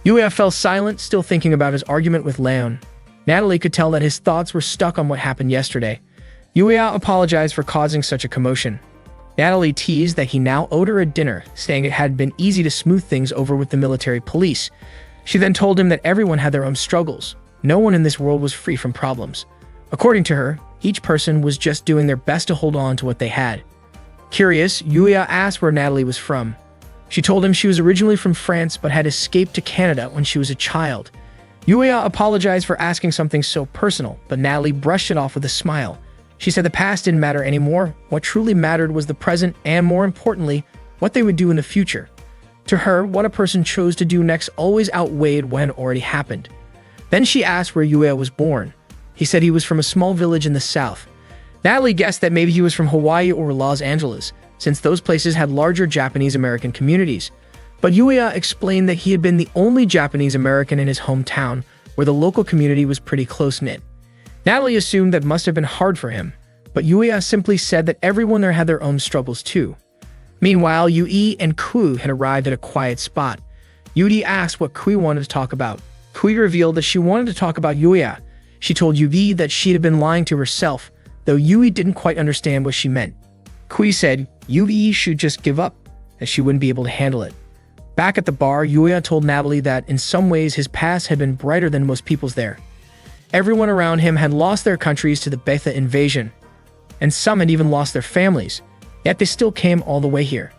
Yuya fell silent, still thinking about his argument with Leon. Natalie could tell that his thoughts were stuck on what happened yesterday. Yuya apologized for causing such a commotion. Natalie teased that he now owed her a dinner, saying it had been easy to smooth things over with the military police. She then told him that everyone had their own struggles. No one in this world was free from problems. According to her, each person was just doing their best to hold on to what they had. Curious, Yuya asked where Natalie was from. She told him she was originally from France but had escaped to Canada when she was a child. Yuya apologized for asking something so personal, but Natalie brushed it off with a smile. She said the past didn't matter anymore. What truly mattered was the present and, more importantly, what they would do in the future. To her, what a person chose to do next always outweighed what had already happened. Then she asked where Yuya was born. He said he was from a small village in the south. Natalie guessed that maybe he was from Hawaii or Los Angeles, since those places had larger Japanese-American communities. But Yuya explained that he had been the only Japanese-American in his hometown, where the local community was pretty close-knit. Natalie assumed that must have been hard for him, but Yuya simply said that everyone there had their own struggles too. Meanwhile, Yui and Kui had arrived at a quiet spot. Yui asked what Kui wanted to talk about. Kui revealed that she wanted to talk about Yuya. She told Yui that she had been lying to herself, though Yui didn't quite understand what she meant. Kui said Yui should just give up, as she wouldn't be able to handle it. Back at the bar, Yuya told Natalie that in some ways his past had been brighter than most people's there. Everyone around him had lost their countries to the Betha invasion, and some had even lost their families, yet they still came all the way here.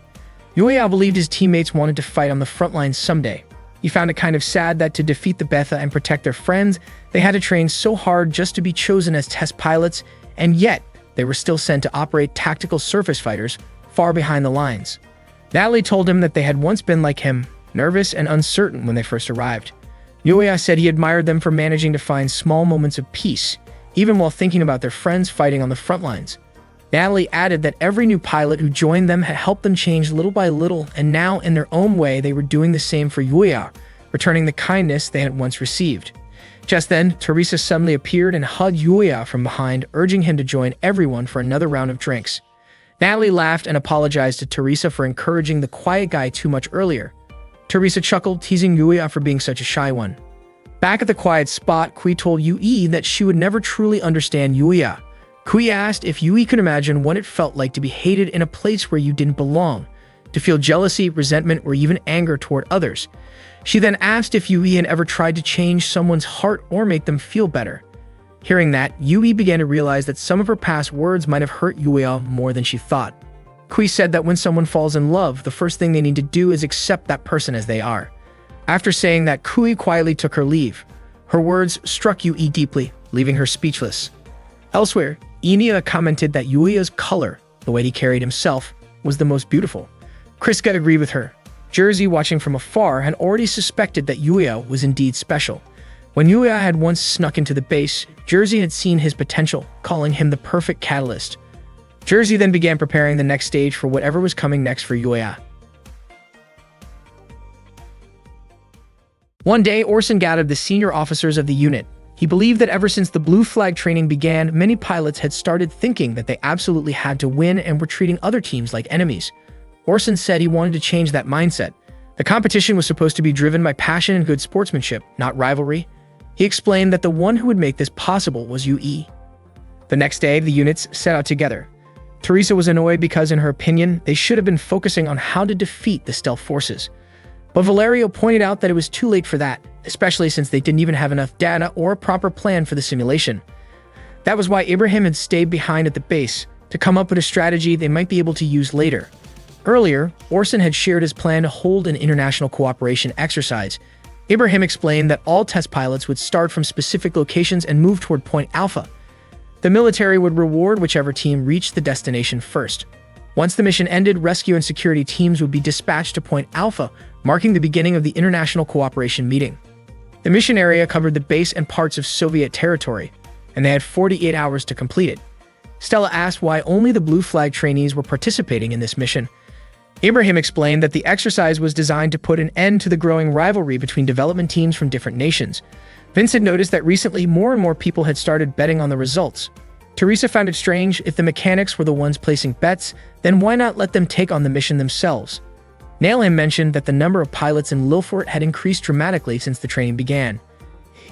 Yuya believed his teammates wanted to fight on the front lines someday. He found it kind of sad that to defeat the Betha and protect their friends, they had to train so hard just to be chosen as test pilots, and yet they were still sent to operate tactical surface fighters far behind the lines. Natalie told him that they had once been like him, nervous and uncertain when they first arrived. Yuya said he admired them for managing to find small moments of peace, even while thinking about their friends fighting on the front lines. Natalie added that every new pilot who joined them had helped them change little by little, and now, in their own way, they were doing the same for Yuya, returning the kindness they had once received. Just then, Teresa suddenly appeared and hugged Yuya from behind, urging him to join everyone for another round of drinks. Natalie laughed and apologized to Teresa for encouraging the quiet guy too much earlier. Teresa chuckled, teasing Yuya for being such a shy one. Back at the quiet spot, Kui told Yui that she would never truly understand Yuya. Kui asked if Yui could imagine what it felt like to be hated in a place where you didn't belong, to feel jealousy, resentment, or even anger toward others. She then asked if Yui had ever tried to change someone's heart or make them feel better. Hearing that, Yui began to realize that some of her past words might have hurt Yuya more than she thought. Kui said that when someone falls in love, the first thing they need to do is accept that person as they are. After saying that, Kui quietly took her leave. Her words struck Yui deeply, leaving her speechless. Elsewhere, Enya commented that Yuya's color, the way he carried himself, was the most beautiful. Kriska agreed with her. Jersey, watching from afar, had already suspected that Yuya was indeed special. When Yuya had once snuck into the base, Jersey had seen his potential, calling him the perfect catalyst. Jersey then began preparing the next stage for whatever was coming next for Yuya. One day, Orson gathered the senior officers of the unit. He believed that ever since the Blue Flag training began, many pilots had started thinking that they absolutely had to win and were treating other teams like enemies. Orson said he wanted to change that mindset. The competition was supposed to be driven by passion and good sportsmanship, not rivalry. He explained that the one who would make this possible was Yui. The next day, the units set out together. Teresa was annoyed because, in her opinion, they should have been focusing on how to defeat the stealth forces. But Valerio pointed out that it was too late for that, especially since they didn't even have enough data or a proper plan for the simulation. That was why Ibrahim had stayed behind at the base, to come up with a strategy they might be able to use later. Earlier, Orson had shared his plan to hold an international cooperation exercise. Ibrahim explained that all test pilots would start from specific locations and move toward Point Alpha. The military would reward whichever team reached the destination first. Once the mission ended, rescue and security teams would be dispatched to Point Alpha, marking the beginning of the international cooperation meeting. The mission area covered the base and parts of Soviet territory, and they had 48 hours to complete it. Stella asked why only the Blue Flag trainees were participating in this mission. Ibrahim explained that the exercise was designed to put an end to the growing rivalry between development teams from different nations. Vincent noticed that recently more and more people had started betting on the results. Teresa found it strange. If the mechanics were the ones placing bets, then why not let them take on the mission themselves? Nailham mentioned that the number of pilots in Lilfort had increased dramatically since the training began.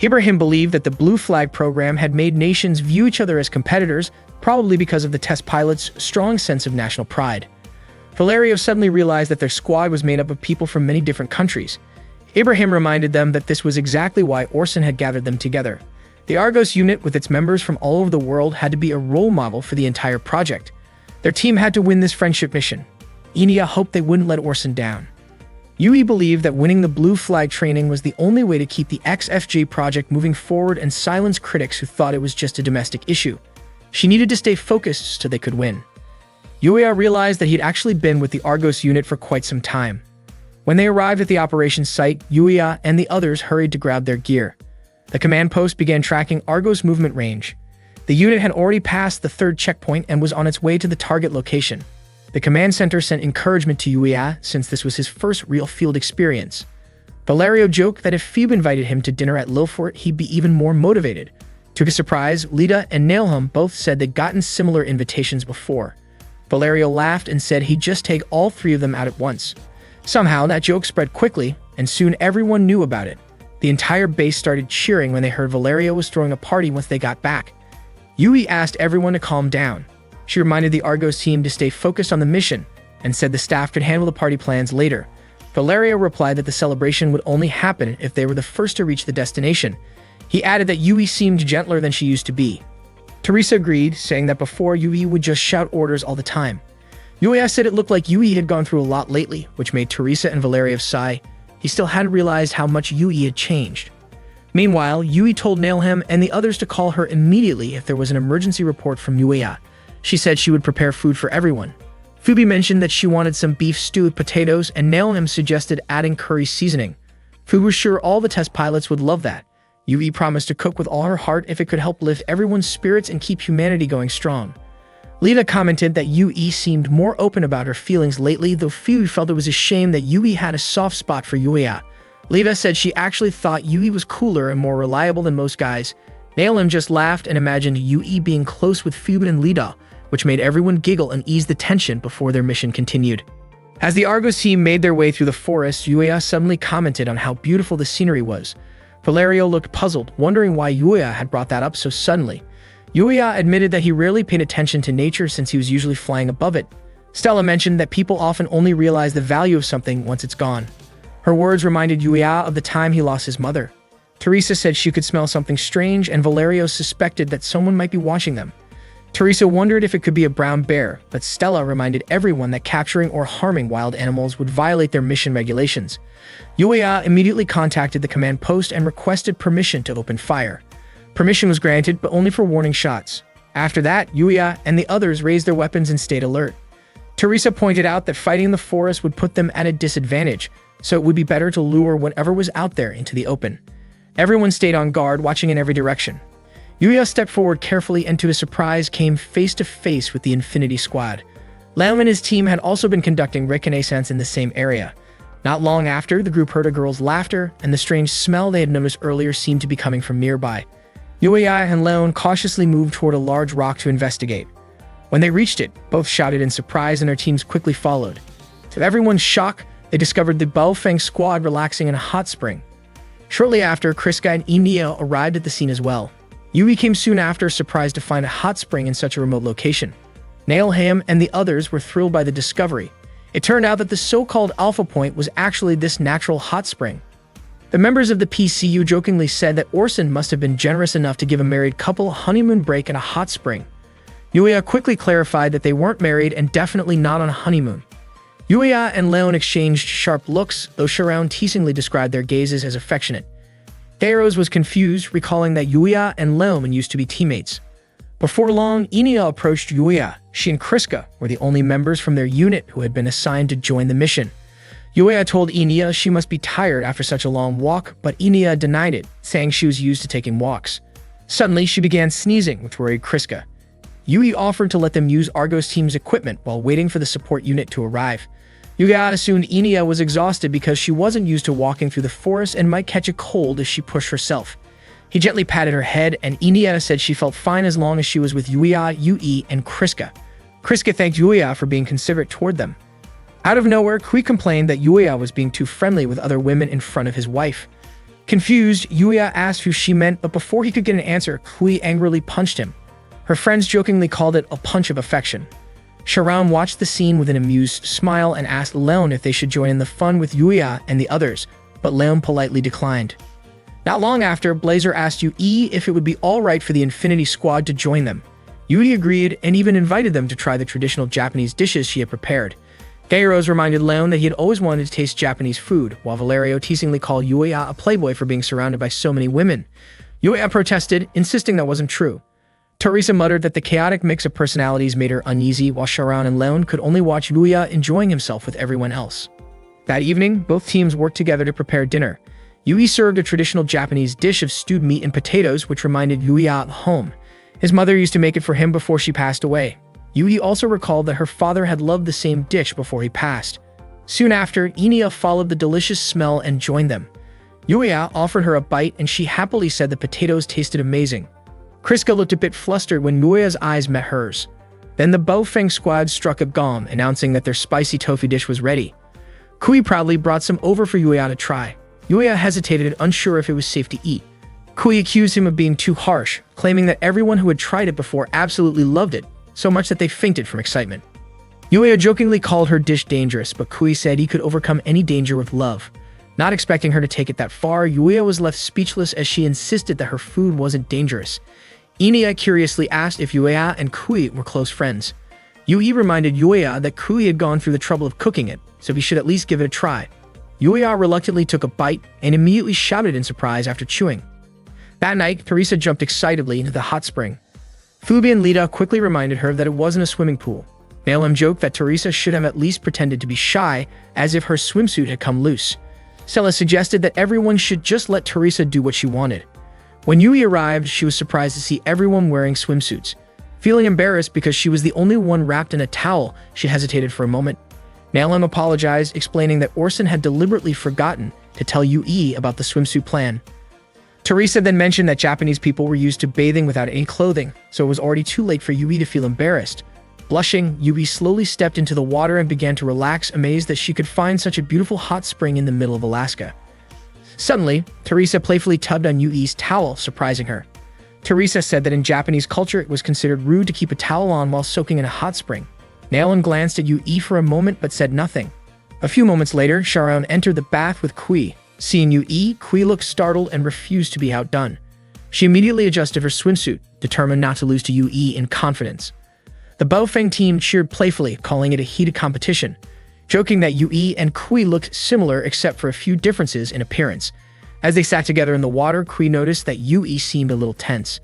Ibrahim believed that the Blue Flag program had made nations view each other as competitors, probably because of the test pilots' strong sense of national pride. Valerio suddenly realized that their squad was made up of people from many different countries. Ibrahim reminded them that this was exactly why Orson had gathered them together. The Argos unit, with its members from all over the world, had to be a role model for the entire project. Their team had to win this friendship mission. Enya hoped they wouldn't let Orson down. Yui believed that winning the Blue Flag training was the only way to keep the XFJ project moving forward and silence critics who thought it was just a domestic issue. She needed to stay focused so they could win. Yuya realized that he'd actually been with the Argos unit for quite some time. When they arrived at the operations site, Yuya and the others hurried to grab their gear. The command post began tracking Argos' movement range. The unit had already passed the third checkpoint and was on its way to the target location. The command center sent encouragement to Yuya since this was his first real field experience. Valerio joked that if Phoebe invited him to dinner at Lilfort, he'd be even more motivated. To his surprise, Lita and Nailham both said they'd gotten similar invitations before. Valerio laughed and said he'd just take all three of them out at once. Somehow, that joke spread quickly, and soon everyone knew about it. The entire base started cheering when they heard Valerio was throwing a party once they got back. Yui asked everyone to calm down. She reminded the Argos team to stay focused on the mission, and said the staff could handle the party plans later. Valerio replied that the celebration would only happen if they were the first to reach the destination. He added that Yui seemed gentler than she used to be. Teresa agreed, saying that before Yui would just shout orders all the time. Yuya said it looked like Yui had gone through a lot lately, which made Teresa and Valerio sigh. He still hadn't realized how much Yui had changed. Meanwhile, Yui told Nailham and the others to call her immediately if there was an emergency report from Yuya. She said she would prepare food for everyone. Phoebe mentioned that she wanted some beef stew with potatoes, and Nailham suggested adding curry seasoning. Phoebe was sure all the test pilots would love that. Yui promised to cook with all her heart if it could help lift everyone's spirits and keep humanity going strong. Lita commented that Yui seemed more open about her feelings lately, though Phoebe felt it was a shame that Yui had a soft spot for Yuya. Lita said she actually thought Yui was cooler and more reliable than most guys. Naelim just laughed and imagined Yui being close with Fubin and Lida, which made everyone giggle and ease the tension before their mission continued. As the Argos team made their way through the forest, Yuya suddenly commented on how beautiful the scenery was. Valerio looked puzzled, wondering why Yuya had brought that up so suddenly. Yuya admitted that he rarely paid attention to nature since he was usually flying above it. Stella mentioned that people often only realize the value of something once it's gone. Her words reminded Yuya of the time he lost his mother. Teresa said she could smell something strange, and Valerio suspected that someone might be watching them. Teresa wondered if it could be a brown bear, but Stella reminded everyone that capturing or harming wild animals would violate their mission regulations. Yuya immediately contacted the command post and requested permission to open fire. Permission was granted, but only for warning shots. After that, Yuya and the others raised their weapons and stayed alert. Teresa pointed out that fighting in the forest would put them at a disadvantage, so it would be better to lure whatever was out there into the open. Everyone stayed on guard, watching in every direction. Yuya stepped forward carefully and to his surprise came face to face with the Infinity Squad. Leom and his team had also been conducting reconnaissance in the same area. Not long after, the group heard a girl's laughter, and the strange smell they had noticed earlier seemed to be coming from nearby. Yuya and Leon cautiously moved toward a large rock to investigate. When they reached it, both shouted in surprise and their teams quickly followed. To everyone's shock, they discovered the Baofeng squad relaxing in a hot spring. Shortly after, Kriska and Emilia arrived at the scene as well. Yui came soon after, surprised to find a hot spring in such a remote location. Nailham and the others were thrilled by the discovery. It turned out that the so-called Alpha Point was actually this natural hot spring. The members of the PCU jokingly said that Orson must have been generous enough to give a married couple a honeymoon break in a hot spring. Yuya quickly clarified that they weren't married and definitely not on a honeymoon. Yuya and Leon exchanged sharp looks, though Sharon teasingly described their gazes as affectionate. Deiros was confused, recalling that Yuya and Leon used to be teammates. Before long, Enya approached Yuya. She and Kriska were the only members from their unit who had been assigned to join the mission. Yuya told Enya she must be tired after such a long walk, but Enya denied it, saying she was used to taking walks. Suddenly, she began sneezing, which worried Kriska. Yui offered to let them use Argos team's equipment while waiting for the support unit to arrive. Yuya assumed Enya was exhausted because she wasn't used to walking through the forest and might catch a cold as she pushed herself. He gently patted her head, and Enya said she felt fine as long as she was with Yuya, Yui, and Kriska. Kriska thanked Yuya for being considerate toward them. Out of nowhere, Kui complained that Yuya was being too friendly with other women in front of his wife. Confused, Yuya asked who she meant, but before he could get an answer, Kui angrily punched him. Her friends jokingly called it a punch of affection. Sharon watched the scene with an amused smile and asked Leon if they should join in the fun with Yuya and the others, but Leon politely declined. Not long after, Blazer asked Yui if it would be alright for the Infinity Squad to join them. Yui agreed and even invited them to try the traditional Japanese dishes she had prepared. Geiros reminded Leon that he had always wanted to taste Japanese food, while Valerio teasingly called Yuya a playboy for being surrounded by so many women. Yuya protested, insisting that wasn't true. Teresa muttered that the chaotic mix of personalities made her uneasy, while Sharon and Leon could only watch Yuya enjoying himself with everyone else. That evening, both teams worked together to prepare dinner. Yui served a traditional Japanese dish of stewed meat and potatoes, which reminded Yuya of home. His mother used to make it for him before she passed away. Yui also recalled that her father had loved the same dish before he passed. Soon after, Enya followed the delicious smell and joined them. Yuya offered her a bite, and she happily said the potatoes tasted amazing. Kriska looked a bit flustered when Yuya's eyes met hers. Then the Baofeng squad struck a gong, announcing that their spicy tofu dish was ready. Kui proudly brought some over for Yuya to try. Yuya hesitated, unsure if it was safe to eat. Kui accused him of being too harsh, claiming that everyone who had tried it before absolutely loved it, so much that they fainted from excitement. Yuya jokingly called her dish dangerous, but Kui said he could overcome any danger with love. Not expecting her to take it that far, Yuya was left speechless as she insisted that her food wasn't dangerous. Enya curiously asked if Yuya and Kui were close friends. Yui reminded Yuya that Kui had gone through the trouble of cooking it, so he should at least give it a try. Yuya reluctantly took a bite and immediately shouted in surprise after chewing. That night, Teresa jumped excitedly into the hot spring. Fubi and Lita quickly reminded her that it wasn't a swimming pool. Naelim joked that Teresa should have at least pretended to be shy, as if her swimsuit had come loose. Stella suggested that everyone should just let Teresa do what she wanted. When Yui arrived, she was surprised to see everyone wearing swimsuits. Feeling embarrassed because she was the only one wrapped in a towel, she hesitated for a moment. Nalim apologized, explaining that Orson had deliberately forgotten to tell Yui about the swimsuit plan. Teresa then mentioned that Japanese people were used to bathing without any clothing, so it was already too late for Yui to feel embarrassed. Blushing, Yui slowly stepped into the water and began to relax, amazed that she could find such a beautiful hot spring in the middle of Alaska. Suddenly, Teresa playfully tugged on Yui's towel, surprising her. Teresa said that in Japanese culture it was considered rude to keep a towel on while soaking in a hot spring. Nalan glanced at Yui for a moment but said nothing. A few moments later, Sharon entered the bath with Kui. Seeing Yui, Kui looked startled and refused to be outdone. She immediately adjusted her swimsuit, determined not to lose to Yui in confidence. The Baofeng team cheered playfully, calling it a heated competition, joking that Yui and Kui looked similar except for a few differences in appearance. As they sat together in the water, Kui noticed that Yui seemed a little tense.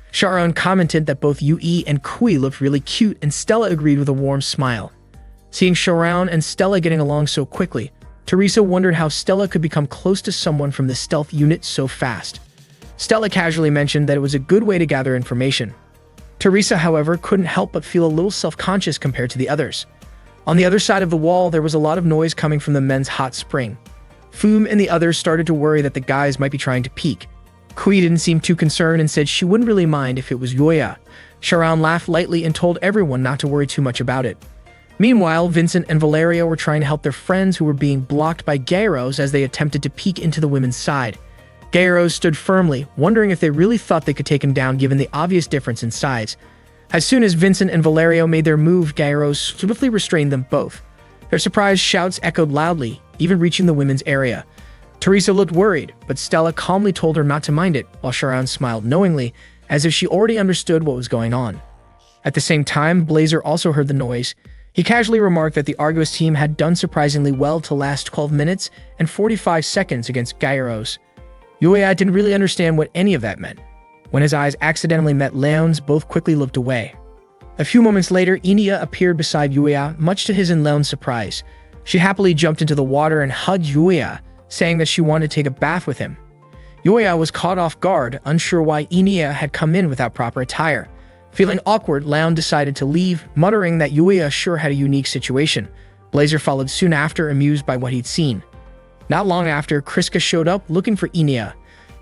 Sharon commented that both Yui and Kui looked really cute, and Stella agreed with a warm smile. Seeing Sharon and Stella getting along so quickly, Teresa wondered how Stella could become close to someone from the stealth unit so fast. Stella casually mentioned that it was a good way to gather information. Teresa, however, couldn't help but feel a little self-conscious compared to the others. On the other side of the wall, there was a lot of noise coming from the men's hot spring. Foom and the others started to worry that the guys might be trying to peek. Kui didn't seem too concerned and said she wouldn't really mind if it was Yoya. Sharon laughed lightly and told everyone not to worry too much about it. Meanwhile, Vincent and Valeria were trying to help their friends who were being blocked by Gyros as they attempted to peek into the women's side. Gyros stood firmly, wondering if they really thought they could take him down given the obvious difference in size. As soon as Vincent and Valerio made their move, Gyros swiftly restrained them both. Their surprised shouts echoed loudly, even reaching the women's area. Teresa looked worried, but Stella calmly told her not to mind it, while Sharon smiled knowingly, as if she already understood what was going on. At the same time, Blazer also heard the noise. He casually remarked that the Argos team had done surprisingly well to last 12 minutes and 45 seconds against Gyros. Yuya didn't really understand what any of that meant. When his eyes accidentally met Leon's, both quickly looked away. A few moments later, Inia appeared beside Yuya, much to his and Leon's surprise. She happily jumped into the water and hugged Yuya, saying that she wanted to take a bath with him. Yuya was caught off guard, unsure why Inia had come in without proper attire. Feeling awkward, Leon decided to leave, muttering that Yuya sure had a unique situation. Blazer followed soon after, amused by what he'd seen. Not long after, Kriska showed up looking for Inia.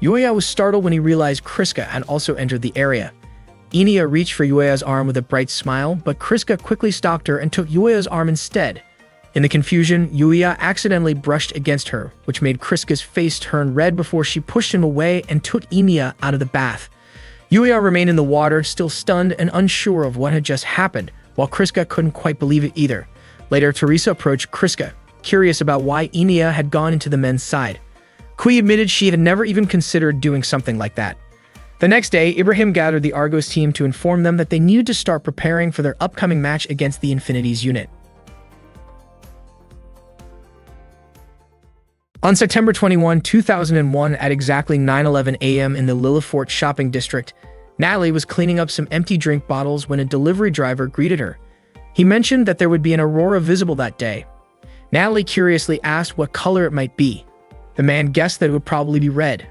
Yuya was startled when he realized Kriska had also entered the area. Inia reached for Yuya's arm with a bright smile, but Kriska quickly stalked her and took Yuya's arm instead. In the confusion, Yuya accidentally brushed against her, which made Kriska's face turn red before she pushed him away and took Inia out of the bath. Yuya remained in the water, still stunned and unsure of what had just happened, while Kriska couldn't quite believe it either. Later, Teresa approached Kriska, curious about why Inia had gone into the men's side. Kui admitted she had never even considered doing something like that. The next day, Ibrahim gathered the Argos team to inform them that they needed to start preparing for their upcoming match against the Infinities unit. On September 21, 2001, at exactly 9:11 a.m. in the Lillifort shopping district, Natalie was cleaning up some empty drink bottles when a delivery driver greeted her. He mentioned that there would be an aurora visible that day. Natalie curiously asked what color it might be. The man guessed that it would probably be red.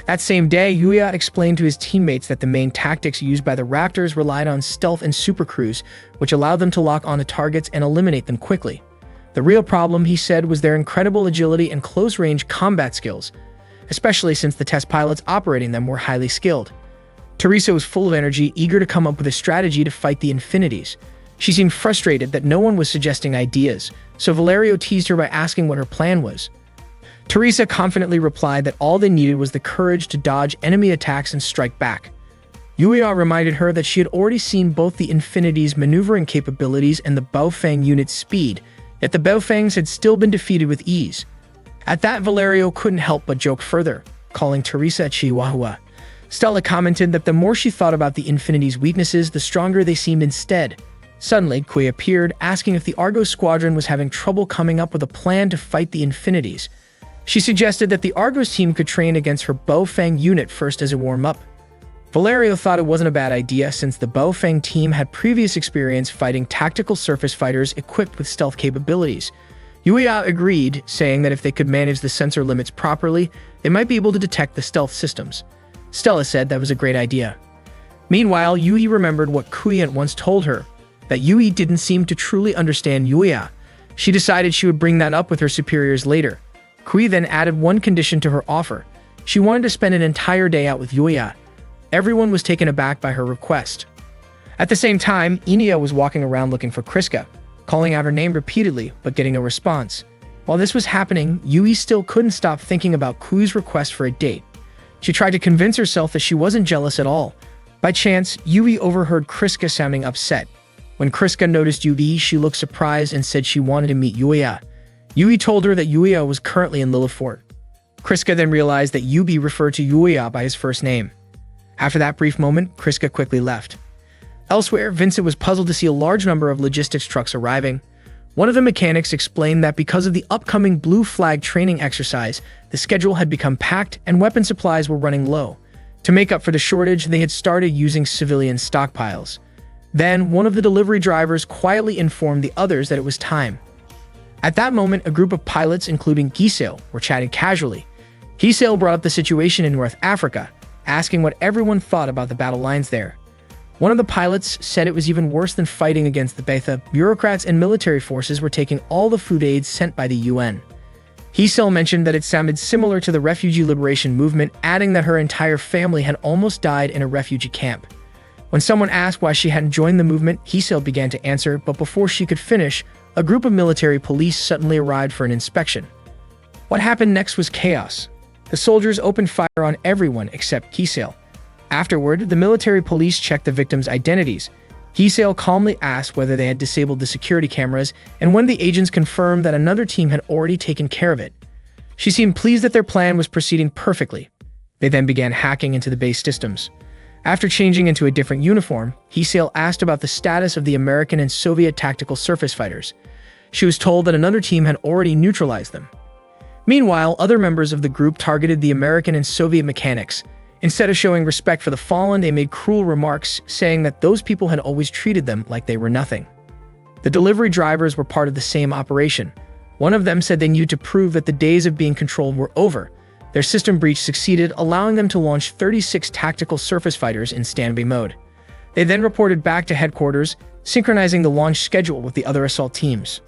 That same day, Yuya explained to his teammates that the main tactics used by the Raptors relied on stealth and supercruise, which allowed them to lock onto targets and eliminate them quickly. The real problem, he said, was their incredible agility and close-range combat skills, especially since the test pilots operating them were highly skilled. Teresa was full of energy, eager to come up with a strategy to fight the Infinities. She seemed frustrated that no one was suggesting ideas, so Valerio teased her by asking what her plan was. Teresa confidently replied that all they needed was the courage to dodge enemy attacks and strike back. Yuya reminded her that she had already seen both the Infinities' maneuvering capabilities and the Baofeng unit's speed, yet the Baofengs had still been defeated with ease. At that, Valerio couldn't help but joke further, calling Teresa a chihuahua. Stella commented that the more she thought about the Infinities' weaknesses, the stronger they seemed instead. Suddenly, Kui appeared, asking if the Argos squadron was having trouble coming up with a plan to fight the Infinities. She suggested that the Argos team could train against her Baofeng unit first as a warm-up. Valerio thought it wasn't a bad idea since the Baofeng team had previous experience fighting tactical surface fighters equipped with stealth capabilities. Yuya agreed, saying that if they could manage the sensor limits properly, they might be able to detect the stealth systems. Stella said that was a great idea. Meanwhile, Yui remembered what Kui had once told her, that Yui didn't seem to truly understand Yuya. She decided she would bring that up with her superiors later. Kui then added one condition to her offer. She wanted to spend an entire day out with Yuya. Everyone was taken aback by her request. At the same time, Inia was walking around looking for Kriska, calling out her name repeatedly but getting no response. While this was happening, Yui still couldn't stop thinking about Kui's request for a date. She tried to convince herself that she wasn't jealous at all. By chance, Yui overheard Kriska sounding upset. When Kriska noticed Yui, she looked surprised and said she wanted to meet Yuya. Yui told her that Yuya was currently in Lillifort. Kriska then realized that Yui referred to Yuya by his first name. After that brief moment, Kriska quickly left. Elsewhere, Vincent was puzzled to see a large number of logistics trucks arriving. One of the mechanics explained that because of the upcoming Blue Flag training exercise, the schedule had become packed and weapon supplies were running low. To make up for the shortage, they had started using civilian stockpiles. Then, one of the delivery drivers quietly informed the others that it was time. At that moment, a group of pilots, including Giselle, were chatting casually. Giselle brought up the situation in North Africa, asking what everyone thought about the battle lines there. One of the pilots said it was even worse than fighting against the Betha. Bureaucrats and military forces were taking all the food aids sent by the UN. Giselle mentioned that it sounded similar to the refugee liberation movement, adding that her entire family had almost died in a refugee camp. When someone asked why she hadn't joined the movement, Giselle began to answer, but before she could finish, a group of military police suddenly arrived for an inspection. What happened next was chaos. The soldiers opened fire on everyone except Giselle. Afterward, the military police checked the victims' identities. Giselle calmly asked whether they had disabled the security cameras, and when the agents confirmed that another team had already taken care of it. She seemed pleased that their plan was proceeding perfectly. They then began hacking into the base systems. After changing into a different uniform, Giselle asked about the status of the American and Soviet tactical surface fighters. She was told that another team had already neutralized them. Meanwhile, other members of the group targeted the American and Soviet mechanics. Instead of showing respect for the fallen, they made cruel remarks, saying that those people had always treated them like they were nothing. The delivery drivers were part of the same operation. One of them said they needed to prove that the days of being controlled were over. Their system breach succeeded, allowing them to launch 36 tactical surface fighters in standby mode. They then reported back to headquarters, synchronizing the launch schedule with the other assault teams.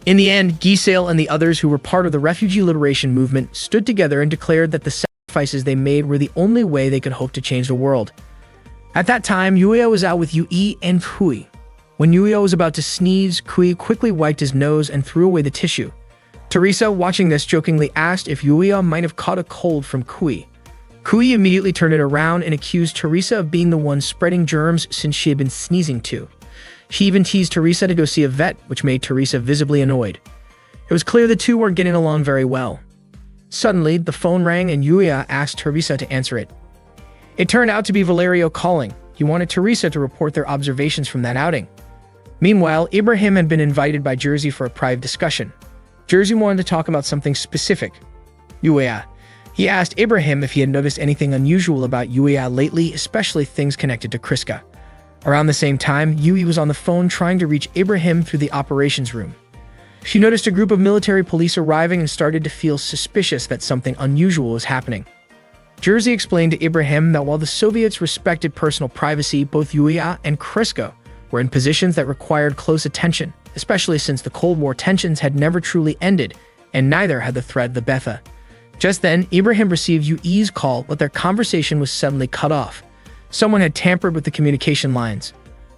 In the end, Giselle and the others who were part of the refugee liberation movement stood together and declared that the sacrifices they made were the only way they could hope to change the world. At that time, Yuya was out with Yui and Kui. When Yuya was about to sneeze, Kui quickly wiped his nose and threw away the tissue. Teresa, watching this, jokingly asked if Yuya might have caught a cold from Kui. Kui immediately turned it around and accused Teresa of being the one spreading germs since she had been sneezing too. She even teased Teresa to go see a vet, which made Teresa visibly annoyed. It was clear the two weren't getting along very well. Suddenly, the phone rang and Yuya asked Teresa to answer it. It turned out to be Valerio calling. He wanted Teresa to report their observations from that outing. Meanwhile, Ibrahim had been invited by Jersey for a private discussion. Jersey wanted to talk about something specific. Yuya. He asked Ibrahim if he had noticed anything unusual about Yuya lately, especially things connected to Kriska. Around the same time, Yui was on the phone trying to reach Ibrahim through the operations room. She noticed a group of military police arriving and started to feel suspicious that something unusual was happening. Jersey explained to Ibrahim that while the Soviets respected personal privacy, both Yuya and Kriska were in positions that required close attention, especially since the Cold War tensions had never truly ended, and neither had the threat of the Betha. Just then, Ibrahim received Yui's call, but their conversation was suddenly cut off. Someone had tampered with the communication lines.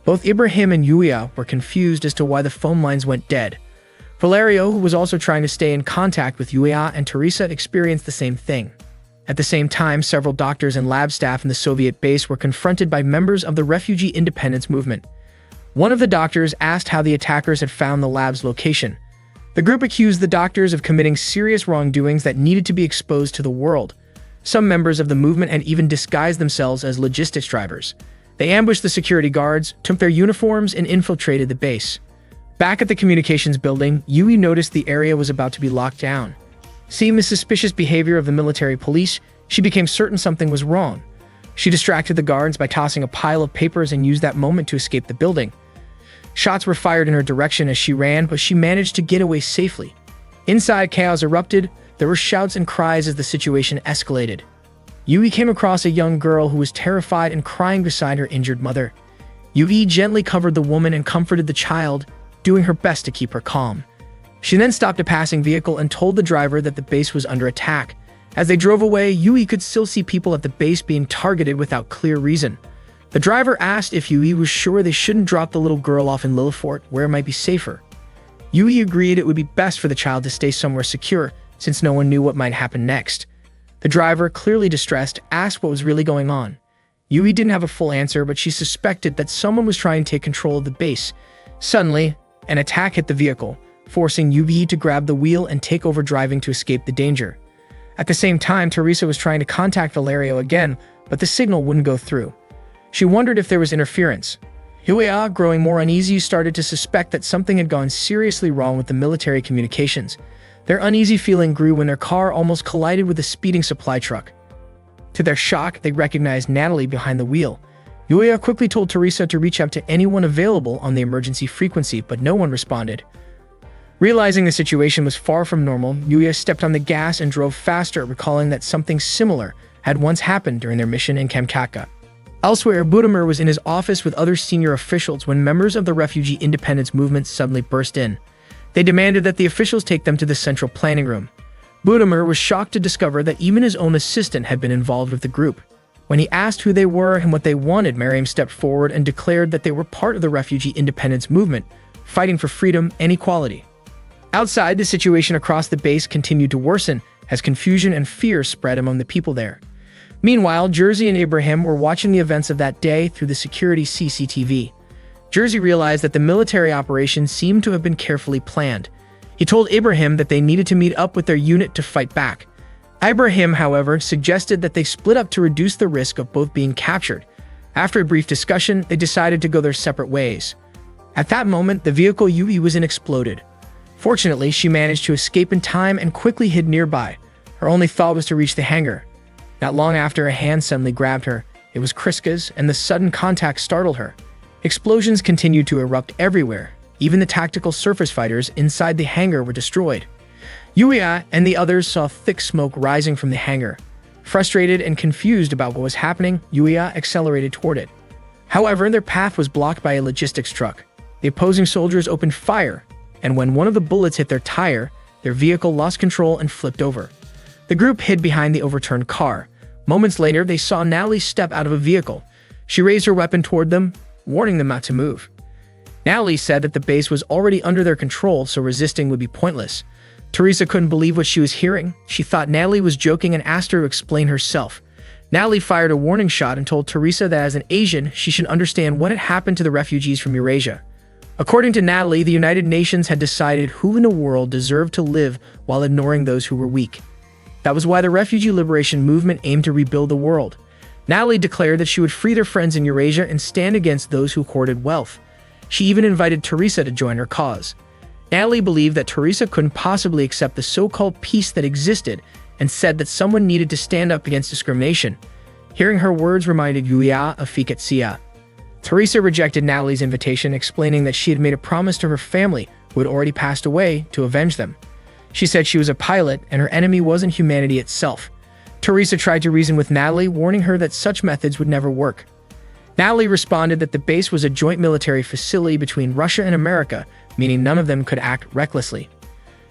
Both Ibrahim and Yuya were confused as to why the phone lines went dead. Valerio, who was also trying to stay in contact with Yuya and Teresa, experienced the same thing. At the same time, several doctors and lab staff in the Soviet base were confronted by members of the refugee independence movement. One of the doctors asked how the attackers had found the lab's location. The group accused the doctors of committing serious wrongdoings that needed to be exposed to the world. Some members of the movement had even disguised themselves as logistics drivers. They ambushed the security guards, took their uniforms, and infiltrated the base. Back at the communications building, Yui noticed the area was about to be locked down. Seeing the suspicious behavior of the military police, she became certain something was wrong. She distracted the guards by tossing a pile of papers and used that moment to escape the building. Shots were fired in her direction as she ran, but she managed to get away safely. Inside, chaos erupted. There were shouts and cries as the situation escalated. Yui came across a young girl who was terrified and crying beside her injured mother. Yui gently covered the woman and comforted the child, doing her best to keep her calm. She then stopped a passing vehicle and told the driver that the base was under attack. As they drove away, Yui could still see people at the base being targeted without clear reason. The driver asked if Yui was sure they shouldn't drop the little girl off in Lillifort, where it might be safer. Yui agreed it would be best for the child to stay somewhere secure, since no one knew what might happen next. The driver, clearly distressed, asked what was really going on. Yui didn't have a full answer, but she suspected that someone was trying to take control of the base. Suddenly, an attack hit the vehicle, forcing Yui to grab the wheel and take over driving to escape the danger. At the same time, Teresa was trying to contact Valerio again, but the signal wouldn't go through. She wondered if there was interference. Yuya, growing more uneasy, started to suspect that something had gone seriously wrong with the military communications. Their uneasy feeling grew when their car almost collided with a speeding supply truck. To their shock, they recognized Natalie behind the wheel. Yuya quickly told Teresa to reach out to anyone available on the emergency frequency, but no one responded. Realizing the situation was far from normal, Yuya stepped on the gas and drove faster, recalling that something similar had once happened during their mission in Kamchatka. Elsewhere, Budimir was in his office with other senior officials when members of the refugee independence movement suddenly burst in. They demanded that the officials take them to the central planning room. Budimir was shocked to discover that even his own assistant had been involved with the group. When he asked who they were and what they wanted, Mariam stepped forward and declared that they were part of the refugee independence movement, fighting for freedom and equality. Outside, the situation across the base continued to worsen as confusion and fear spread among the people there. Meanwhile, Jerzy and Ibrahim were watching the events of that day through the security CCTV. Jerzy realized that the military operation seemed to have been carefully planned. He told Ibrahim that they needed to meet up with their unit to fight back. Ibrahim, however, suggested that they split up to reduce the risk of both being captured. After a brief discussion, they decided to go their separate ways. At that moment, the vehicle Yui was in exploded. Fortunately, she managed to escape in time and quickly hid nearby. Her only thought was to reach the hangar. Not long after, a hand suddenly grabbed her. It was Kriska's, and the sudden contact startled her. Explosions continued to erupt everywhere. Even the tactical surface fighters inside the hangar were destroyed. Yuya and the others saw thick smoke rising from the hangar. Frustrated and confused about what was happening, Yuya accelerated toward it. However, their path was blocked by a logistics truck. The opposing soldiers opened fire, and when one of the bullets hit their tire, their vehicle lost control and flipped over. The group hid behind the overturned car. Moments later, they saw Natalie step out of a vehicle. She raised her weapon toward them, warning them not to move. Natalie said that the base was already under their control, so resisting would be pointless. Teresa couldn't believe what she was hearing. She thought Natalie was joking and asked her to explain herself. Natalie fired a warning shot and told Teresa that as an Asian, she should understand what had happened to the refugees from Eurasia. According to Natalie, the United Nations had decided who in the world deserved to live while ignoring those who were weak. That was why the refugee liberation movement aimed to rebuild the world. Natalie declared that she would free their friends in Eurasia and stand against those who hoarded wealth. She even invited Teresa to join her cause. Natalie believed that Teresa couldn't possibly accept the so-called peace that existed and said that someone needed to stand up against discrimination. Hearing her words reminded Yuya of Fiketsia. Teresa rejected Natalie's invitation, explaining that she had made a promise to her family, who had already passed away, to avenge them. She said she was a pilot and her enemy wasn't humanity itself. Teresa tried to reason with Natalie, warning her that such methods would never work. Natalie responded that the base was a joint military facility between Russia and America, meaning none of them could act recklessly.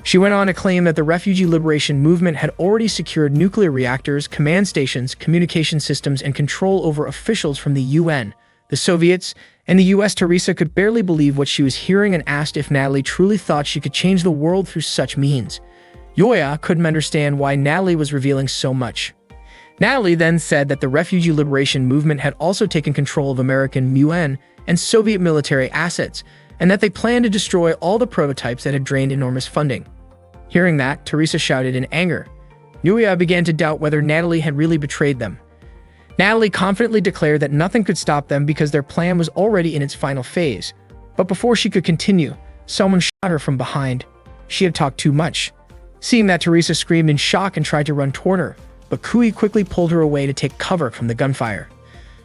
She went on to claim that the refugee liberation movement had already secured nuclear reactors, command stations, communication systems, and control over officials from the UN, the Soviets, and the US. Teresa could barely believe what she was hearing and asked if Natalie truly thought she could change the world through such means. Yoya couldn't understand why Natalie was revealing so much. Natalie then said that the refugee liberation movement had also taken control of American UN and Soviet military assets, and that they planned to destroy all the prototypes that had drained enormous funding. Hearing that, Teresa shouted in anger. Yuya began to doubt whether Natalie had really betrayed them. Natalie confidently declared that nothing could stop them because their plan was already in its final phase. But before she could continue, someone shot her from behind. She had talked too much. Seeing that, Teresa screamed in shock and tried to run toward her, but Kui quickly pulled her away to take cover from the gunfire.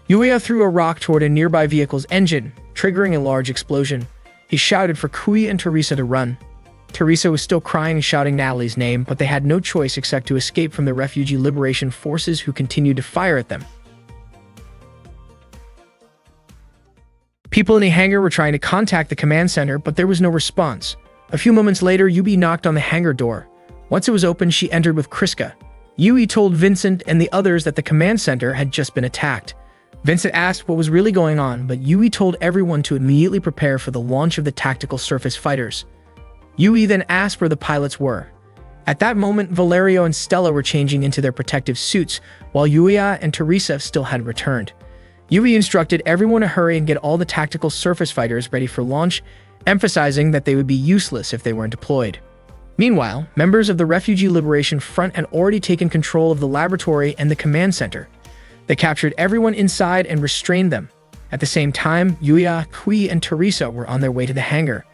Yuya threw a rock toward a nearby vehicle's engine, triggering a large explosion. He shouted for Kui and Teresa to run. Teresa was still crying and shouting Natalie's name, but they had no choice except to escape from the refugee liberation forces who continued to fire at them. People in the hangar were trying to contact the command center, but there was no response. A few moments later, Yui knocked on the hangar door. Once it was open, she entered with Kriska. Yui told Vincent and the others that the command center had just been attacked. Vincent asked what was really going on, but Yui told everyone to immediately prepare for the launch of the tactical surface fighters. Yui then asked where the pilots were. At that moment, Valerio and Stella were changing into their protective suits, while Yuya and Teresa still had returned. Yui instructed everyone to hurry and get all the tactical surface fighters ready for launch, emphasizing that they would be useless if they weren't deployed. Meanwhile, members of the Refugee Liberation Front had already taken control of the laboratory and the command center. They captured everyone inside and restrained them. At the same time, Yuya, Kui, and Teresa were on their way to the hangar.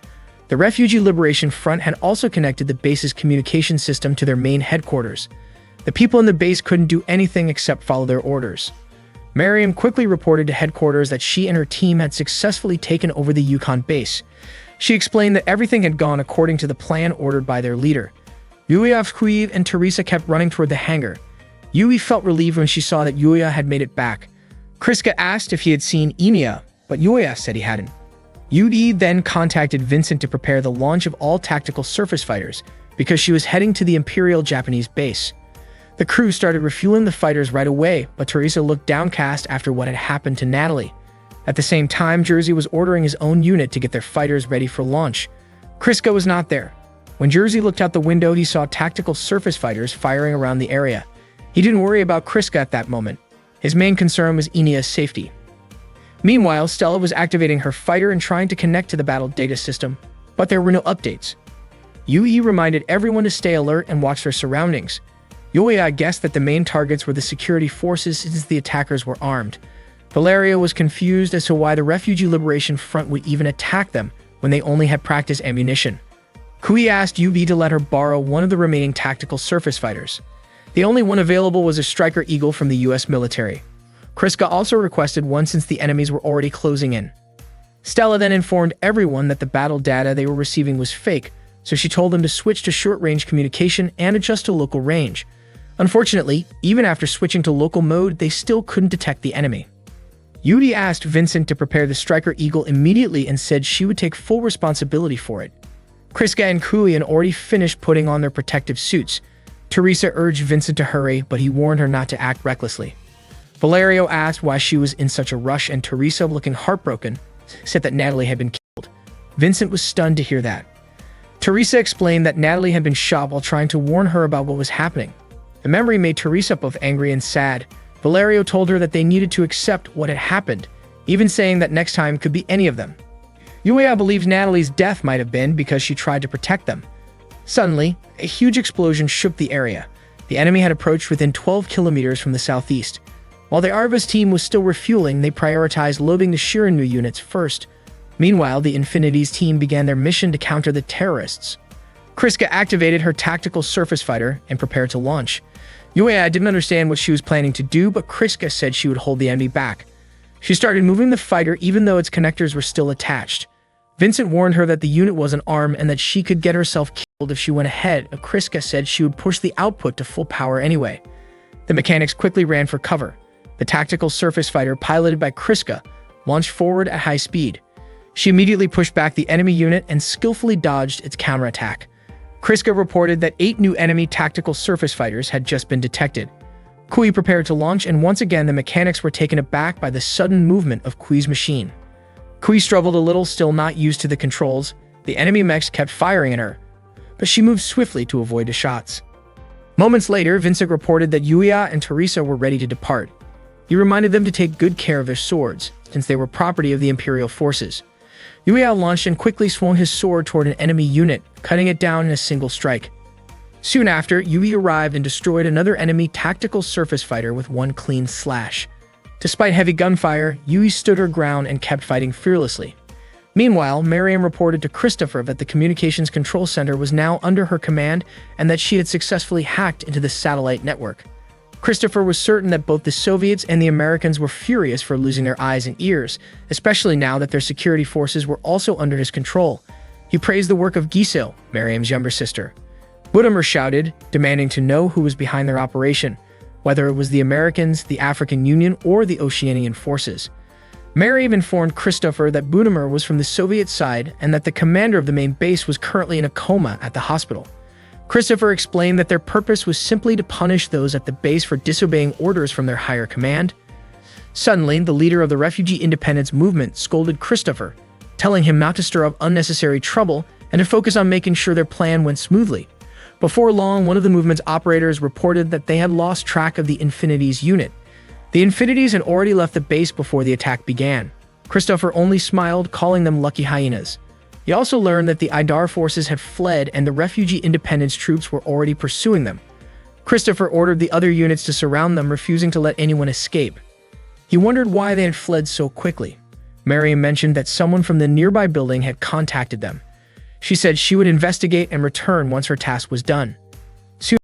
The Refugee Liberation Front had also connected the base's communication system to their main headquarters. The people in the base couldn't do anything except follow their orders. Miriam quickly reported to headquarters that she and her team had successfully taken over the Yukon base. She explained that everything had gone according to the plan ordered by their leader. Yuya, Kui, and Teresa kept running toward the hangar. Yui felt relieved when she saw that Yuya had made it back. Kriska asked if he had seen Emiya, but Yuya said he hadn't. Yui then contacted Vincent to prepare the launch of all tactical surface fighters because she was heading to the Imperial Japanese base. The crew started refueling the fighters right away, but Teresa looked downcast after what had happened to Natalie. At the same time, Jersey was ordering his own unit to get their fighters ready for launch. Kriska was not there. When Jersey looked out the window, he saw tactical surface fighters firing around the area. He didn't worry about Kriska at that moment. His main concern was Enia's safety. Meanwhile, Stella was activating her fighter and trying to connect to the battle data system, but there were no updates. Yui reminded everyone to stay alert and watch their surroundings. Yuya guessed that the main targets were the security forces since the attackers were armed. Valerio was confused as to why the Refugee Liberation Front would even attack them when they only had practice ammunition. Kui asked Yui to let her borrow one of the remaining tactical surface fighters. The only one available was a Striker Eagle from the US military. Kriska also requested one since the enemies were already closing in. Stella then informed everyone that the battle data they were receiving was fake, so she told them to switch to short-range communication and adjust to local range. Unfortunately, even after switching to local mode, they still couldn't detect the enemy. Yui asked Vincent to prepare the Striker Eagle immediately and said she would take full responsibility for it. Kriska and Kui had already finished putting on their protective suits. Teresa urged Vincent to hurry, but he warned her not to act recklessly. Valerio asked why she was in such a rush, and Teresa, looking heartbroken, said that Natalie had been killed. Vincent was stunned to hear that. Teresa explained that Natalie had been shot while trying to warn her about what was happening. The memory made Teresa both angry and sad. Valerio told her that they needed to accept what had happened, even saying that next time could be any of them. Yuya believed Natalie's death might have been because she tried to protect them. Suddenly, a huge explosion shook the area. The enemy had approached within 12 kilometers from the southeast. While the Arvas team was still refueling, they prioritized loading the Shirinu units first. Meanwhile, the Infinities team began their mission to counter the terrorists. Kriska activated her tactical surface fighter and prepared to launch. Yuya didn't understand what she was planning to do, but Kriska said she would hold the enemy back. She started moving the fighter even though its connectors were still attached. Vincent warned her that the unit wasn't armed and that she could get herself killed if she went ahead. Kriska said she would push the output to full power anyway. The mechanics quickly ran for cover. The tactical surface fighter, piloted by Kriska, launched forward at high speed. She immediately pushed back the enemy unit and skillfully dodged its counterattack. Kriska reported that 8 new enemy tactical surface fighters had just been detected. Kui prepared to launch, and once again the mechanics were taken aback by the sudden movement of Kui's machine. Kui struggled a little, still not used to the controls. The enemy mechs kept firing at her, but she moved swiftly to avoid the shots. Moments later, Vincent reported that Yuya and Teresa were ready to depart. He reminded them to take good care of their swords, since they were property of the Imperial forces. Yuya launched and quickly swung his sword toward an enemy unit, cutting it down in a single strike. Soon after, Yui arrived and destroyed another enemy tactical surface fighter with one clean slash. Despite heavy gunfire, Yui stood her ground and kept fighting fearlessly. Meanwhile, Miriam reported to Christopher that the communications control center was now under her command and that she had successfully hacked into the satellite network. Christopher was certain that both the Soviets and the Americans were furious for losing their eyes and ears, especially now that their security forces were also under his control. He praised the work of Gisil, Miriam's younger sister. Budamer shouted, demanding to know who was behind their operation, whether it was the Americans, the African Union, or the Oceanian forces. Mary informed Christopher that Bunimer was from the Soviet side and that the commander of the main base was currently in a coma at the hospital. Christopher explained that their purpose was simply to punish those at the base for disobeying orders from their higher command. Suddenly, the leader of the refugee independence movement scolded Christopher, telling him not to stir up unnecessary trouble and to focus on making sure their plan went smoothly. Before long, one of the movement's operators reported that they had lost track of the Infinities unit. The Infinities had already left the base before the attack began. Christopher only smiled, calling them lucky hyenas. He also learned that the Idar forces had fled and the refugee independence troops were already pursuing them. Christopher ordered the other units to surround them, refusing to let anyone escape. He wondered why they had fled so quickly. Mary mentioned that someone from the nearby building had contacted them. She said she would investigate and return once her task was done.